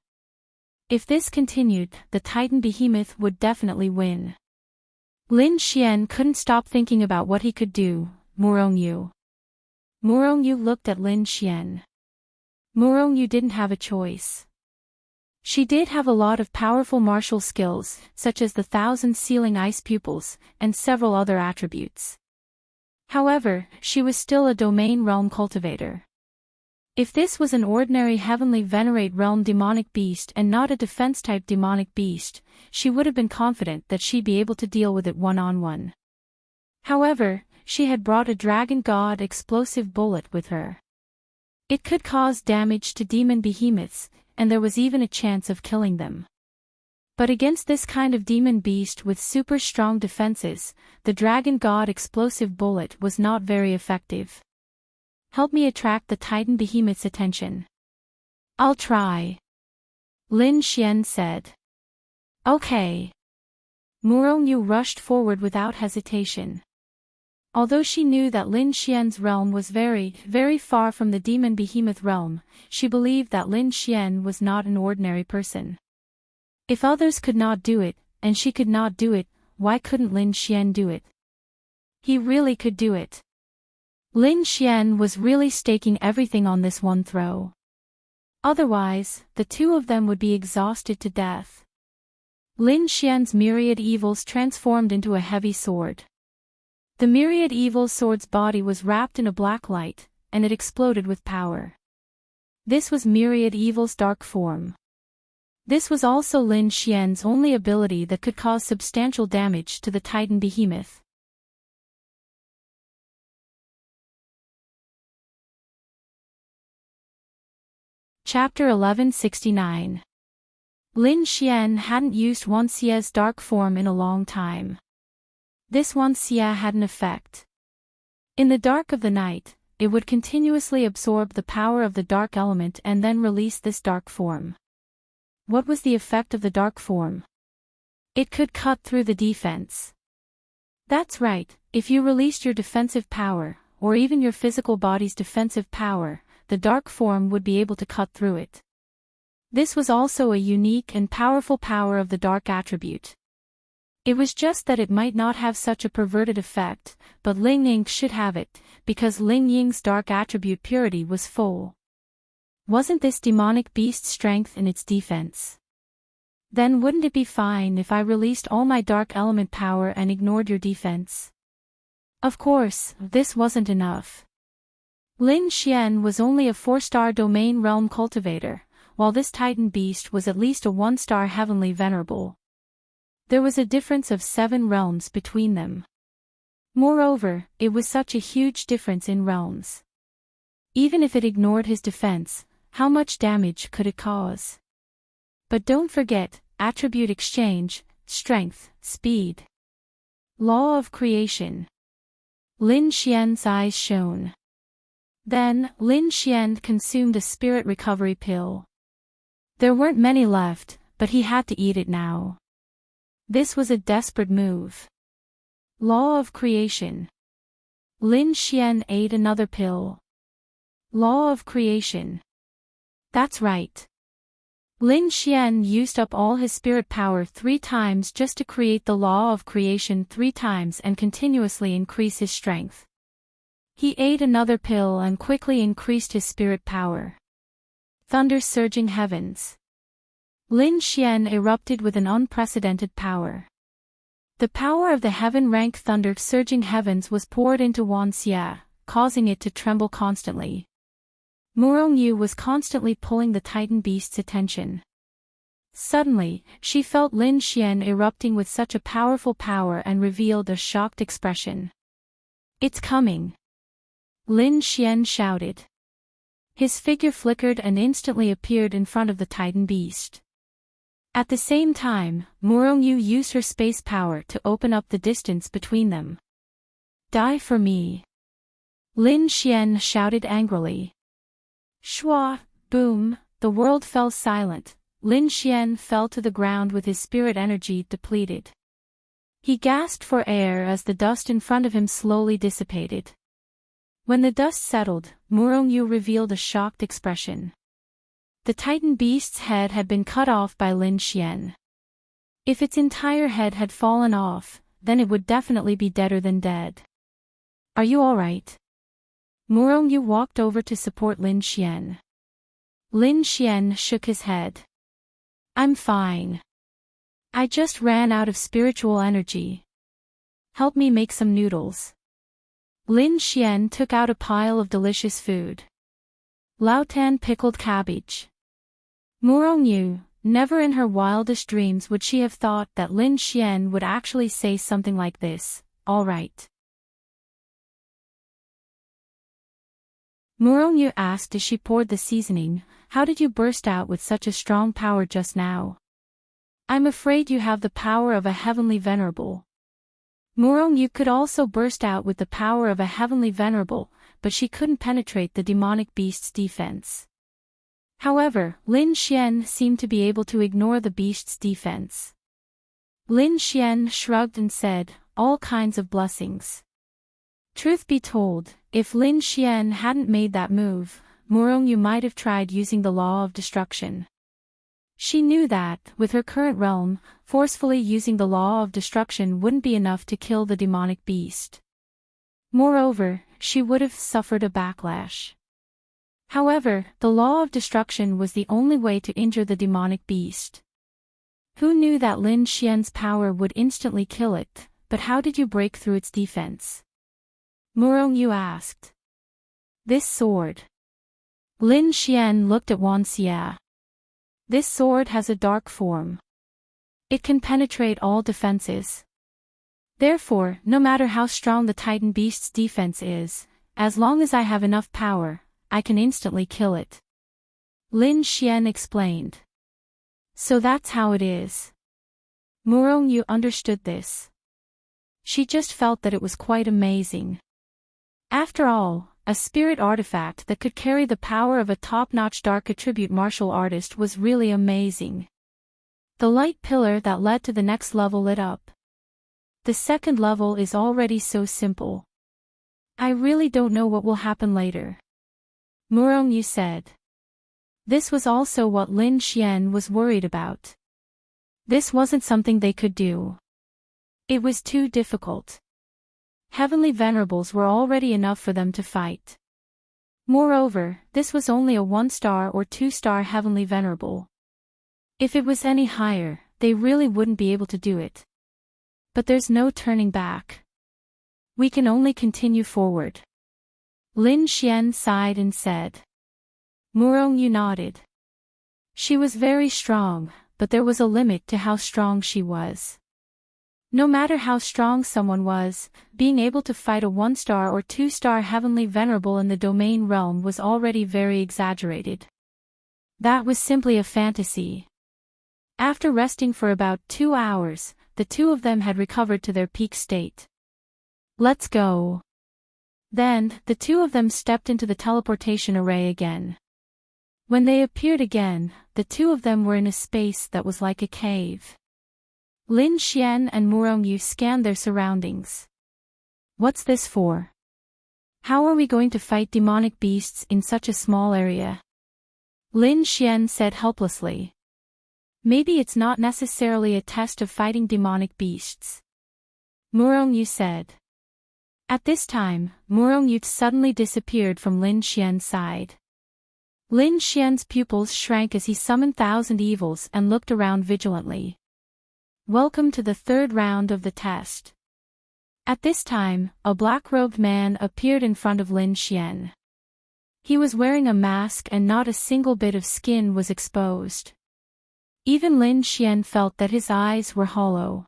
If this continued, the Titan behemoth would definitely win. Lin Xian couldn't stop thinking about what he could do. Murongyu. Murongyu looked at Lin Xian. Murongyu didn't have a choice. She did have a lot of powerful martial skills, such as the 1,000 sealing ice pupils, and several other attributes. However, she was still a domain realm cultivator. If this was an ordinary heavenly venerate realm demonic beast and not a defense-type demonic beast, she would have been confident that she'd be able to deal with it one-on-one. However, she had brought a dragon god explosive bullet with her. It could cause damage to demon behemoths, and there was even a chance of killing them. But against this kind of demon beast with super strong defenses, the dragon god explosive bullet was not very effective. Help me attract the Titan behemoth's attention. I'll try. Lin Xian said. Okay. Murongyu rushed forward without hesitation. Although she knew that Lin Xian's realm was very, very far from the demon behemoth realm, she believed that Lin Xian was not an ordinary person. If others could not do it, and she could not do it, why couldn't Lin Xian do it? He really could do it. Lin Xian was really staking everything on this one throw. Otherwise, the two of them would be exhausted to death. Lin Xian's myriad evils transformed into a heavy sword. The myriad evil sword's body was wrapped in a black light, and it exploded with power. This was myriad evil's dark form. This was also Lin Xian's only ability that could cause substantial damage to the Titan behemoth. Chapter 1169. Lin Xian hadn't used Wan Xie's dark form in a long time. This Wan Xie had an effect. In the dark of the night, it would continuously absorb the power of the dark element and then release this dark form. What was the effect of the dark form? It could cut through the defense. That's right, if you released your defensive power, or even your physical body's defensive power, the dark form would be able to cut through it. This was also a unique and powerful power of the dark attribute. It was just that it might not have such a perverted effect, but Ling Ying should have it, because Ling Ying's dark attribute purity was full. Wasn't this demonic beast's strength in its defense? Then wouldn't it be fine if I released all my dark element power and ignored your defense? Of course, this wasn't enough. Lin Xian was only a 4-star domain realm cultivator, while this Titan beast was at least a 1-star heavenly venerable. There was a difference of 7 realms between them. Moreover, it was such a huge difference in realms. Even if it ignored his defense, how much damage could it cause? But don't forget, attribute exchange, strength, speed. Law of creation. Lin Xian's eyes shone. Then, Lin Xian consumed a spirit recovery pill. There weren't many left, but he had to eat it now. This was a desperate move. Law of creation. Lin Xian ate another pill. Law of creation. That's right. Lin Xian used up all his spirit power 3 times just to create the law of creation 3 times and continuously increase his strength. He ate another pill and quickly increased his spirit power. Thunder surging heavens. Lin Xian erupted with an unprecedented power. The power of the heaven-rank thunder surging heavens was poured into Wan Xie, causing it to tremble constantly. Murongyu was constantly pulling the Titan beast's attention. Suddenly, she felt Lin Xian erupting with such a powerful power and revealed a shocked expression. It's coming! Lin Xian shouted. His figure flickered and instantly appeared in front of the Titan beast. At the same time, Murongyu used her space power to open up the distance between them. Die for me! Lin Xian shouted angrily. Shua, boom, the world fell silent. Lin Xian fell to the ground with his spirit energy depleted. He gasped for air as the dust in front of him slowly dissipated. When the dust settled, Murongyu revealed a shocked expression. The Titan beast's head had been cut off by Lin Xian. If its entire head had fallen off, then it would definitely be deader than dead. Are you alright? Murongyu walked over to support Lin Xian. Lin Xian shook his head. I'm fine. I just ran out of spiritual energy. Help me make some noodles. Lin Xian took out a pile of delicious food. Lautan pickled cabbage. Murongyu, never in her wildest dreams would she have thought that Lin Xian would actually say something like this, all right. Murongyu asked as she poured the seasoning, how did you burst out with such a strong power just now? I'm afraid you have the power of a heavenly venerable. Murongyu could also burst out with the power of a heavenly venerable, but she couldn't penetrate the demonic beast's defense. However, Lin Xian seemed to be able to ignore the beast's defense. Lin Xian shrugged and said, all kinds of blessings. Truth be told, if Lin Xian hadn't made that move, Murongyu might have tried using the law of destruction. She knew that, with her current realm, forcefully using the law of destruction wouldn't be enough to kill the demonic beast. Moreover, she would have suffered a backlash. However, the law of destruction was the only way to injure the demonic beast. Who knew that Lin Xian's power would instantly kill it, but how did you break through its defense? Murongyu asked. This sword. Lin Xian looked at Wan Xia. This sword has a dark form. It can penetrate all defenses. Therefore, no matter how strong the Titan beast's defense is, as long as I have enough power, I can instantly kill it. Lin Xian explained. So that's how it is. Murongyu understood this. She just felt that it was quite amazing. After all, a spirit artifact that could carry the power of a top-notch dark attribute martial artist was really amazing. The light pillar that led to the next level lit up. The second level is already so simple. I really don't know what will happen later. Murongyu said. This was also what Lin Xian was worried about. This wasn't something they could do. It was too difficult. Heavenly venerables were already enough for them to fight. Moreover, this was only a 1-star or 2-star heavenly venerable. If it was any higher, they really wouldn't be able to do it. But there's no turning back. We can only continue forward. Lin Xian sighed and said. Murongyu nodded. She was very strong, but there was a limit to how strong she was. No matter how strong someone was, being able to fight a 1-star or 2-star heavenly venerable in the domain realm was already very exaggerated. That was simply a fantasy. After resting for about 2 hours, the two of them had recovered to their peak state. Let's go. Then, the two of them stepped into the teleportation array again. When they appeared again, the two of them were in a space that was like a cave. Lin Xian and Murongyu scanned their surroundings. What's this for? How are we going to fight demonic beasts in such a small area? Lin Xian said helplessly. Maybe it's not necessarily a test of fighting demonic beasts. Murongyu said. At this time, Murongyu suddenly disappeared from Lin Xian's side. Lin Xian's pupils shrank as he summoned 1,000 evils and looked around vigilantly. Welcome to the third round of the test. At this time, a black-robed man appeared in front of Lin Xian. He was wearing a mask and not a single bit of skin was exposed. Even Lin Xian felt that his eyes were hollow.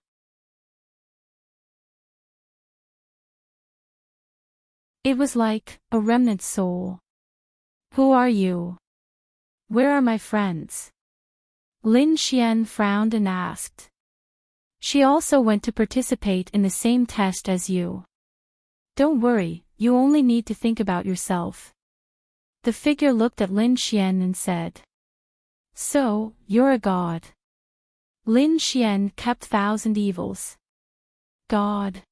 It was like a remnant soul. Who are you? Where are my friends? Lin Xian frowned and asked. She also went to participate in the same test as you. Don't worry, you only need to think about yourself. The figure looked at Lin Xian and said. So, you're a god. Lin Xian kept 1,000 evils. God.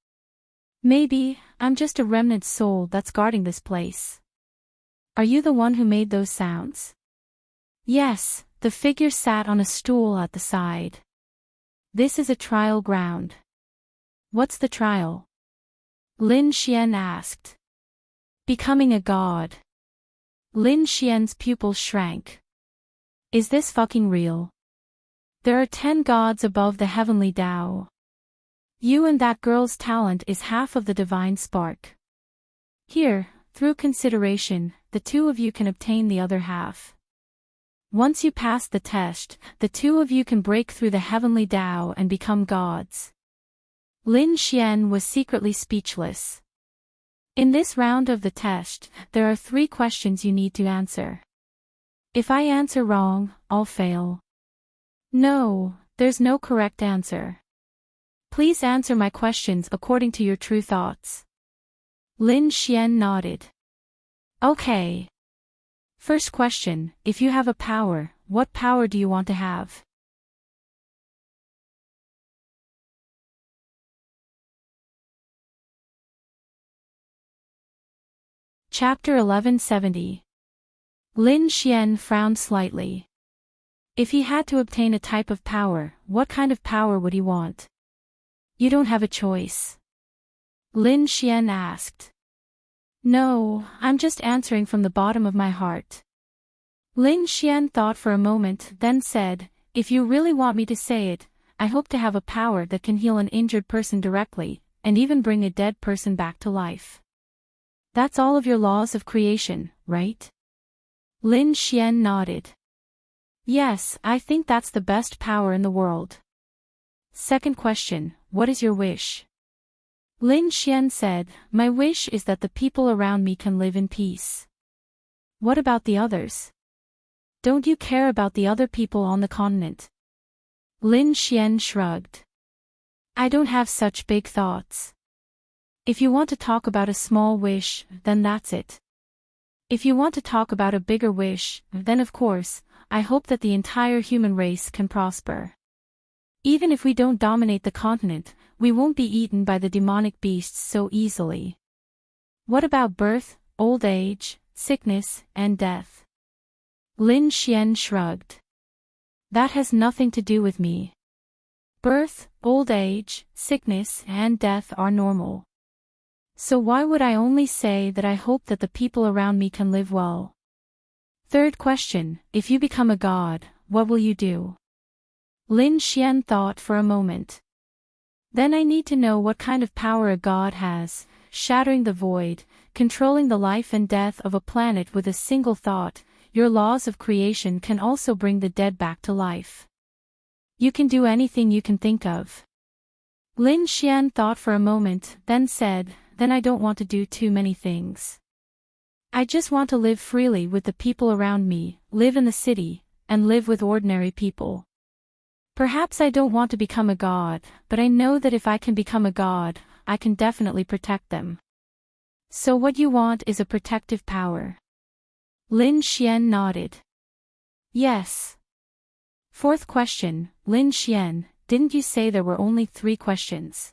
Maybe, I'm just a remnant soul that's guarding this place. Are you the one who made those sounds? Yes, the figure sat on a stool at the side. This is a trial ground. What's the trial? Lin Xian asked. Becoming a god. Lin Xian's pupils shrank. Is this fucking real? There are 10 gods above the heavenly Tao. You and that girl's talent is half of the divine spark. Here, through consideration, the two of you can obtain the other half. Once you pass the test, the two of you can break through the heavenly Tao and become gods. Lin Xian was secretly speechless. In this round of the test, there are 3 questions you need to answer. If I answer wrong, I'll fail. No, there's no correct answer. Please answer my questions according to your true thoughts. Lin Xian nodded. Okay. First question, if you have a power, what power do you want to have? Chapter 1170. Lin Xian frowned slightly. If he had to obtain a type of power, what kind of power would he want? You don't have a choice. Lin Xian asked. No, I'm just answering from the bottom of my heart. Lin Xian thought for a moment, then said, if you really want me to say it, I hope to have a power that can heal an injured person directly, and even bring a dead person back to life. That's all of your laws of creation, right? Lin Xian nodded. Yes, I think that's the best power in the world. Second question, what is your wish? Lin Xian said, my wish is that the people around me can live in peace. What about the others? Don't you care about the other people on the continent? Lin Xian shrugged. I don't have such big thoughts. If you want to talk about a small wish, then that's it. If you want to talk about a bigger wish, then of course, I hope that the entire human race can prosper. Even if we don't dominate the continent, we won't be eaten by the demonic beasts so easily. What about birth, old age, sickness, and death? Lin Xian shrugged. That has nothing to do with me. Birth, old age, sickness, and death are normal. So why would I only say that I hope that the people around me can live well? Third question, if you become a god, what will you do? Lin Xian thought for a moment. Then I need to know what kind of power a god has, shattering the void, controlling the life and death of a planet with a single thought. Your laws of creation can also bring the dead back to life. You can do anything you can think of. Lin Xian thought for a moment, then said, then I don't want to do too many things. I just want to live freely with the people around me, live in the city, and live with ordinary people. Perhaps I don't want to become a god, but I know that if I can become a god, I can definitely protect them. So what you want is a protective power. Lin Xian nodded. Yes. Fourth question, Lin Xian, didn't you say there were only 3 questions?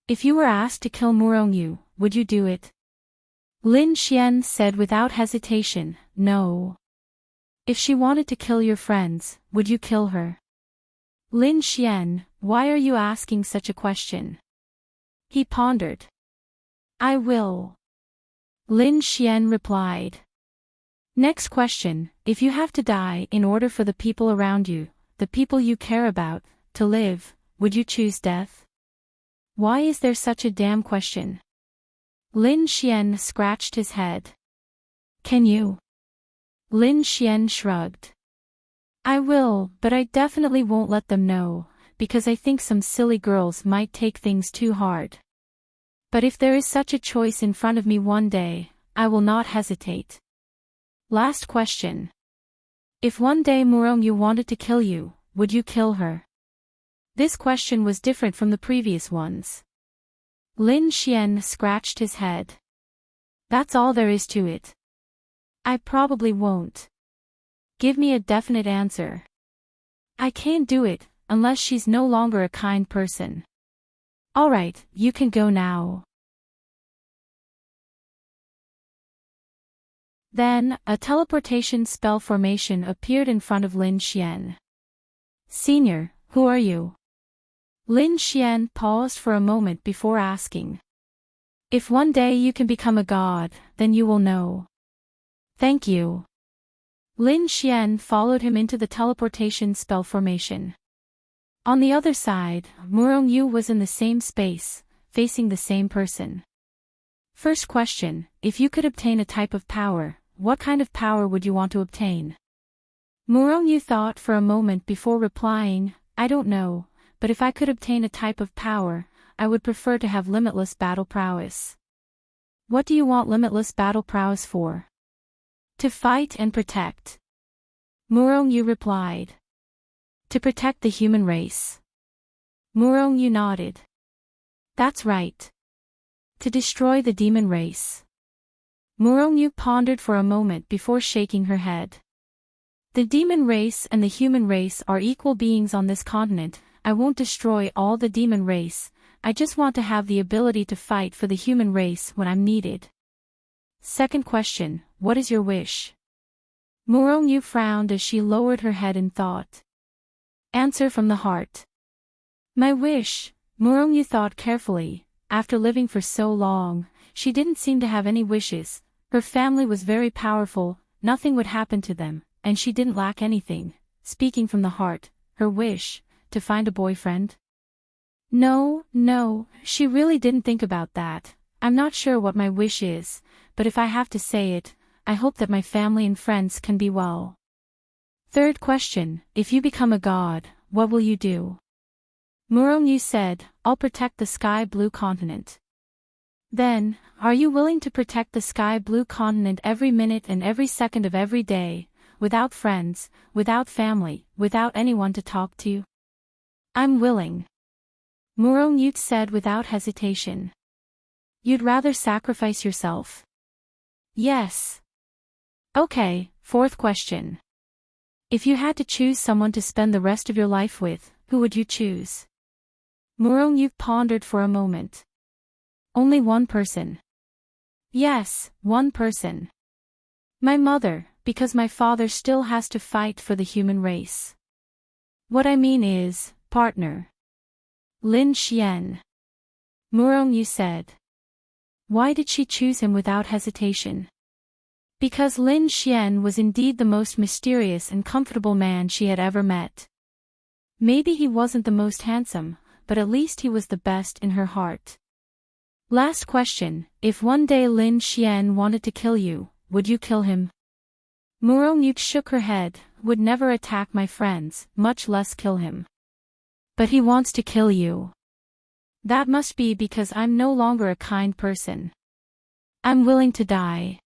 If you were asked to kill Murongyu, would you do it? Lin Xian said without hesitation, no. If she wanted to kill your friends, would you kill her? Lin Xian, why are you asking such a question? He pondered. I will. Lin Xian replied. Next question, if you have to die in order for the people around you, the people you care about, to live, would you choose death? Why is there such a damn question? Lin Xian scratched his head. Can you? Lin Xian shrugged. I will, but I definitely won't let them know, because I think some silly girls might take things too hard. But if there is such a choice in front of me one day, I will not hesitate. Last question. If one day Murongyu wanted to kill you, would you kill her? This question was different from the previous ones. Lin Xian scratched his head. That's all there is to it. I probably won't. Give me a definite answer. I can't do it, unless she's no longer a kind person. Alright, you can go now. Then, a teleportation spell formation appeared in front of Lin Xian. Senior, who are you? Lin Xian paused for a moment before asking. If one day you can become a god, then you will know. Thank you. Lin Xian followed him into the teleportation spell formation. On the other side, Murong Yu was in the same space, facing the same person. First question, if you could obtain a type of power, what kind of power would you want to obtain? Murong Yu thought for a moment before replying, I don't know, but if I could obtain a type of power, I would prefer to have limitless battle prowess. What do you want limitless battle prowess for? To fight and protect. Murong Yu replied. To protect the human race. Murong Yu nodded. That's right. To destroy the demon race. Murong Yu pondered for a moment before shaking her head. The demon race and the human race are equal beings on this continent. I won't destroy all the demon race, I just want to have the ability to fight for the human race when I'm needed. Second question, what is your wish? Murong Yu frowned as she lowered her head in thought. Answer from the heart. My wish, Murong Yu thought carefully, after living for so long, she didn't seem to have any wishes, her family was very powerful, nothing would happen to them, and she didn't lack anything. Speaking from the heart, her wish, to find a boyfriend? No, she really didn't think about that. I'm not sure what my wish is, but if I have to say it, I hope that my family and friends can be well. Third question, if you become a god, what will you do? Murong Yu said, I'll protect the sky blue continent. Then, are you willing to protect the sky blue continent every minute and every second of every day, without friends, without family, without anyone to talk to? I'm willing. Murong Yu said without hesitation. You'd rather sacrifice yourself? Yes. Okay, fourth question. If you had to choose someone to spend the rest of your life with, who would you choose? Murong Yu pondered for a moment. Only one person. Yes, one person. My mother, because my father still has to fight for the human race. What I mean is, partner. Lin Xian. Murong Yu said. Why did she choose him without hesitation? Because Lin Xian was indeed the most mysterious and comfortable man she had ever met. Maybe he wasn't the most handsome, but at least he was the best in her heart. Last question, if one day Lin Xian wanted to kill you, would you kill him? Murong Yu shook her head, would never attack my friends, much less kill him. But he wants to kill you. That must be because I'm no longer a kind person. I'm willing to die.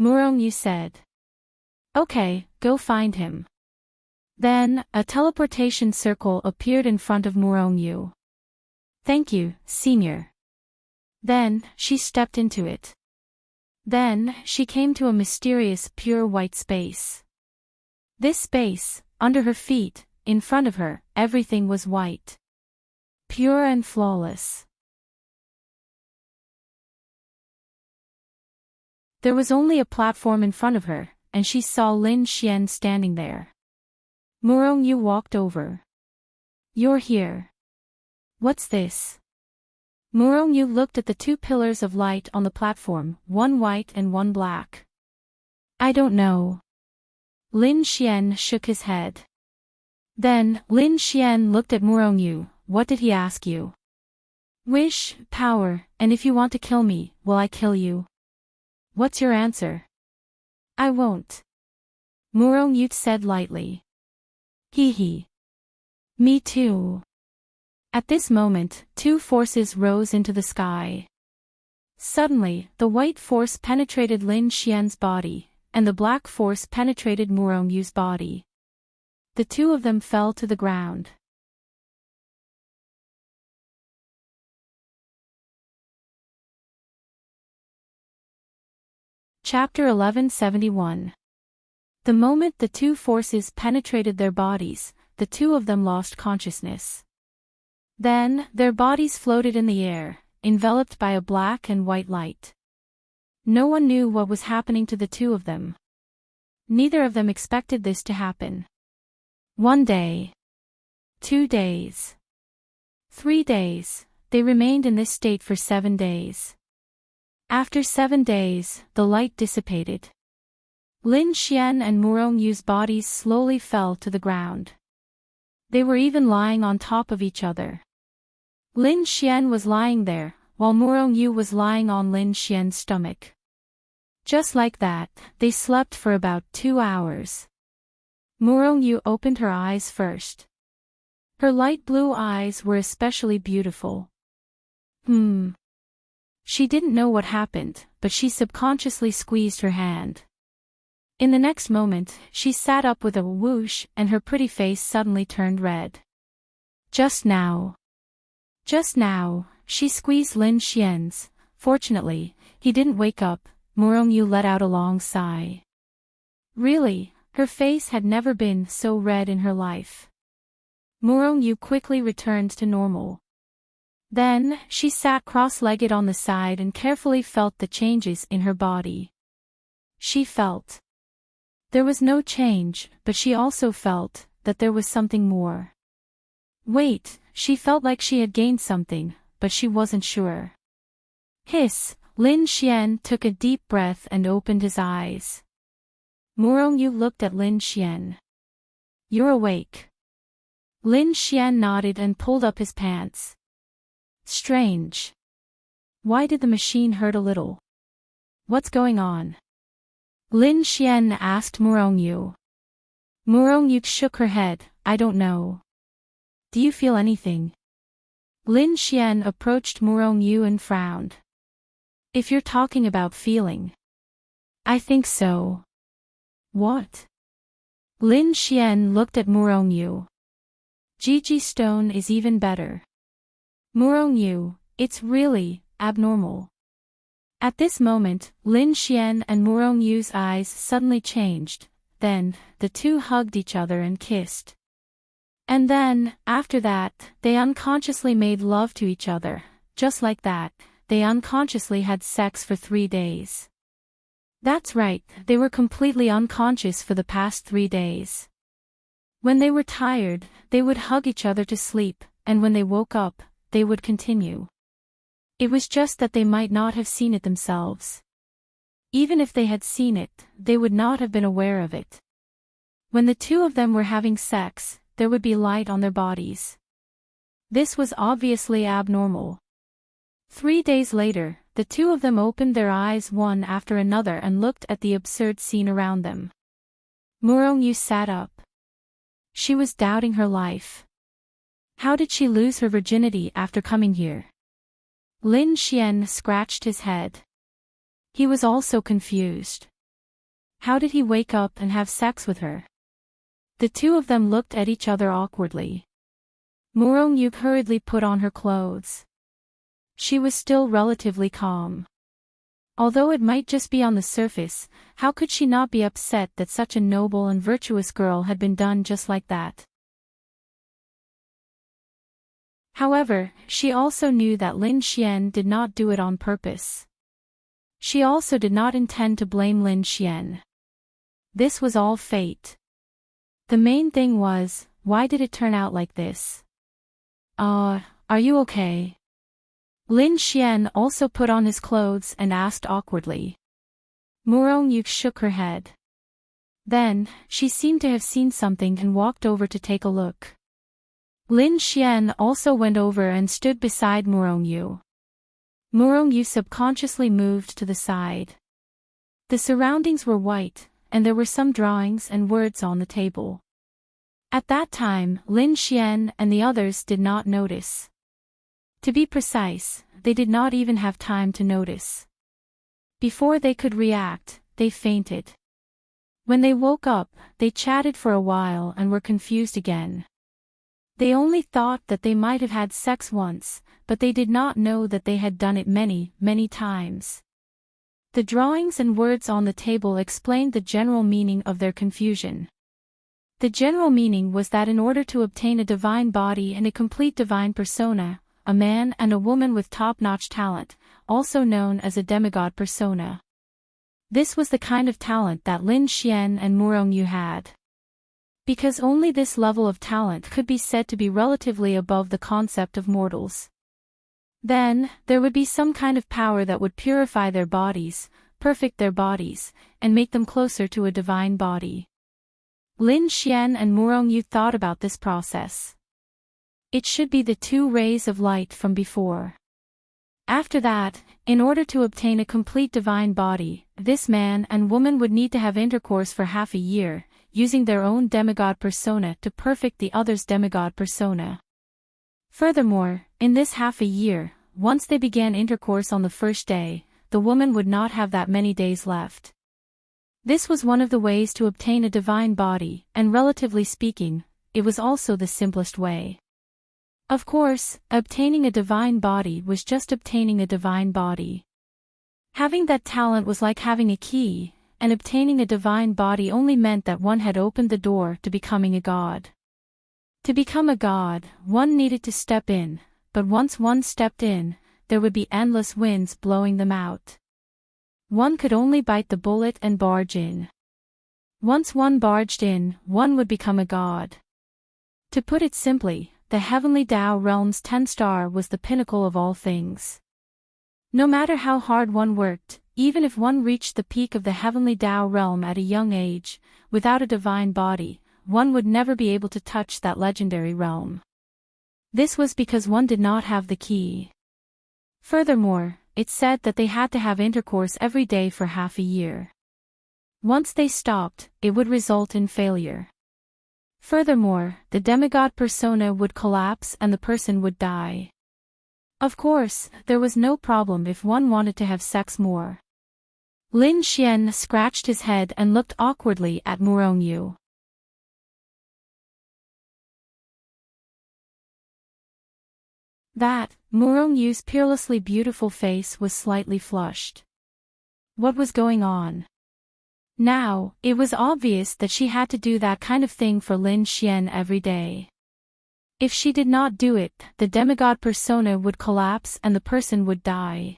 Murong Yu said. Okay, go find him. Then, a teleportation circle appeared in front of Murong Yu. Thank you, senior. Then, she stepped into it. Then, she came to a mysterious pure white space. This space, under her feet, in front of her, everything was white. Pure and flawless. There was only a platform in front of her, and she saw Lin Xian standing there. Murong Yu walked over. You're here. What's this? Murong Yu looked at the two pillars of light on the platform, one white and one black. I don't know. Lin Xian shook his head. Then, Lin Xian looked at Murong Yu. What did he ask you? Wish, power, and if you want to kill me, will I kill you? What's your answer? I won't. Murong Yu said lightly. Hee hee. Me too. At this moment, two forces rose into the sky. Suddenly, the white force penetrated Lin Xian's body, and the black force penetrated Murong Yu's body. The two of them fell to the ground. Chapter 1171. The moment the two forces penetrated their bodies, the two of them lost consciousness. Then, their bodies floated in the air, enveloped by a black and white light. No one knew what was happening to the two of them. Neither of them expected this to happen. 1 day. 2 days. 3 days, they remained in this state for 7 days. After 7 days, the light dissipated. Lin Xian and Murong Yu's bodies slowly fell to the ground. They were even lying on top of each other. Lin Xian was lying there, while Murong Yu was lying on Lin Xian's stomach. Just like that, they slept for about 2 hours. Murong Yu opened her eyes first. Her light blue eyes were especially beautiful. She didn't know what happened, but she subconsciously squeezed her hand. In the next moment, she sat up with a whoosh and her pretty face suddenly turned red. Just now, she squeezed Lin Xian's. Fortunately, he didn't wake up. Murong Yu let out a long sigh. Really, her face had never been so red in her life. Murong Yu quickly returned to normal. Then, she sat cross-legged on the side and carefully felt the changes in her body. She felt. There was no change, but she also felt that there was something more. Wait, she felt like she had gained something, but she wasn't sure. Hiss, Lin Xian took a deep breath and opened his eyes. Murong Yu looked at Lin Xian. You're awake. Lin Xian nodded and pulled up his pants. Strange. Why did the machine hurt a little? What's going on? Lin Xian asked Murong Yu. Murong Yu shook her head. I don't know. Do you feel anything? Lin Xian approached Murong Yu and frowned. If you're talking about feeling. I think so. What? Lin Xian looked at Murong Yu. Gigi stone is even better. Murong Yu, it's really abnormal. At this moment, Lin Xian and Murong Yu's eyes suddenly changed. Then, the two hugged each other and kissed. And then, after that, they unconsciously made love to each other. Just like that, they unconsciously had sex for 3 days. That's right, they were completely unconscious for the past 3 days. When they were tired, they would hug each other to sleep, and when they woke up, they would continue. It was just that they might not have seen it themselves. Even if they had seen it, they would not have been aware of it. When the two of them were having sex, there would be light on their bodies. This was obviously abnormal. 3 days later, the two of them opened their eyes one after another and looked at the absurd scene around them. Murong Yu sat up. She was doubting her life. How did she lose her virginity after coming here? Lin Xian scratched his head. He was also confused. How did he wake up and have sex with her? The two of them looked at each other awkwardly. Murong Yu hurriedly put on her clothes. She was still relatively calm. Although it might just be on the surface, how could she not be upset that such a noble and virtuous girl had been done just like that? However, she also knew that Lin Xian did not do it on purpose. She also did not intend to blame Lin Xian. This was all fate. The main thing was, why did it turn out like this? Are you okay? Lin Xian also put on his clothes and asked awkwardly. Murong Yu shook her head. Then, she seemed to have seen something and walked over to take a look. Lin Xian also went over and stood beside Murong Yu. Murong Yu subconsciously moved to the side. The surroundings were white, and there were some drawings and words on the table. At that time, Lin Xian and the others did not notice. To be precise, they did not even have time to notice. Before they could react, they fainted. When they woke up, they chatted for a while and were confused again. They only thought that they might have had sex once, but they did not know that they had done it many, many times. The drawings and words on the table explained the general meaning of their confusion. The general meaning was that in order to obtain a divine body and a complete divine persona, a man and a woman with top-notch talent, also known as a demigod persona, This was the kind of talent that Lin Xian and Murongyu had. Because only this level of talent could be said to be relatively above the concept of mortals. Then, there would be some kind of power that would purify their bodies, perfect their bodies, and make them closer to a divine body. Lin Xian and Murongyu thought about this process. It should be the 2 rays of light from before. After that, in order to obtain a complete divine body, this man and woman would need to have intercourse for half a year, using their own demigod persona to perfect the other's demigod persona. Furthermore, in this half a year, once they began intercourse on the first day, the woman would not have that many days left. This was one of the ways to obtain a divine body, and relatively speaking, it was also the simplest way. Of course, obtaining a divine body was just obtaining a divine body. Having that talent was like having a key, and obtaining a divine body only meant that one had opened the door to becoming a god. To become a god, one needed to step in, but once one stepped in, there would be endless winds blowing them out. One could only bite the bullet and barge in. Once one barged in, one would become a god. To put it simply, the heavenly Tao realm's 10-star was the pinnacle of all things. No matter how hard one worked, even if one reached the peak of the heavenly Tao realm at a young age, without a divine body, one would never be able to touch that legendary realm. This was because one did not have the key. Furthermore, it said that they had to have intercourse every day for half a year. Once they stopped, it would result in failure. Furthermore, the demigod persona would collapse and the person would die. Of course, there was no problem if one wanted to have sex more. Lin Xian scratched his head and looked awkwardly at Murongyu. That, Murongyu's peerlessly beautiful face was slightly flushed. What was going on? Now, it was obvious that she had to do that kind of thing for Lin Xian every day. If she did not do it, the demigod persona would collapse and the person would die.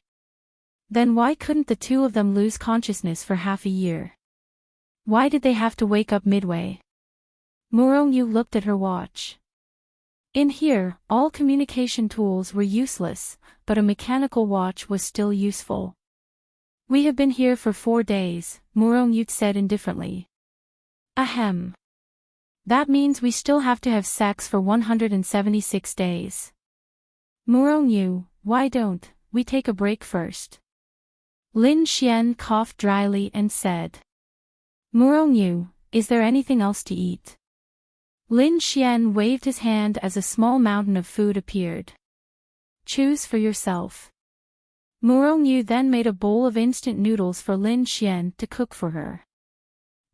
Then why couldn't the 2 of them lose consciousness for half a year? Why did they have to wake up midway? Murongyu looked at her watch. In here, all communication tools were useless, but a mechanical watch was still useful. We have been here for 4 days, Murongyu said indifferently. Ahem. That means we still have to have sex for 176 days. Murongyu, why don't we take a break first? Lin Xian coughed dryly and said. Murongyu, is there anything else to eat? Lin Xian waved his hand as a small mountain of food appeared. Choose for yourself. Murongyu then made a bowl of instant noodles for Lin Xian to cook for her.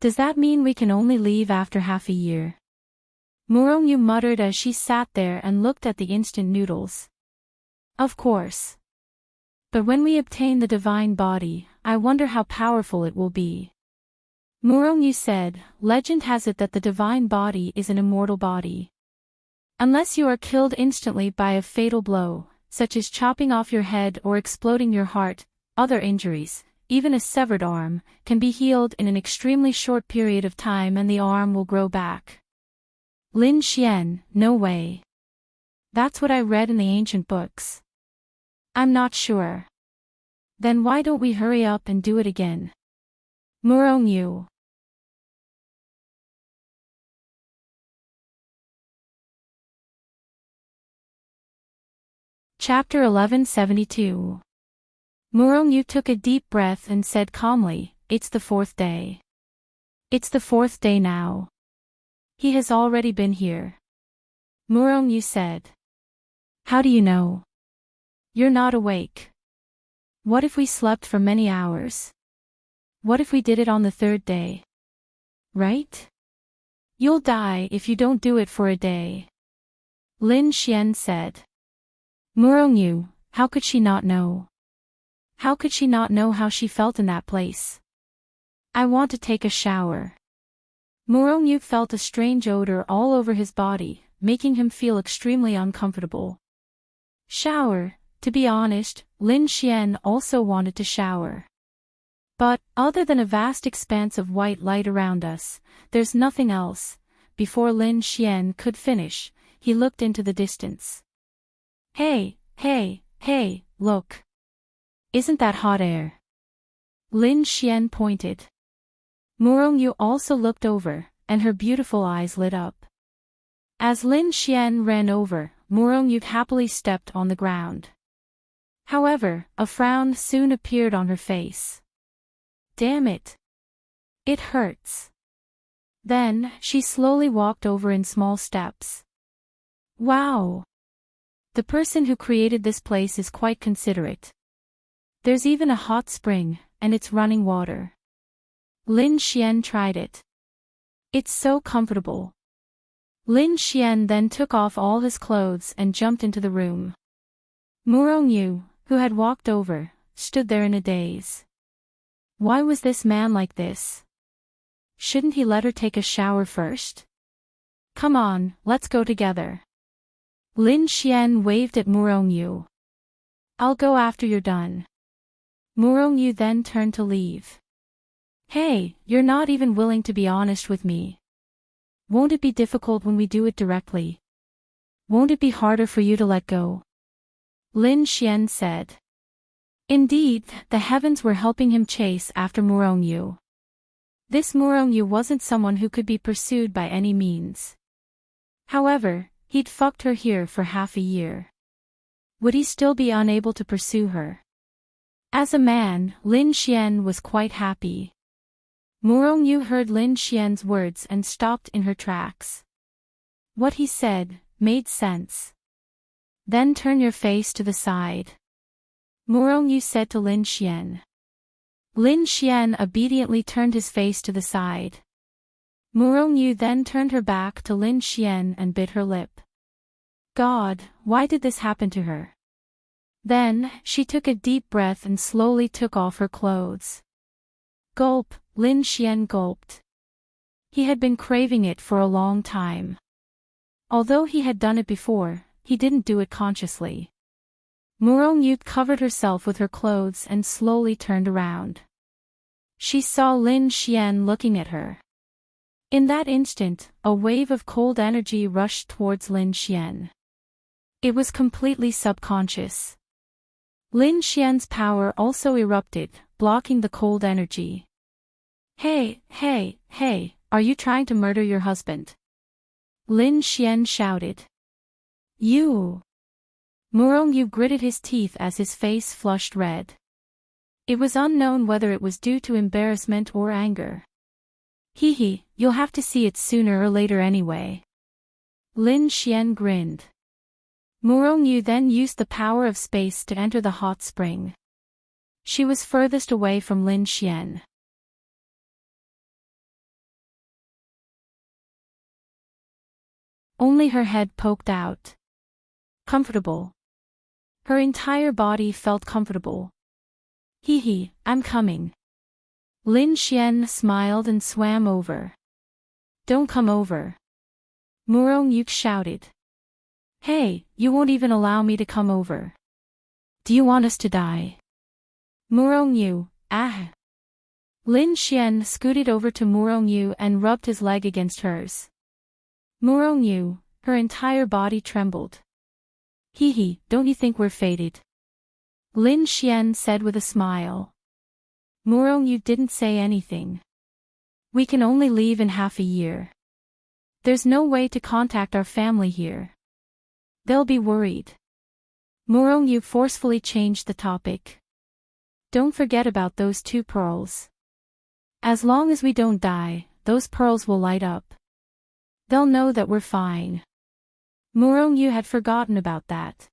Does that mean we can only leave after half a year? Murongyu muttered as she sat there and looked at the instant noodles. Of course. But when we obtain the divine body, I wonder how powerful it will be. Murongyu said, legend has it that the divine body is an immortal body. Unless you are killed instantly by a fatal blow, such as chopping off your head or exploding your heart, other injuries, even a severed arm, can be healed in an extremely short period of time and the arm will grow back. Lin Xian, no way. That's what I read in the ancient books. I'm not sure. Then why don't we hurry up and do it again? Murongyu. Chapter 1172. Murongyu took a deep breath and said calmly, it's the 4th day. It's the 4th day now. He has already been here. Murongyu said. How do you know? You're not awake. What if we slept for many hours? What if we did it on the 3rd day? Right? You'll die if you don't do it for a day. Lin Xian said. Murongyu, how could she not know? How could she not know how she felt in that place? I want to take a shower. Murongyu felt a strange odor all over his body, making him feel extremely uncomfortable. Shower, to be honest, Lin Xian also wanted to shower. But, other than a vast expanse of white light around us, there's nothing else. Before Lin Xian could finish, he looked into the distance. Hey, hey, hey, look. Isn't that hot air? Lin Xian pointed. Murongyu also looked over, and her beautiful eyes lit up. As Lin Xian ran over, Murongyu happily stepped on the ground. However, a frown soon appeared on her face. Damn it. It hurts. Then, she slowly walked over in small steps. Wow. The person who created this place is quite considerate. There's even a hot spring, and it's running water. Lin Xian tried it. It's so comfortable. Lin Xian then took off all his clothes and jumped into the room. Murongyu, who had walked over, stood there in a daze. Why was this man like this? Shouldn't he let her take a shower first? Come on, let's go together. Lin Xian waved at Murongyu. I'll go after you're done. Murongyu then turned to leave. Hey, you're not even willing to be honest with me. Won't it be difficult when we do it directly? Won't it be harder for you to let go? Lin Xian said. Indeed, the heavens were helping him chase after Murongyu. This Murongyu wasn't someone who could be pursued by any means. However, he'd fucked her here for half a year. Would he still be unable to pursue her? As a man, Lin Xian was quite happy. Murongyu heard Lin Xian's words and stopped in her tracks. What he said made sense. Then turn your face to the side. Murongyu said to Lin Xian. Lin Xian obediently turned his face to the side. Murongyu then turned her back to Lin Xian and bit her lip. God, why did this happen to her? Then, she took a deep breath and slowly took off her clothes. Gulp, Lin Xian gulped. He had been craving it for a long time. Although he had done it before, he didn't do it consciously. Murongyu covered herself with her clothes and slowly turned around. She saw Lin Xian looking at her. In that instant, a wave of cold energy rushed towards Lin Xian. It was completely subconscious. Lin Xian's power also erupted, blocking the cold energy. Hey, hey, hey, are you trying to murder your husband? Lin Xian shouted. You! Murongyu gritted his teeth as his face flushed red. It was unknown whether it was due to embarrassment or anger. Hee, you'll have to see it sooner or later anyway. Lin Xian grinned. Murongyu then used the power of space to enter the hot spring. She was furthest away from Lin Xian. Only her head poked out. Comfortable. Her entire body felt comfortable. Hee, I'm coming. Lin Xian smiled and swam over. Don't come over. Murongyu shouted. Hey, you won't even allow me to come over. Do you want us to die? Murongyu, ah. Lin Xian scooted over to Murongyu and rubbed his leg against hers. Murongyu, her entire body trembled. Hee, don't you think we're fated? Lin Xian said with a smile. Murongyu didn't say anything. We can only leave in half a year. There's no way to contact our family here. They'll be worried. Murongyu forcefully changed the topic. Don't forget about those 2 pearls. As long as we don't die, those pearls will light up. They'll know that we're fine. Murongyu had forgotten about that.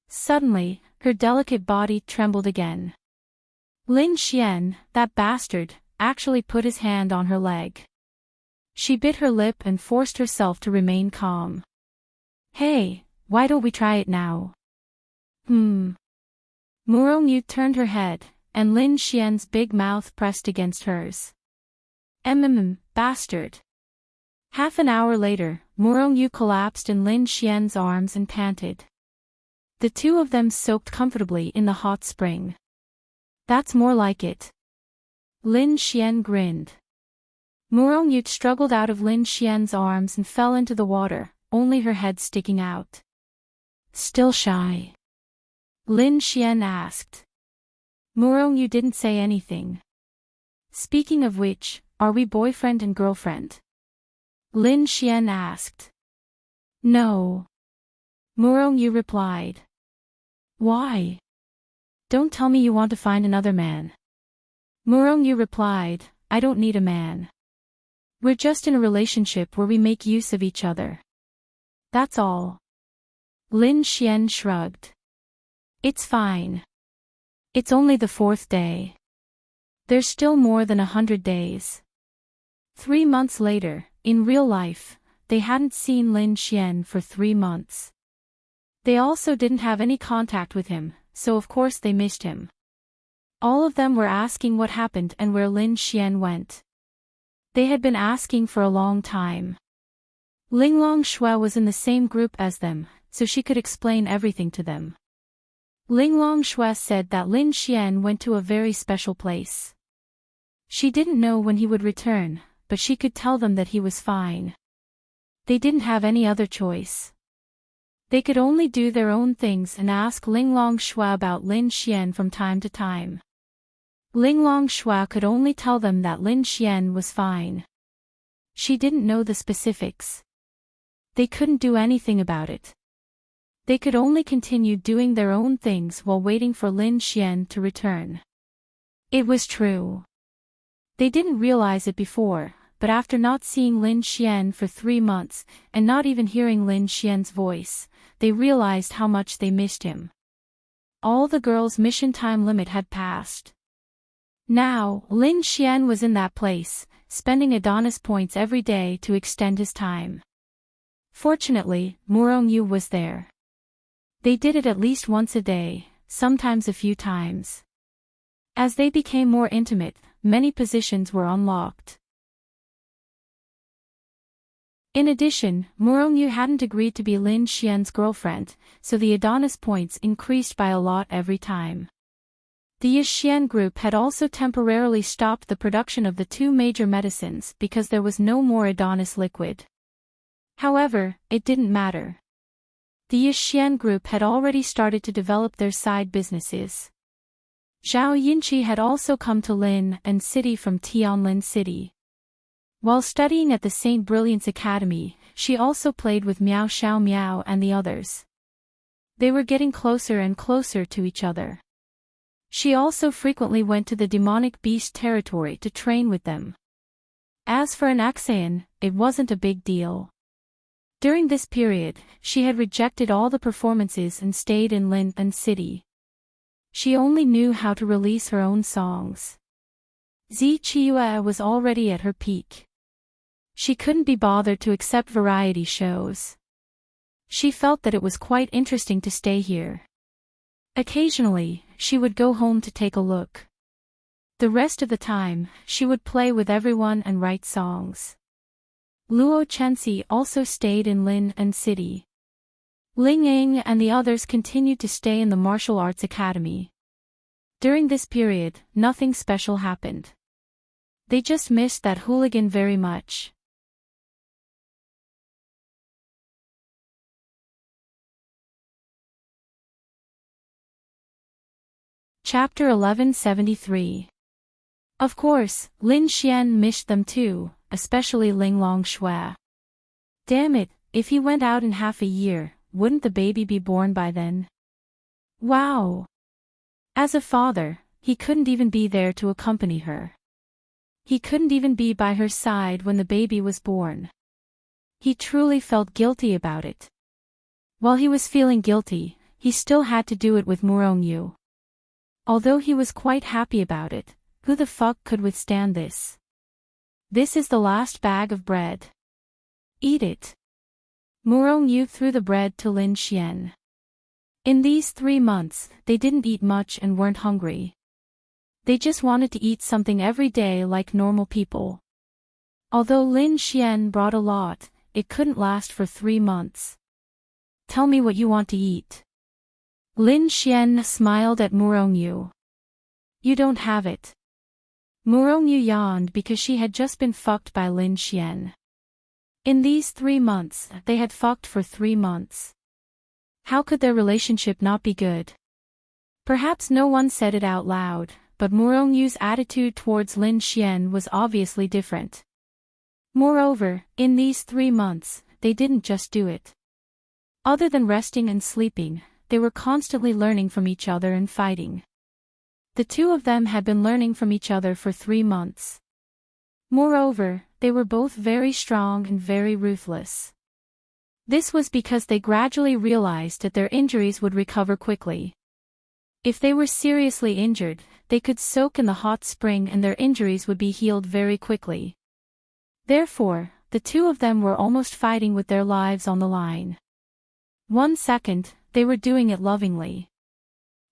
Suddenly, her delicate body trembled again. Lin Xian, that bastard, actually put his hand on her leg. She bit her lip and forced herself to remain calm. Hey, why don't we try it now? Murongyu turned her head, and Lin Xian's big mouth pressed against hers. Bastard. Half an hour later, Murongyu collapsed in Lin Xian's arms and panted. The 2 of them soaked comfortably in the hot spring. That's more like it. Lin Xian grinned. Murong struggled out of Lin Xian's arms and fell into the water, only her head sticking out. Still shy? Lin Xian asked. Murong didn't say anything. Speaking of which, are we boyfriend and girlfriend? Lin Xian asked. No. Murong replied. Why? Don't tell me you want to find another man. Murong replied, I don't need a man. We're just in a relationship where we make use of each other. That's all. Lin Xian shrugged. It's fine. It's only the 4th day. There's still more than 100 days. 3 months later, in real life, they hadn't seen Lin Xian for 3 months. They also didn't have any contact with him, so of course they missed him. All of them were asking what happened and where Lin Xian went. They had been asking for a long time. Linglong Shui was in the same group as them, so she could explain everything to them. Linglong Shui said that Lin Xian went to a very special place. She didn't know when he would return, but she could tell them that he was fine. They didn't have any other choice. They could only do their own things and ask Linglong Shui about Lin Xian from time to time. Linglong Shui could only tell them that Lin Xian was fine. She didn't know the specifics. They couldn't do anything about it. They could only continue doing their own things while waiting for Lin Xian to return. It was true. They didn't realize it before, but after not seeing Lin Xian for 3 months, and not even hearing Lin Xian's voice, they realized how much they missed him. All the girls' mission time limit had passed. Now, Lin Xian was in that place, spending Adonis points every day to extend his time. Fortunately, Murong was there. They did it at least once a day, sometimes a few times. As they became more intimate, many positions were unlocked. In addition, Murong hadn't agreed to be Lin Xian's girlfriend, so the Adonis points increased by a lot every time. The Yixian group had also temporarily stopped the production of the 2 major medicines because there was no more Adonis liquid. However, it didn't matter. The Yixian group had already started to develop their side businesses. Zhao Yinchi had also come to Lin and City from Tianlin City. While studying at the St. Brilliance Academy, she also played with Miao Xiao Miao and the others. They were getting closer and closer to each other. She also frequently went to the demonic beast territory to train with them. As for an Axean, it wasn't a big deal. During this period, she had rejected all the performances and stayed in Lin and City. She only knew how to release her own songs. Zi Qiue was already at her peak. She couldn't be bothered to accept variety shows. She felt that it was quite interesting to stay here. Occasionally, she would go home to take a look. The rest of the time, she would play with everyone and write songs. Luo Chenxi also stayed in Lin and City. Ling Ying and the others continued to stay in the martial arts academy. During this period, nothing special happened. They just missed that hooligan very much. Chapter 1173. Of course, Lin Xian missed them too, especially Linglong Shui. Damn it, if he went out in half a year, wouldn't the baby be born by then? Wow! As a father, he couldn't even be there to accompany her. He couldn't even be by her side when the baby was born. He truly felt guilty about it. While he was feeling guilty, he still had to do it with Murong. Although he was quite happy about it, who the fuck could withstand this? This is the last bag of bread. Eat it. Murong threw the bread to Lin Xian. In these 3 months, they didn't eat much and weren't hungry. They just wanted to eat something every day like normal people. Although Lin Xian brought a lot, it couldn't last for 3 months. Tell me what you want to eat. Lin Xian smiled at Murong. You don't have it. Murongyu yawned because she had just been fucked by Lin Xian. In these 3 months, they had fucked for 3 months. How could their relationship not be good? Perhaps no one said it out loud, but Murongyu's attitude towards Lin Xian was obviously different. Moreover, in these 3 months, they didn't just do it. Other than resting and sleeping, they were constantly learning from each other and fighting. The two of them had been learning from each other for 3 months. Moreover, they were both very strong and very ruthless. This was because they gradually realized that their injuries would recover quickly. If they were seriously injured, they could soak in the hot spring and their injuries would be healed very quickly. Therefore, the two of them were almost fighting with their lives on the line. 1 second, they were doing it lovingly.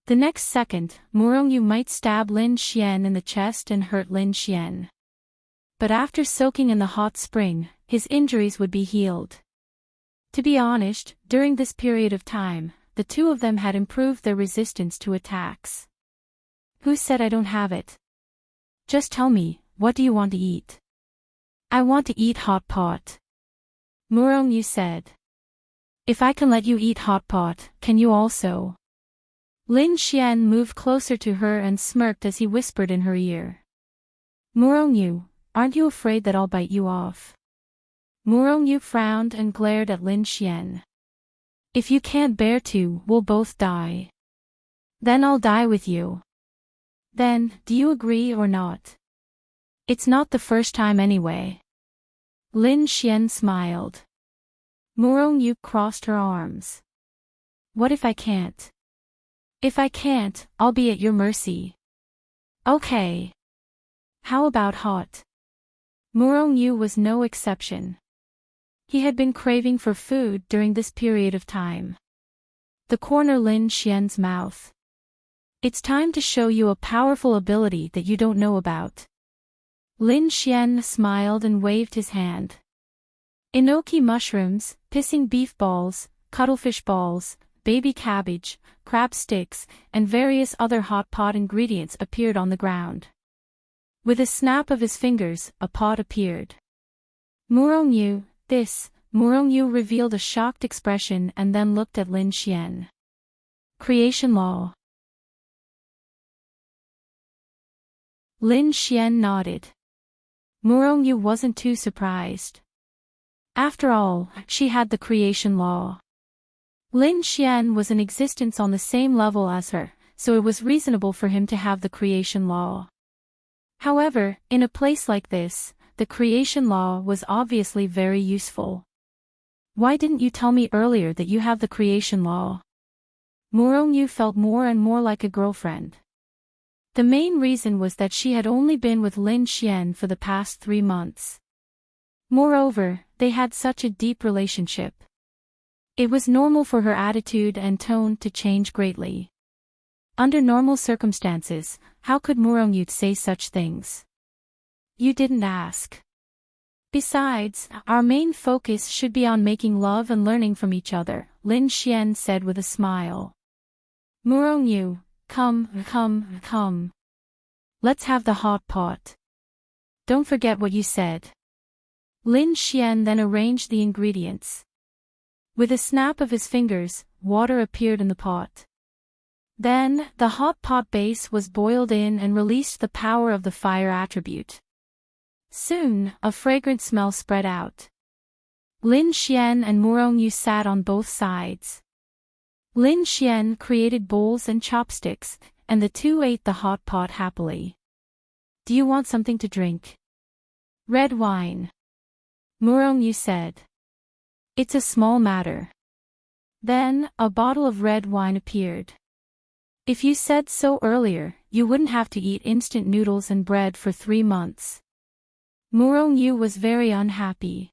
The next second, Murongyu might stab Lin Xian in the chest and hurt Lin Xian. But after soaking in the hot spring, his injuries would be healed. To be honest, during this period of time, the two of them had improved their resistance to attacks. Who said I don't have it? Just tell me, what do you want to eat? I want to eat hot pot. Murongyu said. If I can let you eat hot pot, can you also? Lin Xian moved closer to her and smirked as he whispered in her ear. Murongyu, aren't you afraid that I'll bite you off? Murongyu frowned and glared at Lin Xian. If you can't bear to, we'll both die. Then I'll die with you. Then, do you agree or not? It's not the first time anyway. Lin Xian smiled. Murongyu crossed her arms. What if I can't? If I can't, I'll be at your mercy. Okay. How about hot? Murongyu was no exception. He had been craving for food during this period of time. The corner Lin Xian's mouth. It's time to show you a powerful ability that you don't know about. Lin Xian smiled and waved his hand. Enoki mushrooms, pissing beef balls, cuttlefish balls, baby cabbage, crab sticks, and various other hot pot ingredients appeared on the ground. With a snap of his fingers, a pot appeared. Murongyu, this, Murongyu revealed a shocked expression and then looked at Lin Xian. Creation law. Lin Xian nodded. Murongyu wasn't too surprised. After all, she had the creation law. Lin Xian was in existence on the same level as her, so it was reasonable for him to have the creation law. However, in a place like this, the creation law was obviously very useful. Why didn't you tell me earlier that you have the creation law? Murongyu felt more and more like a girlfriend. The main reason was that she had only been with Lin Xian for the past 3 months. Moreover, they had such a deep relationship. It was normal for her attitude and tone to change greatly. Under normal circumstances, how could Murongyu say such things? You didn't ask. Besides, our main focus should be on making love and learning from each other, Lin Xian said with a smile. Murongyu, come. Let's have the hot pot. Don't forget what you said. Lin Xian then arranged the ingredients. With a snap of his fingers, water appeared in the pot. Then, the hot pot base was boiled in and released the power of the fire attribute. Soon, a fragrant smell spread out. Lin Xian and Murongyu sat on both sides. Lin Xian created bowls and chopsticks, and the two ate the hot pot happily. Do you want something to drink? Red wine. Murongyu said. It's a small matter. Then, a bottle of red wine appeared. If you said so earlier, you wouldn't have to eat instant noodles and bread for 3 months. Murongyu was very unhappy.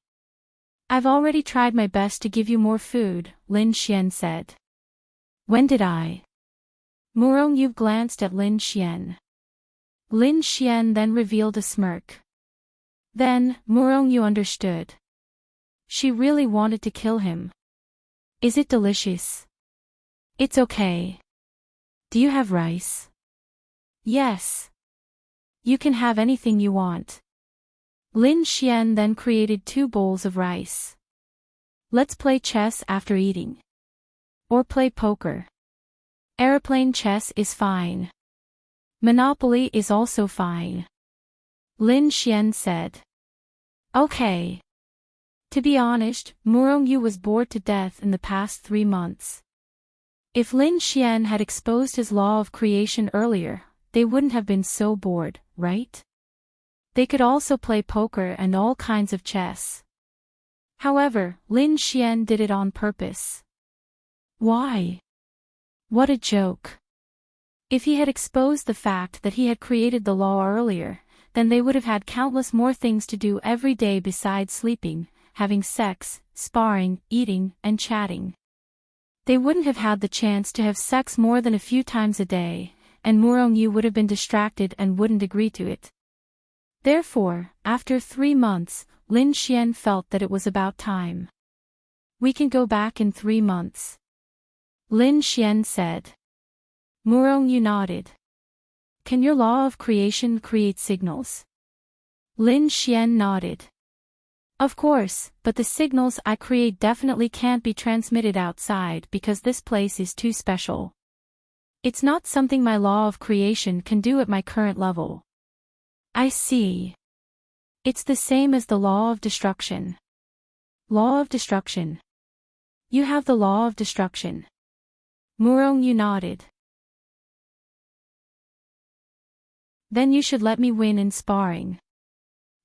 I've already tried my best to give you more food, Lin Xian said. When did I? Murongyu glanced at Lin Xian. Lin Xian then revealed a smirk. Then, Murongyu understood. She really wanted to kill him. Is it delicious? It's okay. Do you have rice? Yes. You can have anything you want. Lin Xian then created 2 bowls of rice. Let's play chess after eating. Or play poker. Aeroplane chess is fine. Monopoly is also fine. Lin Xian said. Okay. To be honest, Murongyu was bored to death in the past 3 months. If Lin Xian had exposed his law of creation earlier, they wouldn't have been so bored, right? They could also play poker and all kinds of chess. However, Lin Xian did it on purpose. Why? What a joke. If he had exposed the fact that he had created the law earlier, then they would have had countless more things to do every day besides sleeping, having sex, sparring, eating, and chatting. They wouldn't have had the chance to have sex more than a few times a day, and Murongyu would have been distracted and wouldn't agree to it. Therefore, after 3 months, Lin Xian felt that it was about time. We can go back in 3 months. Lin Xian said. Murongyu nodded. Can your law of creation create signals? Lin Xian nodded. Of course, but the signals I create definitely can't be transmitted outside because this place is too special. It's not something my law of creation can do at my current level. I see. It's the same as the law of destruction. Law of destruction. You have the law of destruction. Murongyu nodded. Then you should let me win in sparring.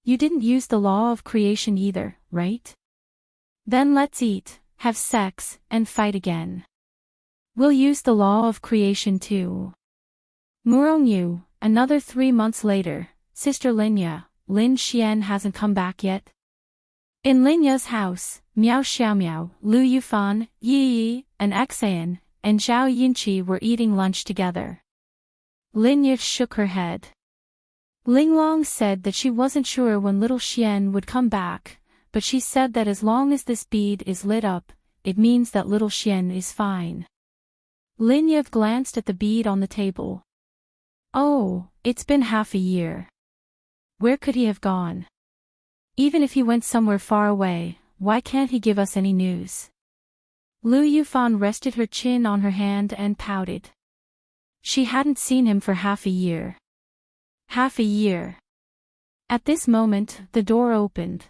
You didn't use the law of creation either, right? Then let's eat, have sex, and fight again. We'll use the law of creation too. Murongyu, another 3 months later, Sister Linya, Lin Xian hasn't come back yet? In Linya's house, Miao Xiaomiao, Lu Yufan, Yi Yi, and Xan, and Zhao Yinqi were eating lunch together. Linya shook her head. Linglong said that she wasn't sure when little Xian would come back, but she said that as long as this bead is lit up, it means that little Xian is fine. Linya glanced at the bead on the table. Oh, it's been half a year. Where could he have gone? Even if he went somewhere far away, why can't he give us any news? Lu Yufan rested her chin on her hand and pouted. She hadn't seen him for half a year. Half a year. At this moment, the door opened.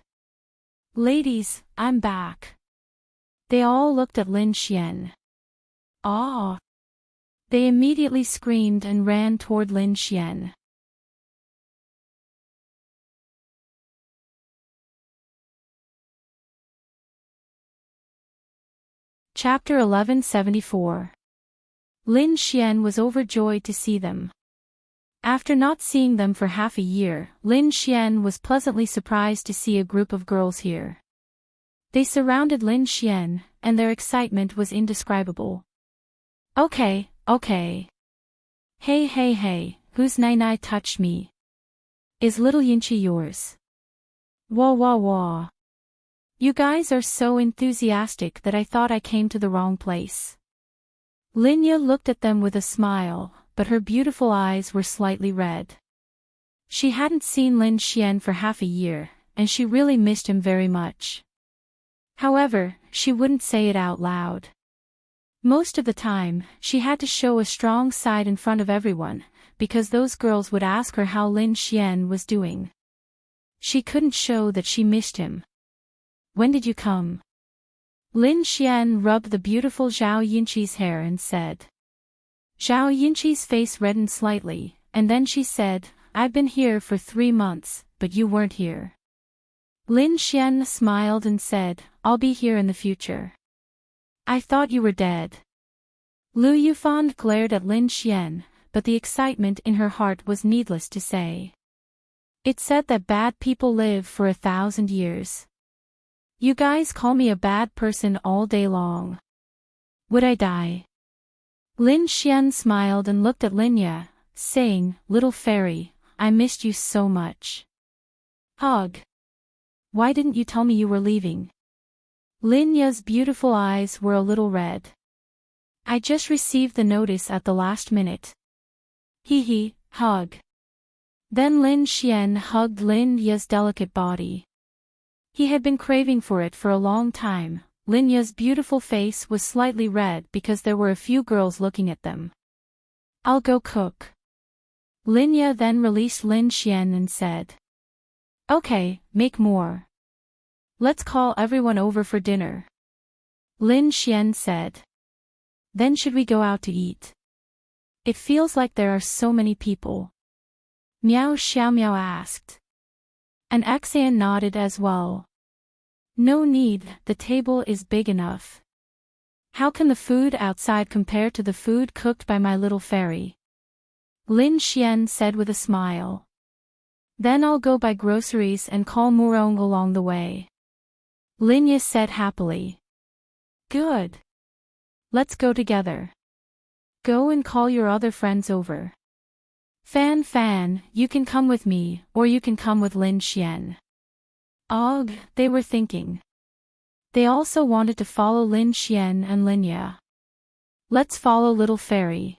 Ladies, I'm back. They all looked at Lin Xian. Ah! They immediately screamed and ran toward Lin Xian. Chapter 1174. Lin Xian was overjoyed to see them. After not seeing them for half a year, Lin Xian was pleasantly surprised to see a group of girls here. They surrounded Lin Xian, and their excitement was indescribable. Okay. Hey, whose nai touched me? Is little Yinqi yours? Wah. You guys are so enthusiastic that I thought I came to the wrong place. Linya looked at them with a smile, but her beautiful eyes were slightly red. She hadn't seen Lin Xian for half a year, and she really missed him very much. However, she wouldn't say it out loud. Most of the time, she had to show a strong side in front of everyone, because those girls would ask her how Lin Xian was doing. She couldn't show that she missed him. When did you come? Lin Xian rubbed the beautiful Zhao Yinqi's hair and said. Zhao Yinqi's face reddened slightly, and then she said, I've been here for 3 months, but you weren't here. Lin Xian smiled and said, I'll be here in the future. I thought you were dead. Lu Yufan glared at Lin Xian, but the excitement in her heart was needless to say. It said that bad people live for 1,000 years. You guys call me a bad person all day long. Would I die? Lin Xian smiled and looked at Linya, saying, Little fairy, I missed you so much. Hug. Why didn't you tell me you were leaving? Linya's beautiful eyes were a little red. I just received the notice at the last minute. Hee, hug. Then Lin Xian hugged Lin Ya's delicate body. He had been craving for it for a long time. Lin Ya's beautiful face was slightly red because there were a few girls looking at them. I'll go cook. Lin Ya then released Lin Xian and said. Okay, make more. Let's call everyone over for dinner. Lin Xian said. Then should we go out to eat? It feels like there are so many people. Miao Xiaomiao asked. And Axian nodded as well. No need, the table is big enough. How can the food outside compare to the food cooked by my little fairy? Lin Xian said with a smile. Then I'll go buy groceries and call Murong along the way. Lin Ya said happily. Good. Let's go together. Go and call your other friends over. Fan, you can come with me, or you can come with Lin Xian. Ugh, they were thinking. They also wanted to follow Lin Xian and Lin Ya. Let's follow little fairy.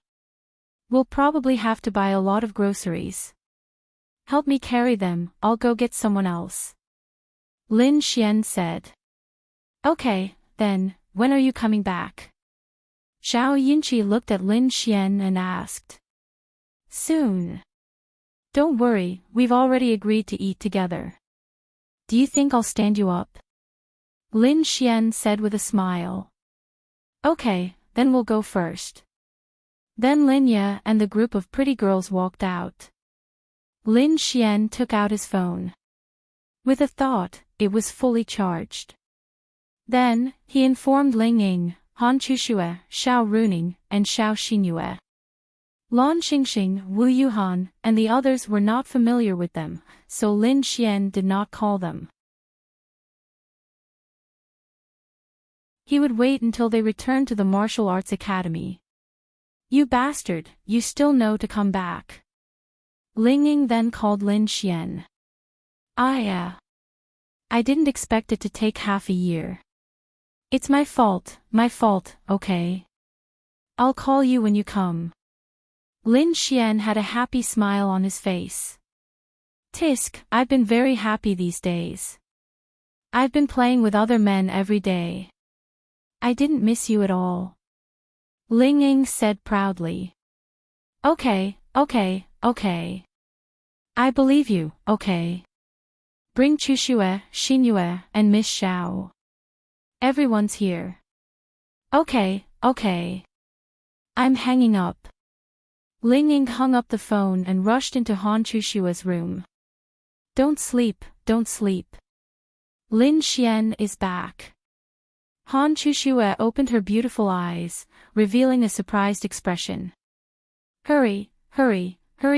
We'll probably have to buy a lot of groceries. Help me carry them, I'll go get someone else. Lin Xian said. Okay, then, when are you coming back? Zhao Yinchi looked at Lin Xian and asked. Soon. Don't worry, we've already agreed to eat together. Do you think I'll stand you up? Lin Xian said with a smile. Okay, then we'll go first. Then Lin Ya and the group of pretty girls walked out. Lin Xian took out his phone. With a thought, it was fully charged. Then, he informed Ling Ying, Han Chushue, Xiao Runing, and Xiao Xinyue. Lan Xingxing, Wu Yuhan, and the others were not familiar with them, so Lin Xian did not call them. He would wait until they returned to the martial arts academy. You bastard, you still know to come back. Ling Ying then called Lin Xian. I didn't expect it to take half a year. It's my fault, okay? I'll call you when you come. Lin Xian had a happy smile on his face. Tisk, I've been very happy these days. I've been playing with other men every day. I didn't miss you at all. Ling Ying said proudly. Okay. I believe you, okay. Bring Chushue, Xinyue, and Miss Xiao. Everyone's here. Okay. I'm hanging up. Ling Ying hung up the phone and rushed into Han Chushue's room. Don't sleep. Lin Xian is back. Han Chushue opened her beautiful eyes, revealing a surprised expression. Hurry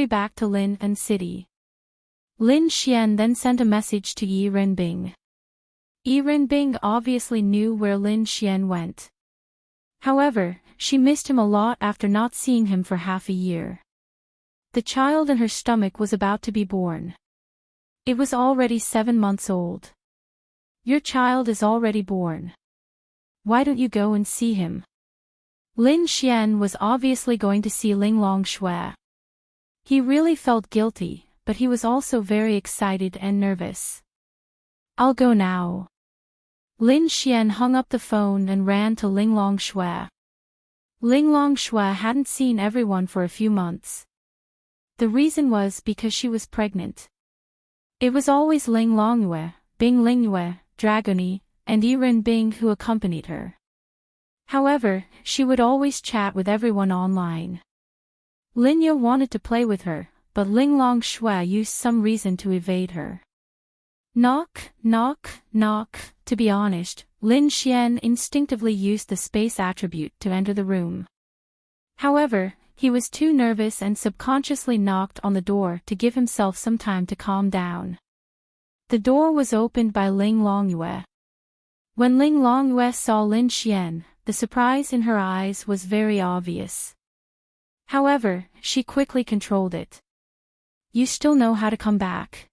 back to Lin and City. Lin Xian then sent a message to Yi Renbing. Yi Renbing obviously knew where Lin Xian went. However, she missed him a lot after not seeing him for half a year. The child in her stomach was about to be born. It was already 7 months old. Your child is already born. Why don't you go and see him? Lin Xian was obviously going to see Ling Longshui. He really felt guilty, but he was also very excited and nervous. I'll go now. Lin Xian hung up the phone and ran to Ling Longshui. Ling Longshui hadn't seen everyone for a few months. The reason was because she was pregnant. It was always Ling Longyue, Bing Lingyue, Dragoni, and Yi Renbing who accompanied her. However, she would always chat with everyone online. Lin Ya wanted to play with her, but Ling Longshui used some reason to evade her. Knock. To be honest, Lin Xian instinctively used the space attribute to enter the room. However, he was too nervous and subconsciously knocked on the door to give himself some time to calm down. The door was opened by Ling Longyue. When Ling Longyue saw Lin Xian, the surprise in her eyes was very obvious. However, she quickly controlled it. You still know how to come back.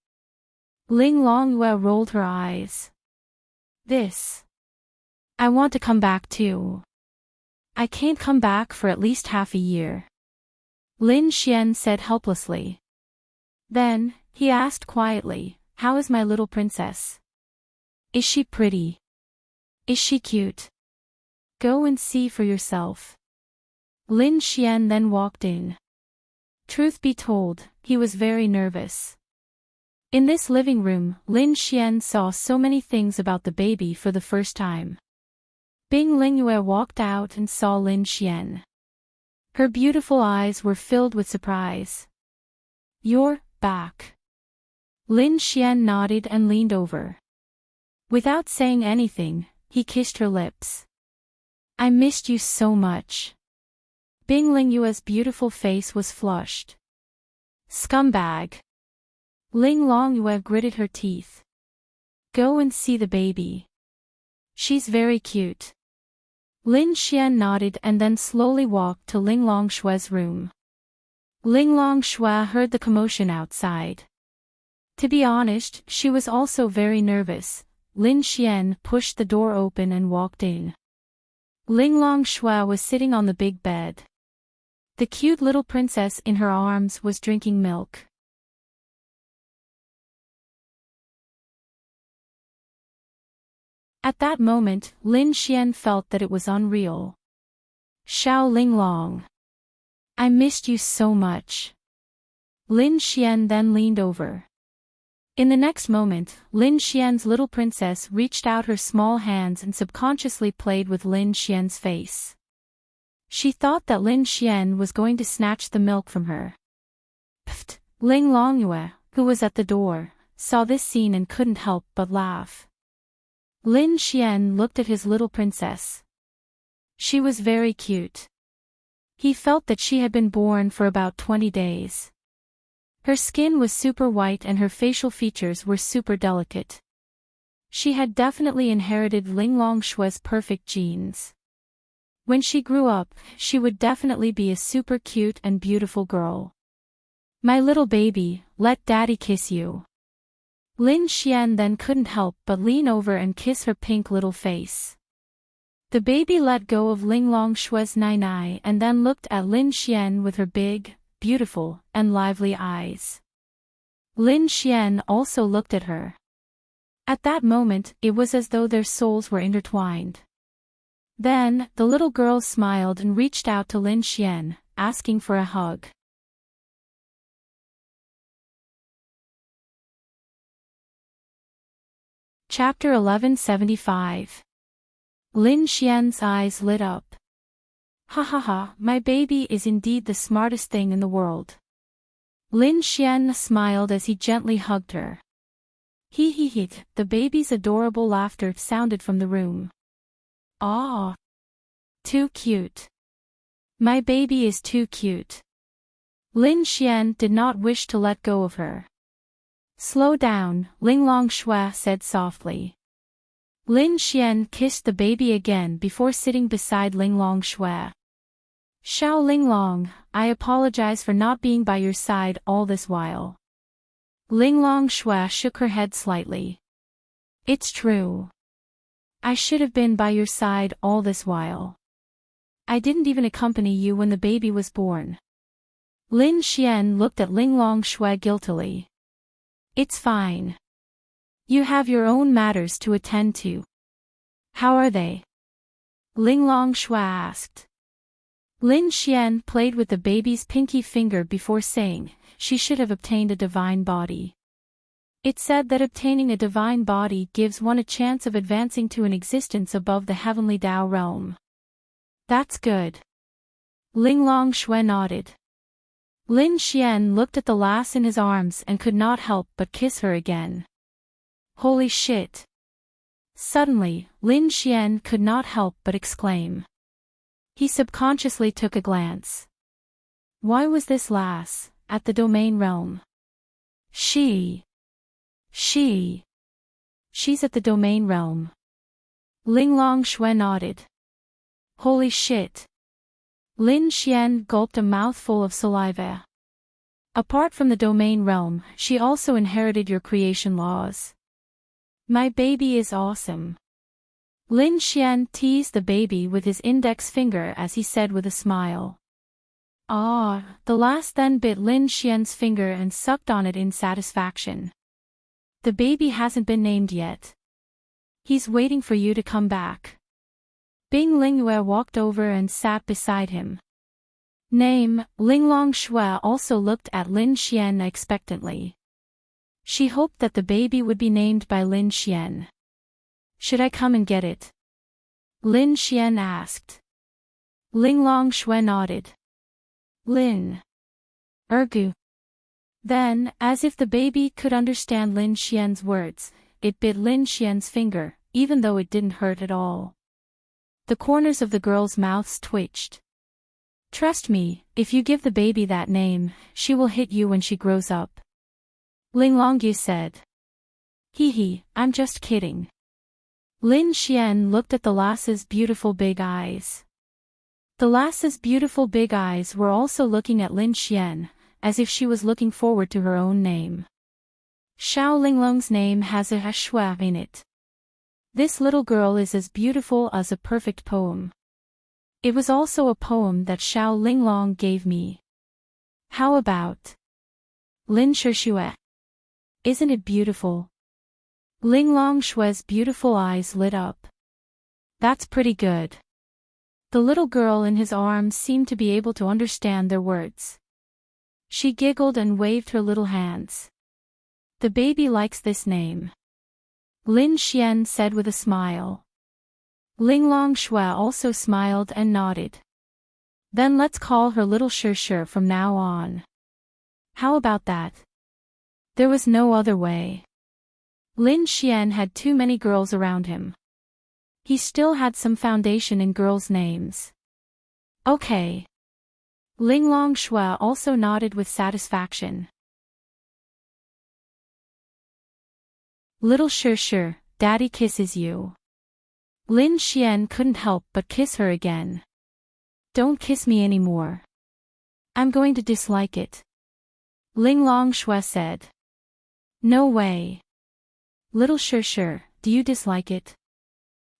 Ling Longyue rolled her eyes. I want to come back too. I can't come back for at least half a year. Lin Xian said helplessly. Then, he asked quietly, "How is my little princess? Is she pretty? Is she cute? Go and see for yourself." Lin Xian then walked in. Truth be told, he was very nervous. In this living room, Lin Xian saw so many things about the baby for the first time. Bing Lingyue walked out and saw Lin Xian. Her beautiful eyes were filled with surprise. "You're back." Lin Xian nodded and leaned over. Without saying anything, he kissed her lips. "I missed you so much." Bing Lingyue's beautiful face was flushed. "Scumbag." Ling Longyue gritted her teeth. "Go and see the baby. She's very cute." Lin Xian nodded and then slowly walked to Ling Longshue's room. Ling Longshue heard the commotion outside. To be honest, she was also very nervous. Lin Xian pushed the door open and walked in. Ling Longshue was sitting on the big bed. The cute little princess in her arms was drinking milk. At that moment, Lin Xian felt that it was unreal. "Xiao Linglong. I missed you so much." Lin Xian then leaned over. In the next moment, Lin Xian's little princess reached out her small hands and subconsciously played with Lin Xian's face. She thought that Lin Xian was going to snatch the milk from her. Pfft! Ling Longyue, who was at the door, saw this scene and couldn't help but laugh. Lin Xian looked at his little princess. She was very cute. He felt that she had been born for about 20 days. Her skin was super white and her facial features were super delicate. She had definitely inherited Ling Longshue's perfect genes. When she grew up, she would definitely be a super cute and beautiful girl. "My little baby, let daddy kiss you." Lin Xian then couldn't help but lean over and kiss her pink little face. The baby let go of Ling Longshue's nai and then looked at Lin Xian with her big, beautiful, and lively eyes. Lin Xian also looked at her. At that moment, it was as though their souls were intertwined. Then, the little girl smiled and reached out to Lin Xian, asking for a hug. Chapter 1175. Lin Xian's eyes lit up. "Ha ha ha, my baby is indeed the smartest thing in the world." Lin Xian smiled as he gently hugged her. He. The baby's adorable laughter sounded from the room. "Aw! Too cute. My baby is too cute." Lin Xian did not wish to let go of her. "Slow down," Ling Longshue said softly. Lin Xian kissed the baby again before sitting beside Ling Longshue. "Xiao Linglong, I apologize for not being by your side all this while." Ling Longshue shook her head slightly. "It's true. I should have been by your side all this while. I didn't even accompany you when the baby was born." Lin Xian looked at Ling Longshue guiltily. "It's fine. You have your own matters to attend to." "How are they?" Ling Longshue asked. Lin Xian played with the baby's pinky finger before saying, she should have obtained a divine body. It said that obtaining a divine body gives one a chance of advancing to an existence above the heavenly Tao realm. "That's good." Ling Longshue nodded. Lin Xian looked at the lass in his arms and could not help but kiss her again. Holy shit! Suddenly, Lin Xian could not help but exclaim. He subconsciously took a glance. Why was this lass at the domain realm? She's at the domain realm. Ling Longshue nodded. Holy shit! Lin Xian gulped a mouthful of saliva. Apart from the domain realm, she also inherited your creation laws. My baby is awesome. Lin Xian teased the baby with his index finger as he said with a smile. Ah, the lass then bit Lin Xian's finger and sucked on it in satisfaction. The baby hasn't been named yet. He's waiting for you to come back. Bing Lingyue walked over and sat beside him. Name, Linglong Shui also looked at Lin Xian expectantly. She hoped that the baby would be named by Lin Xian. Should I come and get it? Lin Xian asked. Linglong Shui nodded. Lin. Ergu. Then, as if the baby could understand Lin Xian's words, it bit Lin Xian's finger, even though it didn't hurt at all. The corners of the girls' mouths twitched. Trust me, if you give the baby that name, she will hit you when she grows up. Ling Longyu said. Hee hee, I'm just kidding. Lin Xian looked at the lass's beautiful big eyes. The lass's beautiful big eyes were also looking at Lin Xian, as if she was looking forward to her own name. Xiao Linglong's name has a shui in it. This little girl is as beautiful as a perfect poem. It was also a poem that Xiao Linglong gave me. How about Lin Shui? Isn't it beautiful? Linglong Shui's beautiful eyes lit up. That's pretty good. The little girl in his arms seemed to be able to understand their words. She giggled and waved her little hands. The baby likes this name. Lin Xian said with a smile. Linglong Shui also smiled and nodded. Then let's call her little Shi from now on. How about that? There was no other way. Lin Xian had too many girls around him. He still had some foundation in girls' names. Okay. Linglong Shui also nodded with satisfaction. Little Shi, Daddy kisses you. Lin Xian couldn't help but kiss her again. Don't kiss me anymore. I'm going to dislike it. Linglong Shui said. No way. Little Shi, do you dislike it?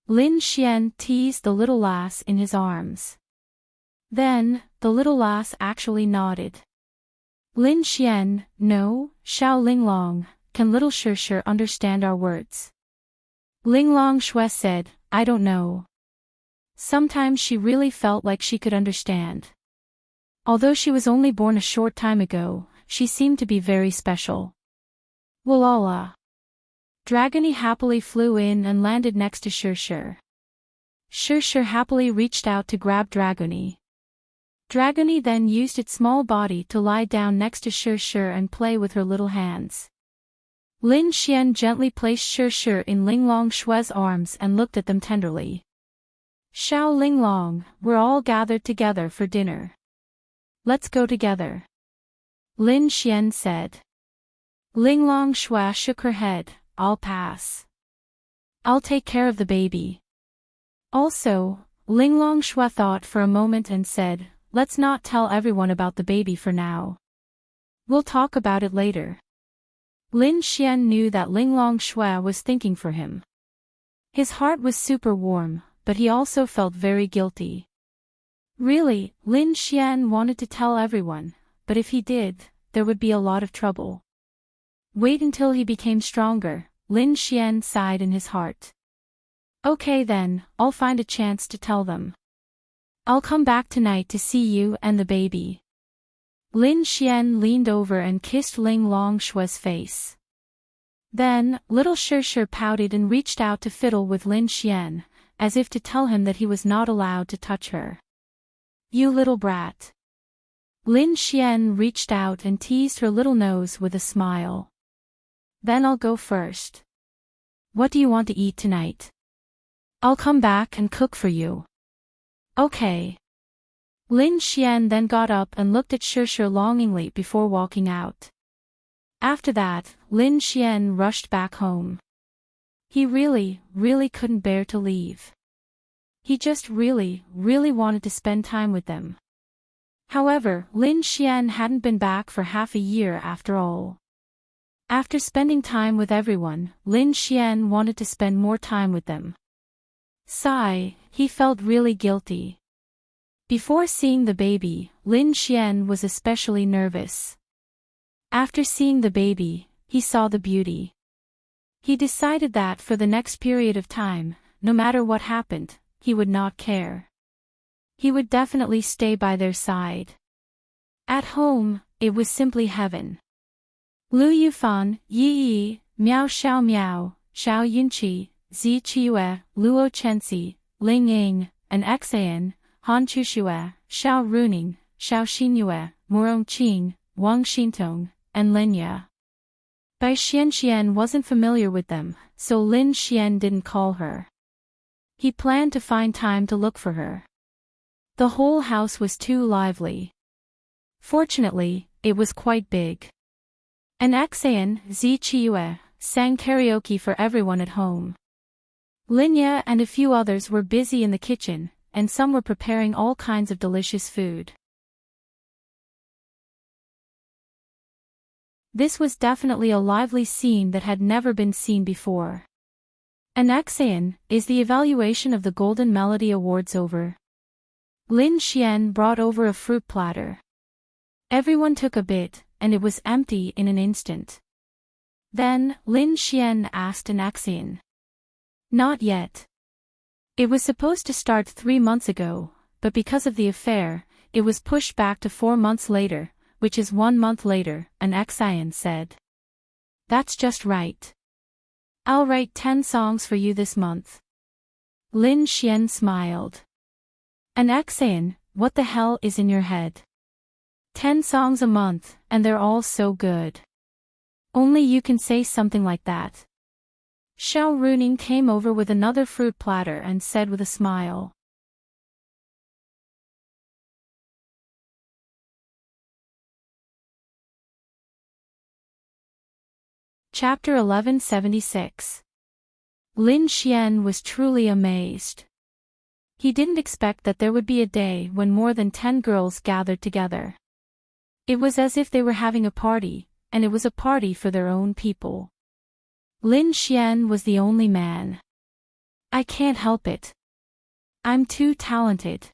Lin Xian teased the little lass in his arms. Then, the little lass actually nodded. Lin Xian, no, Xiao Linglong, can little Shi understand our words? Linglong Shui said, I don't know. Sometimes she really felt like she could understand. Although she was only born a short time ago, she seemed to be very special. Walala. Dragony happily flew in and landed next to Shi. Shi happily reached out to grab Dragony. Dragony then used its small body to lie down next to Shi and play with her little hands. Lin Xian gently placed Shi in Linglong Shui's arms and looked at them tenderly. Xiao Linglong, we're all gathered together for dinner. Let's go together. Lin Xian said. Linglong Shui shook her head. I'll pass. I'll take care of the baby. Also, Linglong Shui thought for a moment and said, let's not tell everyone about the baby for now. We'll talk about it later. Lin Xian knew that Linglong Shui was thinking for him. His heart was super warm, but he also felt very guilty. Really, Lin Xian wanted to tell everyone, but if he did, there would be a lot of trouble. Wait until he became stronger, Lin Xian sighed in his heart. Okay then, I'll find a chance to tell them. I'll come back tonight to see you and the baby. Lin Xian leaned over and kissed Linglong Shui's face. Then, little Shi pouted and reached out to fiddle with Lin Xian, as if to tell him that he was not allowed to touch her. You little brat. Lin Xian reached out and teased her little nose with a smile. Then I'll go first. What do you want to eat tonight? I'll come back and cook for you. Okay. Lin Xian then got up and looked at Shi longingly before walking out. After that, Lin Xian rushed back home. He really couldn't bear to leave. He just really wanted to spend time with them. However, Lin Xian hadn't been back for half a year after all. After spending time with everyone, Lin Xian wanted to spend more time with them. Sigh, he felt really guilty. Before seeing the baby, Lin Xian was especially nervous. After seeing the baby, he saw the beauty. He decided that for the next period of time, no matter what happened, he would not care. He would definitely stay by their side. At home, it was simply heaven. Lu Yufan, Yi Yi, Miao Xiao Miao, Xiao Yunqi, Zi Qiue, Luo Chenxi, Ling Ying, and Xan, Han Chuxue, Xiao Runing, Xiao Xinyue, Murong Qing, Wang Xintong, and Lin Ye. Bai Xian wasn't familiar with them, so Lin Xian didn't call her. He planned to find time to look for her. The whole house was too lively. Fortunately, it was quite big. And Xan, Zi Qiue, sang karaoke for everyone at home. Lin Ye and a few others were busy in the kitchen, and some were preparing all kinds of delicious food. This was definitely a lively scene that had never been seen before. And Xan, is the evaluation of the Golden Melody Awards over? Lin Xian brought over a fruit platter. Everyone took a bit, and it was empty in an instant. Then, Lin Xian asked an Xan. Not yet. It was supposed to start 3 months ago, but because of the affair, it was pushed back to 4 months later, which is 1 month later, an Xan said. That's just right. I'll write 10 songs for you this month. Lin Xian smiled. An Xan, what the hell is in your head? 10 songs a month, and they're all so good. Only you can say something like that. Xiao Runing came over with another fruit platter and said with a smile. Chapter 1176. Lin Xian was truly amazed. He didn't expect that there would be a day when more than 10 girls gathered together. It was as if they were having a party, and it was a party for their own people. Lin Xian was the only man. I can't help it. I'm too talented.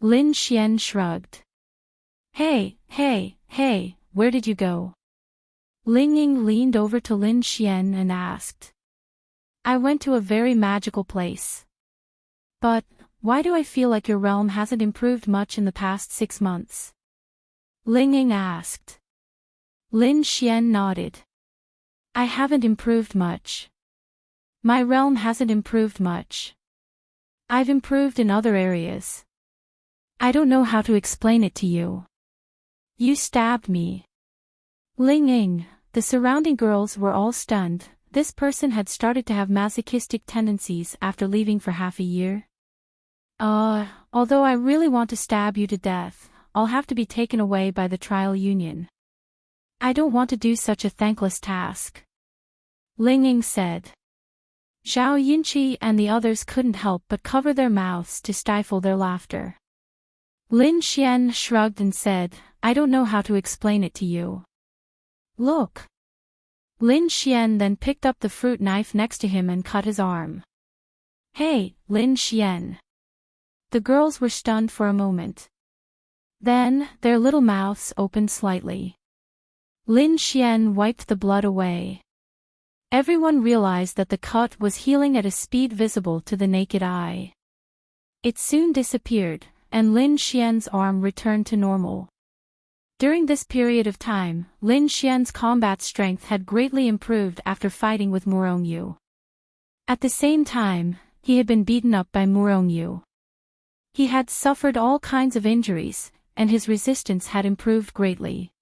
Lin Xian shrugged. Hey, where did you go? Ling Ying leaned over to Lin Xian and asked. I went to a very magical place. But, why do I feel like your realm hasn't improved much in the past 6 months? Ling Ying asked. Lin Xian nodded. I haven't improved much. My realm hasn't improved much. I've improved in other areas. I don't know how to explain it to you. You stabbed me. Ling Ying, the surrounding girls were all stunned. This person had started to have masochistic tendencies after leaving for half a year. Although I really want to stab you to death, I'll have to be taken away by the trial union. I don't want to do such a thankless task. Ling Ying said. Zhao Yunqi and the others couldn't help but cover their mouths to stifle their laughter. Lin Xian shrugged and said, I don't know how to explain it to you. Look. Lin Xian then picked up the fruit knife next to him and cut his arm. Hey, Lin Xian. The girls were stunned for a moment. Then, their little mouths opened slightly. Lin Xian wiped the blood away. Everyone realized that the cut was healing at a speed visible to the naked eye. It soon disappeared, and Lin Xian's arm returned to normal. During this period of time, Lin Xian's combat strength had greatly improved after fighting with Murong Yu. At the same time, he had been beaten up by Murong Yu. He had suffered all kinds of injuries, and his resistance had improved greatly.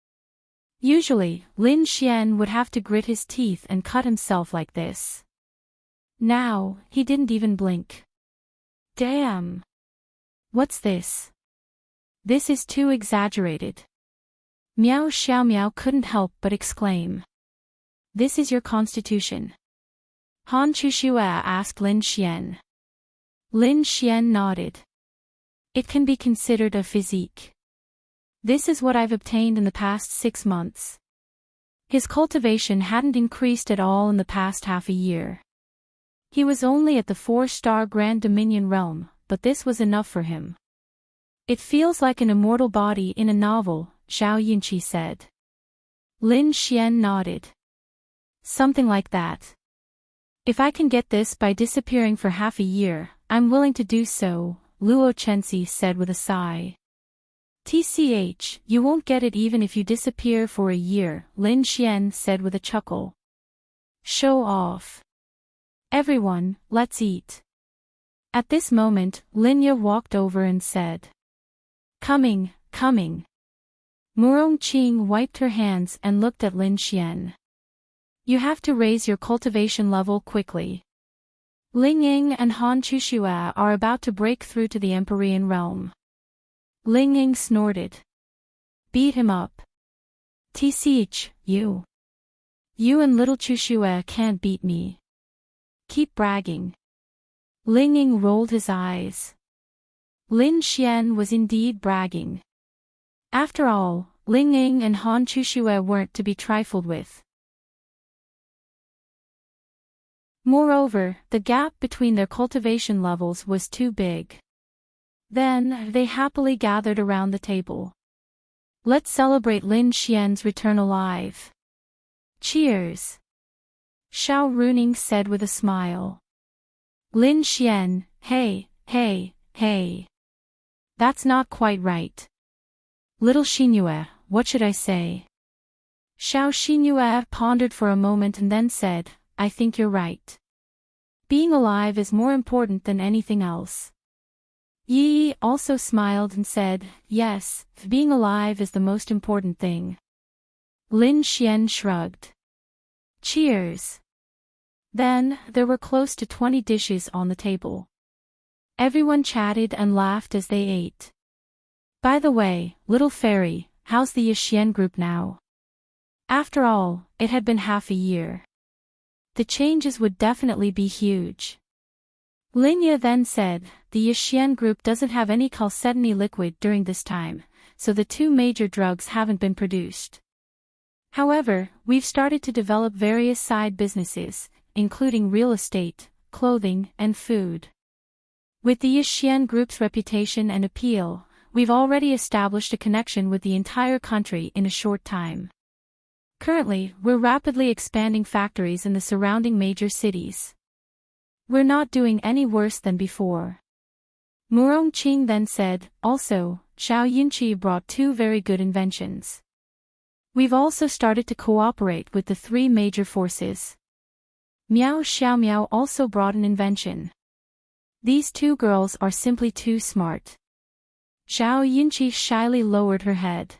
Usually, Lin Xian would have to grit his teeth and cut himself like this. Now, he didn't even blink. Damn! What's this? This is too exaggerated. Miao Xiaomiao couldn't help but exclaim. This is your constitution? Han Chuxue asked Lin Xian. Lin Xian nodded. It can be considered a physique. This is what I've obtained in the past 6 months. His cultivation hadn't increased at all in the past half a year. He was only at the 4-star Grand Dominion realm, but this was enough for him. It feels like an immortal body in a novel, Zhao Yunqi said. Lin Xian nodded. Something like that. If I can get this by disappearing for half a year, I'm willing to do so, Luo Chenxi said with a sigh. TCH, you won't get it even if you disappear for a year, Lin Xian said with a chuckle. Show off. Everyone, let's eat. At this moment, Lin Ye walked over and said. Coming, coming. Murong Qing wiped her hands and looked at Lin Xian. You have to raise your cultivation level quickly. Ling Ying and Han Chuxue are about to break through to the Empyrean realm. Ling Ying snorted. Beat him up. TCH, you. You and little Chuxue can't beat me. Keep bragging. Ling Ying rolled his eyes. Lin Xian was indeed bragging. After all, Ling Ying and Han Chuxue weren't to be trifled with. Moreover, the gap between their cultivation levels was too big. Then, they happily gathered around the table. Let's celebrate Lin Xian's return alive. Cheers! Xiao Runing said with a smile. Lin Xian, hey, hey, hey. That's not quite right. Little Xinyu, what should I say? Xiao Xinyu pondered for a moment and then said, I think you're right. Being alive is more important than anything else. Yi also smiled and said, yes, being alive is the most important thing. Lin Xian shrugged. Cheers. Then, there were close to 20 dishes on the table. Everyone chatted and laughed as they ate. By the way, little fairy, how's the Yixian group now? After all, it had been half a year. The changes would definitely be huge. Lin Ye then said, the Yixian group doesn't have any chalcedony liquid during this time, so the two major drugs haven't been produced. However, we've started to develop various side businesses, including real estate, clothing, and food. With the Yixian group's reputation and appeal, we've already established a connection with the entire country in a short time. Currently, we're rapidly expanding factories in the surrounding major cities. We're not doing any worse than before. Murong Qing then said, also, Zhao Yunqi brought two very good inventions. We've also started to cooperate with the three major forces. Miao Xiaomiao also brought an invention. These two girls are simply too smart. Zhao Yunqi shyly lowered her head.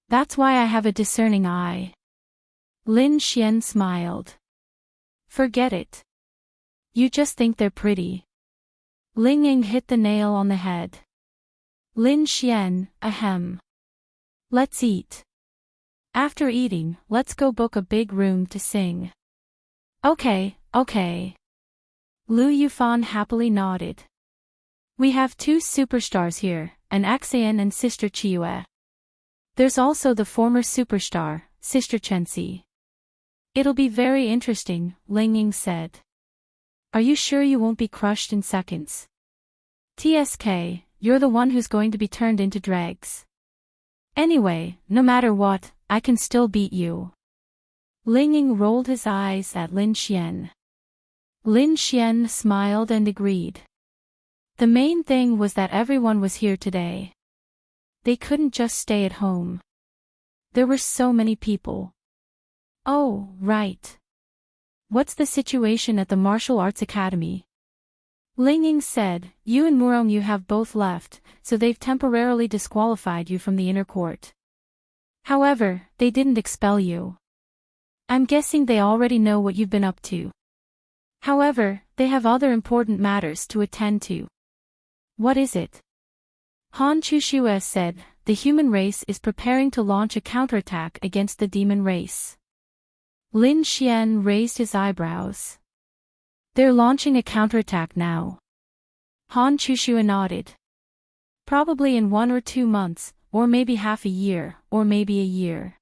That's why I have a discerning eye. Lin Xian smiled. Forget it. You just think they're pretty. Ling Ying hit the nail on the head. Lin Xian, ahem. Let's eat. After eating, let's go book a big room to sing. Okay, okay. Lu Yufan happily nodded. We have two superstars here, an Axian and Sister Chiyue. There's also the former superstar, Sister Chenxi. It'll be very interesting, Ling Ying said. Are you sure you won't be crushed in seconds? TSK, you're the one who's going to be turned into dregs. Anyway, no matter what, I can still beat you. Ling Ying rolled his eyes at Lin Xian. Lin Xian smiled and agreed. The main thing was that everyone was here today. They couldn't just stay at home. There were so many people. Oh, right. What's the situation at the Martial Arts Academy? Ling Ying said, you and Murong you have both left, so they've temporarily disqualified you from the inner court. However, they didn't expel you. I'm guessing they already know what you've been up to. However, they have other important matters to attend to. What is it? Han Chuxue said, the human race is preparing to launch a counterattack against the demon race. Lin Xian raised his eyebrows. They're launching a counterattack now. Han Chuxue nodded. Probably in 1 or 2 months, or maybe half a year, or maybe a year.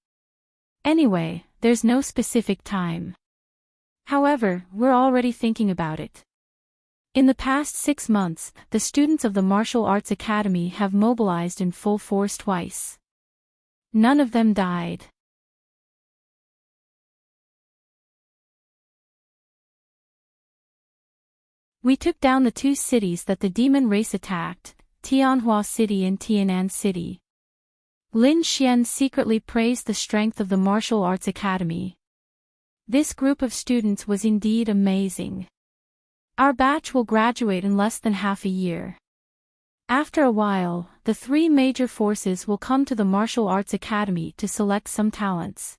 Anyway, there's no specific time. However, we're already thinking about it. In the past 6 months, the students of the Martial Arts Academy have mobilized in full force twice. None of them died. We took down the 2 cities that the demon race attacked, Tianhua City and Tianan City. Lin Xian secretly praised the strength of the Martial Arts Academy. This group of students was indeed amazing. Our batch will graduate in less than half a year. After a while, the 3 major forces will come to the Martial Arts Academy to select some talents.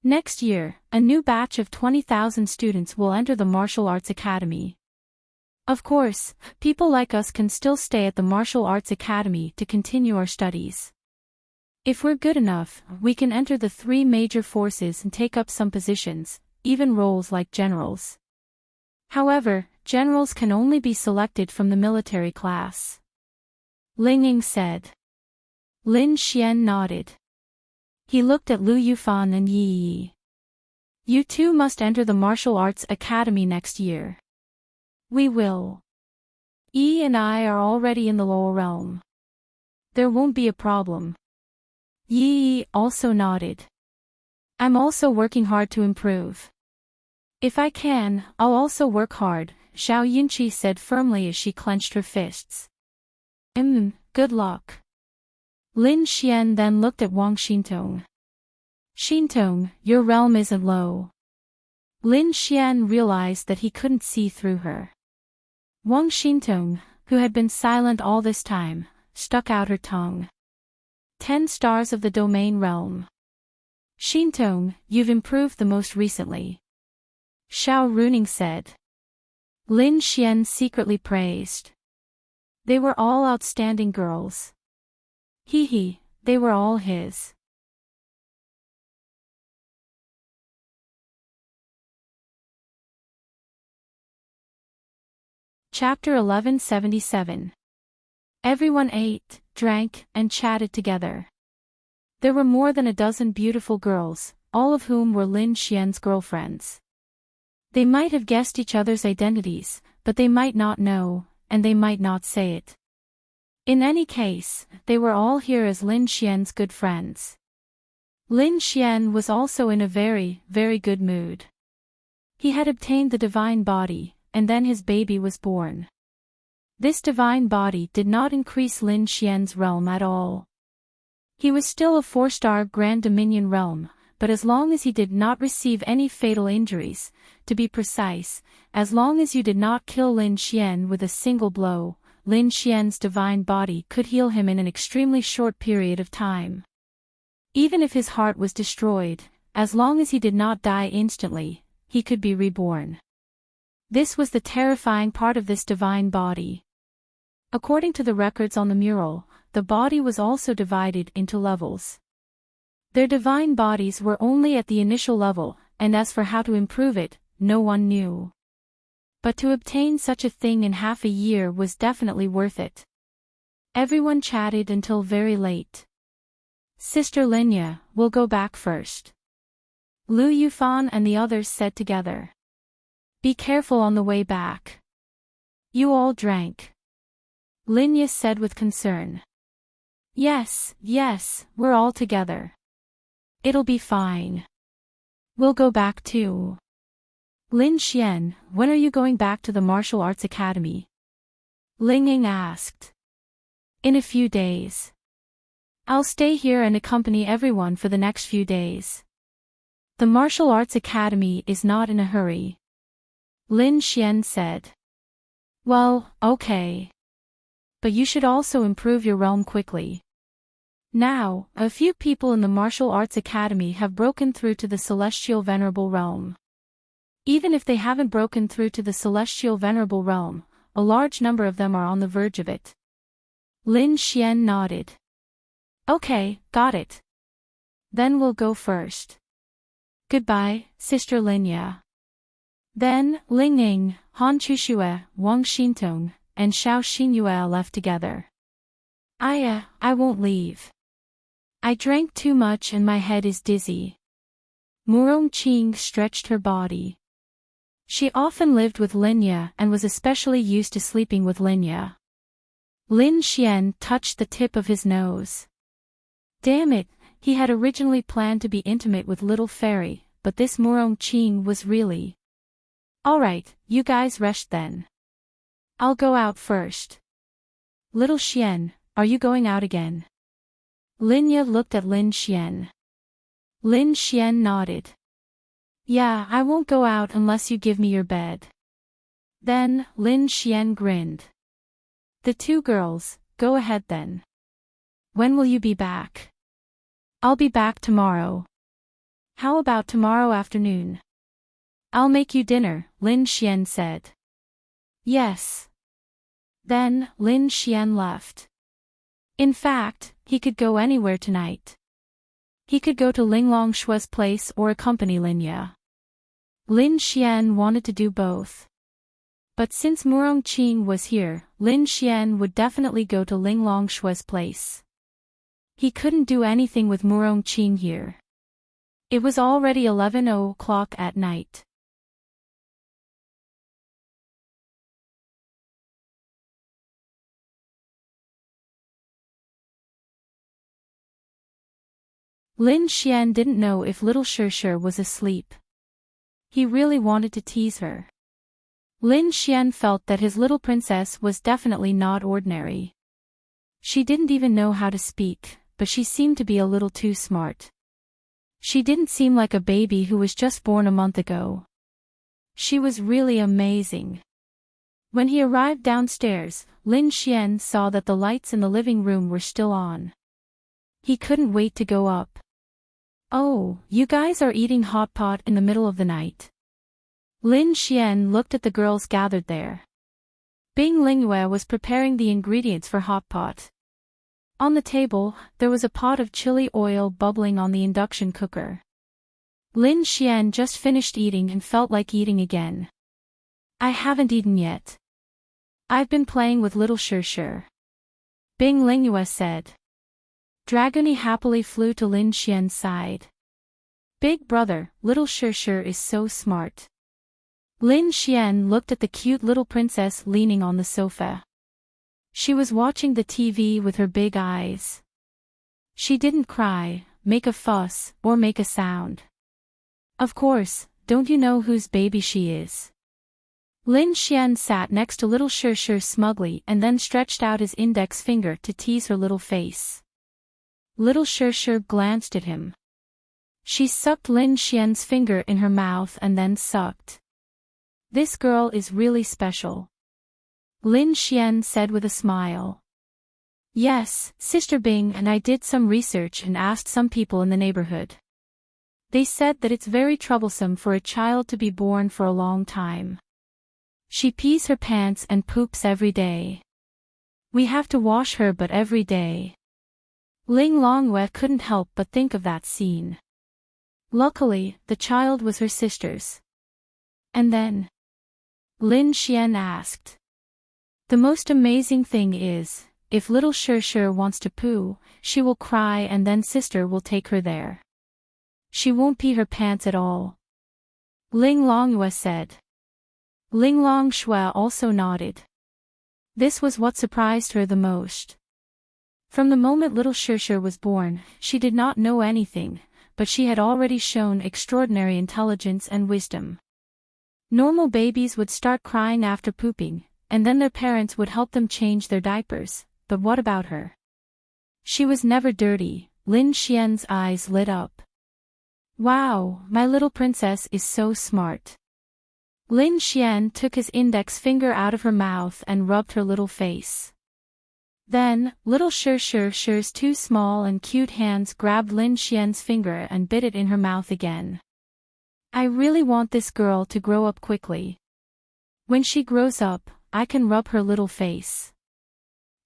Next year, a new batch of 20,000 students will enter the Martial Arts Academy. Of course, people like us can still stay at the Martial Arts Academy to continue our studies. If we're good enough, we can enter the 3 major forces and take up some positions, even roles like generals. However, generals can only be selected from the military class. Ling Ying said. Lin Xian nodded. He looked at Lu Yufan and Yi Yi. You two must enter the Martial Arts Academy next year. We will. Yi and I are already in the lower realm. There won't be a problem. Yi Yi also nodded. I'm also working hard to improve. If I can, I'll also work hard, Xiao Yinqi said firmly as she clenched her fists. Good luck. Lin Xian then looked at Wang Xintong. Xintong, your realm isn't low. Lin Xian realized that he couldn't see through her. Wang Xintong, who had been silent all this time, stuck out her tongue. 10 stars of the domain realm. Xintong, you've improved the most recently. Xiao Runing said. Lin Xian secretly praised. They were all outstanding girls. He, they were all his. Chapter 1177. Everyone ate, drank, and chatted together. There were more than a dozen beautiful girls, all of whom were Lin Xian's girlfriends. They might have guessed each other's identities, but they might not know, and they might not say it. In any case, they were all here as Lin Xian's good friends. Lin Xian was also in a very, very good mood. He had obtained the divine body, and then his baby was born. This divine body did not increase Lin Xian's realm at all. He was still a 4-star Grand Dominion realm, but as long as he did not receive any fatal injuries, to be precise, as long as you did not kill Lin Xian with a single blow, Lin Xian's divine body could heal him in an extremely short period of time. Even if his heart was destroyed, as long as he did not die instantly, he could be reborn. This was the terrifying part of this divine body. According to the records on the mural, the body was also divided into levels. Their divine bodies were only at the initial level, and as for how to improve it, no one knew. But to obtain such a thing in half a year was definitely worth it. Everyone chatted until very late. Sister Linya, we'll go back first. Lu Yufan and the others said together. Be careful on the way back. You all drank. Linya said with concern. Yes, we're all together. It'll be fine. We'll go back too. Lin Xian, when are you going back to the Martial Arts Academy? Ling Ying asked. In a few days. I'll stay here and accompany everyone for the next few days. The Martial Arts Academy is not in a hurry. Lin Xian said. Well, okay. But you should also improve your realm quickly. Now, a few people in the Martial Arts Academy have broken through to the Celestial Venerable Realm. Even if they haven't broken through to the Celestial Venerable Realm, a large number of them are on the verge of it. Lin Xian nodded. Okay, got it. Then we'll go first. Goodbye, Sister Linya. Then, Ling Ying, Han Chuxue, Wang Xintong, and Xiao Xinyue left together. I won't leave. I drank too much and my head is dizzy. Murong Qing stretched her body. She often lived with Linya and was especially used to sleeping with Linya. Lin Xian touched the tip of his nose. Damn it, he had originally planned to be intimate with little fairy, but this Murong Qing was really... Alright, you guys rest then. I'll go out first. Little Xian, are you going out again? Linya looked at Lin Xian. Lin Xian nodded. Yeah, I won't go out unless you give me your bed. Then, Lin Xian grinned. The two girls, go ahead then. When will you be back? I'll be back tomorrow. How about tomorrow afternoon? I'll make you dinner, Lin Xian said. Yes. Then, Lin Xian left. In fact, he could go anywhere tonight. He could go to Linglong Shua's place or accompany Linya. Lin Xian wanted to do both. But since Murong Qing was here, Lin Xian would definitely go to Linglong Shua's place. He couldn't do anything with Murong Qing here. It was already 11 o'clock at night. Lin Xian didn't know if little Shir was asleep. He really wanted to tease her. Lin Xian felt that his little princess was definitely not ordinary. She didn't even know how to speak, but she seemed to be a little too smart. She didn't seem like a baby who was just born a month ago. She was really amazing. When he arrived downstairs, Lin Xian saw that the lights in the living room were still on. He couldn't wait to go up. Oh, you guys are eating hot pot in the middle of the night. Lin Xian looked at the girls gathered there. Bing Lingyue was preparing the ingredients for hot pot. On the table, there was a pot of chili oil bubbling on the induction cooker. Lin Xian just finished eating and felt like eating again. I haven't eaten yet. I've been playing with little Shir. Bing Lingyue said. Dragony happily flew to Lin Xian's side. Big brother, little Shir is so smart. Lin Xian looked at the cute little princess leaning on the sofa. She was watching the TV with her big eyes. She didn't cry, make a fuss, or make a sound. Of course, don't you know whose baby she is? Lin Xian sat next to little Shir smugly and then stretched out his index finger to tease her little face. Little Shir glanced at him. She sucked Lin Xian's finger in her mouth and then sucked. This girl is really special. Lin Xian said with a smile. Yes, Sister Bing and I did some research and asked some people in the neighborhood. They said that it's very troublesome for a child to be born for a long time. She pees her pants and poops every day. We have to wash her butt every day. Ling Longyue couldn't help but think of that scene. Luckily, the child was her sister's. And then? Lin Xian asked. The most amazing thing is, if little Shir wants to poo, she will cry and then sister will take her there. She won't pee her pants at all. Ling Longyue said. Ling Longshue also nodded. This was what surprised her the most. From the moment little Shir was born, she did not know anything, but she had already shown extraordinary intelligence and wisdom. Normal babies would start crying after pooping, and then their parents would help them change their diapers, but what about her? She was never dirty. Lin Xian's eyes lit up. Wow, my little princess is so smart. Lin Xian took his index finger out of her mouth and rubbed her little face. Then, little Shir's two small and cute hands grabbed Lin Xian's finger and bit it in her mouth again. I really want this girl to grow up quickly. When she grows up, I can rub her little face.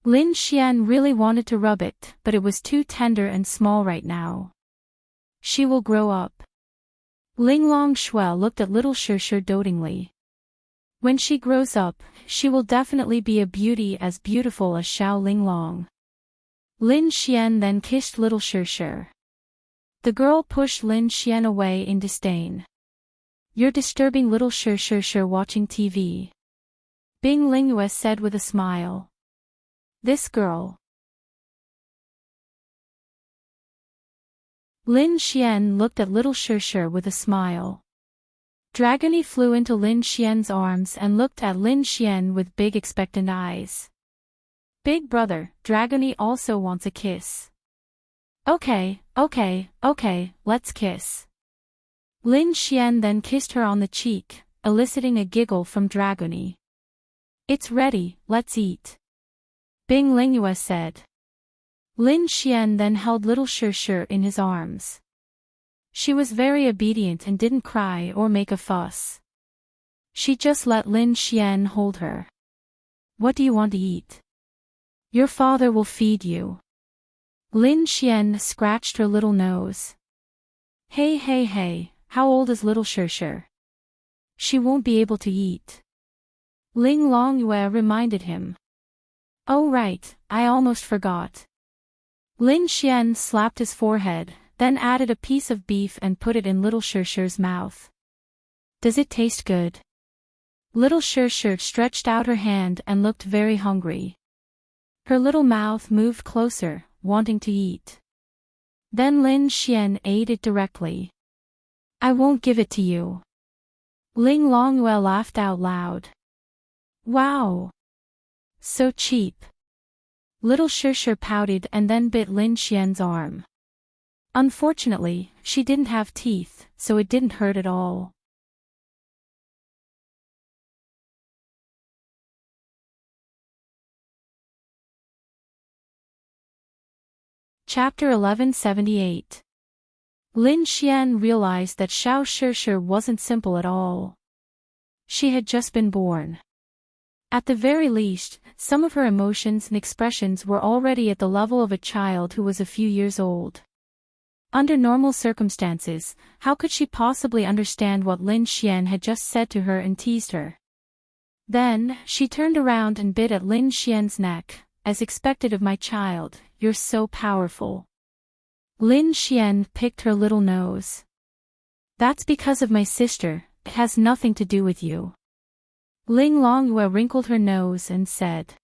Lin Xian really wanted to rub it, but it was too tender and small right now. She will grow up. Ling Longshue looked at little Shir dotingly. When she grows up, she will definitely be a beauty as beautiful as Xiao Linglong. Lin Xian then kissed little Shir. The girl pushed Lin Xian away in disdain. You're disturbing little Shir watching TV. Bing Lingyue said with a smile. This girl. Lin Xian looked at little Shir with a smile. Dragony flew into Lin Xian's arms and looked at Lin Xian with big expectant eyes. Big brother, Dragony also wants a kiss. Okay, let's kiss. Lin Xian then kissed her on the cheek, eliciting a giggle from Dragony. It's ready, let's eat. Bing Lingyue said. Lin Xian then held little Shir in his arms. She was very obedient and didn't cry or make a fuss. She just let Lin Xian hold her. What do you want to eat? Your father will feed you. Lin Xian scratched her little nose. Hey, how old is little Shir? She won't be able to eat. Ling Longyue reminded him. Oh right, I almost forgot. Lin Xian slapped his forehead, then added a piece of beef and put it in little Shir's mouth. Does it taste good? Little Shir stretched out her hand and looked very hungry. Her little mouth moved closer, wanting to eat. Then Lin Xian ate it directly. I won't give it to you. Ling Longyue laughed out loud. Wow! So cheap. Little Shir pouted and then bit Lin Xian's arm. Unfortunately, she didn't have teeth, so it didn't hurt at all. Chapter 1178. Lin Xian realized that Xiao Shir wasn't simple at all. She had just been born. At the very least, some of her emotions and expressions were already at the level of a child who was a few years old. Under normal circumstances, how could she possibly understand what Lin Xian had just said to her and teased her? Then, she turned around and bit at Lin Xian's neck. As expected of my child, you're so powerful. Lin Xian picked her little nose. That's because of my sister, it has nothing to do with you. Ling Longyue wrinkled her nose and said.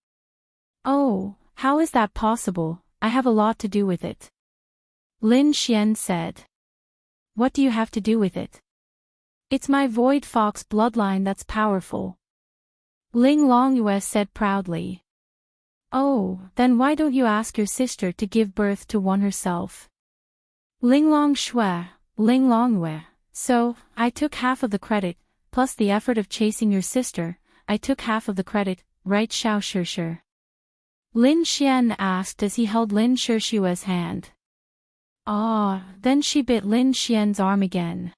Oh, how is that possible? I have a lot to do with it. Lin Xian said. What do you have to do with it? It's my Void Fox bloodline that's powerful. Ling Longyue said proudly. Oh, then why don't you ask your sister to give birth to one herself? Ling Longyue, so, I took half of the credit, plus the effort of chasing your sister, I took half of the credit, right Xiao Shir? Lin Xian asked as he held Lin Shirshua's hand. Ah, then she bit Lin Xian's arm again.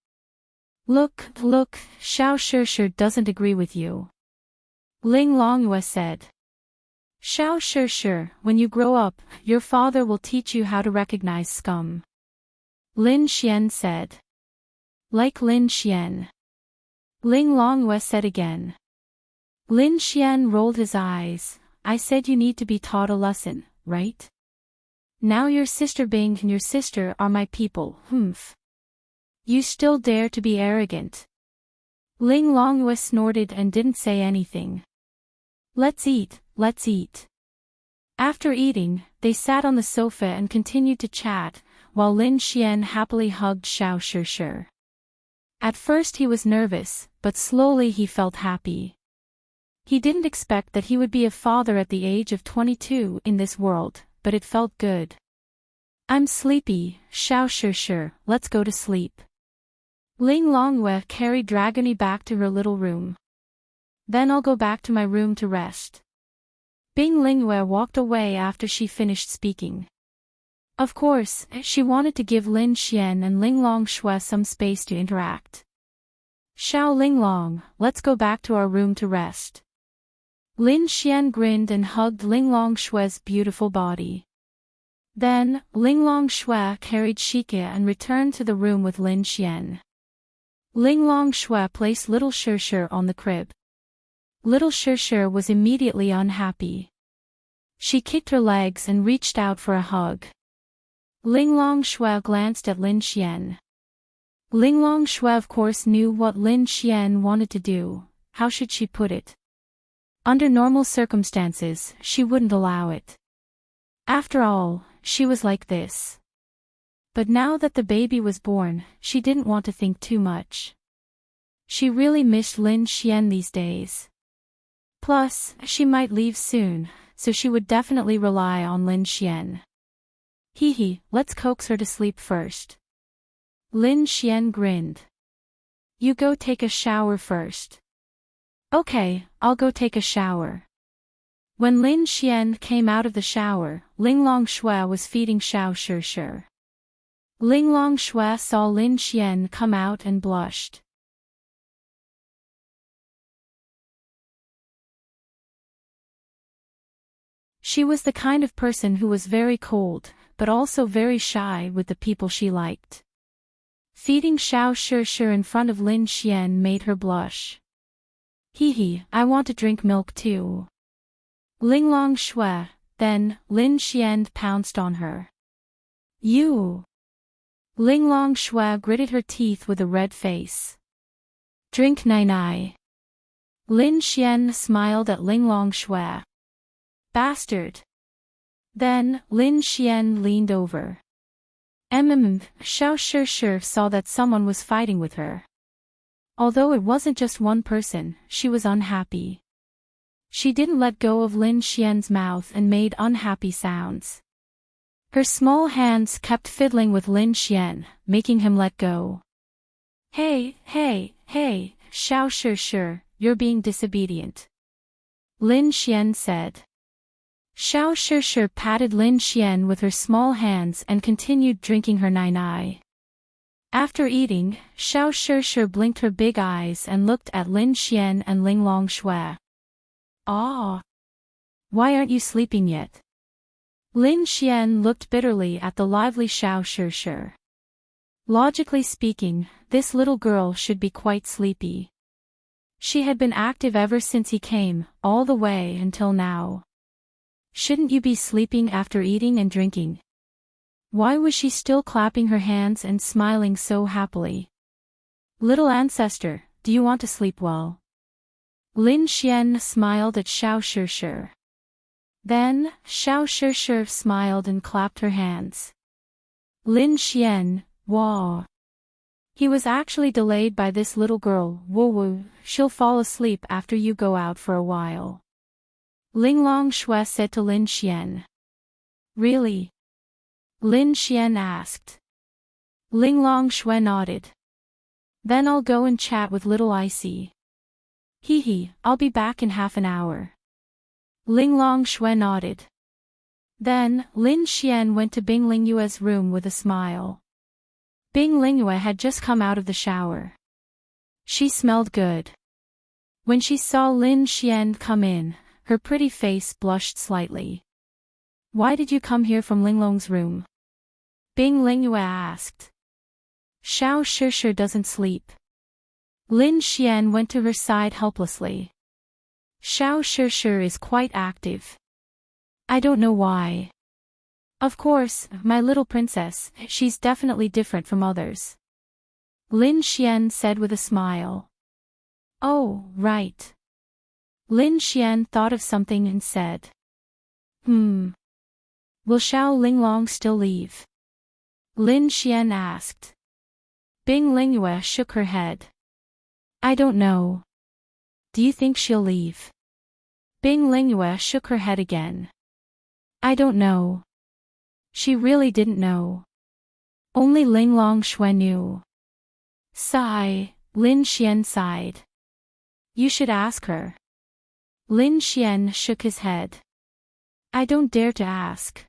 Look, Xiao Shir doesn't agree with you. Ling Longyue said. Xiao Shir, when you grow up, your father will teach you how to recognize scum. Lin Xian said. Like Lin Xian. Ling Longyue said again. Lin Xian rolled his eyes. I said you need to be taught a lesson, right? Now your sister Bing and your sister are my people, humph. You still dare to be arrogant. Ling Longyue snorted and didn't say anything. Let's eat. After eating, they sat on the sofa and continued to chat, while Lin Xian happily hugged Xiao Shir. At first he was nervous, but slowly he felt happy. He didn't expect that he would be a father at the age of 22 in this world, but it felt good. I'm sleepy, Xiao Shir, let's go to sleep. Ling Longyue carried Dragony back to her little room. Then I'll go back to my room to rest. Bing Lingyue walked away after she finished speaking. Of course, she wanted to give Lin Xian and Ling Longshui some space to interact. Xiao Linglong, let's go back to our room to rest. Lin Xian grinned and hugged Ling Longshui's beautiful body. Then, Ling Longshui carried Shike and returned to the room with Lin Xian. Ling Longshui placed little Shir on the crib. Little Shir was immediately unhappy. She kicked her legs and reached out for a hug. Ling Longshui glanced at Lin Xian. Linglong Shui of course knew what Lin Xian wanted to do. How should she put it? Under normal circumstances, she wouldn't allow it. After all, she was like this. But now that the baby was born, she didn't want to think too much. She really missed Lin Xian these days. Plus, she might leave soon, so she would definitely rely on Lin Xian. Let's coax her to sleep first. Lin Xian grinned. You go take a shower first. Okay, I'll go take a shower. When Lin Xian came out of the shower, Linglong Shui was feeding Xiao Shi. Linglong Shui saw Lin Xian come out and blushed. She was the kind of person who was very cold, but also very shy with the people she liked. Feeding Xiao Shi in front of Lin Xian made her blush. I want to drink milk too. Linglong Shui. Then, Lin Xian pounced on her. You! Linglong Shui gritted her teeth with a red face. Drink nai. Lin Xian smiled at Linglong Shui. Bastard! Then, Lin Xian leaned over. Xiao Shi saw that someone was fighting with her. Although it wasn't just one person, she was unhappy. She didn't let go of Lin Xian's mouth and made unhappy sounds. Her small hands kept fiddling with Lin Xian, making him let go. Hey, Xiao Shi, you're being disobedient. Lin Xian said. Xiao Shi patted Lin Xian with her small hands and continued drinking her nai. After eating, Xiao Shi blinked her big eyes and looked at Lin Xian and Linglong Shui. Ah! Why aren't you sleeping yet? Lin Xian looked bitterly at the lively Xiao Shi. Logically speaking, this little girl should be quite sleepy. She had been active ever since he came, all the way until now. Shouldn't you be sleeping after eating and drinking? Why was she still clapping her hands and smiling so happily? Little ancestor, do you want to sleep well? Lin Xian smiled at Xiao Shi. Then, Xiao Shi smiled and clapped her hands. Lin Xian, wow. He was actually delayed by this little girl. Woo, she'll fall asleep after you go out for a while. Linglong Shui said to Lin Xian. Really? Lin Xian asked. Linglong Shui nodded. Then I'll go and chat with little Icy. I'll be back in half an hour. Linglong Shui nodded. Then, Lin Xian went to Bing Lingyue's room with a smile. Bing Lingyue had just come out of the shower. She smelled good. When she saw Lin Xian come in, her pretty face blushed slightly. Why did you come here from Linglong's room? Bing Lingyue asked. Xiao Shi doesn't sleep. Lin Xian went to her side helplessly. Xiao Shi is quite active. I don't know why. Of course, my little princess, she's definitely different from others. Lin Xian said with a smile. Oh, right. Lin Xian thought of something and said. Will Xiao Linglong still leave? Lin Xian asked. Bing Lingyue shook her head. I don't know. Do you think she'll leave? Bing Lingyue shook her head again. I don't know. She really didn't know. Only Linglong Shui knew. Sigh, Lin Xian sighed. You should ask her. Lin Xian shook his head. I don't dare to ask.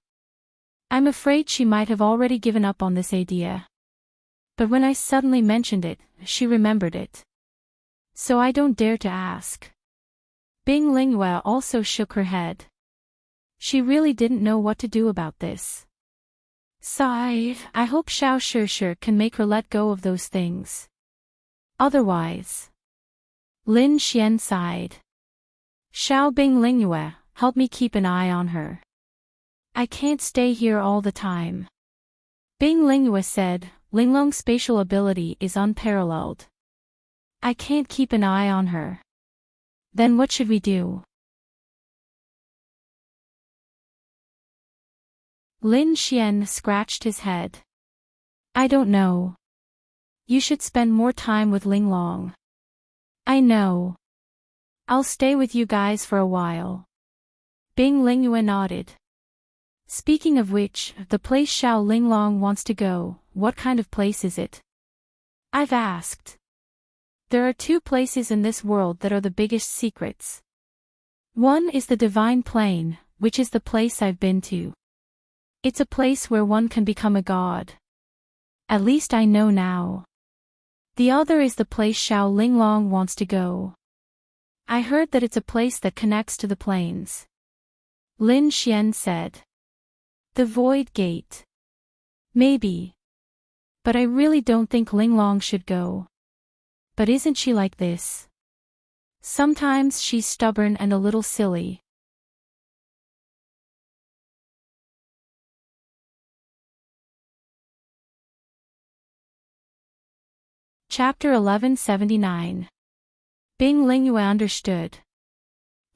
I'm afraid she might have already given up on this idea. But when I suddenly mentioned it, she remembered it. So I don't dare to ask. Bing Lingyue also shook her head. She really didn't know what to do about this. Sigh, I hope Xiao Shi can make her let go of those things. Otherwise. Lin Xian sighed. Xiao Bing Lingyue, help me keep an eye on her. I can't stay here all the time. Bing Lingyue said, Linglong's spatial ability is unparalleled. I can't keep an eye on her. Then what should we do? Lin Xian scratched his head. I don't know. You should spend more time with Linglong. I know. I'll stay with you guys for a while. Bing Lingyue nodded. Speaking of which, the place Xiao Linglong wants to go, what kind of place is it? I've asked. There are two places in this world that are the biggest secrets. One is the Divine Plane, which is the place I've been to. It's a place where one can become a god. At least I know now. The other is the place Xiao Linglong wants to go. I heard that it's a place that connects to the planes. Lin Xian said. The Void Gate. Maybe. But I really don't think Linglong should go. But isn't she like this? Sometimes she's stubborn and a little silly. Chapter 1179. Bing Lingyue understood.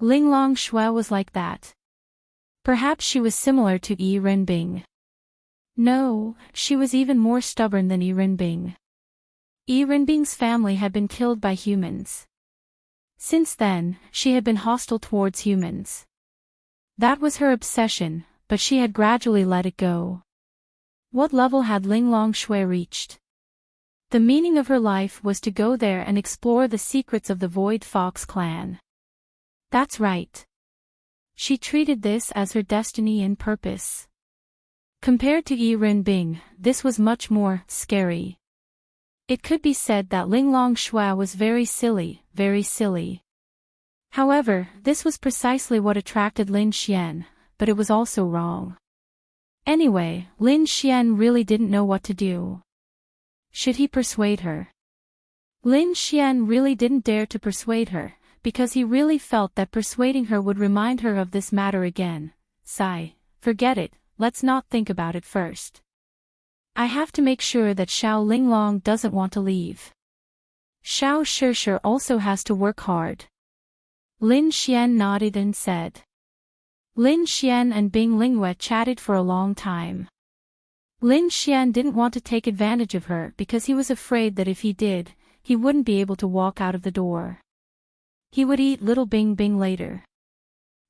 Linglong Shui was like that. Perhaps she was similar to Yi Renbing. No, she was even more stubborn than Yi Renbing. Yi Renbing's family had been killed by humans. Since then, she had been hostile towards humans. That was her obsession, but she had gradually let it go. What level had Linglong Shui reached? The meaning of her life was to go there and explore the secrets of the Void Fox clan. That's right. She treated this as her destiny and purpose. Compared to Yi Renbing, this was much more scary. It could be said that Linglong Shui was very silly, very silly. However, this was precisely what attracted Lin Xian, but it was also wrong. Anyway, Lin Xian really didn't know what to do. Should he persuade her? Lin Xian really didn't dare to persuade her, because he really felt that persuading her would remind her of this matter again. Sigh, forget it, let's not think about it first. I have to make sure that Xiao Linglong doesn't want to leave. Xiao Shishir also has to work hard. Lin Xian nodded and said. Lin Xian and Bing Lingyue chatted for a long time. Lin Xian didn't want to take advantage of her because he was afraid that if he did, he wouldn't be able to walk out of the door. He would eat little Bing Bing later.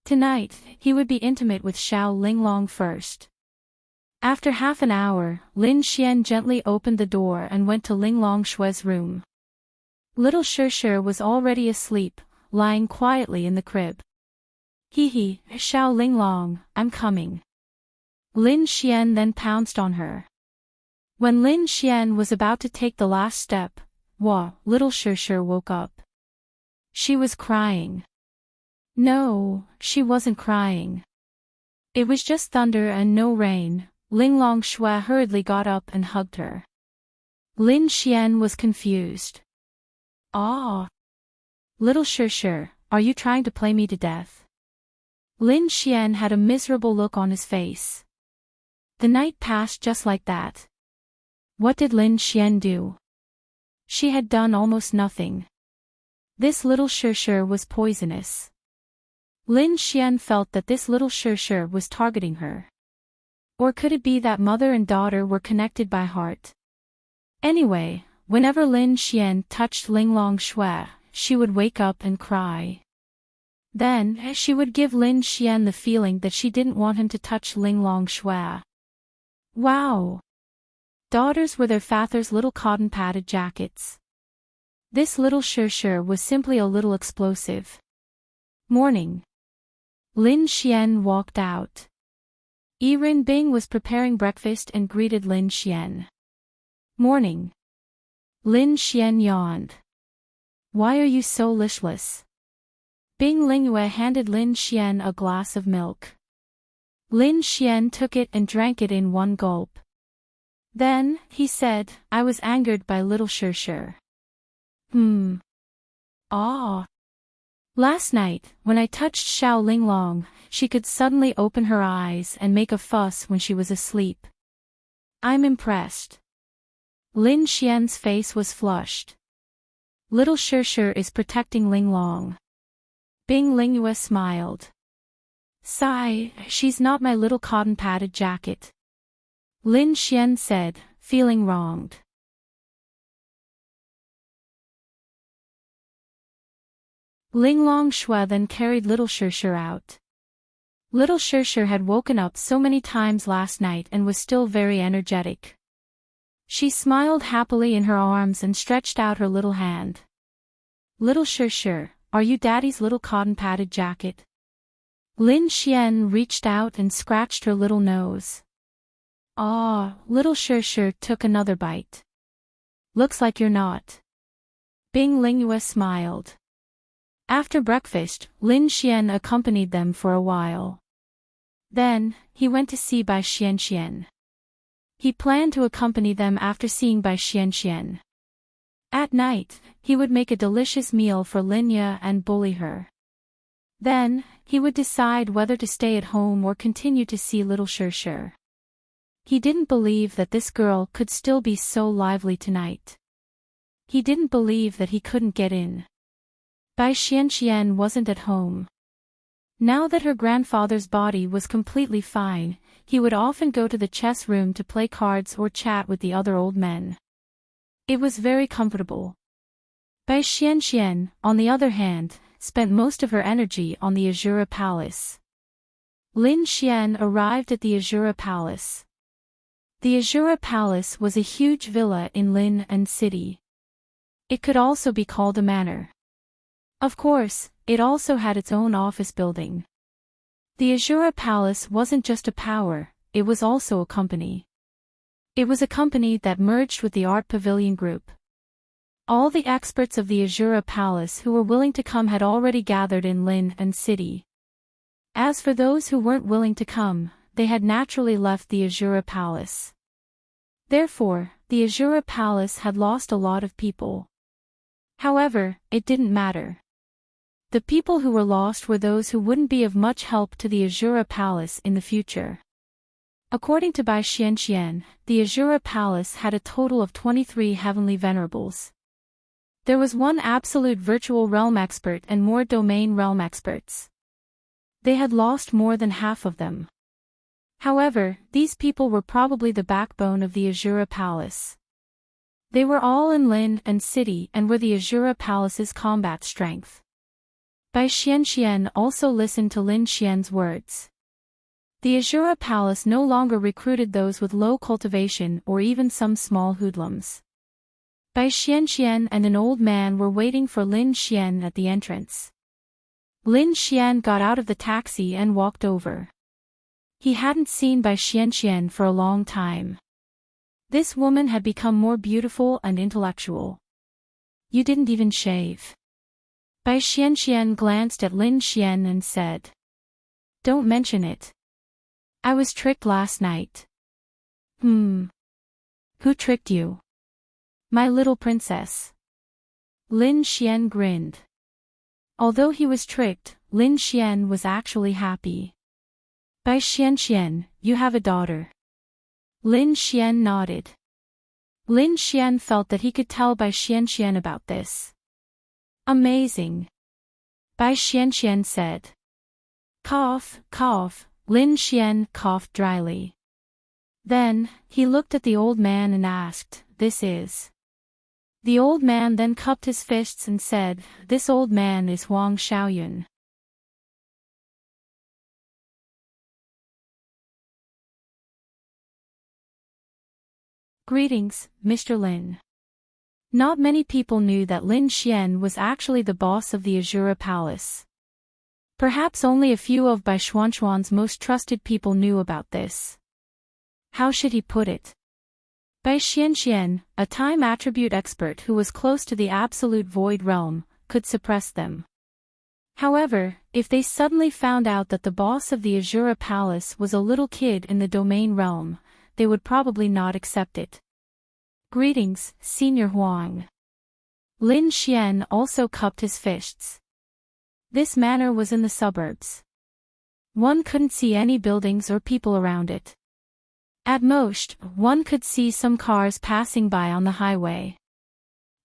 Tonight, he would be intimate with Xiao Linglong first. After half an hour, Lin Xian gently opened the door and went to Linglong Shui's room. Little Shishir was already asleep, lying quietly in the crib. Hee, Xiao Linglong, I'm coming. Lin Xian then pounced on her. When Lin Xian was about to take the last step, little Shishir woke up. She was crying. No, she wasn't crying. It was just thunder and no rain. Linglong Shui hurriedly got up and hugged her. Lin Xian was confused. Ah! Little Shishir, are you trying to play me to death? Lin Xian had a miserable look on his face. The night passed just like that. What did Lin Xian do? She had done almost nothing. This little Shishir was poisonous. Lin Xian felt that this little Shishir was targeting her. Or could it be that mother and daughter were connected by heart? Anyway, whenever Lin Xian touched Linglong Shui, she would wake up and cry. Then, she would give Lin Xian the feeling that she didn't want him to touch Linglong Shui. Wow! Daughters were their father's little cotton-padded jackets. This little Shishir was simply a little explosive. Morning. Lin Xian walked out. Yi Renbing was preparing breakfast and greeted Lin Xian. Morning. Lin Xian yawned. Why are you so listless? Bing Lingyue handed Lin Xian a glass of milk. Lin Xian took it and drank it in one gulp. Then, he said, I was angered by little Shishir. Last night, when I touched Xiao Linglong, she could suddenly open her eyes and make a fuss when she was asleep. I'm impressed. Lin Xian's face was flushed. Little Shishir is protecting Ling Long. Bing Lingyue smiled. Sigh, she's not my little cotton-padded jacket. Lin Xian said, feeling wronged. Ling Long Shui then carried Little Shishir out. Little Shishir had woken up so many times last night and was still very energetic. She smiled happily in her arms and stretched out her little hand. Little Shishir, are you Daddy's little cotton-padded jacket? Lin Xian reached out and scratched her little nose. Ah, Little Shishir took another bite. Looks like you're not. Bing Lingyue smiled. After breakfast, Lin Xian accompanied them for a while. Then, he went to see Bai Xianxian. He planned to accompany them after seeing Bai Xianxian. At night, he would make a delicious meal for Linya and bully her. Then, he would decide whether to stay at home or continue to see Little Shishir. He didn't believe that this girl could still be so lively tonight. He didn't believe that he couldn't get in. Bai Xianxian wasn't at home. Now that her grandfather's body was completely fine, he would often go to the chess room to play cards or chat with the other old men. It was very comfortable. Bai Xianxian, on the other hand, spent most of her energy on the Azura Palace. Lin Xian arrived at the Azura Palace. The Azura Palace was a huge villa in Lin and City. It could also be called a manor. Of course, it also had its own office building. The Azura Palace wasn't just a power, it was also a company. It was a company that merged with the Art Pavilion Group. All the experts of the Azura Palace who were willing to come had already gathered in Lin and City. As for those who weren't willing to come, they had naturally left the Azura Palace. Therefore, the Azura Palace had lost a lot of people. However, it didn't matter. The people who were lost were those who wouldn't be of much help to the Azura Palace in the future. According to Bai Xianxian, the Azura Palace had a total of 23 heavenly venerables. There was one absolute virtual realm expert and more domain realm experts. They had lost more than half of them. However, these people were probably the backbone of the Azura Palace. They were all in Lin and City and were the Azura Palace's combat strength. Bai Xianxian also listened to Lin Xian's words. The Azura Palace no longer recruited those with low cultivation or even some small hoodlums. Bai Xianxian and an old man were waiting for Lin Xian at the entrance. Lin Xian got out of the taxi and walked over. He hadn't seen Bai Xianxian for a long time. This woman had become more beautiful and intellectual. You didn't even shave. Bai Xianxian glanced at Lin Xian and said. Don't mention it. I was tricked last night. Who tricked you? My little princess. Lin Xian grinned. Although he was tricked, Lin Xian was actually happy. Bai Xianxian, you have a daughter. Lin Xian nodded. Lin Xian felt that he could tell Bai Xianxian about this. Amazing. Bai Xianxian said. Cough, cough, Lin Xian coughed dryly. Then, he looked at the old man and asked, this is. The old man then cupped his fists and said, this old man is Huang Xiaoyun. Greetings, Mr. Lin. Not many people knew that Lin Xian was actually the boss of the Azura Palace. Perhaps only a few of Bai Xuanxuan's most trusted people knew about this. How should he put it? Bai Xianxian, a time attribute expert who was close to the absolute void realm, could suppress them. However, if they suddenly found out that the boss of the Azura Palace was a little kid in the domain realm, they would probably not accept it. Greetings, Senior Huang. Lin Xian also cupped his fists. This manor was in the suburbs. One couldn't see any buildings or people around it. At most, one could see some cars passing by on the highway.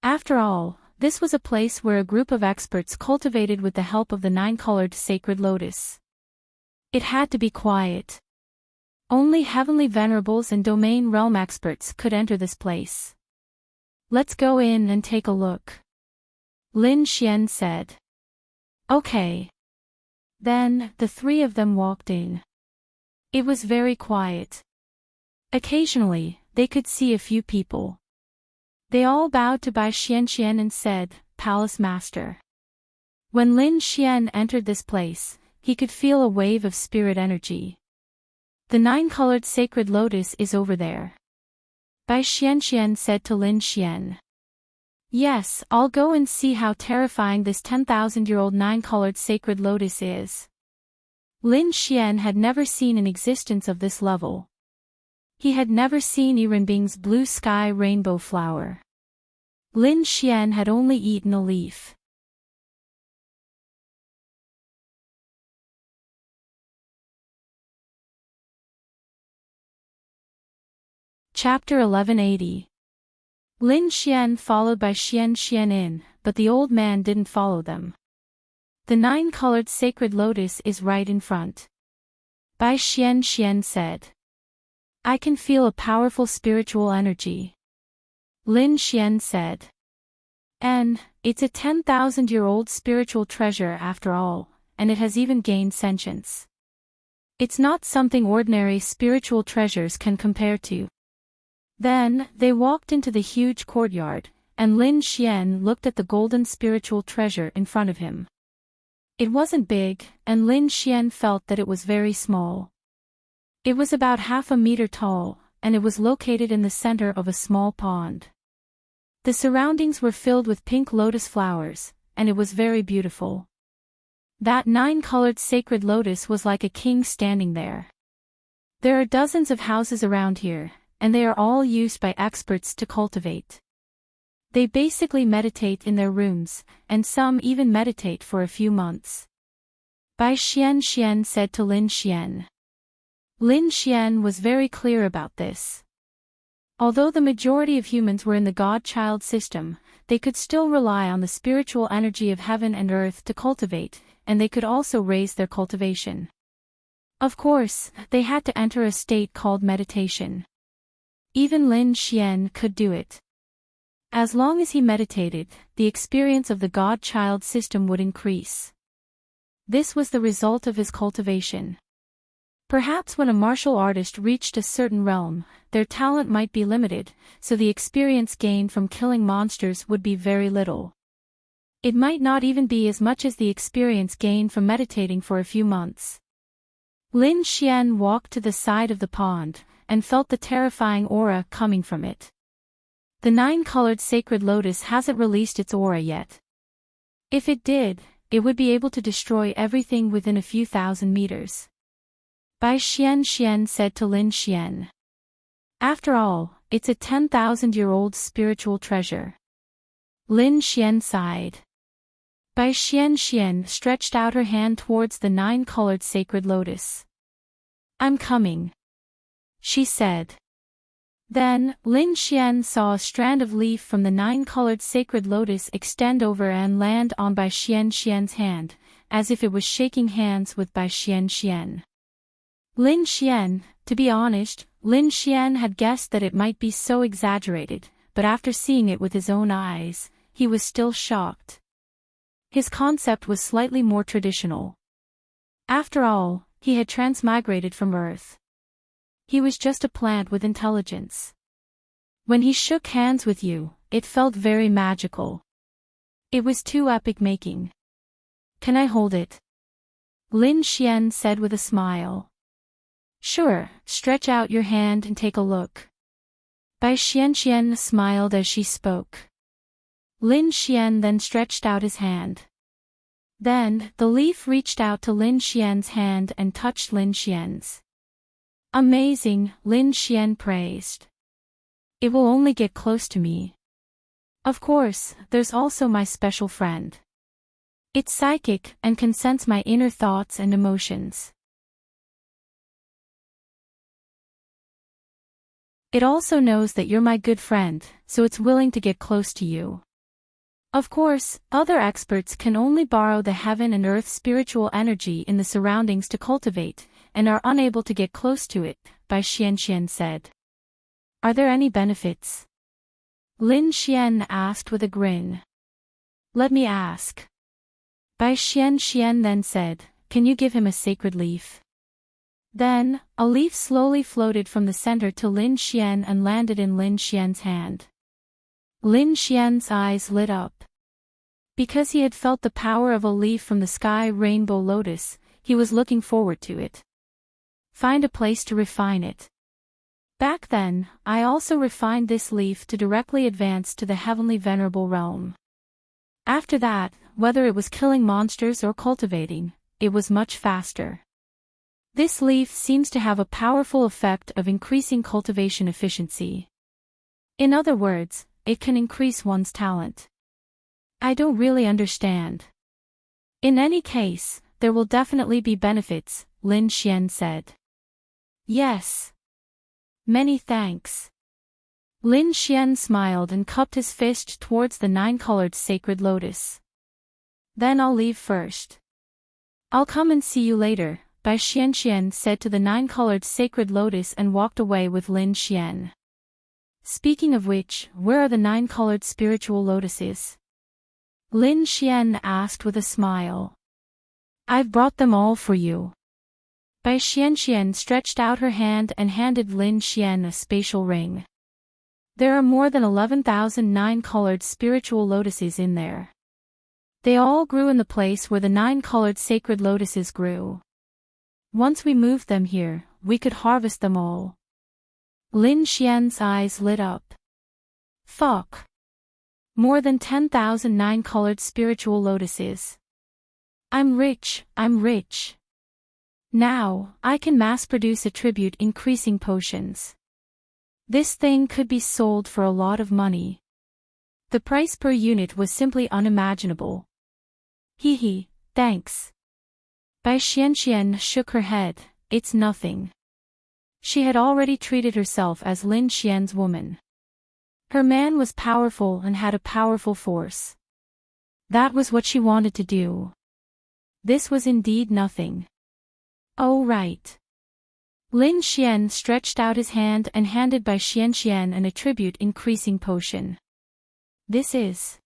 After all, this was a place where a group of experts cultivated with the help of the 9-colored sacred lotus. It had to be quiet. Only heavenly venerables and domain realm experts could enter this place. Let's go in and take a look, Lin Xian said. Okay. Then, the three of them walked in. It was very quiet. Occasionally, they could see a few people. They all bowed to Bai Xian and said, "Palace Master." When Lin Xian entered this place, he could feel a wave of spirit energy. The 9-colored sacred lotus is over there, Bai Xian said to Lin Xian. Yes, I'll go and see how terrifying this 10,000-year-old 9-colored sacred lotus is. Lin Xian had never seen an existence of this level. He had never seen Yirenbing's blue sky rainbow flower. Lin Xian had only eaten a leaf. Chapter 1180. Lin Xian followed by Xian in, but the old man didn't follow them. The 9-colored sacred lotus is right in front, Bai Xian said. I can feel a powerful spiritual energy, Lin Xian said. And, it's a 10,000-year-old spiritual treasure after all, and it has even gained sentience. It's not something ordinary spiritual treasures can compare to. Then, they walked into the huge courtyard, and Lin Xian looked at the golden spiritual treasure in front of him. It wasn't big, and Lin Xian felt that it was very small. It was about half a meter tall, and it was located in the center of a small pond. The surroundings were filled with pink lotus flowers, and it was very beautiful. That 9-colored sacred lotus was like a king standing there. There are dozens of houses around here, and they are all used by experts to cultivate. They basically meditate in their rooms, and some even meditate for a few months. Bai Xian said to Lin Xian. Lin Xian was very clear about this. Although the majority of humans were in the God-child system, they could still rely on the spiritual energy of heaven and earth to cultivate, and they could also raise their cultivation. Of course, they had to enter a state called meditation. Even Lin Xian could do it. As long as he meditated, the experience of the God-child system would increase. This was the result of his cultivation. Perhaps when a martial artist reached a certain realm, their talent might be limited, so the experience gained from killing monsters would be very little. It might not even be as much as the experience gained from meditating for a few months. Lin Xian walked to the side of the pond, and felt the terrifying aura coming from it. The 9-colored sacred lotus hasn't released its aura yet. If it did, it would be able to destroy everything within a few thousand meters. Bai Xian said to Lin Xian. After all, it's a 10,000-year-old spiritual treasure. Lin Xian sighed. Bai Xian stretched out her hand towards the 9-colored sacred lotus. I'm coming, she said. Then, Lin Xian saw a strand of leaf from the 9-colored sacred lotus extend over and land on Bai Xian's hand, as if it was shaking hands with Bai Xian. Lin Xian, to be honest, Lin Xian had guessed that it might be so exaggerated, but after seeing it with his own eyes, he was still shocked. His concept was slightly more traditional. After all, he had transmigrated from Earth. He was just a plant with intelligence. When he shook hands with you, it felt very magical. It was too epic-making. Can I hold it? Lin Xian said with a smile. Sure, stretch out your hand and take a look. Bai Xian smiled as she spoke. Lin Xian then stretched out his hand. Then, the leaf reached out to Lin Xian's hand and touched Lin Xian's. Amazing, Lin Xian praised. It will only get close to me. Of course, there's also my special friend. It's psychic and can sense my inner thoughts and emotions. It also knows that you're my good friend, so it's willing to get close to you. Of course, other experts can only borrow the heaven and earth spiritual energy in the surroundings to cultivate, and are unable to get close to it, Bai Xianxian said. Are there any benefits? Lin Xian asked with a grin. Let me ask. Bai Xianxian then said, can you give him a sacred leaf? Then, a leaf slowly floated from the center to Lin Xian and landed in Lin Xian's hand. Lin Xian's eyes lit up. Because he had felt the power of a leaf from the sky rainbow lotus, he was looking forward to it. Find a place to refine it. Back then, I also refined this leaf to directly advance to the heavenly venerable realm. After that, whether it was killing monsters or cultivating, it was much faster. This leaf seems to have a powerful effect of increasing cultivation efficiency. In other words, it can increase one's talent. I don't really understand. In any case, there will definitely be benefits, Lin Xian said. Yes. Many thanks. Lin Xian smiled and cupped his fist towards the 9-colored sacred lotus. Then I'll leave first. I'll come and see you later, Bai Xianxian said to the 9-colored sacred lotus and walked away with Lin Xian. Speaking of which, where are the 9-colored spiritual lotuses? Lin Xian asked with a smile. I've brought them all for you. Bai Xianxian stretched out her hand and handed Lin Xian a spatial ring. There are more than 11,000 9-colored spiritual lotuses in there. They all grew in the place where the 9-colored sacred lotuses grew. Once we moved them here, we could harvest them all. Lin Xian's eyes lit up. Fuck. More than 10,000 9-colored spiritual lotuses. I'm rich. Now, I can mass-produce attribute increasing potions. This thing could be sold for a lot of money. The price per unit was simply unimaginable. Hee, thanks. Bai Xianxian shook her head, it's nothing. She had already treated herself as Lin Xian's woman. Her man was powerful and had a powerful force. That was what she wanted to do. This was indeed nothing. Oh right. Lin Xian stretched out his hand and handed Bai Xianxian an attribute increasing potion. This is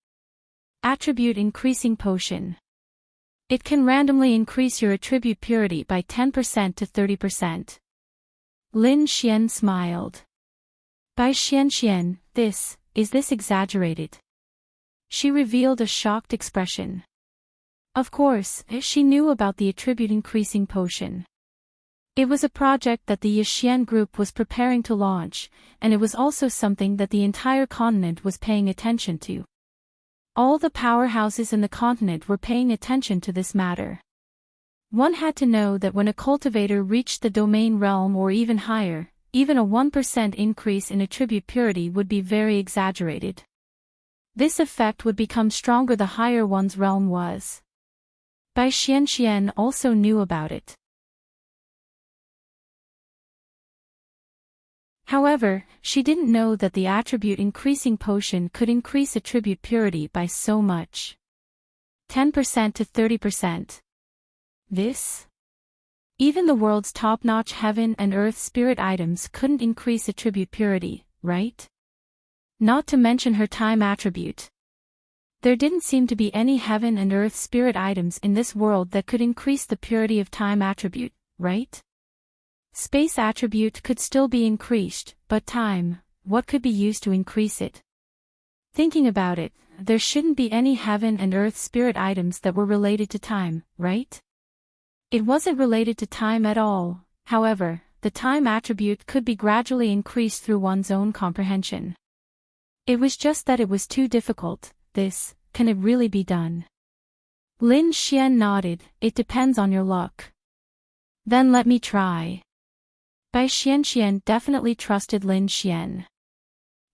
attribute increasing potion. It can randomly increase your attribute purity by 10% to 30%. Lin Xian smiled. Bai Xianxian, is this exaggerated? She revealed a shocked expression. Of course, she knew about the attribute increasing potion. It was a project that the Yixian group was preparing to launch, and it was also something that the entire continent was paying attention to. All the powerhouses in the continent were paying attention to this matter. One had to know that when a cultivator reached the domain realm or even higher, even a 1% increase in attribute purity would be very exaggerated. This effect would become stronger the higher one's realm was. Bai Xianxian also knew about it. However, she didn't know that the attribute increasing potion could increase attribute purity by so much. 10% to 30%. This? Even the world's top-notch heaven and earth spirit items couldn't increase attribute purity, right? Not to mention her time attribute. There didn't seem to be any heaven and earth spirit items in this world that could increase the purity of time attribute, right? Space attribute could still be increased, but time, what could be used to increase it? Thinking about it, there shouldn't be any heaven and earth spirit items that were related to time, right? It wasn't related to time at all. However, the time attribute could be gradually increased through one's own comprehension. It was just that it was too difficult. Can it really be done? Lin Xian nodded, it depends on your luck. Then let me try. Bai Xianxian definitely trusted Lin Xian.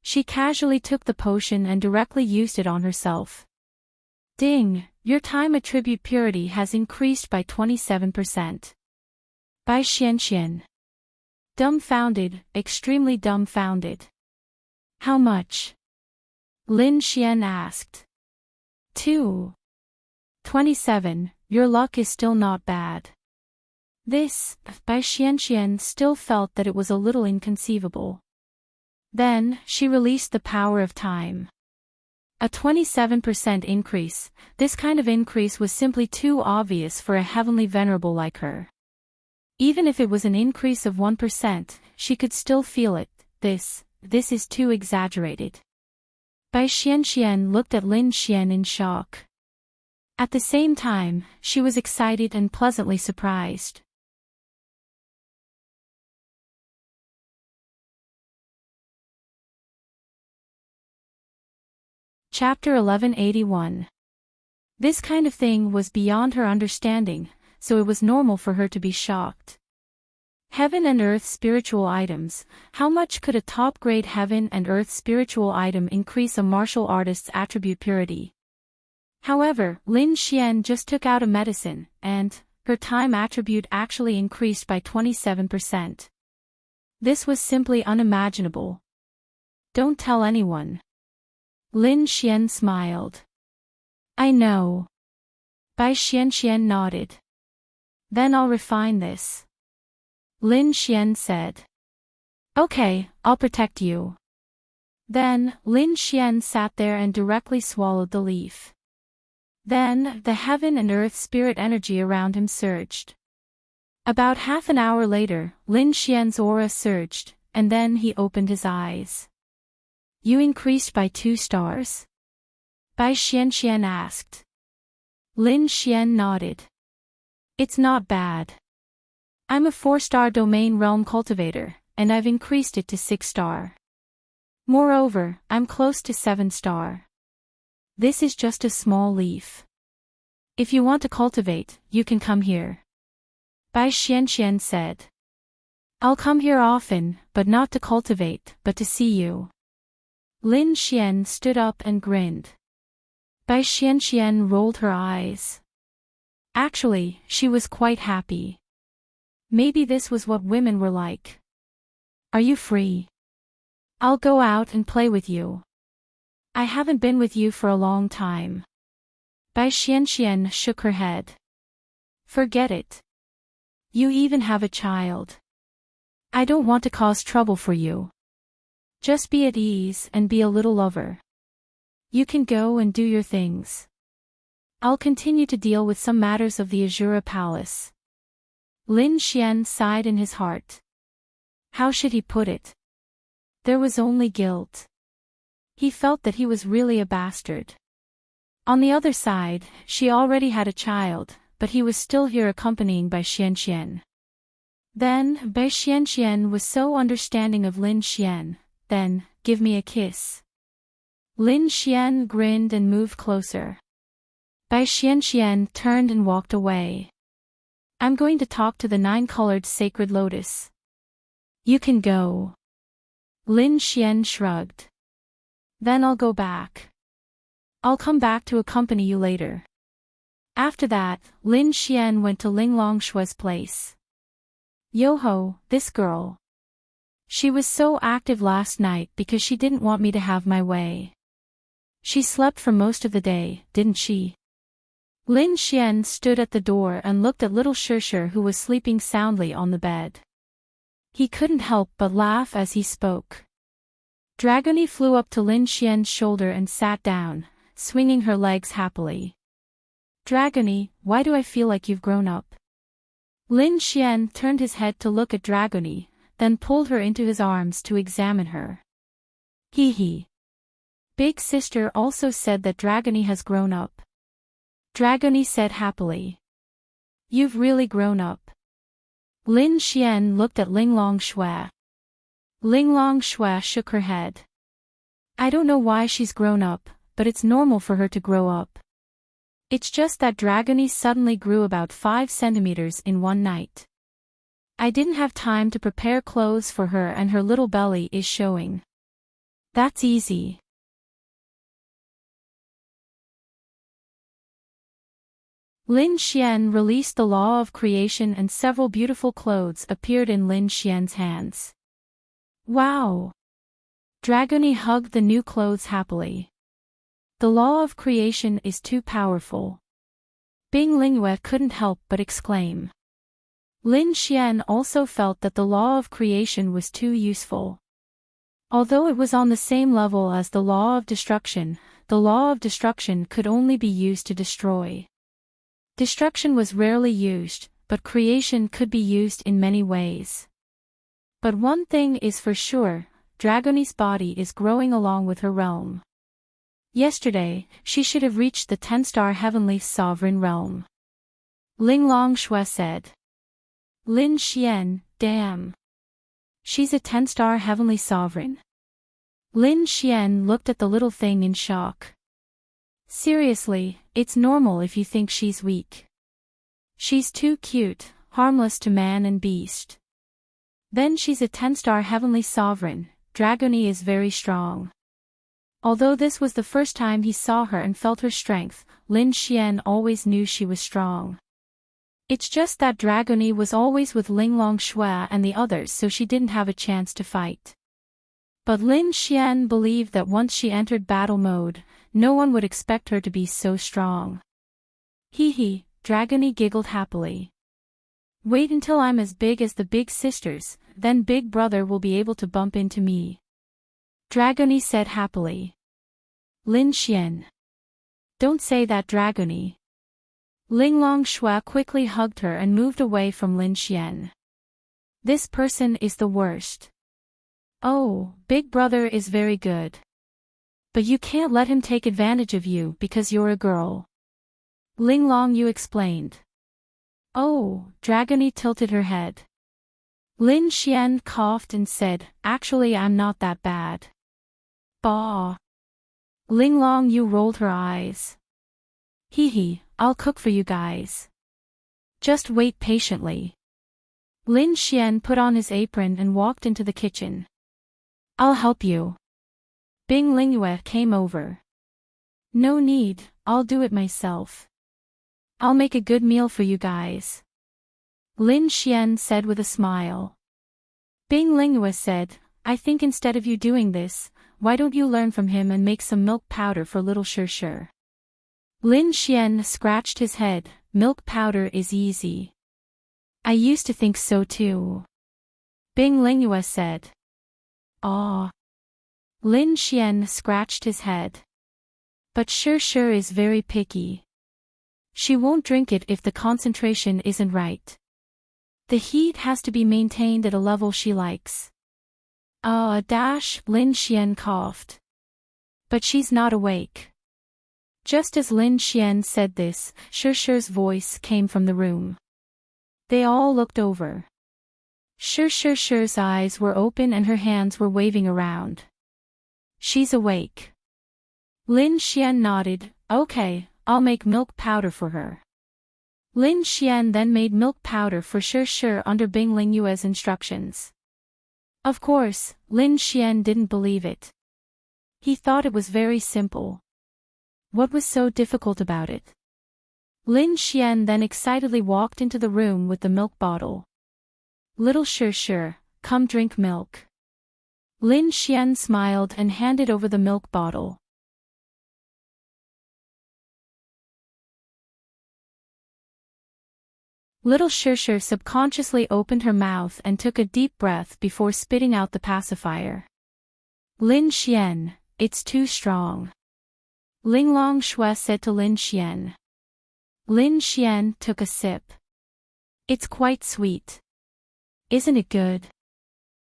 She casually took the potion and directly used it on herself. Ding, your time attribute purity has increased by 27%. Bai Xianxian. Dumbfounded, extremely dumbfounded. How much? Lin Xian asked. 227, your luck is still not bad. This, Bai Xianxian still felt that it was a little inconceivable. Then, she released the power of time. A 27% increase, this kind of increase was simply too obvious for a heavenly venerable like her. Even if it was an increase of 1%, she could still feel it. This is too exaggerated. Bai Xianxian looked at Lin Xian in shock. At the same time, she was excited and pleasantly surprised. Chapter 1181. This kind of thing was beyond her understanding, so it was normal for her to be shocked. Heaven and Earth spiritual items. How much could a top-grade Heaven and Earth spiritual item increase a martial artist's attribute purity? However, Lin Xian just took out a medicine, and her time attribute actually increased by 27%. This was simply unimaginable. Don't tell anyone. Lin Xian smiled. I know. Bai Xianxian nodded. Then I'll refine this. Lin Xian said. Okay, I'll protect you. Then, Lin Xian sat there and directly swallowed the leaf. Then, the Heaven and Earth spirit energy around him surged. About half an hour later, Lin Xian's aura surged, and then he opened his eyes. You increased by 2 stars? Bai Xianxian asked. Lin Xian nodded. It's not bad. I'm a 4-star domain realm cultivator, and I've increased it to 6-star. Moreover, I'm close to 7-star. This is just a small leaf. If you want to cultivate, you can come here. Bai Xianxian said. I'll come here often, but not to cultivate, but to see you. Lin Xian stood up and grinned. Bai Xianxian rolled her eyes. Actually, she was quite happy. Maybe this was what women were like. Are you free? I'll go out and play with you. I haven't been with you for a long time. Bai Xianxian shook her head. Forget it. You even have a child. I don't want to cause trouble for you. Just be at ease and be a little lover. You can go and do your things. I'll continue to deal with some matters of the Azura Palace. Lin Xian sighed in his heart. How should he put it? There was only guilt. He felt that he was really a bastard. On the other side, she already had a child, but he was still here accompanying Bai Xianxian. Then, Bai Xianxian was so understanding of Lin Xian. Then, give me a kiss. Lin Xian grinned and moved closer. Bai Xianxian turned and walked away. I'm going to talk to the 9-colored sacred lotus. You can go. Lin Xian shrugged. Then I'll go back. I'll come back to accompany you later. After that, Lin Xian went to Ling Longshua's place. Yoho, this girl. She was so active last night because she didn't want me to have my way. She slept for most of the day, didn't she? Lin Xian stood at the door and looked at little Shishir who was sleeping soundly on the bed. He couldn't help but laugh as he spoke. Dragony flew up to Lin Xian's shoulder and sat down, swinging her legs happily. Dragony, why do I feel like you've grown up? Lin Xian turned his head to look at Dragony, then pulled her into his arms to examine her. Hee hee. Big sister also said that Dragony has grown up. Dragony said happily. You've really grown up. Lin Xian looked at Ling Longshua. Ling Longshua shook her head. I don't know why she's grown up, but it's normal for her to grow up. It's just that Dragony suddenly grew about 5 centimeters in one night. I didn't have time to prepare clothes for her and her little belly is showing. That's easy. Lin Xian released the law of creation and several beautiful clothes appeared in Lin Xian's hands. Wow! Dragony hugged the new clothes happily. The law of creation is too powerful. Bing Lingyue couldn't help but exclaim. Lin Xian also felt that the law of creation was too useful. Although it was on the same level as the law of destruction could only be used to destroy. Destruction was rarely used, but creation could be used in many ways. But one thing is for sure, Dragony's body is growing along with her realm. Yesterday, she should have reached the 10-star heavenly sovereign realm. Linglong Shui said. Lin Xian, damn. She's a 10-star heavenly sovereign. Lin Xian looked at the little thing in shock. Seriously, it's normal if you think she's weak. She's too cute, harmless to man and beast. Then she's a 10-star heavenly sovereign. Dragony is very strong. Although this was the first time he saw her and felt her strength, Lin Xian always knew she was strong. It's just that Dragony was always with Linglong Shui and the others, so she didn't have a chance to fight. But Lin Xian believed that once she entered battle mode, no one would expect her to be so strong. Hee, Dragony giggled happily. Wait until I'm as big as the big sisters, then Big Brother will be able to bump into me. Dragony said happily. Lin Xian. Don't say that, Dragony. Linglong Shui quickly hugged her and moved away from Lin Xian. This person is the worst. Oh, Big Brother is very good. But you can't let him take advantage of you because you're a girl. Linglong Yu explained. Oh, Dragony tilted her head. Lin Xian coughed and said, actually I'm not that bad. Bah. Linglong Yu rolled her eyes. Hee, I'll cook for you guys. Just wait patiently. Lin Xian put on his apron and walked into the kitchen. I'll help you. Bing Lingyue came over. No need, I'll do it myself. I'll make a good meal for you guys. Lin Xian said with a smile. Bing Lingyue said, I think instead of you doing this, why don't you learn from him and make some milk powder for little Shir. Lin Xian scratched his head, milk powder is easy. I used to think so too. Bing Lingyue said. Ah. Lin Xian scratched his head. But Shir is very picky. She won't drink it if the concentration isn't right. The heat has to be maintained at a level she likes. Lin Xian coughed. But she's not awake. Just as Lin Xian said this, Shir's voice came from the room. They all looked over. Shir's eyes were open and her hands were waving around. She's awake. Lin Xian nodded, okay, I'll make milk powder for her. Lin Xian then made milk powder for Shir under Bing Lingyue's instructions. Of course, Lin Xian didn't believe it. He thought it was very simple. What was so difficult about it? Lin Xian then excitedly walked into the room with the milk bottle. Little Shir, come drink milk. Lin Xian smiled and handed over the milk bottle. Little Shir subconsciously opened her mouth and took a deep breath before spitting out the pacifier. Lin Xian, it's too strong. Linglong Shui said to Lin Xian. Lin Xian took a sip. It's quite sweet. Isn't it good?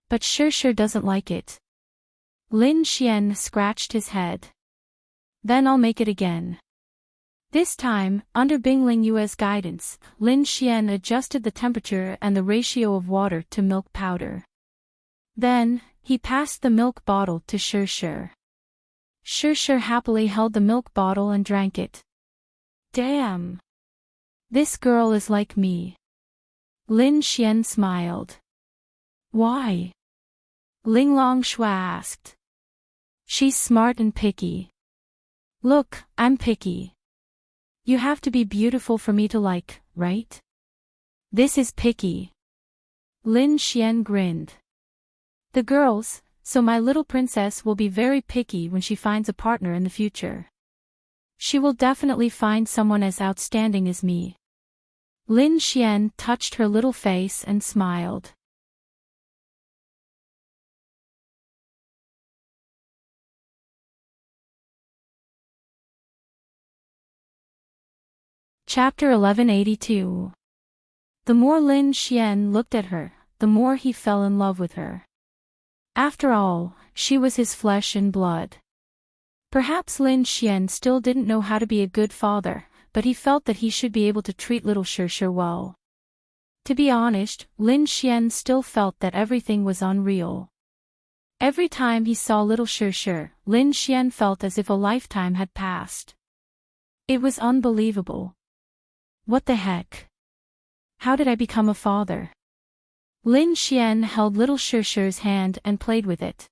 But Shir doesn't like it. Lin Xian scratched his head. Then I'll make it again. This time, under Bing Lingyue's guidance, Lin Xian adjusted the temperature and the ratio of water to milk powder. Then, he passed the milk bottle to Shir. Shir happily held the milk bottle and drank it. Damn! This girl is like me. Lin Xian smiled. Why? Linglong Shui asked. She's smart and picky. Look, I'm picky. You have to be beautiful for me to like, right? This is picky. Lin Xian grinned. The girls, so my little princess will be very picky when she finds a partner in the future. She will definitely find someone as outstanding as me. Lin Xian touched her little face and smiled. Chapter 1182. The more Lin Xian looked at her, the more he fell in love with her. After all, she was his flesh and blood. Perhaps Lin Xian still didn't know how to be a good father, but he felt that he should be able to treat little Shir well. To be honest, Lin Xian still felt that everything was unreal. Every time he saw little Shir, Lin Xian felt as if a lifetime had passed. It was unbelievable. What the heck? How did I become a father? Lin Xian held little Shir's hand and played with it.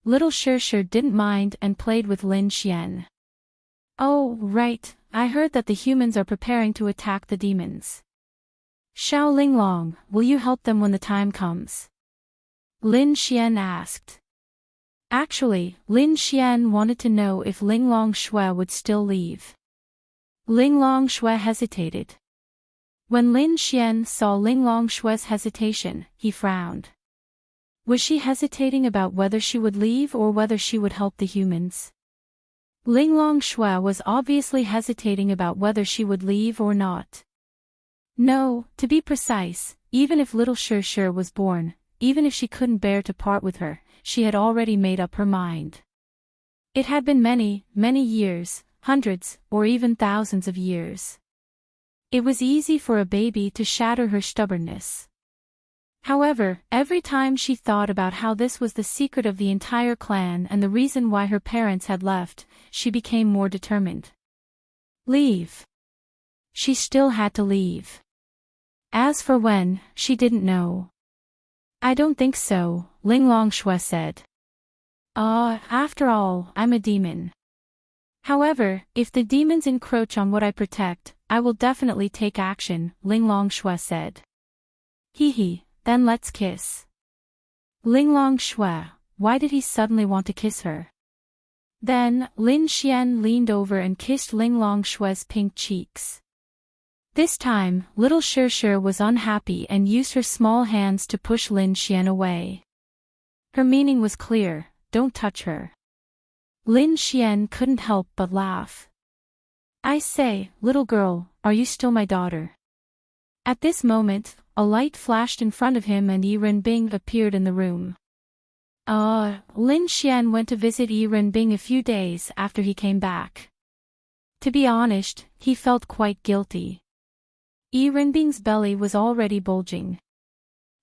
Little Shir didn't mind and played with Lin Xian. Oh, right, I heard that the humans are preparing to attack the demons. Xiao Linglong, will you help them when the time comes? Lin Xian asked. Actually, Lin Xian wanted to know if Linglong Shui would still leave. Linglong Shui hesitated. When Lin Xian saw Linglong Shui's hesitation, he frowned. Was she hesitating about whether she would leave or whether she would help the humans? Linglong Shui was obviously hesitating about whether she would leave or not. No, to be precise, even if little Shir was born, even if she couldn't bear to part with her, she had already made up her mind. It had been many, many years, hundreds, or even thousands of years. It was easy for a baby to shatter her stubbornness. However, every time she thought about how this was the secret of the entire clan and the reason why her parents had left, she became more determined. Leave. She still had to leave. As for when, she didn't know. I don't think so, Linglong Shui said. After all, I'm a demon. However, if the demons encroach on what I protect, I will definitely take action, Linglong Shui said. Hee, then let's kiss. Linglong Shui, why did he suddenly want to kiss her? Then, Lin Xian leaned over and kissed Linglong Shui's pink cheeks. This time, little Shir was unhappy and used her small hands to push Lin Xian away. Her meaning was clear, don't touch her. Lin Xian couldn't help but laugh. I say, little girl, are you still my daughter? At this moment, a light flashed in front of him and Yi Renbing appeared in the room. Lin Xian went to visit Yi Renbing a few days after he came back. To be honest, he felt quite guilty. Yi Renbing's belly was already bulging.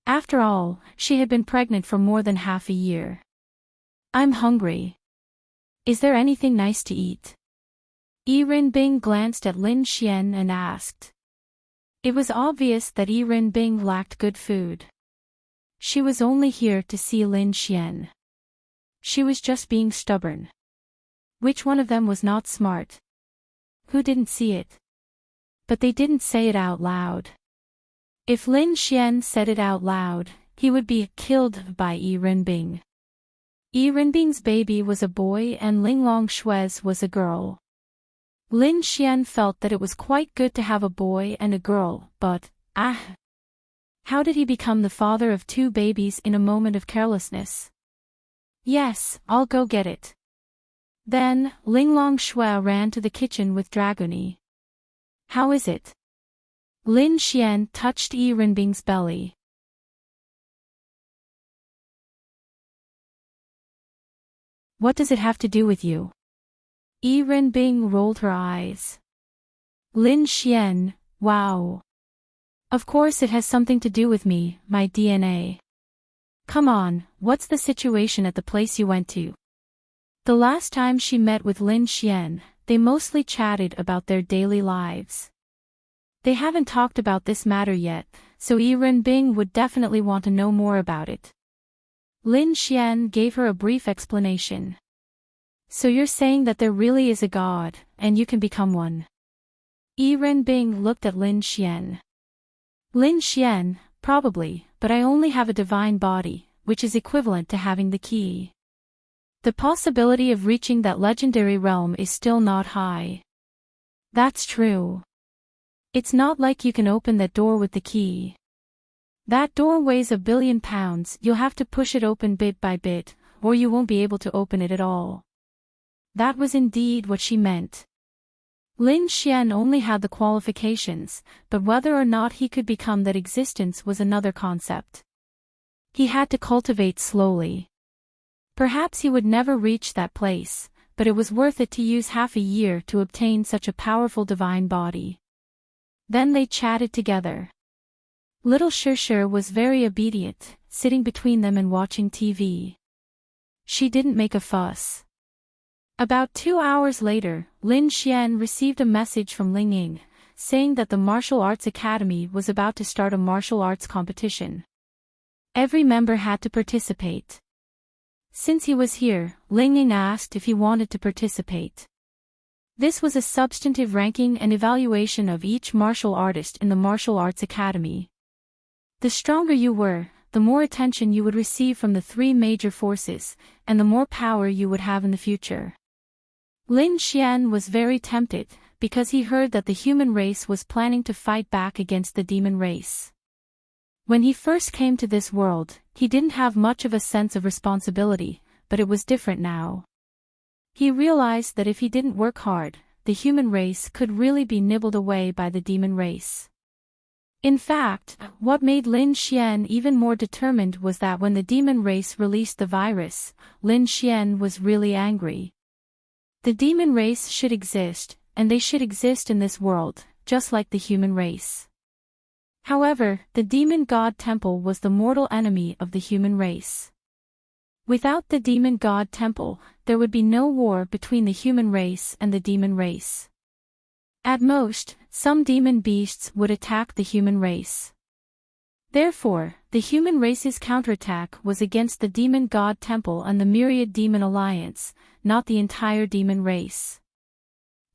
After all, she had been pregnant for more than half a year. I'm hungry. Is there anything nice to eat? Yi Renbing glanced at Lin Xian and asked. It was obvious that Yi Renbing lacked good food. She was only here to see Lin Xian. She was just being stubborn. Which one of them was not smart? Who didn't see it? But they didn't say it out loud. If Lin Xian said it out loud, he would be killed by Yi Renbing. Yi Renbing's baby was a boy and Linglong Shui's was a girl. Lin Xian felt that it was quite good to have a boy and a girl, but, how did he become the father of two babies in a moment of carelessness? Yes, I'll go get it. Then, Linglong Shui ran to the kitchen with Dragoni. How is it? Lin Xian touched Yi Renbing's belly. What does it have to do with you? Yi Renbing rolled her eyes. Lin Xian, wow. Of course it has something to do with me, my DNA. Come on, what's the situation at the place you went to? The last time she met with Lin Xian, they mostly chatted about their daily lives. They haven't talked about this matter yet, so Yi Renbing would definitely want to know more about it. Lin Xian gave her a brief explanation. So you're saying that there really is a god, and you can become one. Yi Renbing looked at Lin Xian. Lin Xian, probably, but I only have a divine body, which is equivalent to having the key. The possibility of reaching that legendary realm is still not high. That's true. It's not like you can open that door with the key. That door weighs 1 billion pounds, you'll have to push it open bit by bit, or you won't be able to open it at all. That was indeed what she meant. Lin Xian only had the qualifications, but whether or not he could become that existence was another concept. He had to cultivate slowly. Perhaps he would never reach that place, but it was worth it to use half a year to obtain such a powerful divine body. Then they chatted together. Little Shishir was very obedient, sitting between them and watching TV. She didn't make a fuss. About 2 hours later, Lin Xian received a message from Ling Ying, saying that the Martial Arts Academy was about to start a martial arts competition. Every member had to participate. Since he was here, Ling Ying asked if he wanted to participate. This was a substantive ranking and evaluation of each martial artist in the Martial Arts Academy. The stronger you were, the more attention you would receive from the 3 major forces, and the more power you would have in the future. Lin Xian was very tempted, because he heard that the human race was planning to fight back against the demon race. When he first came to this world, he didn't have much of a sense of responsibility, but it was different now. He realized that if he didn't work hard, the human race could really be nibbled away by the demon race. In fact, what made Lin Xian even more determined was that when the demon race released the virus, Lin Xian was really angry. The demon race should exist, and they should exist in this world, just like the human race. However, the demon god temple was the mortal enemy of the human race. Without the demon god temple, there would be no war between the human race and the demon race. At most, some demon beasts would attack the human race. Therefore, the human race's counterattack was against the demon god temple and the myriad demon alliance, not the entire demon race.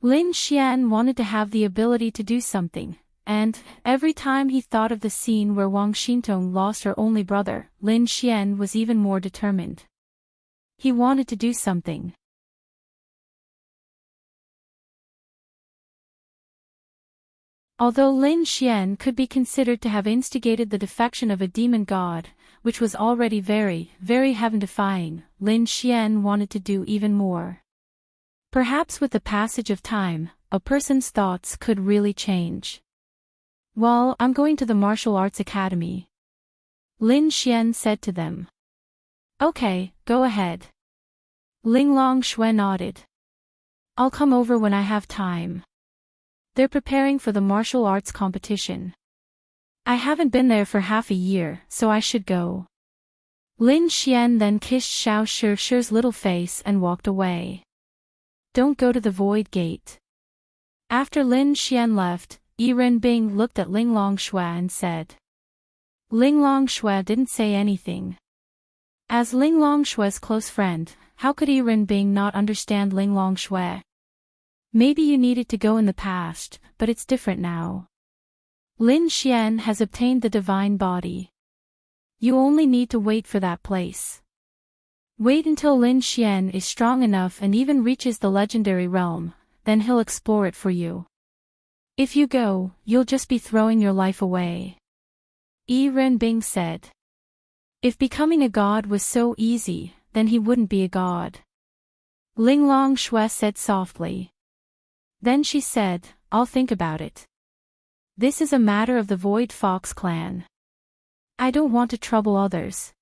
Lin Xian wanted to have the ability to do something, and, every time he thought of the scene where Wang Xintong lost her only brother, Lin Xian was even more determined. He wanted to do something. Although Lin Xian could be considered to have instigated the defection of a demon god, which was already very, very heaven-defying, Lin Xian wanted to do even more. Perhaps with the passage of time, a person's thoughts could really change. Well, I'm going to the Martial Arts Academy. Lin Xian said to them. Okay, go ahead. Linglong Shui nodded. I'll come over when I have time. They're preparing for the martial arts competition. I haven't been there for half a year, so I should go. Lin Xian then kissed Xiao Shishir's little face and walked away. Don't go to the void gate. After Lin Xian left, Yi Renbing looked at Linglong Shui and said. Linglong Shui didn't say anything. As Linglong Shui's close friend, how could Yi Renbing not understand Linglong Shui? Maybe you needed to go in the past, but it's different now. Lin Xian has obtained the divine body. You only need to wait for that place. Wait until Lin Xian is strong enough and even reaches the legendary realm, then he'll explore it for you. If you go, you'll just be throwing your life away. Yi Renbing said. If becoming a god was so easy, then he wouldn't be a god. Linglong Shui said softly. Then she said, I'll think about it. This is a matter of the Void Fox clan. I don't want to trouble others.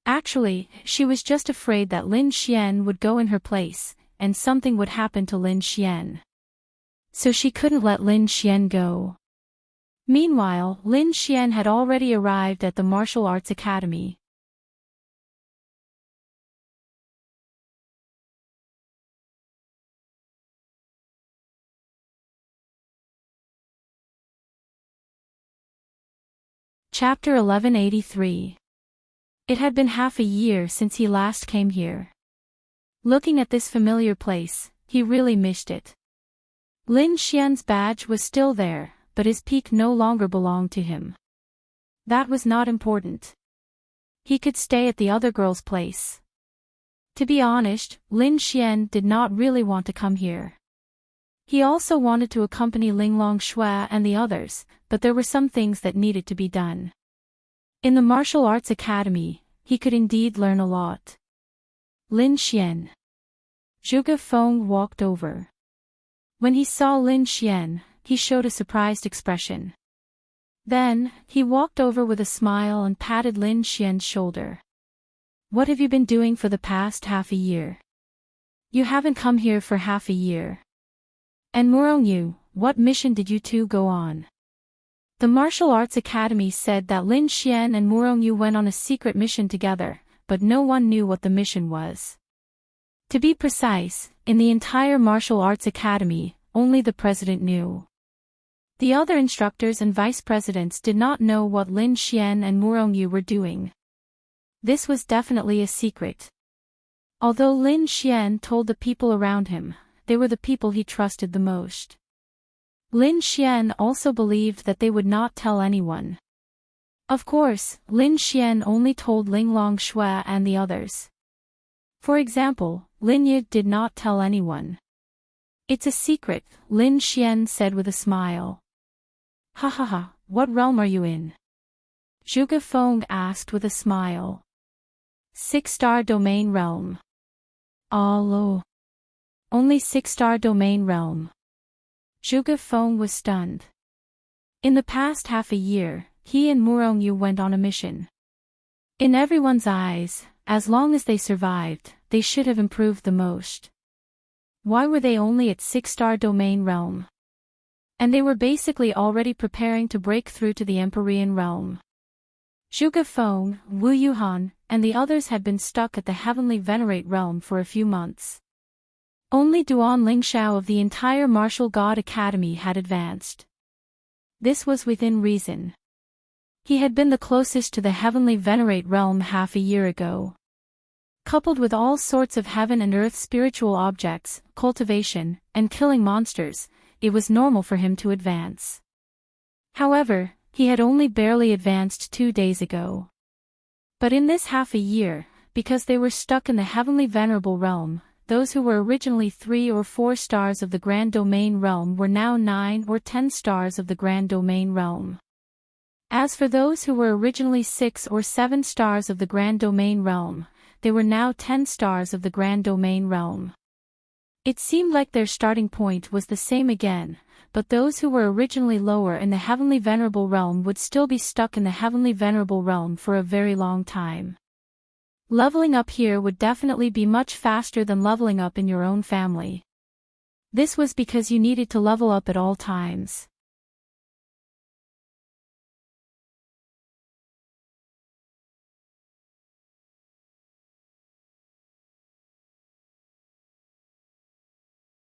Actually, she was just afraid that Lin Xian would go in her place, and something would happen to Lin Xian. So she couldn't let Lin Xian go. Meanwhile, Lin Xian had already arrived at the Martial Arts Academy. Chapter 1183. It had been half a year since he last came here. Looking at this familiar place, he really missed it. Lin Xian's badge was still there, but his peak no longer belonged to him. That was not important. He could stay at the other girl's place. To be honest, Lin Xian did not really want to come here. He also wanted to accompany Linglong Shui and the others, but there were some things that needed to be done. In the martial arts academy, he could indeed learn a lot. Lin Xian. Zhuge Feng walked over. When he saw Lin Xian, he showed a surprised expression. Then, he walked over with a smile and patted Lin Xian's shoulder. What have you been doing for the past half a year? You haven't come here for half a year. And Murongyu, what mission did you two go on? The Martial Arts Academy said that Lin Xian and Murongyu went on a secret mission together, but no one knew what the mission was. To be precise, in the entire Martial Arts Academy, only the president knew. The other instructors and vice presidents did not know what Lin Xian and Murongyu were doing. This was definitely a secret. Although Lin Xian told the people around him, they were the people he trusted the most. Lin Xian also believed that they would not tell anyone. Of course, Lin Xian only told Linglong Shui and the others. For example, Lin Yi did not tell anyone. It's a secret, Lin Xian said with a smile. Ha ha ha, what realm are you in? Zhuge Feng asked with a smile. 6-star domain realm. Oh. Only 6-star domain realm. Zhuge Feng was stunned. In the past half a year, he and Murongyu went on a mission. In everyone's eyes, as long as they survived, they should have improved the most. Why were they only at 6-star domain realm? And they were basically already preparing to break through to the Empyrean realm. Zhuge Feng, Wu Yuhan, and the others had been stuck at the Heavenly Venerate realm for a few months. Only Duan Lingxiao of the entire Martial God Academy had advanced. This was within reason. He had been the closest to the Heavenly Venerate realm half a year ago. Coupled with all sorts of heaven and earth spiritual objects, cultivation, and killing monsters, it was normal for him to advance. However, he had only barely advanced 2 days ago. But in this half a year, because they were stuck in the Heavenly Venerable realm, those who were originally 3 or 4 stars of the Grand Domain realm were now 9 or 10 stars of the Grand Domain realm. As for those who were originally 6 or 7 stars of the Grand Domain realm, they were now 10 stars of the Grand Domain realm. It seemed like their starting point was the same again, but those who were originally lower in the Heavenly Venerable realm would still be stuck in the Heavenly Venerable realm for a very long time. Leveling up here would definitely be much faster than leveling up in your own family. This was because you needed to level up at all times.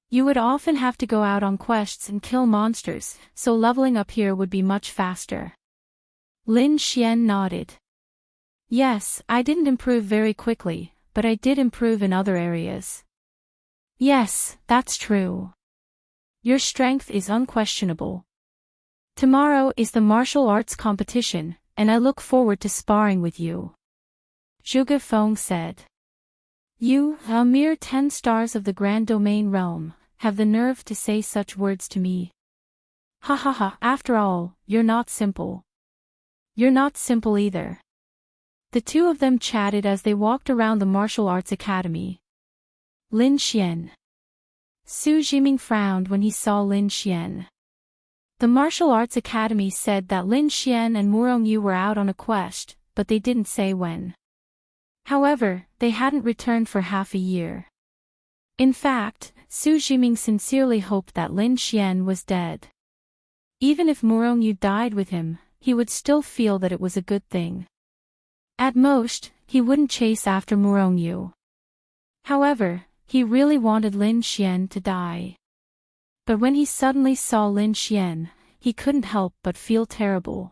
You would often have to go out on quests and kill monsters, so leveling up here would be much faster. Lin Xian nodded. Yes, I didn't improve very quickly, but I did improve in other areas. Yes, that's true. Your strength is unquestionable. Tomorrow is the martial arts competition, and I look forward to sparring with you. Zhuge Feng said. You, a mere 10 stars of the Grand Domain realm, have the nerve to say such words to me. Ha ha ha, after all, you're not simple. You're not simple either. The two of them chatted as they walked around the Martial Arts Academy. Lin Xian. Su Jiming frowned when he saw Lin Xian. The Martial Arts Academy said that Lin Xian and Murongyu were out on a quest, but they didn't say when. However, they hadn't returned for half a year. In fact, Su Jiming sincerely hoped that Lin Xian was dead. Even if Murongyu died with him, he would still feel that it was a good thing. At most, he wouldn't chase after Murongyu. However, he really wanted Lin Xian to die. But when he suddenly saw Lin Xian, he couldn't help but feel terrible.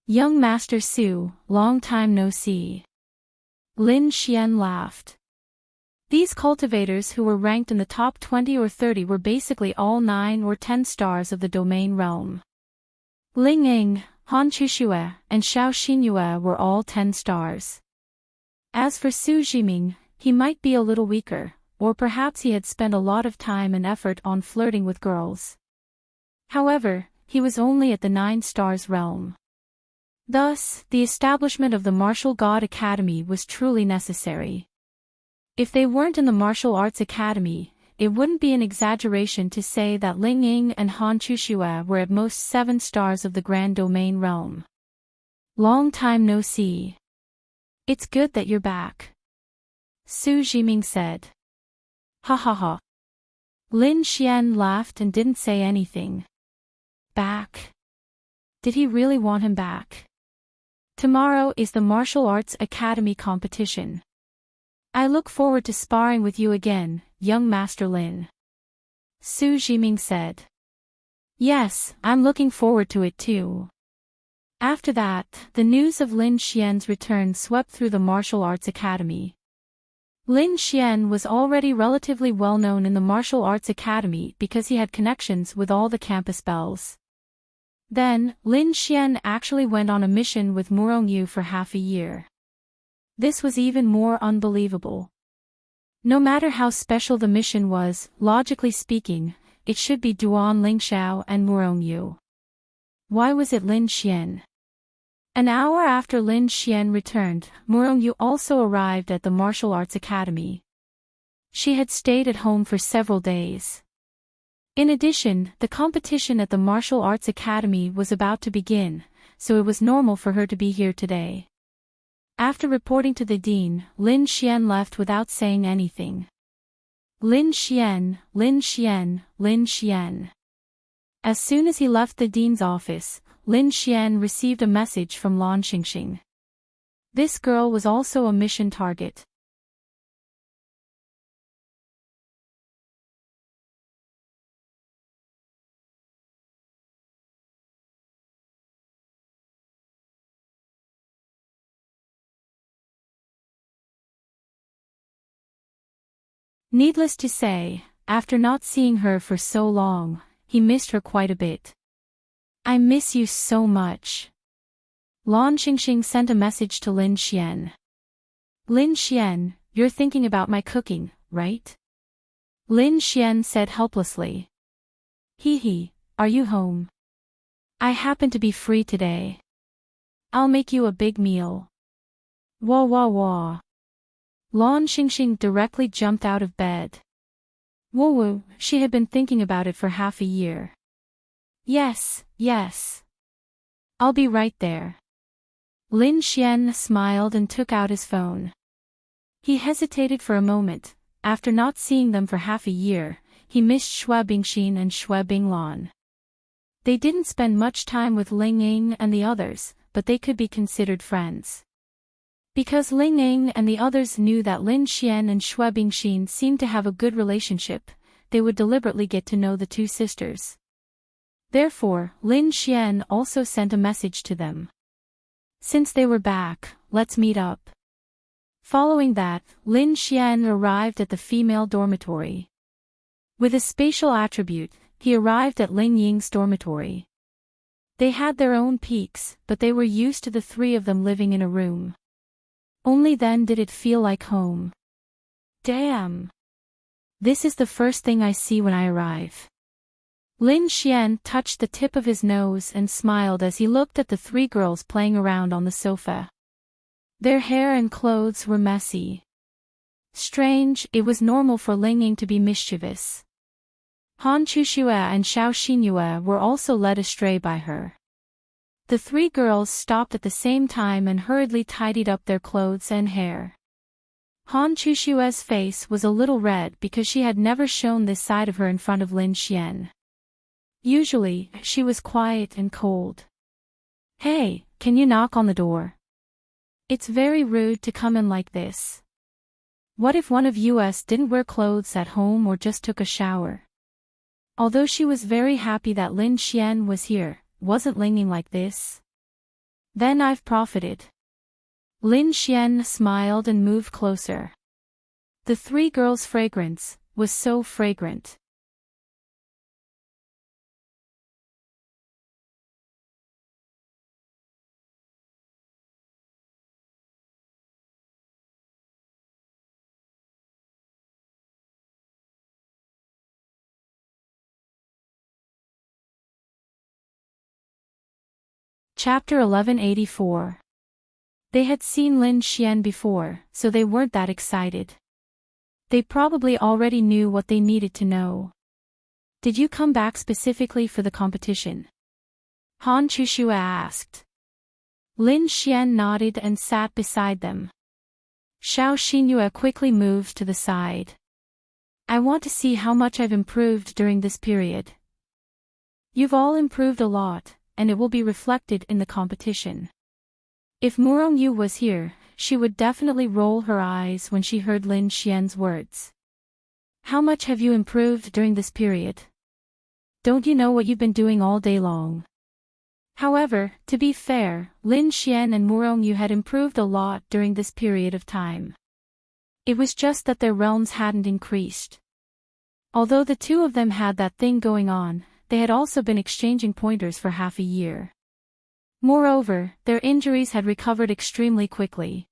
Young Master Su, long time no see. Lin Xian laughed. These cultivators who were ranked in the top 20 or 30 were basically all 9 or 10 stars of the domain realm. Ling Ying, Han Chuxue, and Xiao Xinyue were all 10 stars. As for Su Jiming, he might be a little weaker, or perhaps he had spent a lot of time and effort on flirting with girls. However, he was only at the 9 stars realm. Thus, the establishment of the Martial God Academy was truly necessary. If they weren't in the Martial Arts Academy, it wouldn't be an exaggeration to say that Ling Ying and Han Chuxue were at most 7 stars of the Grand Domain realm. Long time no see. It's good that you're back, Su Jiming said. Ha ha ha. Lin Xian laughed and didn't say anything. Back? Did he really want him back? Tomorrow is the Martial Arts Academy competition. I look forward to sparring with you again, young Master Lin, Su Jiming said. Yes, I'm looking forward to it too. After that, the news of Lin Xian's return swept through the Martial Arts Academy. Lin Xian was already relatively well known in the Martial Arts Academy because he had connections with all the campus belles. Then, Lin Xian actually went on a mission with Murong Yu for half a year. This was even more unbelievable. No matter how special the mission was, logically speaking, it should be Duan Lingxiao and Murong Yu. Why was it Lin Xian? An hour after Lin Xian returned, Murong Yu also arrived at the Martial Arts Academy. She had stayed at home for several days. In addition, the competition at the Martial Arts Academy was about to begin, so it was normal for her to be here today. After reporting to the dean, Lin Xian left without saying anything. Lin Xian, Lin Xian, Lin Xian. As soon as he left the dean's office, Lin Xian received a message from Lan Xingxing. This girl was also a mission target. Needless to say, after not seeing her for so long, he missed her quite a bit. I miss you so much. Lan Xingxing sent a message to Lin Xian. Lin Xian, you're thinking about my cooking, right? Lin Xian said helplessly. Hee, are you home? I happen to be free today. I'll make you a big meal. Wah wah wah. Lan Xingxing directly jumped out of bed. Whoa, she had been thinking about it for half a year. Yes. I'll be right there. Lin Xian smiled and took out his phone. He hesitated for a moment. After not seeing them for half a year, he missed Xue Bingxin and Xue Binglan. They didn't spend much time with Ling Ying and the others, but they could be considered friends. Because Ling Ying and the others knew that Lin Xian and Xue Bingxin seemed to have a good relationship, they would deliberately get to know the two sisters. Therefore, Lin Xian also sent a message to them. Since they were back, let's meet up. Following that, Lin Xian arrived at the female dormitory. With a spatial attribute, he arrived at Ling Ying's dormitory. They had their own peaks, but they were used to the three of them living in a room. Only then did it feel like home. Damn! This is the first thing I see when I arrive. Lin Xian touched the tip of his nose and smiled as he looked at the three girls playing around on the sofa. Their hair and clothes were messy. Strange, it was normal for Ling Ying to be mischievous. Han Chuxue and Xiao Xinyue were also led astray by her. The three girls stopped at the same time and hurriedly tidied up their clothes and hair. Han Chuxue's face was a little red because she had never shown this side of her in front of Lin Xian. Usually, she was quiet and cold. Hey, can you knock on the door? It's very rude to come in like this. What if one of us didn't wear clothes at home or just took a shower? Although she was very happy that Lin Xian was here, wasn't Ling Ying like this? Then I've profited. Lin Xian smiled and moved closer. The three girls' fragrance was so fragrant. Chapter 1184. They had seen Lin Xian before, so they weren't that excited. They probably already knew what they needed to know. Did you come back specifically for the competition? Han Chushua asked. Lin Xian nodded and sat beside them. Xiao Xinyue quickly moved to the side. I want to see how much I've improved during this period. You've all improved a lot, and it will be reflected in the competition. If Murongyu was here, she would definitely roll her eyes when she heard Lin Xian's words. How much have you improved during this period? Don't you know what you've been doing all day long? However, to be fair, Lin Xian and Murongyu had improved a lot during this period of time. It was just that their realms hadn't increased. Although the two of them had that thing going on, they had also been exchanging pointers for half a year. Moreover, their injuries had recovered extremely quickly.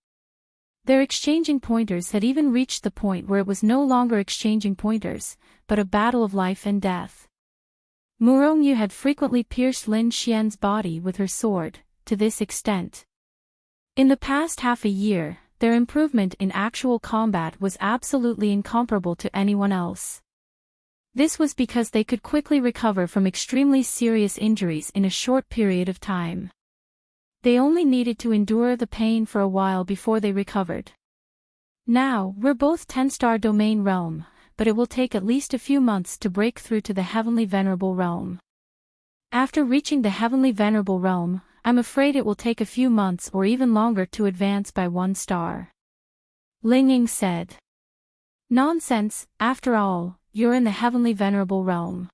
Their exchanging pointers had even reached the point where it was no longer exchanging pointers, but a battle of life and death. Murongyu had frequently pierced Lin Xian's body with her sword, to this extent. In the past half a year, their improvement in actual combat was absolutely incomparable to anyone else. This was because they could quickly recover from extremely serious injuries in a short period of time. They only needed to endure the pain for a while before they recovered. Now, we're both 10-star domain realm, but it will take at least a few months to break through to the Heavenly Venerable Realm. After reaching the Heavenly Venerable Realm, I'm afraid it will take a few months or even longer to advance by 1 star. Ling Ying said. Nonsense, after all, you're in the Heavenly Venerable Realm.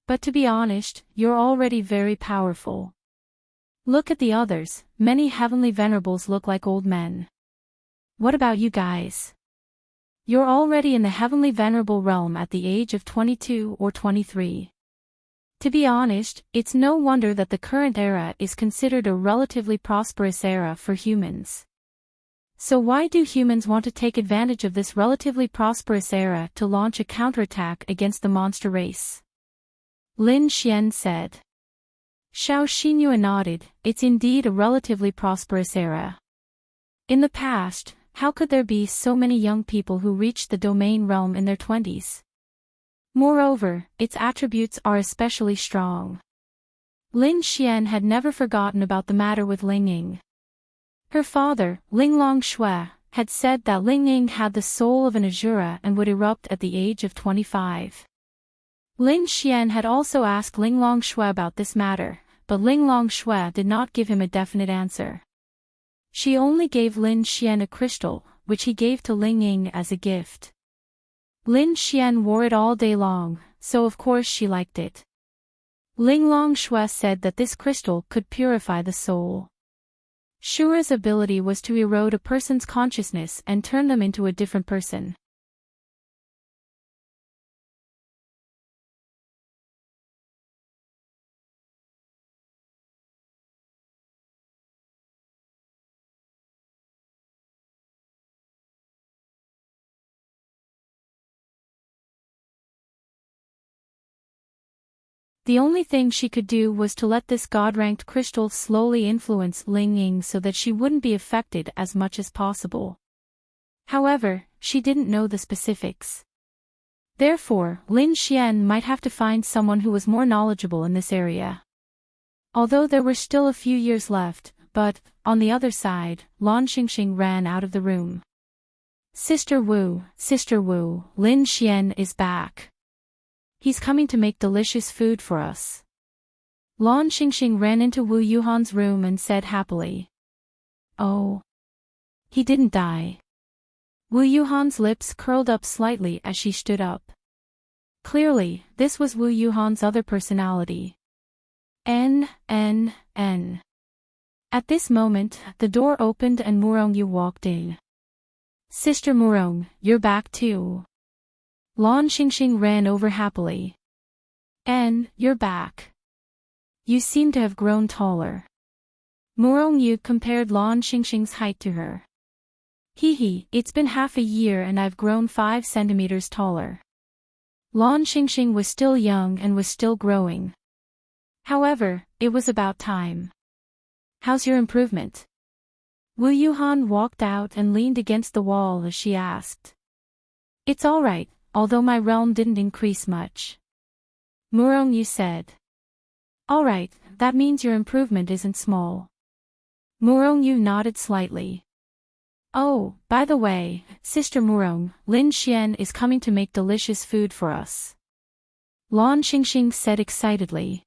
But to be honest, you're already very powerful. Look at the others, many Heavenly Venerables look like old men. What about you guys? You're already in the Heavenly Venerable Realm at the age of 22 or 23. To be honest, it's no wonder that the current era is considered a relatively prosperous era for humans. So why do humans want to take advantage of this relatively prosperous era to launch a counterattack against the monster race? Lin Xian said. Xiao Xinyue nodded, it's indeed a relatively prosperous era. In the past, how could there be so many young people who reached the domain realm in their 20s? Moreover, its attributes are especially strong. Lin Xian had never forgotten about the matter with Ling Ying. Her father, Ling Longshui, had said that Ling Ying had the soul of an Azura and would erupt at the age of 25. Lin Xian had also asked Ling Longshui about this matter, but Ling Longshui did not give him a definite answer. She only gave Lin Xian a crystal, which he gave to Ling Ying as a gift. Lin Xian wore it all day long, so of course she liked it. Ling Longshui said that this crystal could purify the soul. Shura's ability was to erode a person's consciousness and turn them into a different person. The only thing she could do was to let this god-ranked crystal slowly influence Ling Ying so that she wouldn't be affected as much as possible. However, she didn't know the specifics. Therefore, Lin Xian might have to find someone who was more knowledgeable in this area. Although there were still a few years left, but, on the other side, Lan Xingxing ran out of the room. Sister Wu, Lin Xian is back. He's coming to make delicious food for us. Lan Xingxing ran into Wu Yuhan's room and said happily. Oh. He didn't die. Wu Yuhan's lips curled up slightly as she stood up. Clearly, this was Wu Yuhan's other personality. At this moment, the door opened and Murongyu walked in. Sister Murong, you're back too. Lan Xingxing ran over happily. And, you're back. You seem to have grown taller. Murong Yu compared Lan Xingxing's height to her. Hee, it's been half a year and I've grown 5 centimeters taller. Lan Xingxing was still young and was still growing. However, it was about time. How's your improvement? Wu Yuhan walked out and leaned against the wall as she asked. It's all right, although my realm didn't increase much. Murong Yu said. All right, that means your improvement isn't small. Murong Yu nodded slightly. Oh, by the way, Sister Murong, Lin Xian is coming to make delicious food for us. Lan Xingxing said excitedly.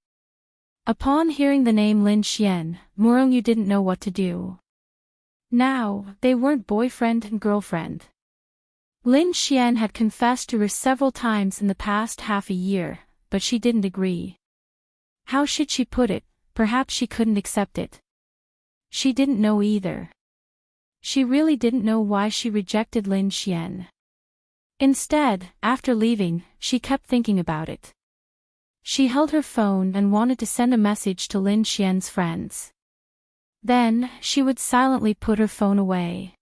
Upon hearing the name Lin Xian, Murong Yu didn't know what to do. Now, they weren't boyfriend and girlfriend. Lin Xian had confessed to her several times in the past half a year, but she didn't agree. How should she put it? Perhaps she couldn't accept it. She didn't know either. She really didn't know why she rejected Lin Xian. Instead, after leaving, she kept thinking about it. She held her phone and wanted to send a message to Lin Xian's friends. Then, she would silently put her phone away.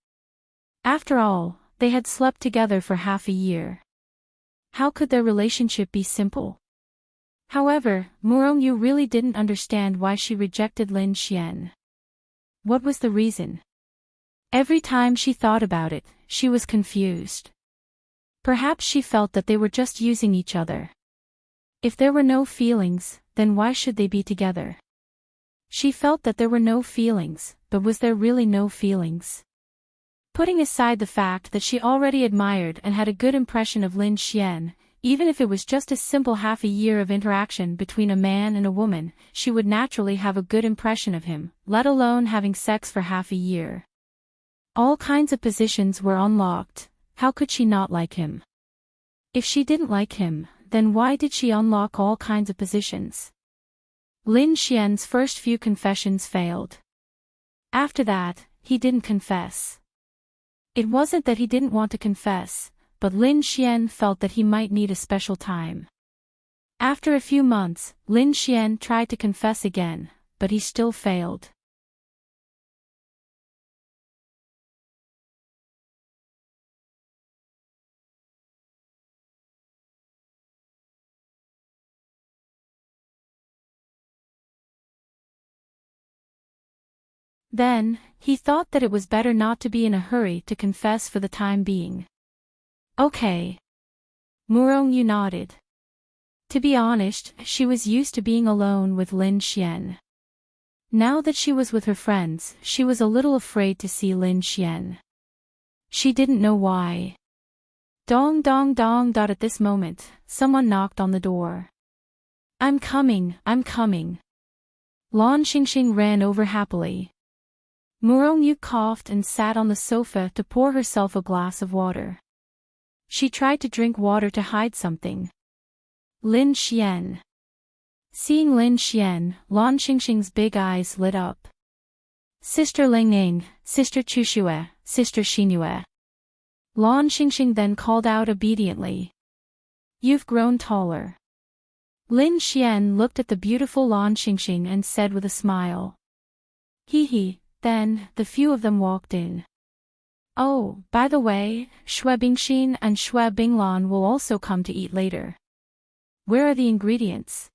After all, they had slept together for half a year. How could their relationship be simple? However, Murong Yu really didn't understand why she rejected Lin Xian. What was the reason? Every time she thought about it, she was confused. Perhaps she felt that they were just using each other. If there were no feelings, then why should they be together? She felt that there were no feelings, but was there really no feelings? Putting aside the fact that she already admired and had a good impression of Lin Xian, even if it was just a simple half a year of interaction between a man and a woman, she would naturally have a good impression of him, let alone having sex for half a year. All kinds of positions were unlocked. How could she not like him? If she didn't like him, then why did she unlock all kinds of positions? Lin Xian's first few confessions failed. After that, he didn't confess. It wasn't that he didn't want to confess, but Lin Xian felt that he might need a special time. After a few months, Lin Xian tried to confess again, but he still failed. Then, he thought that it was better not to be in a hurry to confess for the time being. Okay. Murong Yu nodded. To be honest, she was used to being alone with Lin Xian. Now that she was with her friends, she was a little afraid to see Lin Xian. She didn't know why. Dong dong dong. At this moment, someone knocked on the door. I'm coming, I'm coming. Lan Xingxing ran over happily. Murong Yu coughed and sat on the sofa to pour herself a glass of water. She tried to drink water to hide something. Lin Xian. Seeing Lin Xian, Lan Xingxing's big eyes lit up. Sister Lingning, Sister Chuxue, Sister Xinue. Lan Xingxing then called out obediently. You've grown taller. Lin Xian looked at the beautiful Lan Xingxing and said with a smile. Hee. Then, the few of them walked in. Oh, by the way, Xue Bingxin and Xue Binglan will also come to eat later. Where are the ingredients?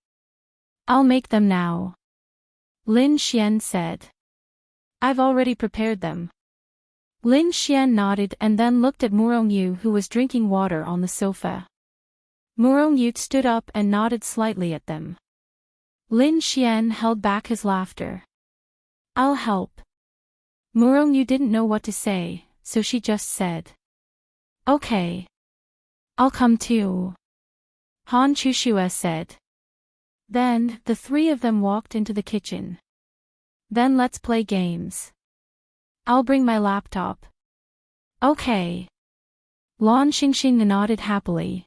I'll make them now. Lin Xian said. I've already prepared them. Lin Xian nodded and then looked at Murong Yu who was drinking water on the sofa. Murong Yu stood up and nodded slightly at them. Lin Xian held back his laughter. I'll help. Murong Yu didn't know what to say, so she just said. Okay. I'll come too. Han Chuxue said. Then, the three of them walked into the kitchen. Then let's play games. I'll bring my laptop. Okay. Lan Xingxing nodded happily.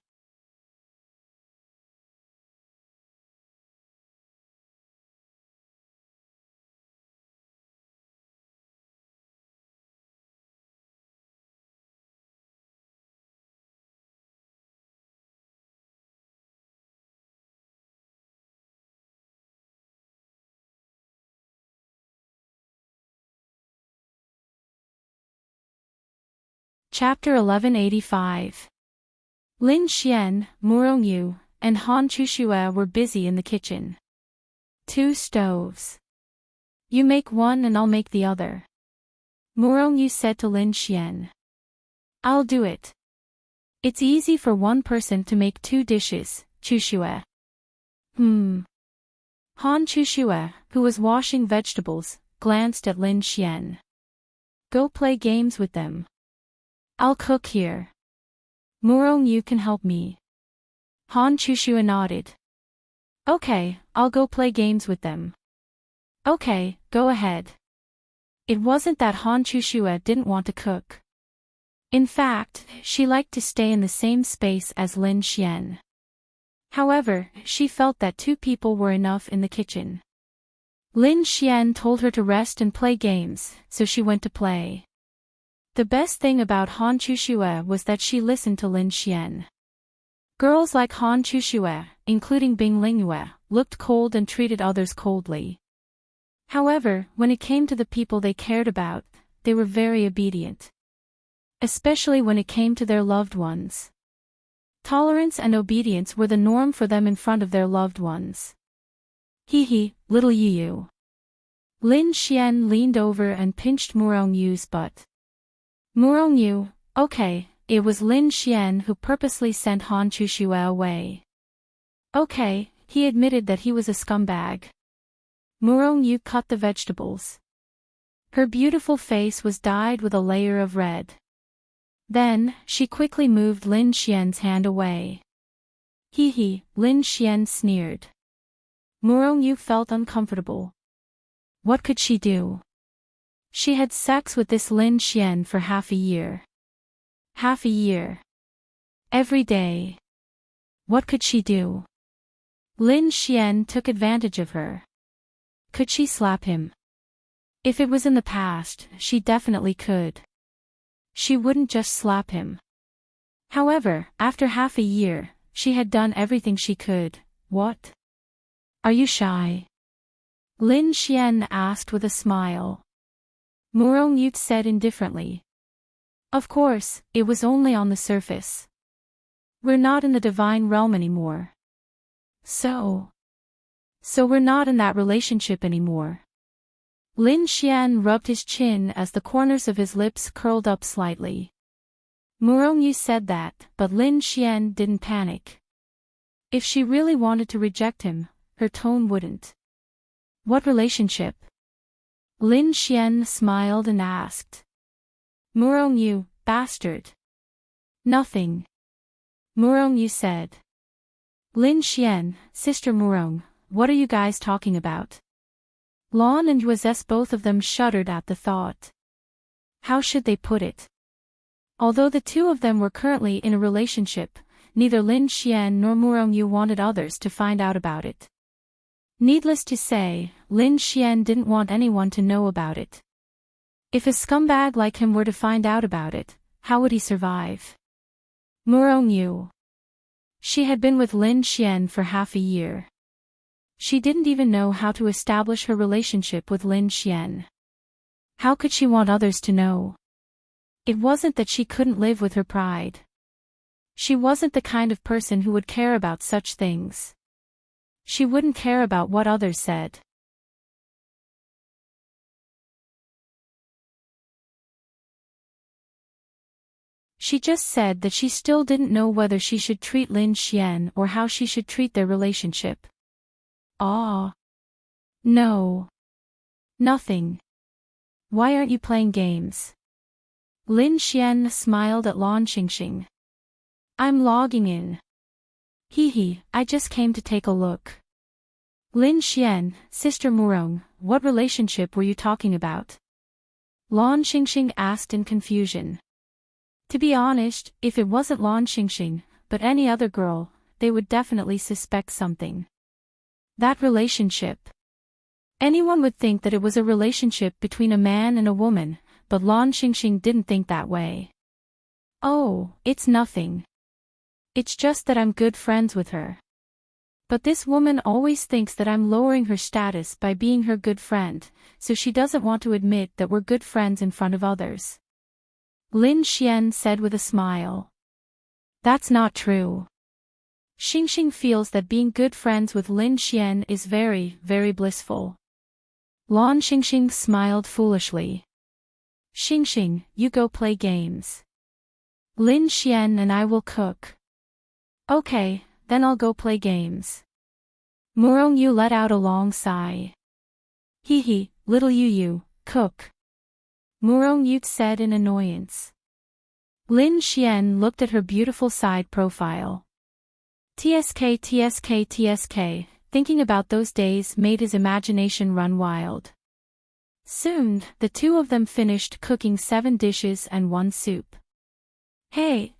Chapter 1185. Lin Xian, Murongyu, and Han Chushue were busy in the kitchen. 2 stoves. You make one and I'll make the other. Murongyu said to Lin Xian. I'll do it. It's easy for one person to make 2 dishes, Chushue. Han Chushue, who was washing vegetables, glanced at Lin Xian. Go play games with them. I'll cook here. Murongyu can help me. Han Chushue nodded. Okay, I'll go play games with them. Okay, go ahead. It wasn't that Han Chushue didn't want to cook. In fact, she liked to stay in the same space as Lin Xian. However, she felt that 2 people were enough in the kitchen. Lin Xian told her to rest and play games, so she went to play. The best thing about Han Chushue was that she listened to Lin Xian. Girls like Han Chushue, including Bing Lingyue, looked cold and treated others coldly. However, when it came to the people they cared about, they were very obedient. Especially when it came to their loved ones. Tolerance and obedience were the norm for them in front of their loved ones. Hee, little Yu. Lin Xian leaned over and pinched Murongyu's butt. Murongyu, okay, it was Lin Xian who purposely sent Han Chushue away. Okay, he admitted that he was a scumbag. Murongyu cut the vegetables. Her beautiful face was dyed with a layer of red. Then, she quickly moved Lin Xian's hand away. Lin Xian sneered. Murongyu felt uncomfortable. What could she do? She had sex with this Lin Xian for half a year. Half a year. Every day. What could she do? Lin Xian took advantage of her. Could she slap him? If it was in the past, she definitely could. She wouldn't just slap him. However, after half a year, she had done everything she could. What? Are you shy? Lin Xian asked with a smile. Murongyu said indifferently. Of course, it was only on the surface. We're not in the divine realm anymore. So we're not in that relationship anymore. Lin Xian rubbed his chin as the corners of his lips curled up slightly. Murongyu said that, but Lin Xian didn't panic. If she really wanted to reject him, her tone wouldn't. What relationship? Lin Xian smiled and asked. Murongyu, bastard. Nothing. Murongyu said. Lin Xian, Sister Murong, what are you guys talking about? Lan and Yuazes, both of them shuddered at the thought. How should they put it? Although the 2 of them were currently in a relationship, neither Lin Xian nor Murongyu wanted others to find out about it. Needless to say, Lin Xian didn't want anyone to know about it. If a scumbag like him were to find out about it, how would he survive? Murongyu. She had been with Lin Xian for half a year. She didn't even know how to establish her relationship with Lin Xian. How could she want others to know? It wasn't that she couldn't live with her pride. She wasn't the kind of person who would care about such things. She wouldn't care about what others said. She just said that she still didn't know whether she should treat Lin Xian or how she should treat their relationship. No. Nothing. Why aren't you playing games? Lin Xian smiled at Lan Xingxing. I'm logging in. I just came to take a look. Lin Xian, Sister Murong, what relationship were you talking about? Lan Xingxing asked in confusion. To be honest, if it wasn't Lan Xingxing, but any other girl, they would definitely suspect something. That relationship. Anyone would think that it was a relationship between a man and a woman, but Lan Xingxing didn't think that way. Oh, it's nothing. It's just that I'm good friends with her. But this woman always thinks that I'm lowering her status by being her good friend, so she doesn't want to admit that we're good friends in front of others. Lin Xian said with a smile. That's not true. Xingxing feels that being good friends with Lin Xian is very, very blissful. Lan Xingxing smiled foolishly. Xingxing, you go play games. Lin Xian and I will cook. Okay, then I'll go play games. Murong Yu let out a long sigh. Hee hee, little Yu, cook. Murong Yu said in annoyance. Lin Xian looked at her beautiful side profile. TSK, thinking about those days made his imagination run wild. Soon, the two of them finished cooking 7 dishes and 1 soup. Hey,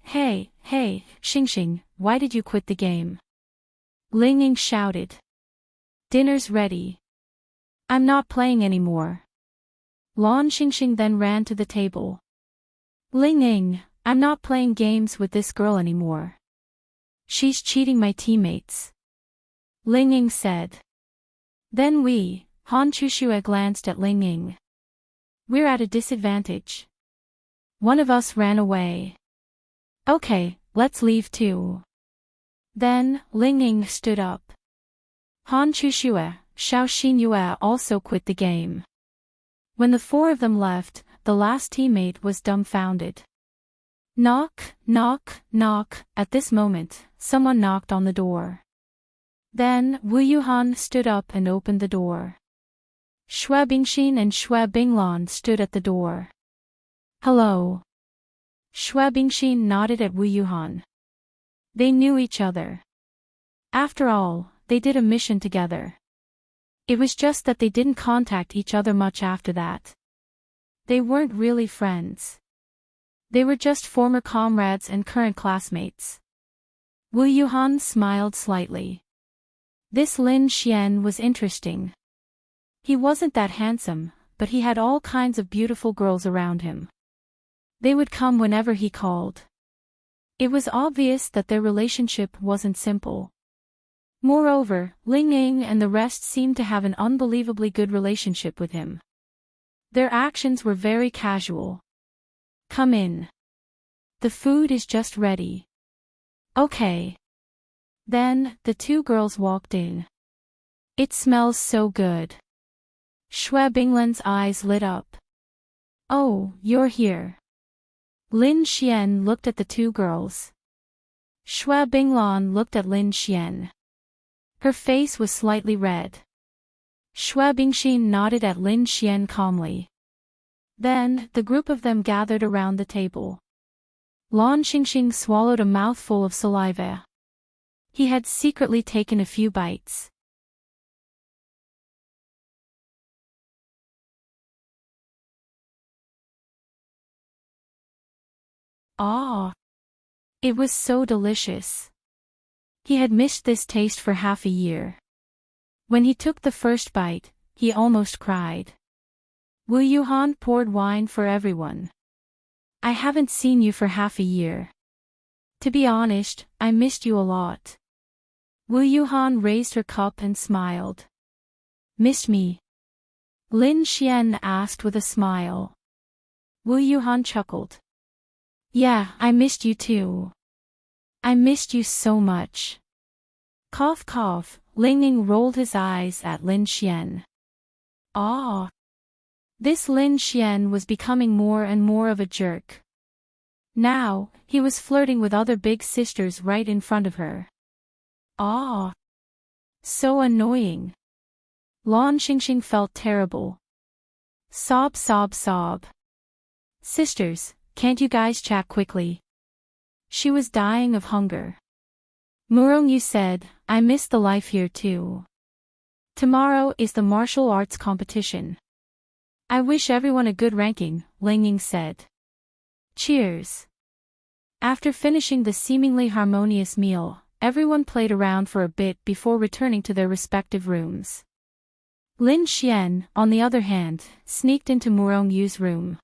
Xingxing, why did you quit the game? Ling Ying shouted. Dinner's ready. I'm not playing anymore. Lan Xingxing then ran to the table. Ling Ying, I'm not playing games with this girl anymore. She's cheating my teammates. Ling Ying said. Then Han Chushue glanced at Ling Ying. We're at a disadvantage. One of us ran away. Okay, let's leave too. Then, Ling Ying stood up. Han Chushue, Xiao Xinyue also quit the game. When the 4 of them left, the last teammate was dumbfounded. Knock, knock, knock. At this moment, someone knocked on the door. Then, Wu Yuhan stood up and opened the door. Xue Bingxin and Xue Binglan stood at the door. Hello. Xue Bingxin nodded at Wu Yuhan. They knew each other. After all, they did a mission together. It was just that they didn't contact each other much after that. They weren't really friends. They were just former comrades and current classmates. Wu Yuhan smiled slightly. This Lin Xian was interesting. He wasn't that handsome, but he had all kinds of beautiful girls around him. They would come whenever he called. It was obvious that their relationship wasn't simple. Moreover, Ling Ying and the rest seemed to have an unbelievably good relationship with him. Their actions were very casual. Come in. The food is just ready. Okay. Then, the 2 girls walked in. It smells so good. Xue Binglan's eyes lit up. Oh, you're here. Lin Xian looked at the 2 girls. Xue Binglan looked at Lin Xian. Her face was slightly red. Xue Bingxin nodded at Lin Xian calmly. Then, the group of them gathered around the table. Lan Xingxing swallowed a mouthful of saliva. He had secretly taken a few bites. Ah! It was so delicious. He had missed this taste for half a year. When he took the first bite, he almost cried. Wu Yuhan poured wine for everyone. I haven't seen you for half a year. To be honest, I missed you a lot. Wu Yuhan raised her cup and smiled. Missed me? Lin Xian asked with a smile. Wu Yuhan chuckled. Yeah, I missed you too. I missed you so much. Cough cough, Ling Ying rolled his eyes at Lin Xian. Ah! This Lin Xian was becoming more and more of a jerk. Now, he was flirting with other big sisters right in front of her. Ah! So annoying. Lan Xingxing felt terrible. Sob sob sob. Sisters, can't you guys chat quickly? She was dying of hunger. Murong Yu said, I miss the life here too. Tomorrow is the martial arts competition. I wish everyone a good ranking, Ling Ying said. Cheers. After finishing the seemingly harmonious meal, everyone played around for a bit before returning to their respective rooms. Lin Xian, on the other hand, sneaked into Murong Yu's room.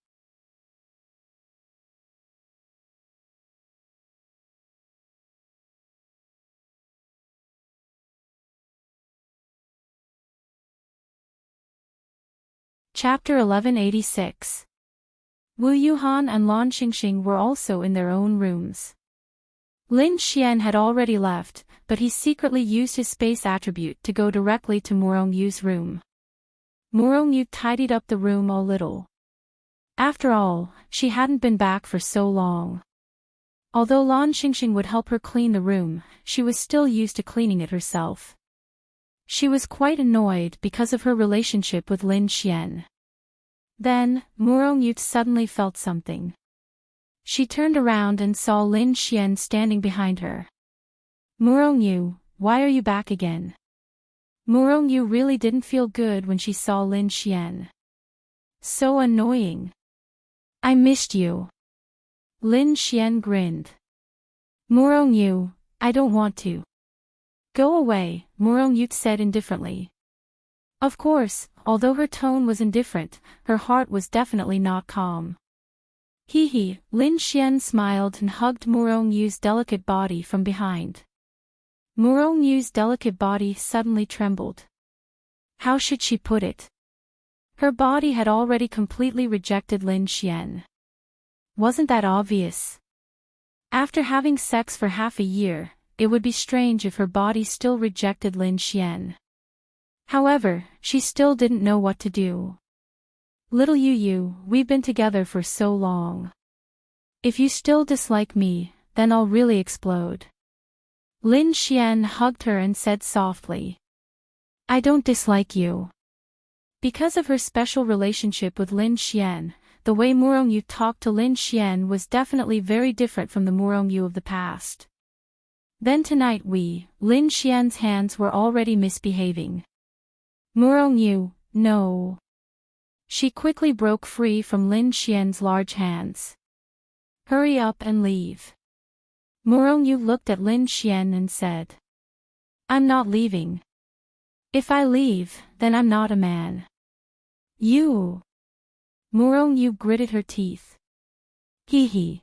Chapter 1186. Wu Yuhan and Lan Xingxing were also in their own rooms. Lin Xian had already left, but he secretly used his space attribute to go directly to Murongyu's room. Murongyu tidied up the room a little. After all, she hadn't been back for so long. Although Lan Xingxing would help her clean the room, she was still used to cleaning it herself. She was quite annoyed because of her relationship with Lin Xian. Then, Murongyu suddenly felt something. She turned around and saw Lin Xian standing behind her. Murongyu, why are you back again? Murongyu really didn't feel good when she saw Lin Xian. So annoying. I missed you. Lin Xian grinned. Murongyu, I don't want to. Go away, Murongyu said indifferently. Of course, although her tone was indifferent, her heart was definitely not calm. Hee, Lin Xian smiled and hugged Murongyu's delicate body from behind. Murongyu's delicate body suddenly trembled. How should she put it? Her body had already completely rejected Lin Xian. Wasn't that obvious? After having sex for half a year, it would be strange if her body still rejected Lin Xian. However, she still didn't know what to do. Little Yu, we've been together for so long. If you still dislike me, then I'll really explode. Lin Xian hugged her and said softly. I don't dislike you. Because of her special relationship with Lin Xian, the way Murongyu talked to Lin Xian was definitely very different from the Murongyu of the past. Then tonight Lin Xian's hands were already misbehaving. Murongyu, no. She quickly broke free from Lin Xian's large hands. Hurry up and leave. Murongyu looked at Lin Xian and said. I'm not leaving. If I leave, then I'm not a man. You. Murongyu gritted her teeth. Hee.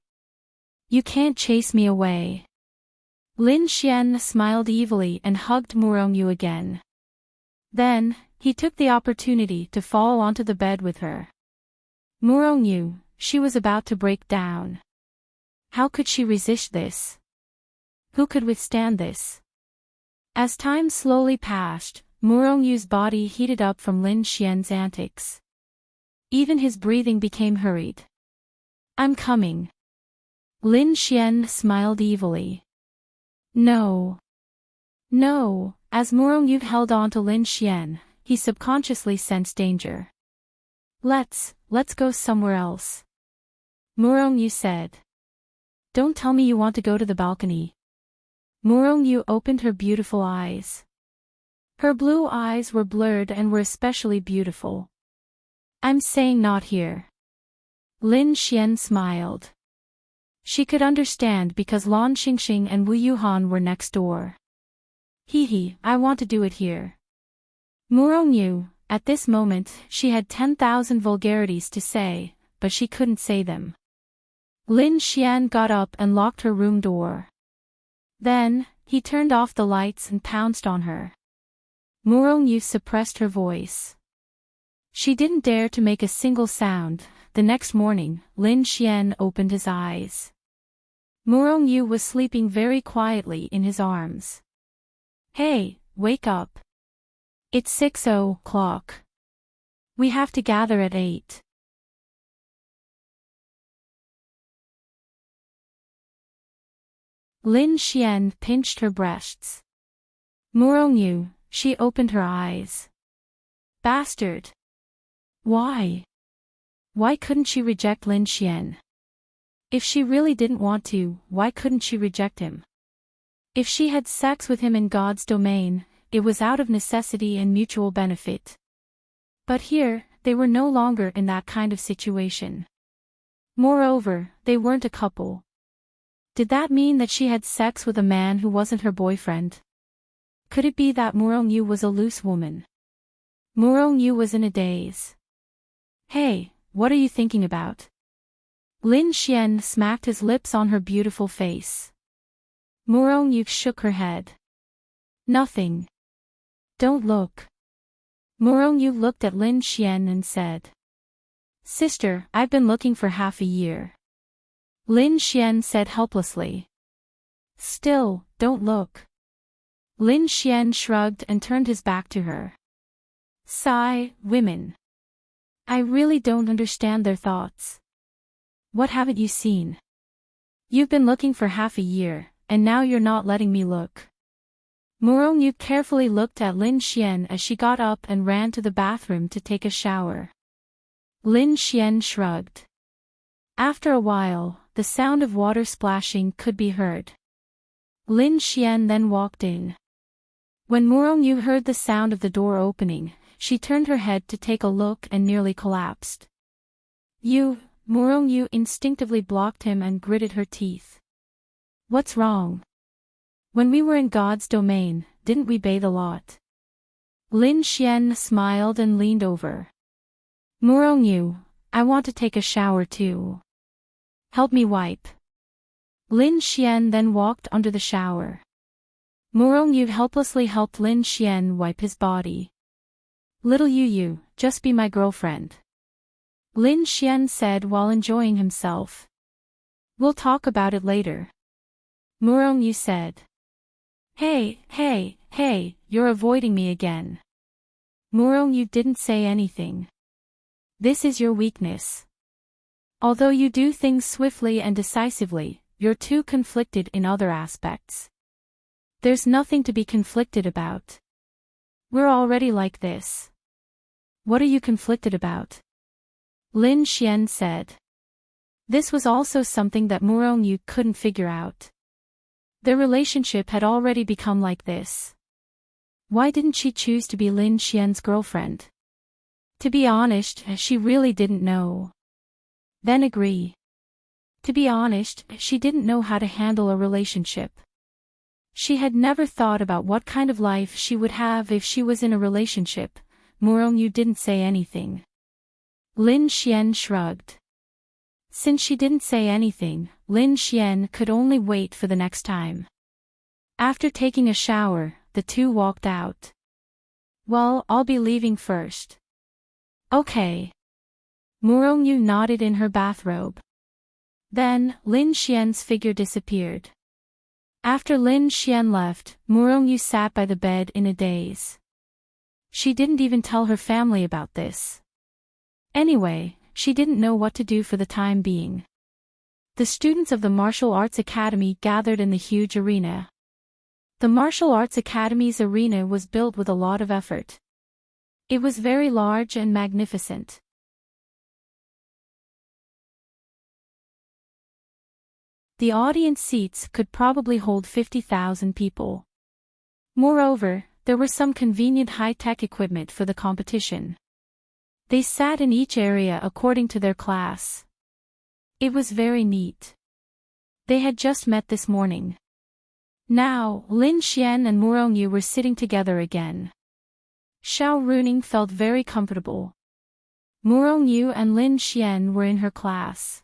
You can't chase me away. Lin Xian smiled evilly and hugged Murongyu again. Then, he took the opportunity to fall onto the bed with her. Murongyu, she was about to break down. How could she resist this? Who could withstand this? As time slowly passed, Murongyu's body heated up from Lin Xian's antics. Even his breathing became hurried. I'm coming. Lin Xian smiled evilly. No. No, as Murongyu held on to Lin Xian, he subconsciously sensed danger. Let's go somewhere else. Murongyu said. Don't tell me you want to go to the balcony. Murongyu opened her beautiful eyes. Her blue eyes were blurred and were especially beautiful. I'm saying not here. Lin Xian smiled. She could understand because Lan Xingxing and Wu Yuhan were next door. Hee, I want to do it here. Murongyu, at this moment, she had 10,000 vulgarities to say, but she couldn't say them. Lin Xian got up and locked her room door. Then, he turned off the lights and pounced on her. Murongyu suppressed her voice. She didn't dare to make a single sound. The next morning, Lin Xian opened his eyes. Murongyu was sleeping very quietly in his arms. Hey, wake up. It's 6:00. We have to gather at 8. Lin Xian pinched her breasts. Murongyu, she opened her eyes. Bastard. Why? Why couldn't she reject Lin Xian? If she really didn't want to, why couldn't she reject him? If she had sex with him in God's domain, it was out of necessity and mutual benefit. But here, they were no longer in that kind of situation. Moreover, they weren't a couple. Did that mean that she had sex with a man who wasn't her boyfriend? Could it be that Murongyu was a loose woman? Murongyu was in a daze. Hey, what are you thinking about? Lin Xian smacked his lips on her beautiful face. Murongyu shook her head. Nothing. Don't look. Murongyu looked at Lin Xian and said. Sister, I've been looking for half a year. Lin Xian said helplessly. Still, don't look. Lin Xian shrugged and turned his back to her. Sigh, women. I really don't understand their thoughts. What haven't you seen? You've been looking for half a year, and now you're not letting me look. Murongyu carefully looked at Lin Xian as she got up and ran to the bathroom to take a shower. Lin Xian shrugged. After a while, the sound of water splashing could be heard. Lin Xian then walked in. When Murongyu heard the sound of the door opening, she turned her head to take a look and nearly collapsed. Murongyu instinctively blocked him and gritted her teeth. What's wrong? When we were in God's domain, didn't we bathe a lot? Lin Xian smiled and leaned over. Murongyu, I want to take a shower too. Help me wipe. Lin Xian then walked under the shower. Murongyu helplessly helped Lin Xian wipe his body. Little Yu, just be my girlfriend. Lin Xian said while enjoying himself. We'll talk about it later. Murongyu said. Hey, you're avoiding me again. Murongyu didn't say anything. This is your weakness. Although you do things swiftly and decisively, you're too conflicted in other aspects. There's nothing to be conflicted about. We're already like this. What are you conflicted about? Lin Xian said. This was also something that Murongyu couldn't figure out. Their relationship had already become like this. Why didn't she choose to be Lin Xian's girlfriend? To be honest, she really didn't know. Then agree. To be honest, she didn't know how to handle a relationship. She had never thought about what kind of life she would have if she was in a relationship. Murongyu didn't say anything. Lin Xian shrugged. Since she didn't say anything, Lin Xian could only wait for the next time. After taking a shower, the two walked out. Well, I'll be leaving first. Okay. Murongyu nodded in her bathrobe. Then, Lin Xian's figure disappeared. After Lin Xian left, Murongyu sat by the bed in a daze. She didn't even tell her family about this. Anyway, she didn't know what to do for the time being. The students of the Martial Arts Academy gathered in the huge arena. The Martial Arts Academy's arena was built with a lot of effort. It was very large and magnificent. The audience seats could probably hold 50,000 people. Moreover, there were some convenient high-tech equipment for the competition. They sat in each area according to their class. It was very neat. They had just met this morning. Now, Lin Xian and Murongyu were sitting together again. Xiao Runing felt very comfortable. Murongyu and Lin Xian were in her class.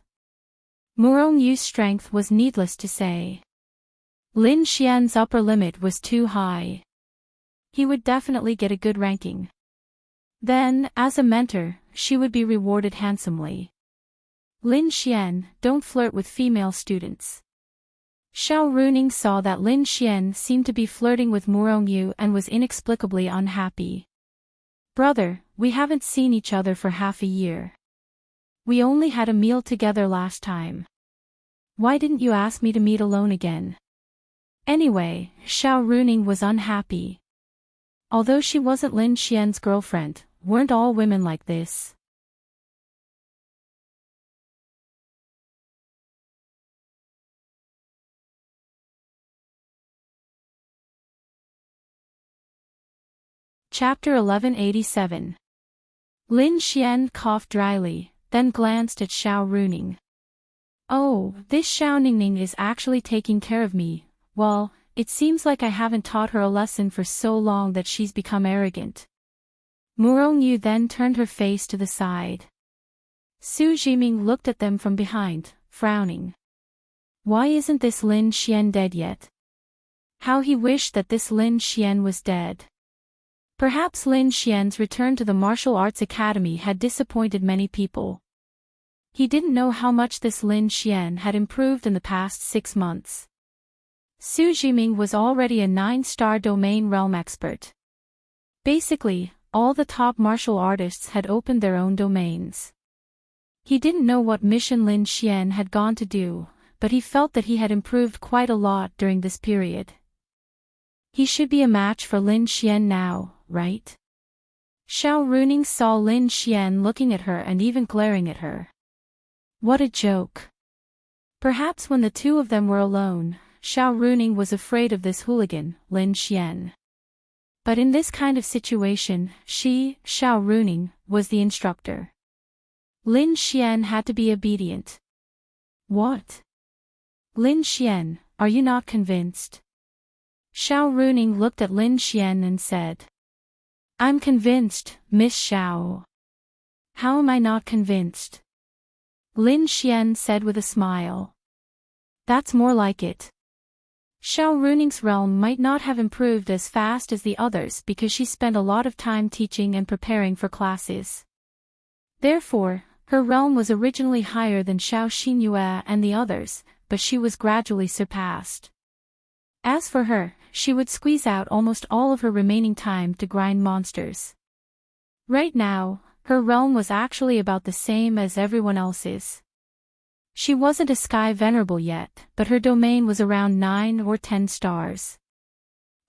Murongyu's strength was needless to say. Lin Xian's upper limit was too high. He would definitely get a good ranking. Then, as a mentor, she would be rewarded handsomely. Lin Xian, don't flirt with female students. Xiao Runing saw that Lin Xian seemed to be flirting with Murongyu and was inexplicably unhappy. Brother, we haven't seen each other for half a year. We only had a meal together last time. Why didn't you ask me to meet alone again? Anyway, Xiao Runing was unhappy. Although she wasn't Lin Xian's girlfriend, weren't all women like this? Chapter 1187. Lin Xian coughed dryly, then glanced at Xiao Runing. Oh, this Xiao Ningning is actually taking care of me. Well, it seems like I haven't taught her a lesson for so long that she's become arrogant. Murongyu then turned her face to the side. Su Jiming looked at them from behind, frowning. Why isn't this Lin Xian dead yet? How he wished that this Lin Xian was dead. Perhaps Lin Xian's return to the Martial Arts Academy had disappointed many people. He didn't know how much this Lin Xian had improved in the past 6 months. Su Jiming was already a 9-star domain realm expert. Basically, all the top martial artists had opened their own domains. He didn't know what mission Lin Xian had gone to do, but he felt that he had improved quite a lot during this period. He should be a match for Lin Xian now, right? Xiao Runing saw Lin Xian looking at her and even glaring at her. What a joke. Perhaps when the two of them were alone, Xiao Runing was afraid of this hooligan, Lin Xian. But in this kind of situation, Xiao Runing, was the instructor. Lin Xian had to be obedient. What? Lin Xian, are you not convinced? Xiao Runing looked at Lin Xian and said. I'm convinced, Miss Xiao. How am I not convinced? Lin Xian said with a smile. That's more like it. Xiao Runing's realm might not have improved as fast as the others because she spent a lot of time teaching and preparing for classes. Therefore, her realm was originally higher than Xiao Xinyue and the others, but she was gradually surpassed. As for her, she would squeeze out almost all of her remaining time to grind monsters. Right now, her realm was actually about the same as everyone else's. She wasn't a Sky Venerable yet, but her domain was around 9 or 10 stars.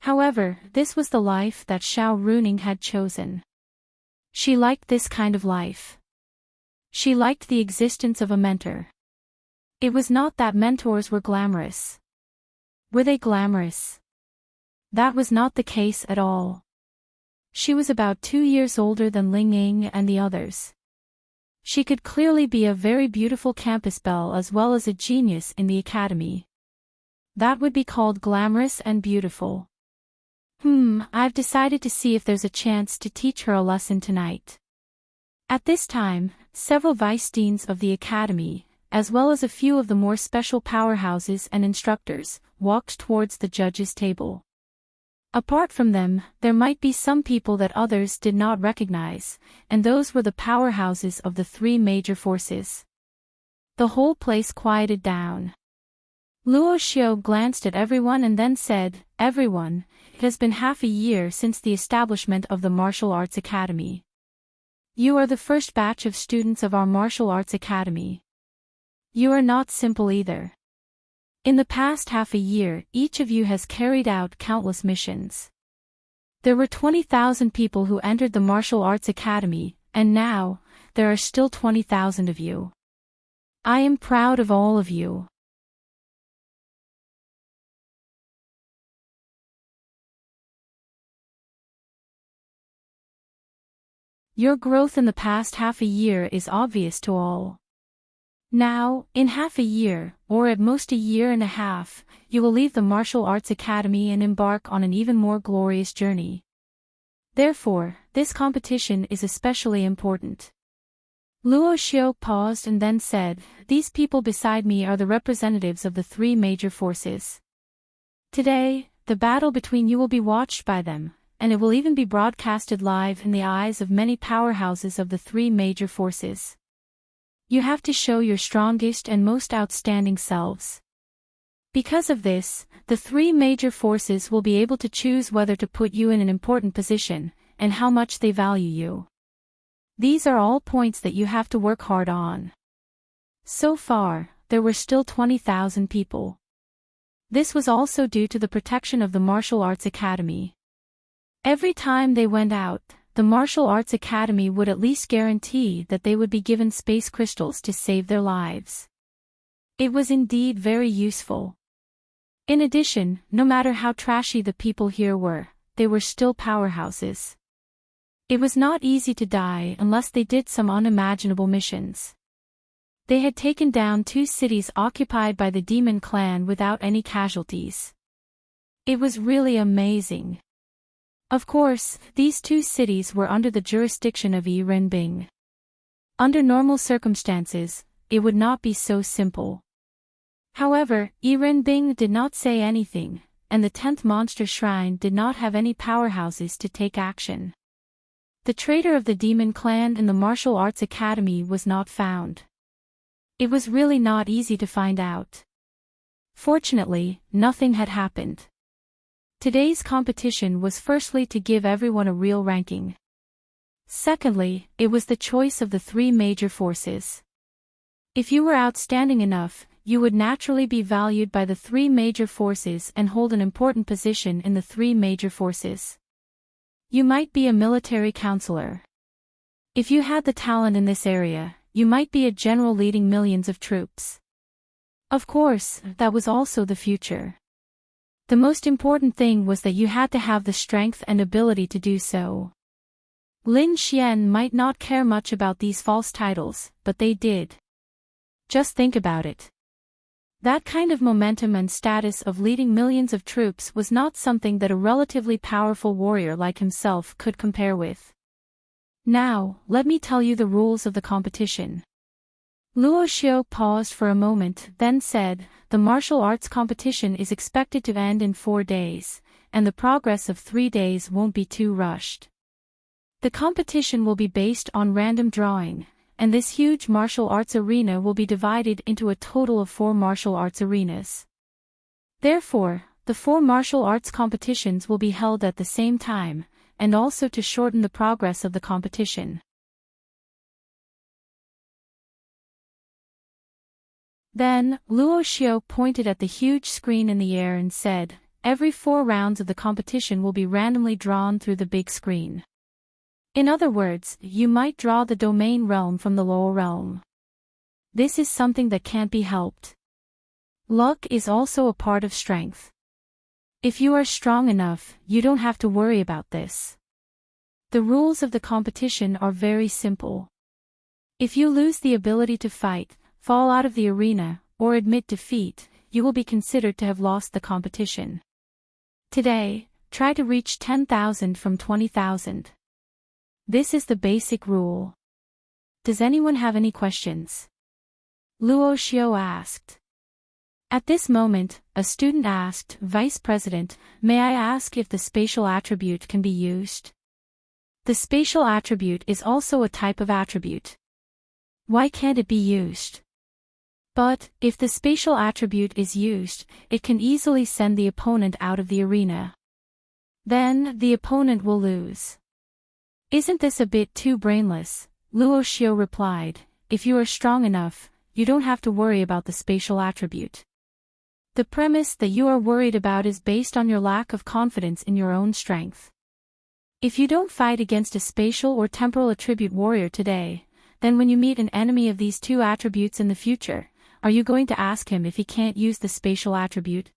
However, this was the life that Xiao Runing had chosen. She liked this kind of life. She liked the existence of a mentor. It was not that mentors were glamorous. Were they glamorous? That was not the case at all. She was about 2 years older than Ling Ying and the others. She could clearly be a very beautiful campus belle as well as a genius in the academy. That would be called glamorous and beautiful. I've decided to see if there's a chance to teach her a lesson tonight. At this time, several vice deans of the academy, as well as a few of the more special powerhouses and instructors, walked towards the judges' table. Apart from them, there might be some people that others did not recognize, and those were the powerhouses of the 3 major forces. The whole place quieted down. Luo Xiu glanced at everyone and then said, Everyone, it has been half a year since the establishment of the Martial Arts Academy. You are the first batch of students of our Martial Arts Academy. You are not simple either. In the past half a year, each of you has carried out countless missions. There were 20,000 people who entered the Martial Arts Academy, and now, there are still 20,000 of you. I am proud of all of you. Your growth in the past half a year is obvious to all. Now, in half a year, or at most a year and a half, you will leave the Martial Arts Academy and embark on an even more glorious journey. Therefore, this competition is especially important. Luo Xiu paused and then said, These people beside me are the representatives of the 3 major forces. Today, the battle between you will be watched by them, and it will even be broadcasted live in the eyes of many powerhouses of the 3 major forces. You have to show your strongest and most outstanding selves. Because of this, the 3 major forces will be able to choose whether to put you in an important position, and how much they value you. These are all points that you have to work hard on. So far, there were still 20,000 people. This was also due to the protection of the Martial Arts Academy. Every time they went out, the Martial Arts Academy would at least guarantee that they would be given space crystals to save their lives. It was indeed very useful. In addition, no matter how trashy the people here were, they were still powerhouses. It was not easy to die unless they did some unimaginable missions. They had taken down 2 cities occupied by the demon clan without any casualties. It was really amazing. Of course, these 2 cities were under the jurisdiction of Yi Renbing. Under normal circumstances, it would not be so simple. However, Yi Renbing did not say anything, and the 10th Monster Shrine did not have any powerhouses to take action. The traitor of the Demon Clan in the Martial Arts Academy was not found. It was really not easy to find out. Fortunately, nothing had happened. Today's competition was firstly to give everyone a real ranking. Secondly, it was the choice of the three major forces. If you were outstanding enough, you would naturally be valued by the three major forces and hold an important position in the three major forces. You might be a military counselor. If you had the talent in this area, you might be a general leading millions of troops. Of course, that was also the future. The most important thing was that you had to have the strength and ability to do so. Lin Xian might not care much about these false titles, but they did. Just think about it. That kind of momentum and status of leading millions of troops was not something that a relatively powerful warrior like himself could compare with. Now, let me tell you the rules of the competition. Luo Xiao paused for a moment, then said, the martial arts competition is expected to end in 4 days, and the progress of 3 days won't be too rushed. The competition will be based on random drawing, and this huge martial arts arena will be divided into a total of 4 martial arts arenas. Therefore, the 4 martial arts competitions will be held at the same time, and also to shorten the progress of the competition. Then, Luo Xiao pointed at the huge screen in the air and said, every 4 rounds of the competition will be randomly drawn through the big screen. In other words, you might draw the domain realm from the lower realm. This is something that can't be helped. Luck is also a part of strength. If you are strong enough, you don't have to worry about this. The rules of the competition are very simple. If you lose the ability to fight, fall out of the arena, or admit defeat, you will be considered to have lost the competition. Today, try to reach 10,000 from 20,000. This is the basic rule. Does anyone have any questions? Luo Xiao asked. At this moment, a student asked, Vice President, may I ask if the spatial attribute can be used? The spatial attribute is also a type of attribute. Why can't it be used? But, if the spatial attribute is used, it can easily send the opponent out of the arena. Then, the opponent will lose. Isn't this a bit too brainless? Luo Xiao replied, if you are strong enough, you don't have to worry about the spatial attribute. The premise that you are worried about is based on your lack of confidence in your own strength. If you don't fight against a spatial or temporal attribute warrior today, then when you meet an enemy of these 2 attributes in the future, are you going to ask him if he can't use the spatial attribute?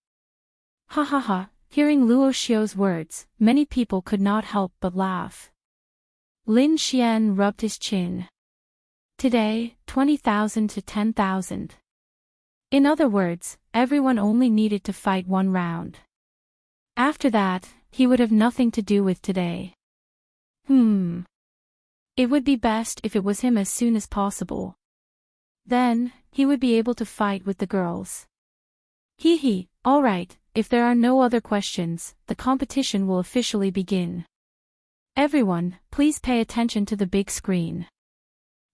Ha ha ha, hearing Luo Xiao's words, many people could not help but laugh. Lin Xian rubbed his chin. Today, 20,000 to 10,000. In other words, everyone only needed to fight 1 round. After that, he would have nothing to do with today. It would be best if it was him as soon as possible. Then, he would be able to fight with the girls. Alright, if there are no other questions, the competition will officially begin. Everyone, please pay attention to the big screen.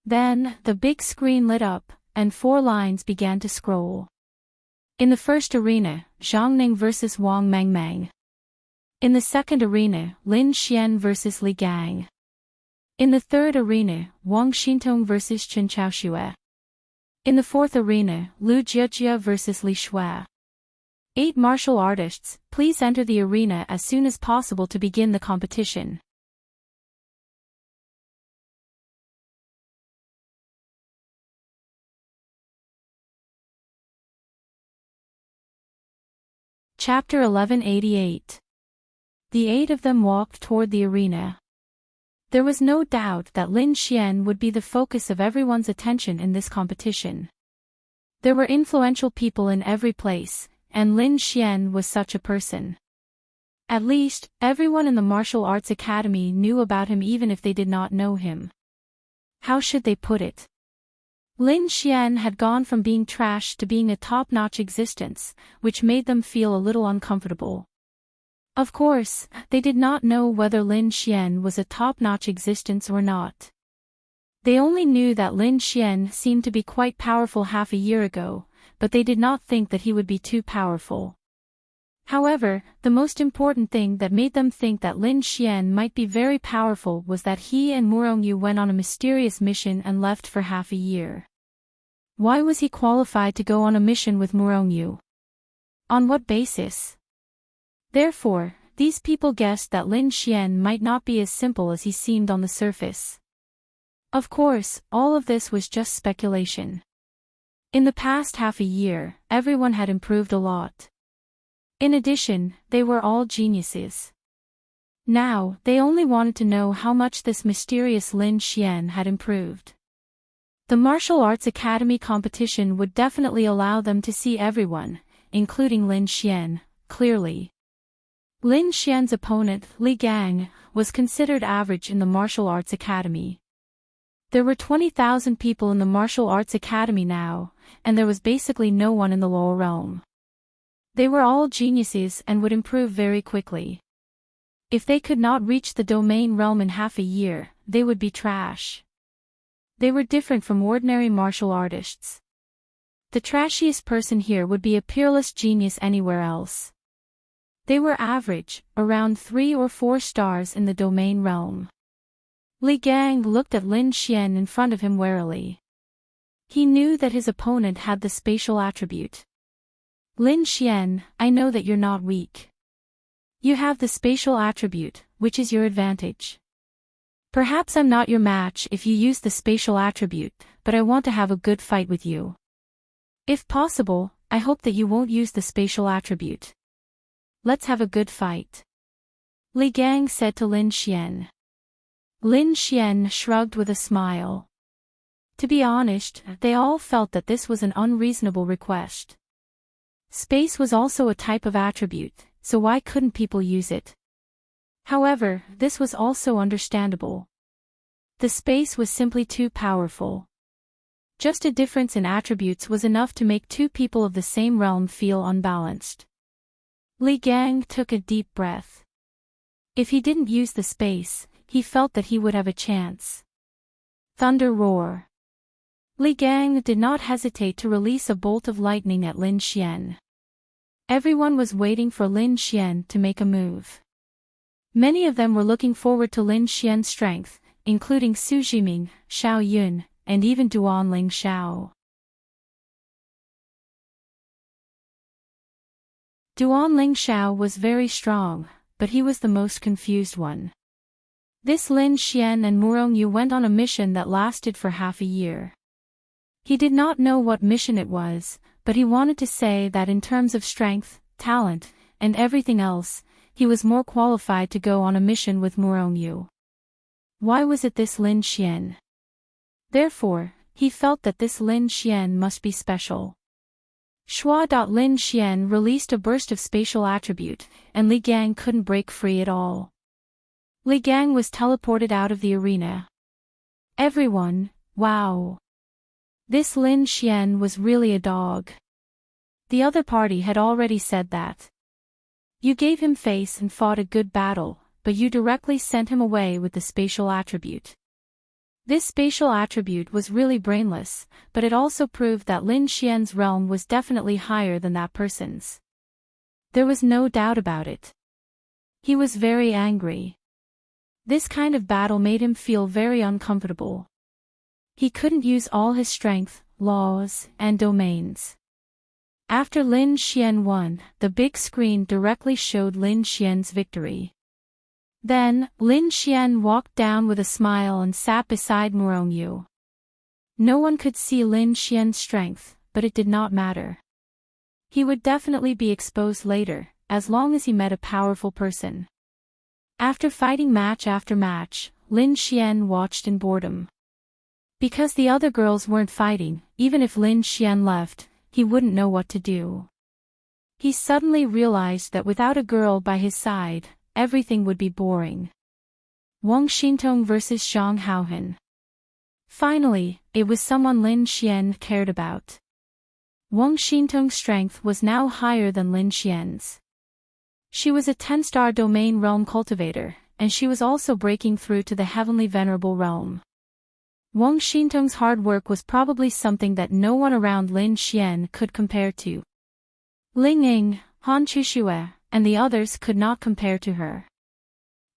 Then, the big screen lit up, and 4 lines began to scroll. In the first arena, Zhang Ning vs Wang Mengmeng. In the second arena, Lin Xian vs Li Gang. In the third arena, Wang Xintong vs Chen Chaoxue. In the fourth arena, Lu Jiejia vs Li Shui. 8 martial artists, please enter the arena as soon as possible to begin the competition. Chapter 1188. The 8 of them walked toward the arena. There was no doubt that Lin Xian would be the focus of everyone's attention in this competition. There were influential people in every place, and Lin Xian was such a person. At least, everyone in the martial arts academy knew about him even if they did not know him. How should they put it? Lin Xian had gone from being trash to being a top-notch existence, which made them feel a little uncomfortable. Of course, they did not know whether Lin Xian was a top-notch existence or not. They only knew that Lin Xian seemed to be quite powerful half a year ago, but they did not think that he would be too powerful. However, the most important thing that made them think that Lin Xian might be very powerful was that he and Murongyu went on a mysterious mission and left for half a year. Why was he qualified to go on a mission with Murongyu? On what basis? Therefore, these people guessed that Lin Xian might not be as simple as he seemed on the surface. Of course, all of this was just speculation. In the past half a year, everyone had improved a lot. In addition, they were all geniuses. Now, they only wanted to know how much this mysterious Lin Xian had improved. The martial arts academy competition would definitely allow them to see everyone, including Lin Xian, clearly. Lin Xian's opponent, Li Gang, was considered average in the martial arts academy. There were 20,000 people in the martial arts academy now, and there was basically no one in the lower realm. They were all geniuses and would improve very quickly. If they could not reach the domain realm in half a year, they would be trash. They were different from ordinary martial artists. The trashiest person here would be a peerless genius anywhere else. They were average, around 3 or 4 stars in the domain realm. Li Gang looked at Lin Xian in front of him warily. He knew that his opponent had the spatial attribute. Lin Xian, I know that you're not weak. You have the spatial attribute, which is your advantage. Perhaps I'm not your match if you use the spatial attribute, but I want to have a good fight with you. If possible, I hope that you won't use the spatial attribute. Let's have a good fight. Li Gang said to Lin Xian. Lin Xian shrugged with a smile. To be honest, they all felt that this was an unreasonable request. Space was also a type of attribute, so why couldn't people use it? However, this was also understandable. The space was simply too powerful. Just a difference in attributes was enough to make two people of the same realm feel unbalanced. Li Gang took a deep breath. If he didn't use the space, he felt that he would have a chance. Thunder roar. Li Gang did not hesitate to release a bolt of lightning at Lin Xian. Everyone was waiting for Lin Xian to make a move. Many of them were looking forward to Lin Xian's strength, including Su Jiming, Xiao Yun, and even Duanling Xiao. Duanling Xiao was very strong, but he was the most confused one. This Lin Xian and Murongyu went on a mission that lasted for half a year. He did not know what mission it was, but he wanted to say that in terms of strength, talent, and everything else, he was more qualified to go on a mission with Murongyu. Why was it this Lin Xian? Therefore, he felt that this Lin Xian must be special. Lin Xian released a burst of spatial attribute, and Li Gang couldn't break free at all. Li Gang was teleported out of the arena. Everyone, wow! This Lin Xian was really a dog. The other party had already said that. You gave him face and fought a good battle, but you directly sent him away with the spatial attribute. This spatial attribute was really brainless, but it also proved that Lin Xian's realm was definitely higher than that person's. There was no doubt about it. He was very angry. This kind of battle made him feel very uncomfortable. He couldn't use all his strength, laws, and domains. After Lin Xian won, the big screen directly showed Lin Xian's victory. Then, Lin Xian walked down with a smile and sat beside Murongyu. No one could see Lin Xian's strength, but it did not matter. He would definitely be exposed later, as long as he met a powerful person. After fighting match after match, Lin Xian watched in boredom. Because the other girls weren't fighting, even if Lin Xian left, he wouldn't know what to do. He suddenly realized that without a girl by his side, everything would be boring. Wang Xintong versus Zhang Haohan. Finally, it was someone Lin Xian cared about. Wang Xintong's strength was now higher than Lin Xian's. She was a 10-star domain realm cultivator, and she was also breaking through to the heavenly venerable realm. Wang Xintong's hard work was probably something that no one around Lin Xian could compare to. Ling Ying, Han Chuxue, and the others could not compare to her.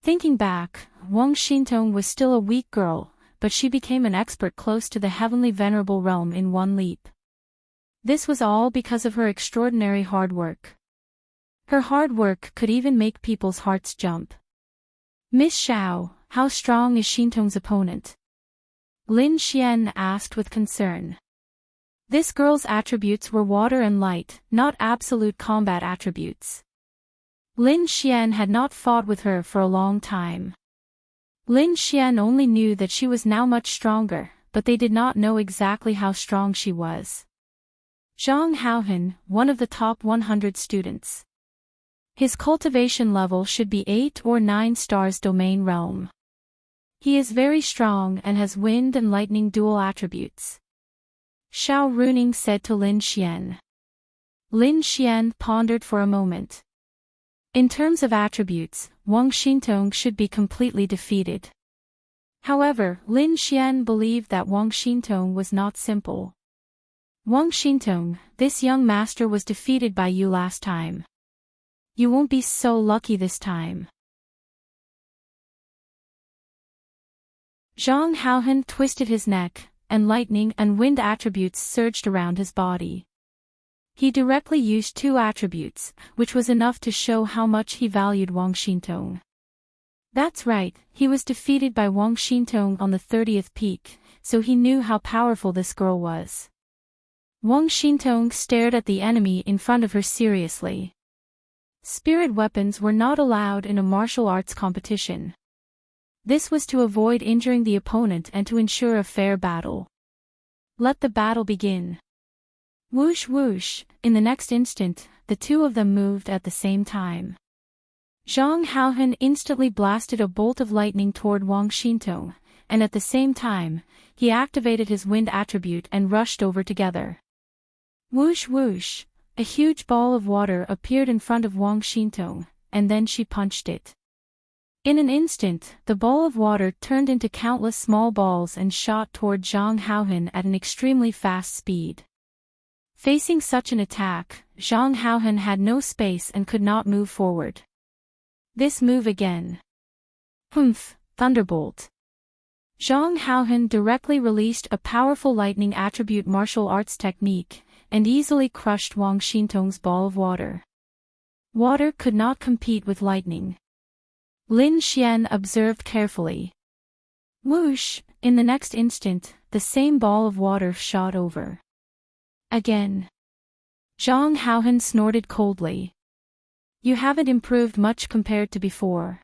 Thinking back, Wang Xintong was still a weak girl, but she became an expert close to the heavenly venerable realm in one leap. This was all because of her extraordinary hard work. Her hard work could even make people's hearts jump. Miss Xiao, how strong is Xintong's opponent? Lin Xian asked with concern. This girl's attributes were water and light, not absolute combat attributes. Lin Xian had not fought with her for a long time. Lin Xian only knew that she was now much stronger, but they did not know exactly how strong she was. Zhang Haohan, one of the top 100 students. His cultivation level should be 8 or 9 stars domain realm. He is very strong and has wind and lightning dual attributes. Xiao Runing said to Lin Xian. Lin Xian pondered for a moment. In terms of attributes, Wang Xintong should be completely defeated. However, Lin Xian believed that Wang Xintong was not simple. Wang Xintong, this young master was defeated by you last time. You won't be so lucky this time. Zhang Haohan twisted his neck, and lightning and wind attributes surged around his body. He directly used 2 attributes, which was enough to show how much he valued Wang Xintong. That's right, he was defeated by Wang Xintong on the 30th peak, so he knew how powerful this girl was. Wang Xintong stared at the enemy in front of her seriously. Spirit weapons were not allowed in a martial arts competition. This was to avoid injuring the opponent and to ensure a fair battle. Let the battle begin. Whoosh whoosh, in the next instant, the 2 of them moved at the same time. Zhang Haohan instantly blasted a bolt of lightning toward Wang Xintong, and at the same time, he activated his wind attribute and rushed over together. Whoosh whoosh, a huge ball of water appeared in front of Wang Xintong, and then she punched it. In an instant, the ball of water turned into countless small balls and shot toward Zhang Haohan at an extremely fast speed. Facing such an attack, Zhang Haohan had no space and could not move forward. This move again. Humph, thunderbolt. Zhang Haohan directly released a powerful lightning attribute martial arts technique, and easily crushed Wang Xintong's ball of water. Water could not compete with lightning. Lin Xian observed carefully. Whoosh, in the next instant, the same ball of water shot over. Again. Zhang Haohan snorted coldly. You haven't improved much compared to before.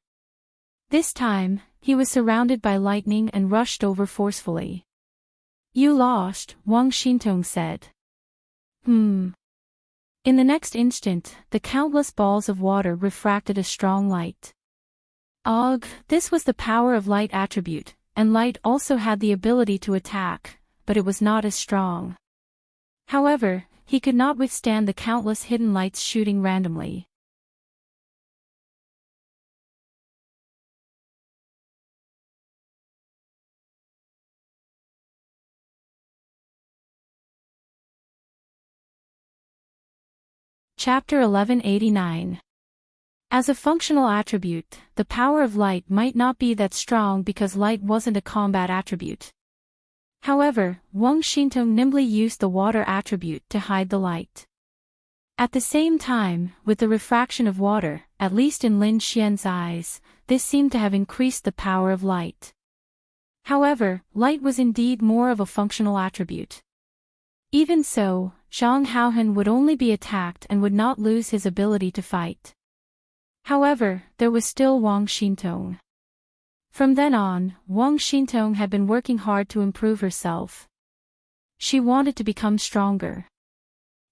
This time, he was surrounded by lightning and rushed over forcefully. You lost, Wang Xintong said. In the next instant, the countless balls of water refracted a strong light. Ugh, this was the power of light attribute, and light also had the ability to attack, but it was not as strong. However, he could not withstand the countless hidden lights shooting randomly. Chapter 1189. As a functional attribute, the power of light might not be that strong because light wasn't a combat attribute. However, Wang Xintong nimbly used the water attribute to hide the light. At the same time, with the refraction of water, at least in Lin Xian's eyes, this seemed to have increased the power of light. However, light was indeed more of a functional attribute. Even so, Zhang Haohan would only be attacked and would not lose his ability to fight. However, there was still Wang Xintong. From then on, Wang Xintong had been working hard to improve herself. She wanted to become stronger.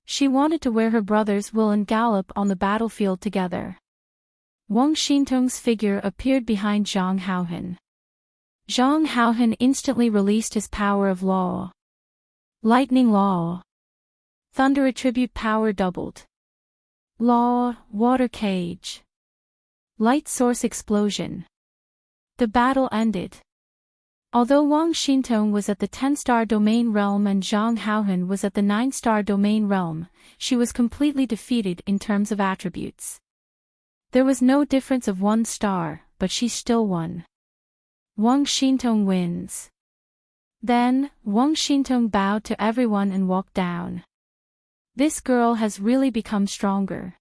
She wanted to wear her brother's wool and gallop on the battlefield together. Wang Xintong's figure appeared behind Zhang Haohan. Zhang Haohan instantly released his power of law. Lightning law. Thunder attribute power doubled. Law, water cage. Light source explosion. The battle ended. Although Wang Xintong was at the 10-star domain realm and Zhang Haohan was at the 9-star domain realm, she was completely defeated in terms of attributes. There was no difference of 1 star, but she still won. Wang Xintong wins. Then, Wang Xintong bowed to everyone and walked down. This girl has really become stronger.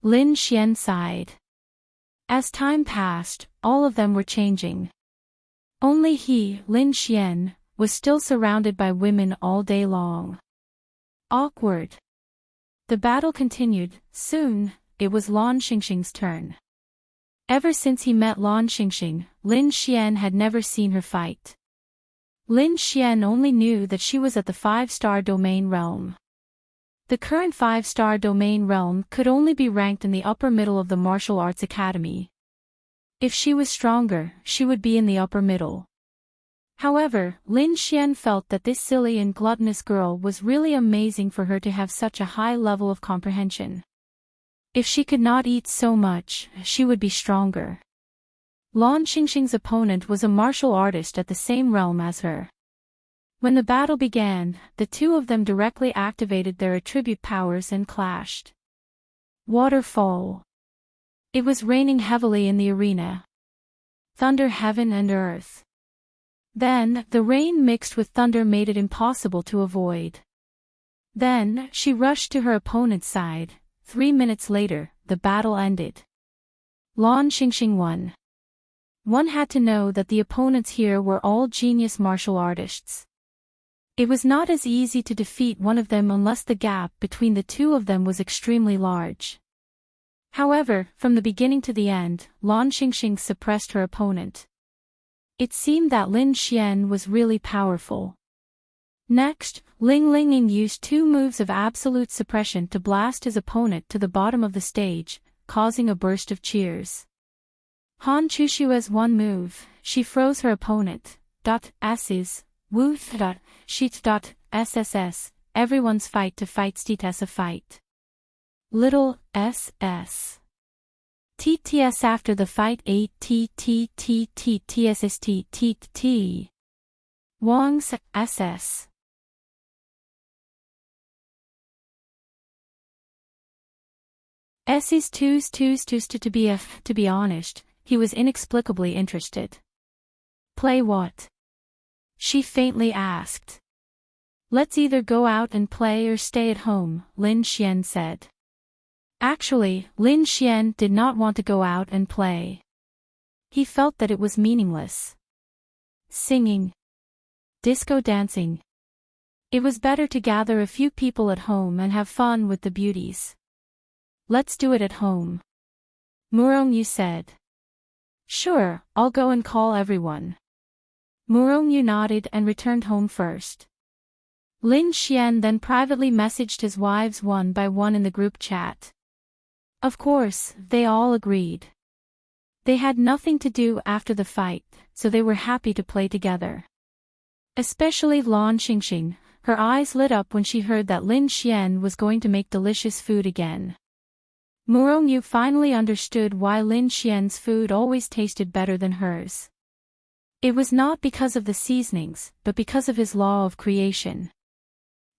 Lin Xian sighed. As time passed, all of them were changing. Only he, Lin Xian, was still surrounded by women all day long. Awkward. The battle continued. Soon, it was Lan Xingxing's turn. Ever since he met Lan Xingxing, Lin Xian had never seen her fight. Lin Xian only knew that she was at the 5-star domain realm. The current 5-star domain realm could only be ranked in the upper middle of the martial arts academy. If she was stronger, she would be in the upper middle. However, Lin Xian felt that this silly and gluttonous girl was really amazing for her to have such a high level of comprehension. If she could not eat so much, she would be stronger. Lan Xingxing's opponent was a martial artist at the same realm as her. When the battle began, the two of them directly activated their attribute powers and clashed. Waterfall. It was raining heavily in the arena. Thunder, heaven and earth. Then, the rain mixed with thunder made it impossible to avoid. Then, she rushed to her opponent's side. 3 minutes later, the battle ended. Lan Xingxing won. One had to know that the opponents here were all genius martial artists. It was not as easy to defeat one of them unless the gap between the two of them was extremely large. However, from the beginning to the end, Lan Xingxing suppressed her opponent. It seemed that Lin Xian was really powerful. Next, Ling Linging used 2 moves of absolute suppression to blast his opponent to the bottom of the stage, causing a burst of cheers. Han Chushua's 1 move, she froze her opponent. S's, Wu Sheet. SSS, everyone's fight to fight Steet a fight. Little SS. TTS after the fight 8 TTTTTSST. Wang's SS. S's twos to be honest, he was inexplicably interested. Play what? She faintly asked. Let's either go out and play or stay at home, Lin Xian said. Actually, Lin Xian did not want to go out and play. He felt that it was meaningless. Singing. Disco dancing. It was better to gather a few people at home and have fun with the beauties. Let's do it at home. Murongyu said. Sure, I'll go and call everyone. Murongyu nodded and returned home first. Lin Xian then privately messaged his wives one by one in the group chat. Of course, they all agreed. They had nothing to do after the fight, so they were happy to play together. Especially Lan Xingxing, her eyes lit up when she heard that Lin Xian was going to make delicious food again. Murongyu finally understood why Lin Xian's food always tasted better than hers. It was not because of the seasonings, but because of his law of creation.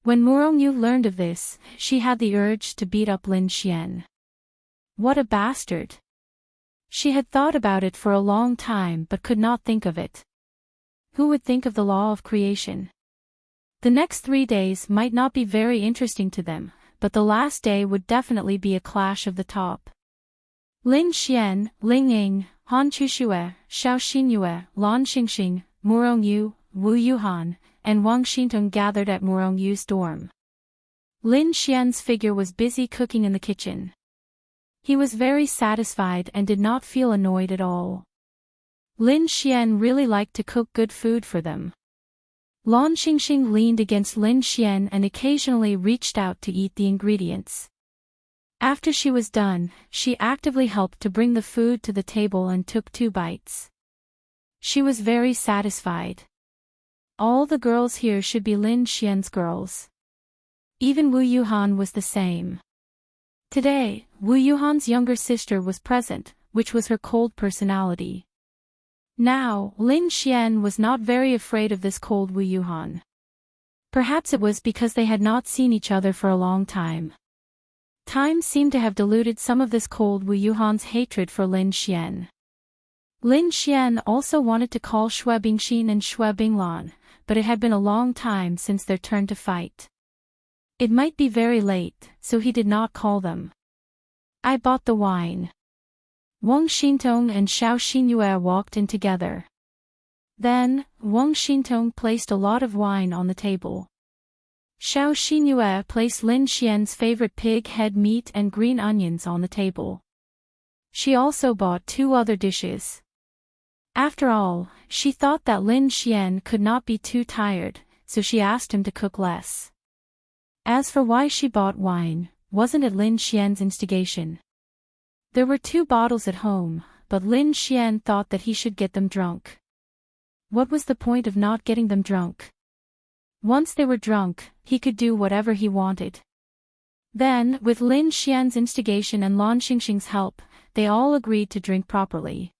When Murongyu learned of this, she had the urge to beat up Lin Xian. What a bastard! She had thought about it for a long time but could not think of it. Who would think of the law of creation? The next 3 days might not be very interesting to them, but the last day would definitely be a clash of the top. Lin Xian, Ling Ying, Han Chushue, Xiao Xinyue, Lan Xingxing, Murongyu, Wu Yuhan, and Wang Xintong gathered at Murongyu's dorm. Lin Xian's figure was busy cooking in the kitchen. He was very satisfied and did not feel annoyed at all. Lin Xian really liked to cook good food for them. Lan Xingxing leaned against Lin Xian and occasionally reached out to eat the ingredients. After she was done, she actively helped to bring the food to the table and took 2 bites. She was very satisfied. All the girls here should be Lin Xian's girls. Even Wu Yuhan was the same. Today, Wu Yuhan's younger sister was present, which was her cold personality. Now, Lin Xian was not very afraid of this cold Wu Yuhan. Perhaps it was because they had not seen each other for a long time. Time seemed to have diluted some of this cold Wu Yuhan's hatred for Lin Xian. Lin Xian also wanted to call Xue Bingxin and Xue Binglan, but it had been a long time since their turn to fight. It might be very late, so he did not call them. I bought the wine. Wang Xintong and Xiao Xinyue walked in together. Then, Wang Xintong placed a lot of wine on the table. Xiao Xinyue placed Lin Xian's favorite pig head meat and green onions on the table. She also bought 2 other dishes. After all, she thought that Lin Xian could not be too tired, so she asked him to cook less. As for why she bought wine, wasn't it Lin Xian's instigation? There were 2 bottles at home, but Lin Xian thought that he should get them drunk. What was the point of not getting them drunk? Once they were drunk, he could do whatever he wanted. Then, with Lin Xian's instigation and Lan Xingxing's help, they all agreed to drink properly.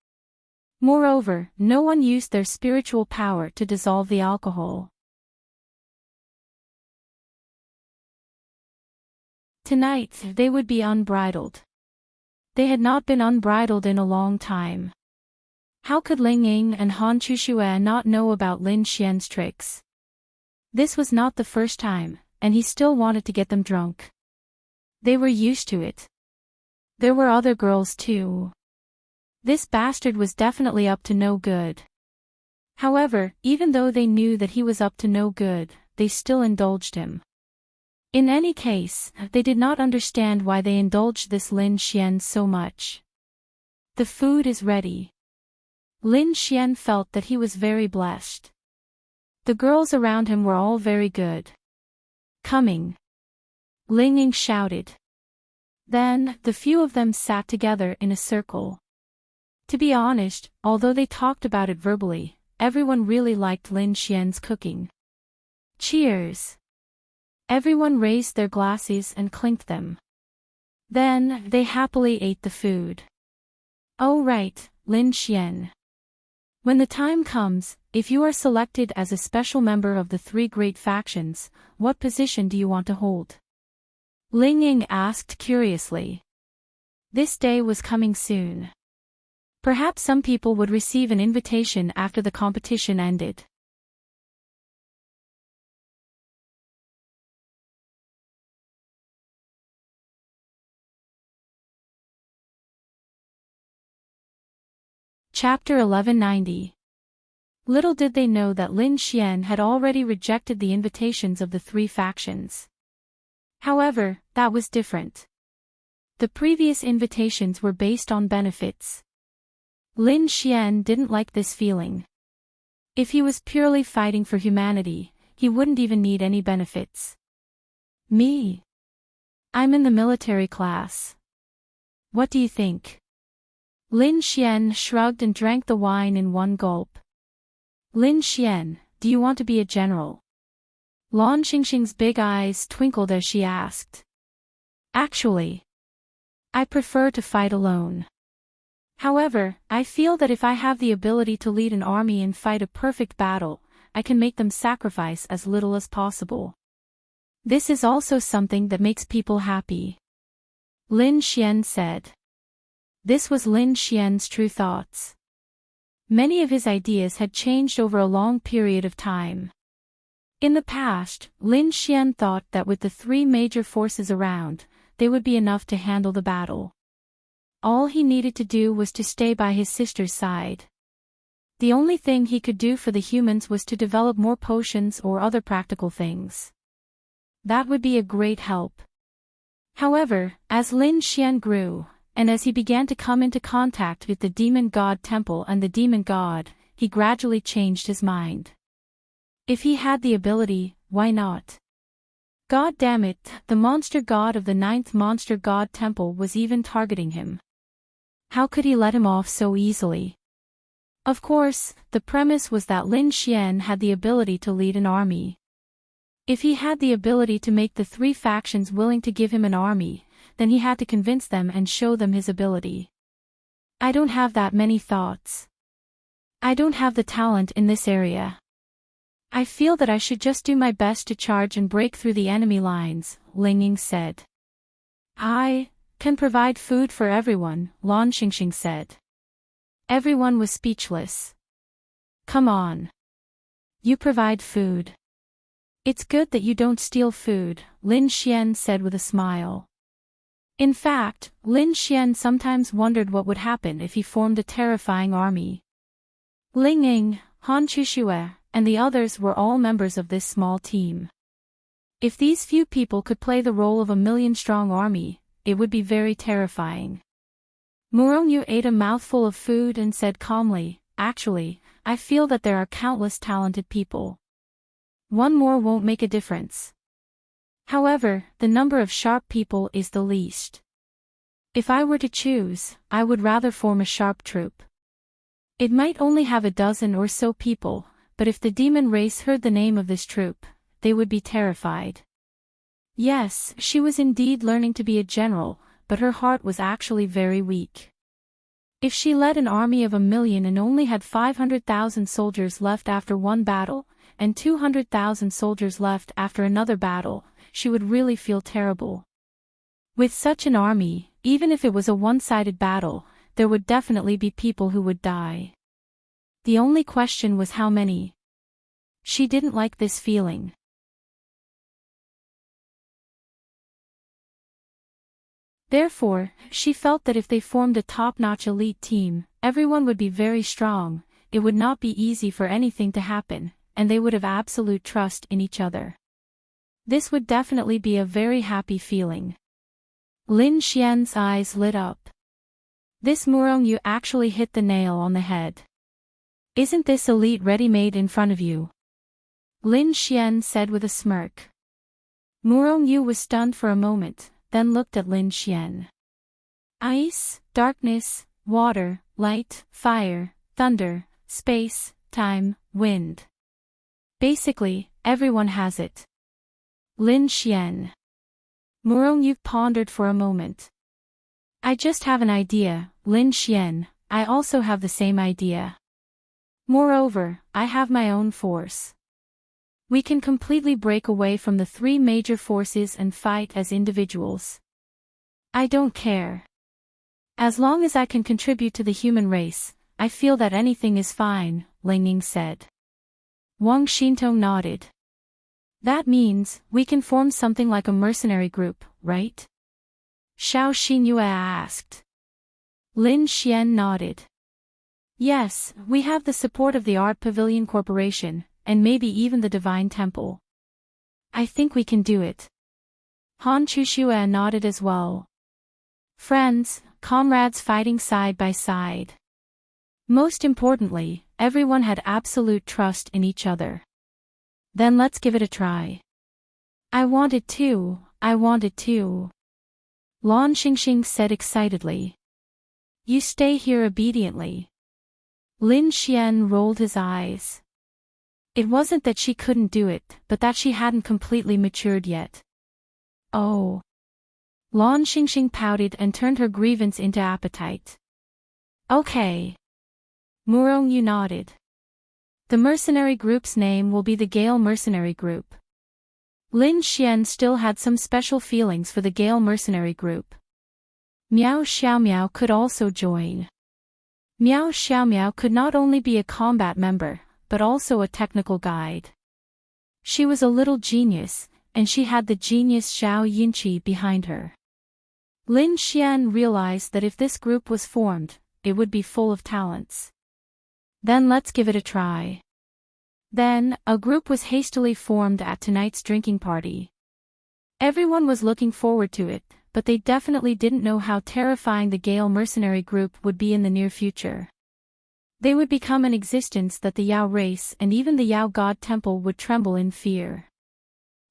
Moreover, no one used their spiritual power to dissolve the alcohol. Tonight, they would be unbridled. They had not been unbridled in a long time. How could Ling Ying and Han Chuxue not know about Lin Xian's tricks? This was not the first time, and he still wanted to get them drunk. They were used to it. There were other girls too. This bastard was definitely up to no good. However, even though they knew that he was up to no good, they still indulged him. In any case, they did not understand why they indulged this Lin Xian so much. The food is ready. Lin Xian felt that he was very blessed. The girls around him were all very good. Coming. Ling Ying shouted. Then, the few of them sat together in a circle. To be honest, although they talked about it verbally, everyone really liked Lin Xian's cooking. Cheers! Everyone raised their glasses and clinked them. Then, they happily ate the food. Oh right, Lin Xian. When the time comes, if you are selected as a special member of the 3 great factions, what position do you want to hold? Ling Ying asked curiously. This day was coming soon. Perhaps some people would receive an invitation after the competition ended. Chapter 1190. Little did they know that Lin Xian had already rejected the invitations of the 3 factions. However, that was different. The previous invitations were based on benefits. Lin Xian didn't like this feeling. If he was purely fighting for humanity, he wouldn't even need any benefits. Me? I'm in the military class. What do you think? Lin Xian shrugged and drank the wine in one gulp. Lin Xian, do you want to be a general? Lan Xingxing's big eyes twinkled as she asked. Actually, I prefer to fight alone. However, I feel that if I have the ability to lead an army and fight a perfect battle, I can make them sacrifice as little as possible. This is also something that makes people happy. Lin Xian said. This was Lin Xian's true thoughts. Many of his ideas had changed over a long period of time. In the past, Lin Xian thought that with the 3 major forces around, they would be enough to handle the battle. All he needed to do was to stay by his sister's side. The only thing he could do for the humans was to develop more potions or other practical things. That would be a great help. However, as Lin Xian grew, and as he began to come into contact with the demon god temple and the demon god, he gradually changed his mind. If he had the ability, why not? God damn it, the monster god of the 9th monster god temple was even targeting him. How could he let him off so easily? Of course, the premise was that Lin Xian had the ability to lead an army. If he had the ability to make the 3 factions willing to give him an army, then he had to convince them and show them his ability. I don't have that many thoughts. I don't have the talent in this area. I feel that I should just do my best to charge and break through the enemy lines, Ling Ying said. I can provide food for everyone, Lan Xingxing said. Everyone was speechless. Come on. You provide food. It's good that you don't steal food, Lin Xian said with a smile. In fact, Lin Xian sometimes wondered what would happen if he formed a terrifying army. Ling Ying, Han Chuxue, and the others were all members of this small team. If these few people could play the role of a million-strong army, it would be very terrifying. Murongyu ate a mouthful of food and said calmly, "Actually, I feel that there are countless talented people. One more won't make a difference. However, the number of sharp people is the least. If I were to choose, I would rather form a sharp troop. It might only have a dozen or so people, but if the demon race heard the name of this troop, they would be terrified." Yes, she was indeed learning to be a general, but her heart was actually very weak. If she led an army of 1,000,000 and only had 500,000 soldiers left after one battle, and 200,000 soldiers left after another battle, she would really feel terrible. With such an army, even if it was a one-sided battle, there would definitely be people who would die. The only question was how many. She didn't like this feeling. Therefore, she felt that if they formed a top-notch elite team, everyone would be very strong, it would not be easy for anything to happen, and they would have absolute trust in each other. This would definitely be a very happy feeling. Lin Xian's eyes lit up. This Murongyu actually hit the nail on the head. Isn't this elite ready-made in front of you? Lin Xian said with a smirk. Murongyu was stunned for a moment, then looked at Lin Xian. Ice, darkness, water, light, fire, thunder, space, time, wind. Basically, everyone has it. Lin Xian. Murongyu pondered for a moment. I just have an idea, Lin Xian, I also have the same idea. Moreover, I have my own force. We can completely break away from the three major forces and fight as individuals. I don't care. As long as I can contribute to the human race, I feel that anything is fine, Ling Ying said. Wang Xintong nodded. That means, we can form something like a mercenary group, right? Xiao Xinyue asked. Lin Xian nodded. Yes, we have the support of the Art Pavilion Corporation, and maybe even the Divine Temple. I think we can do it. Han Chuxue nodded as well. Friends, comrades fighting side by side. Most importantly, everyone had absolute trust in each other. Then let's give it a try. I want it too, I want it too. Lan Xingxing said excitedly. You stay here obediently. Lin Xian rolled his eyes. It wasn't that she couldn't do it, but that she hadn't completely matured yet. Oh. Lan Xingxing pouted and turned her grievance into appetite. Okay. Murongyu nodded. The mercenary group's name will be the Gale Mercenary Group. Lin Xian still had some special feelings for the Gale Mercenary Group. Miao Xiaomiao could also join. Miao Xiaomiao could not only be a combat member, but also a technical guide. She was a little genius, and she had the genius Xiao Yinqi behind her. Lin Xian realized that if this group was formed, it would be full of talents. Then let's give it a try. Then, a group was hastily formed at tonight's drinking party. Everyone was looking forward to it, but they definitely didn't know how terrifying the Gale Mercenary Group would be in the near future. They would become an existence that the Yao race and even the Yao God Temple would tremble in fear.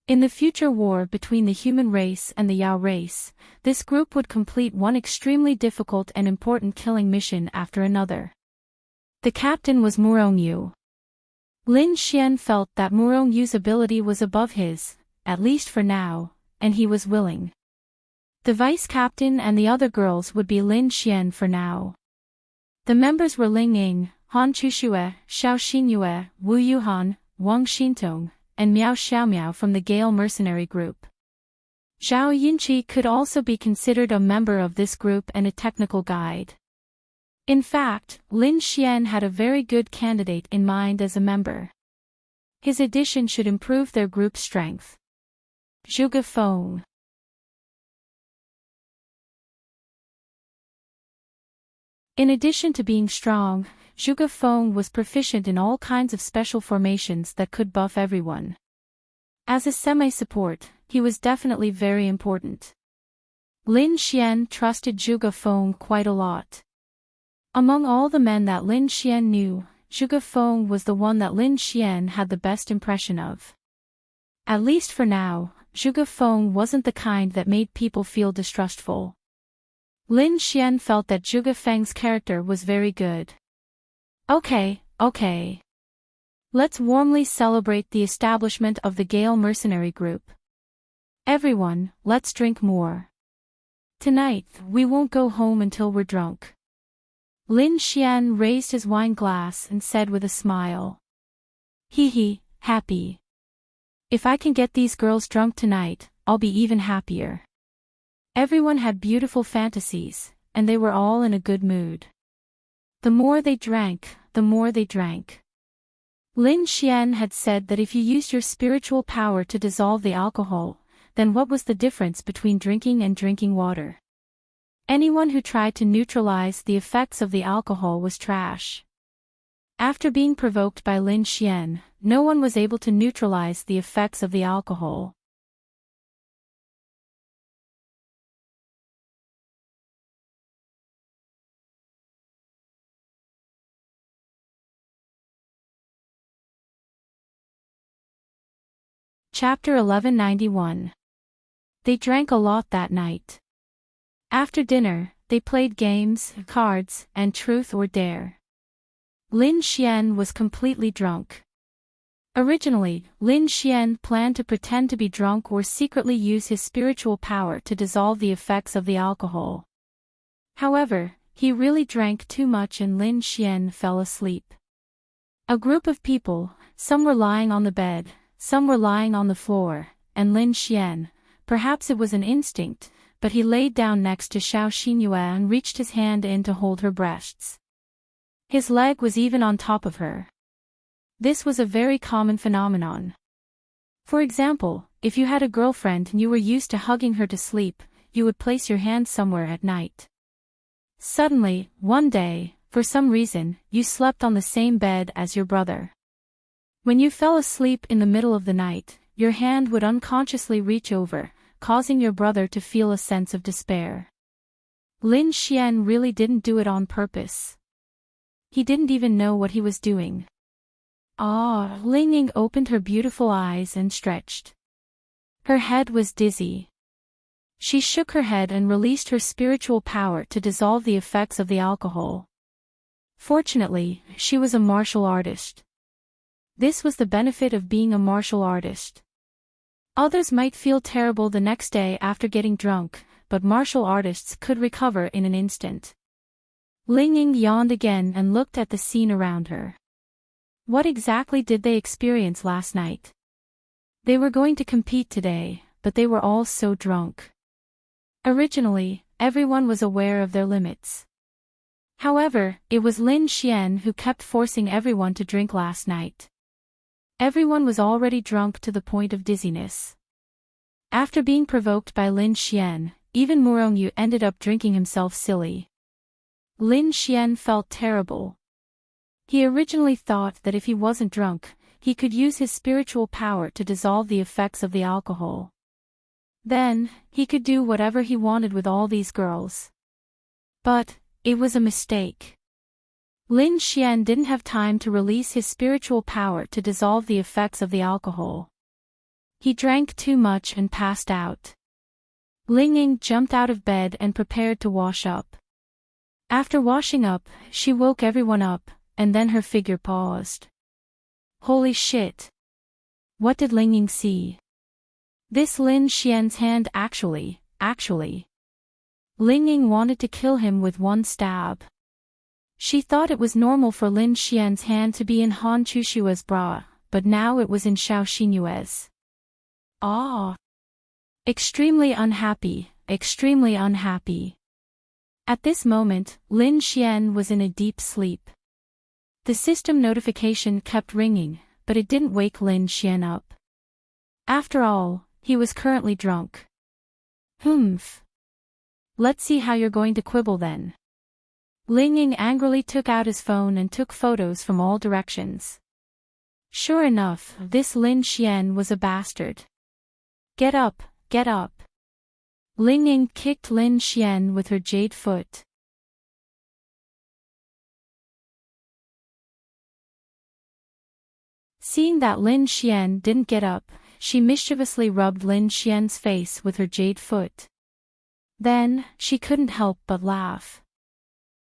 In the future war between the human race and the Yao race, this group would complete one extremely difficult and important killing mission after another. The captain was Murongyu. Lin Xian felt that Murongyu's ability was above his, at least for now, and he was willing. The vice captain and the other girls would be Lin Xian for now. The members were Ling Ying, Han Chushue, Xiao Xinyue, Wu Yuhan, Wang Xintong, and Miao Xiaomiao from the Gale mercenary group. Zhao Yinqi could also be considered a member of this group and a technical guide. In fact, Lin Xian had a very good candidate in mind as a member. His addition should improve their group strength. Zhuge Feng. In addition to being strong, Zhuge Feng was proficient in all kinds of special formations that could buff everyone. As a semi-support, he was definitely very important. Lin Xian trusted Zhuge Feng quite a lot. Among all the men that Lin Xian knew, Zhuge Feng was the one that Lin Xian had the best impression of. At least for now, Zhuge Feng wasn't the kind that made people feel distrustful. Lin Xian felt that Zhuge Feng's character was very good. Okay. Let's warmly celebrate the establishment of the Gale mercenary group. Everyone, let's drink more. Tonight, we won't go home until we're drunk. Lin Xian raised his wine glass and said with a smile. Hee, happy. If I can get these girls drunk tonight, I'll be even happier. Everyone had beautiful fantasies, and they were all in a good mood. The more they drank, the more they drank. Lin Xian had said that if you used your spiritual power to dissolve the alcohol, then what was the difference between drinking and drinking water? Anyone who tried to neutralize the effects of the alcohol was trash. After being provoked by Lin Xian, no one was able to neutralize the effects of the alcohol. Chapter 1191. They drank a lot that night. After dinner, they played games, cards, and truth or dare. Lin Xian was completely drunk. Originally, Lin Xian planned to pretend to be drunk or secretly use his spiritual power to dissolve the effects of the alcohol. However, he really drank too much and Lin Xian fell asleep. A group of people, some were lying on the bed, some were lying on the floor, and Lin Xian, perhaps it was an instinct, but he laid down next to Xiao Xinyue and reached his hand in to hold her breasts. His leg was even on top of her. This was a very common phenomenon. For example, if you had a girlfriend and you were used to hugging her to sleep, you would place your hand somewhere at night. Suddenly, one day, for some reason, you slept on the same bed as your brother. When you fell asleep in the middle of the night, your hand would unconsciously reach over, causing your brother to feel a sense of despair. Lin Xian really didn't do it on purpose. He didn't even know what he was doing. Ling Ying opened her beautiful eyes and stretched. Her head was dizzy. She shook her head and released her spiritual power to dissolve the effects of the alcohol. Fortunately, she was a martial artist. This was the benefit of being a martial artist. Others might feel terrible the next day after getting drunk, but martial artists could recover in an instant. Ling Ying yawned again and looked at the scene around her. What exactly did they experience last night? They were going to compete today, but they were all so drunk. Originally, everyone was aware of their limits. However, it was Lin Xian who kept forcing everyone to drink last night. Everyone was already drunk to the point of dizziness. After being provoked by Lin Xian, even Murongyu ended up drinking himself silly. Lin Xian felt terrible. He originally thought that if he wasn't drunk, he could use his spiritual power to dissolve the effects of the alcohol. Then, he could do whatever he wanted with all these girls. But, it was a mistake. Lin Xian didn't have time to release his spiritual power to dissolve the effects of the alcohol. He drank too much and passed out. Ling Ying jumped out of bed and prepared to wash up. After washing up, she woke everyone up, and then her figure paused. Holy shit! What did Ling Ying see? This Lin Xian's hand actually. Ling Ying wanted to kill him with one stab. She thought it was normal for Lin Xian's hand to be in Han Chushua's bra, but now it was in Xiao Xinyue's. Ah! Extremely unhappy, extremely unhappy. At this moment, Lin Xian was in a deep sleep. The system notification kept ringing, but it didn't wake Lin Xian up. After all, he was currently drunk. Humph. Let's see how you're going to quibble then. Ling Ying angrily took out his phone and took photos from all directions. Sure enough, this Lin Xian was a bastard. Get up, get up. Ling Ying kicked Lin Xian with her jade foot. Seeing that Lin Xian didn't get up, she mischievously rubbed Lin Xian's face with her jade foot. Then, she couldn't help but laugh.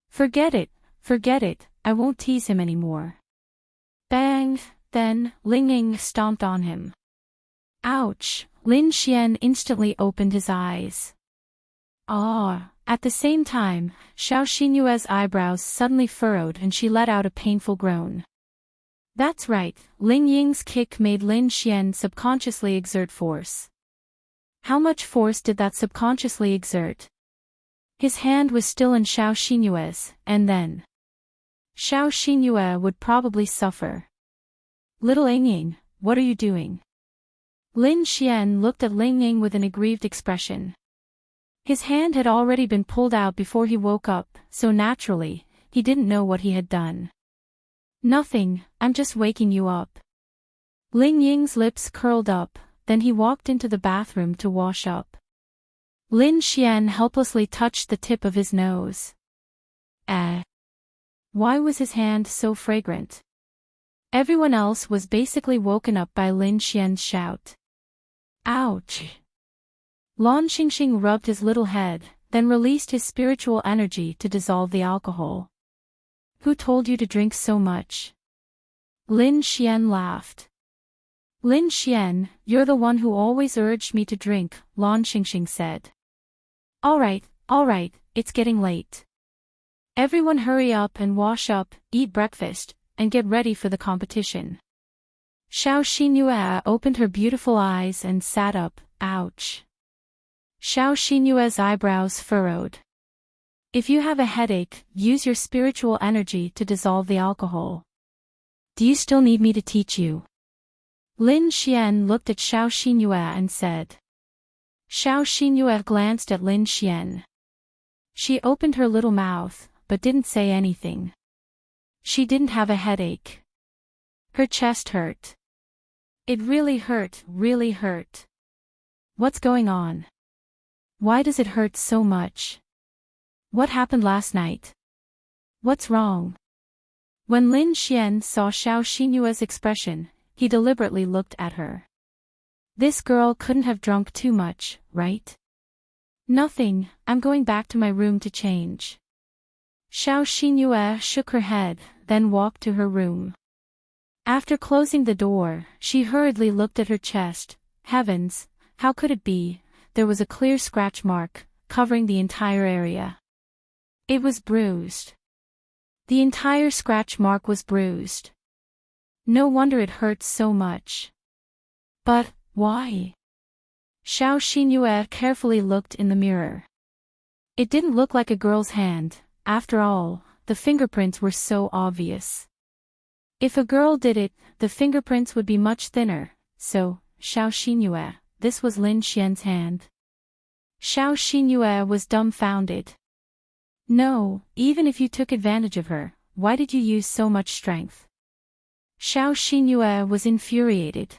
Forget it, I won't tease him anymore. Bang! Then, Ling Ying stomped on him. Ouch! Lin Xian instantly opened his eyes. Ah! At the same time, Xiao Xinyue's eyebrows suddenly furrowed and she let out a painful groan. That's right, Ling Ying's kick made Lin Xian subconsciously exert force. How much force did that subconsciously exert? His hand was still in Xiao Xinyue's, and then Xiao Xinyue would probably suffer. Little Ying, what are you doing? Lin Xian looked at Ling Ying with an aggrieved expression. His hand had already been pulled out before he woke up, so naturally, he didn't know what he had done. Nothing, I'm just waking you up. Ling Ying's lips curled up, then he walked into the bathroom to wash up. Lin Xian helplessly touched the tip of his nose. Why was his hand so fragrant? Everyone else was basically woken up by Lin Xian's shout. Ouch! Lan Xingxing rubbed his little head, then released his spiritual energy to dissolve the alcohol. Who told you to drink so much? Lin Xian laughed. Lin Xian, you're the one who always urged me to drink, Lan Xingxing said. Alright, it's getting late. Everyone hurry up and wash up, eat breakfast, and get ready for the competition. Xiao Xinyue opened her beautiful eyes and sat up, ouch. Xiao Xinyue's eyebrows furrowed. If you have a headache, use your spiritual energy to dissolve the alcohol. Do you still need me to teach you? Lin Xian looked at Xiao Xinyue and said. Xiao Xinyue glanced at Lin Xian. She opened her little mouth, but didn't say anything. She didn't have a headache. Her chest hurt. It really hurt, really hurt. What's going on? Why does it hurt so much? What happened last night? What's wrong? When Lin Xian saw Xiao Xinyue's expression, he deliberately looked at her. This girl couldn't have drunk too much, right? Nothing, I'm going back to my room to change. Xiao Xinyue shook her head, then walked to her room. After closing the door, she hurriedly looked at her chest. Heavens, how could it be? There was a clear scratch mark, covering the entire area. It was bruised. The entire scratch mark was bruised. No wonder it hurt so much. But, why? Xiao Xinyue carefully looked in the mirror. It didn't look like a girl's hand, after all, the fingerprints were so obvious. If a girl did it, the fingerprints would be much thinner, so, Xiao Xinyue, this was Lin Xian's hand. Xiao Xinyue was dumbfounded. No, even if you took advantage of her, why did you use so much strength? Xiao Xinyue was infuriated.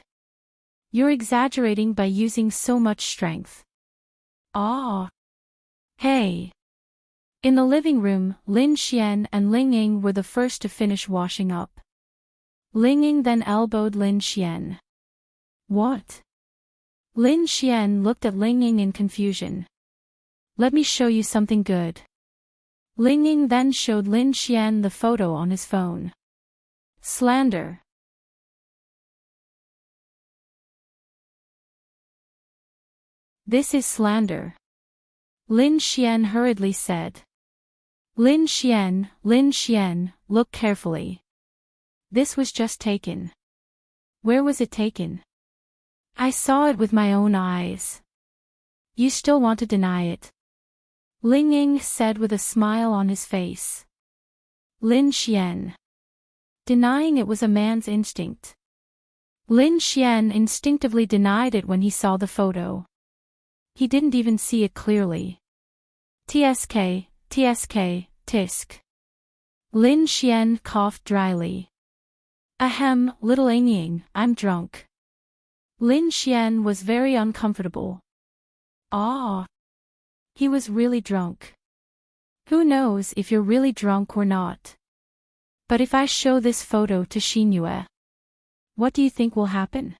You're exaggerating by using so much strength. Ah! Hey! In the living room, Lin Xian and Ling Ying were the first to finish washing up. Ling Ying then elbowed Lin Xian. What? Lin Xian looked at Ling Ying in confusion. Let me show you something good. Ling Ying then showed Lin Xian the photo on his phone. Slander. This is slander. Lin Xian hurriedly said. Lin Xian, look carefully. This was just taken. Where was it taken? I saw it with my own eyes. You still want to deny it? Ling Ying said with a smile on his face. Lin Xian. Denying it was a man's instinct. Lin Xian instinctively denied it when he saw the photo. He didn't even see it clearly. Tsk, tisk. Lin Xian coughed dryly. Ahem, little Ling Ying, I'm drunk. Lin Xian was very uncomfortable. Ah. He was really drunk. Who knows if you're really drunk or not? But if I show this photo to Xinyue, what do you think will happen?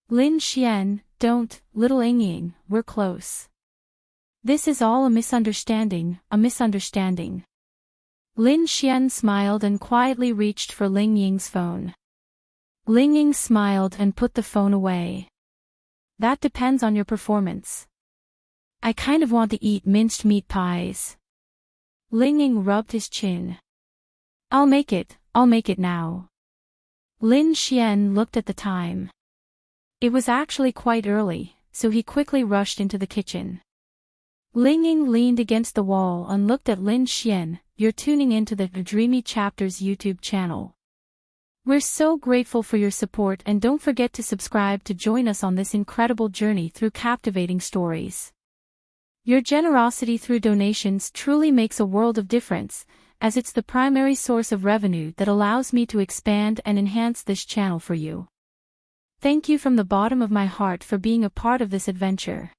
Lin Xian, don't, little Ling Ying, we're close. This is all a misunderstanding. Lin Xian smiled and quietly reached for Ling Ying's phone. Ling Ying smiled and put the phone away. That depends on your performance. I kind of want to eat minced meat pies. Ling Ying rubbed his chin. I'll make it now. Lin Xian looked at the time. It was actually quite early, so he quickly rushed into the kitchen. Ling Ying leaned against the wall and looked at Lin Xian. You're tuning into the Dreamy Chapters YouTube channel. We're so grateful for your support, and don't forget to subscribe to join us on this incredible journey through captivating stories. Your generosity through donations truly makes a world of difference, as it's the primary source of revenue that allows me to expand and enhance this channel for you. Thank you from the bottom of my heart for being a part of this adventure.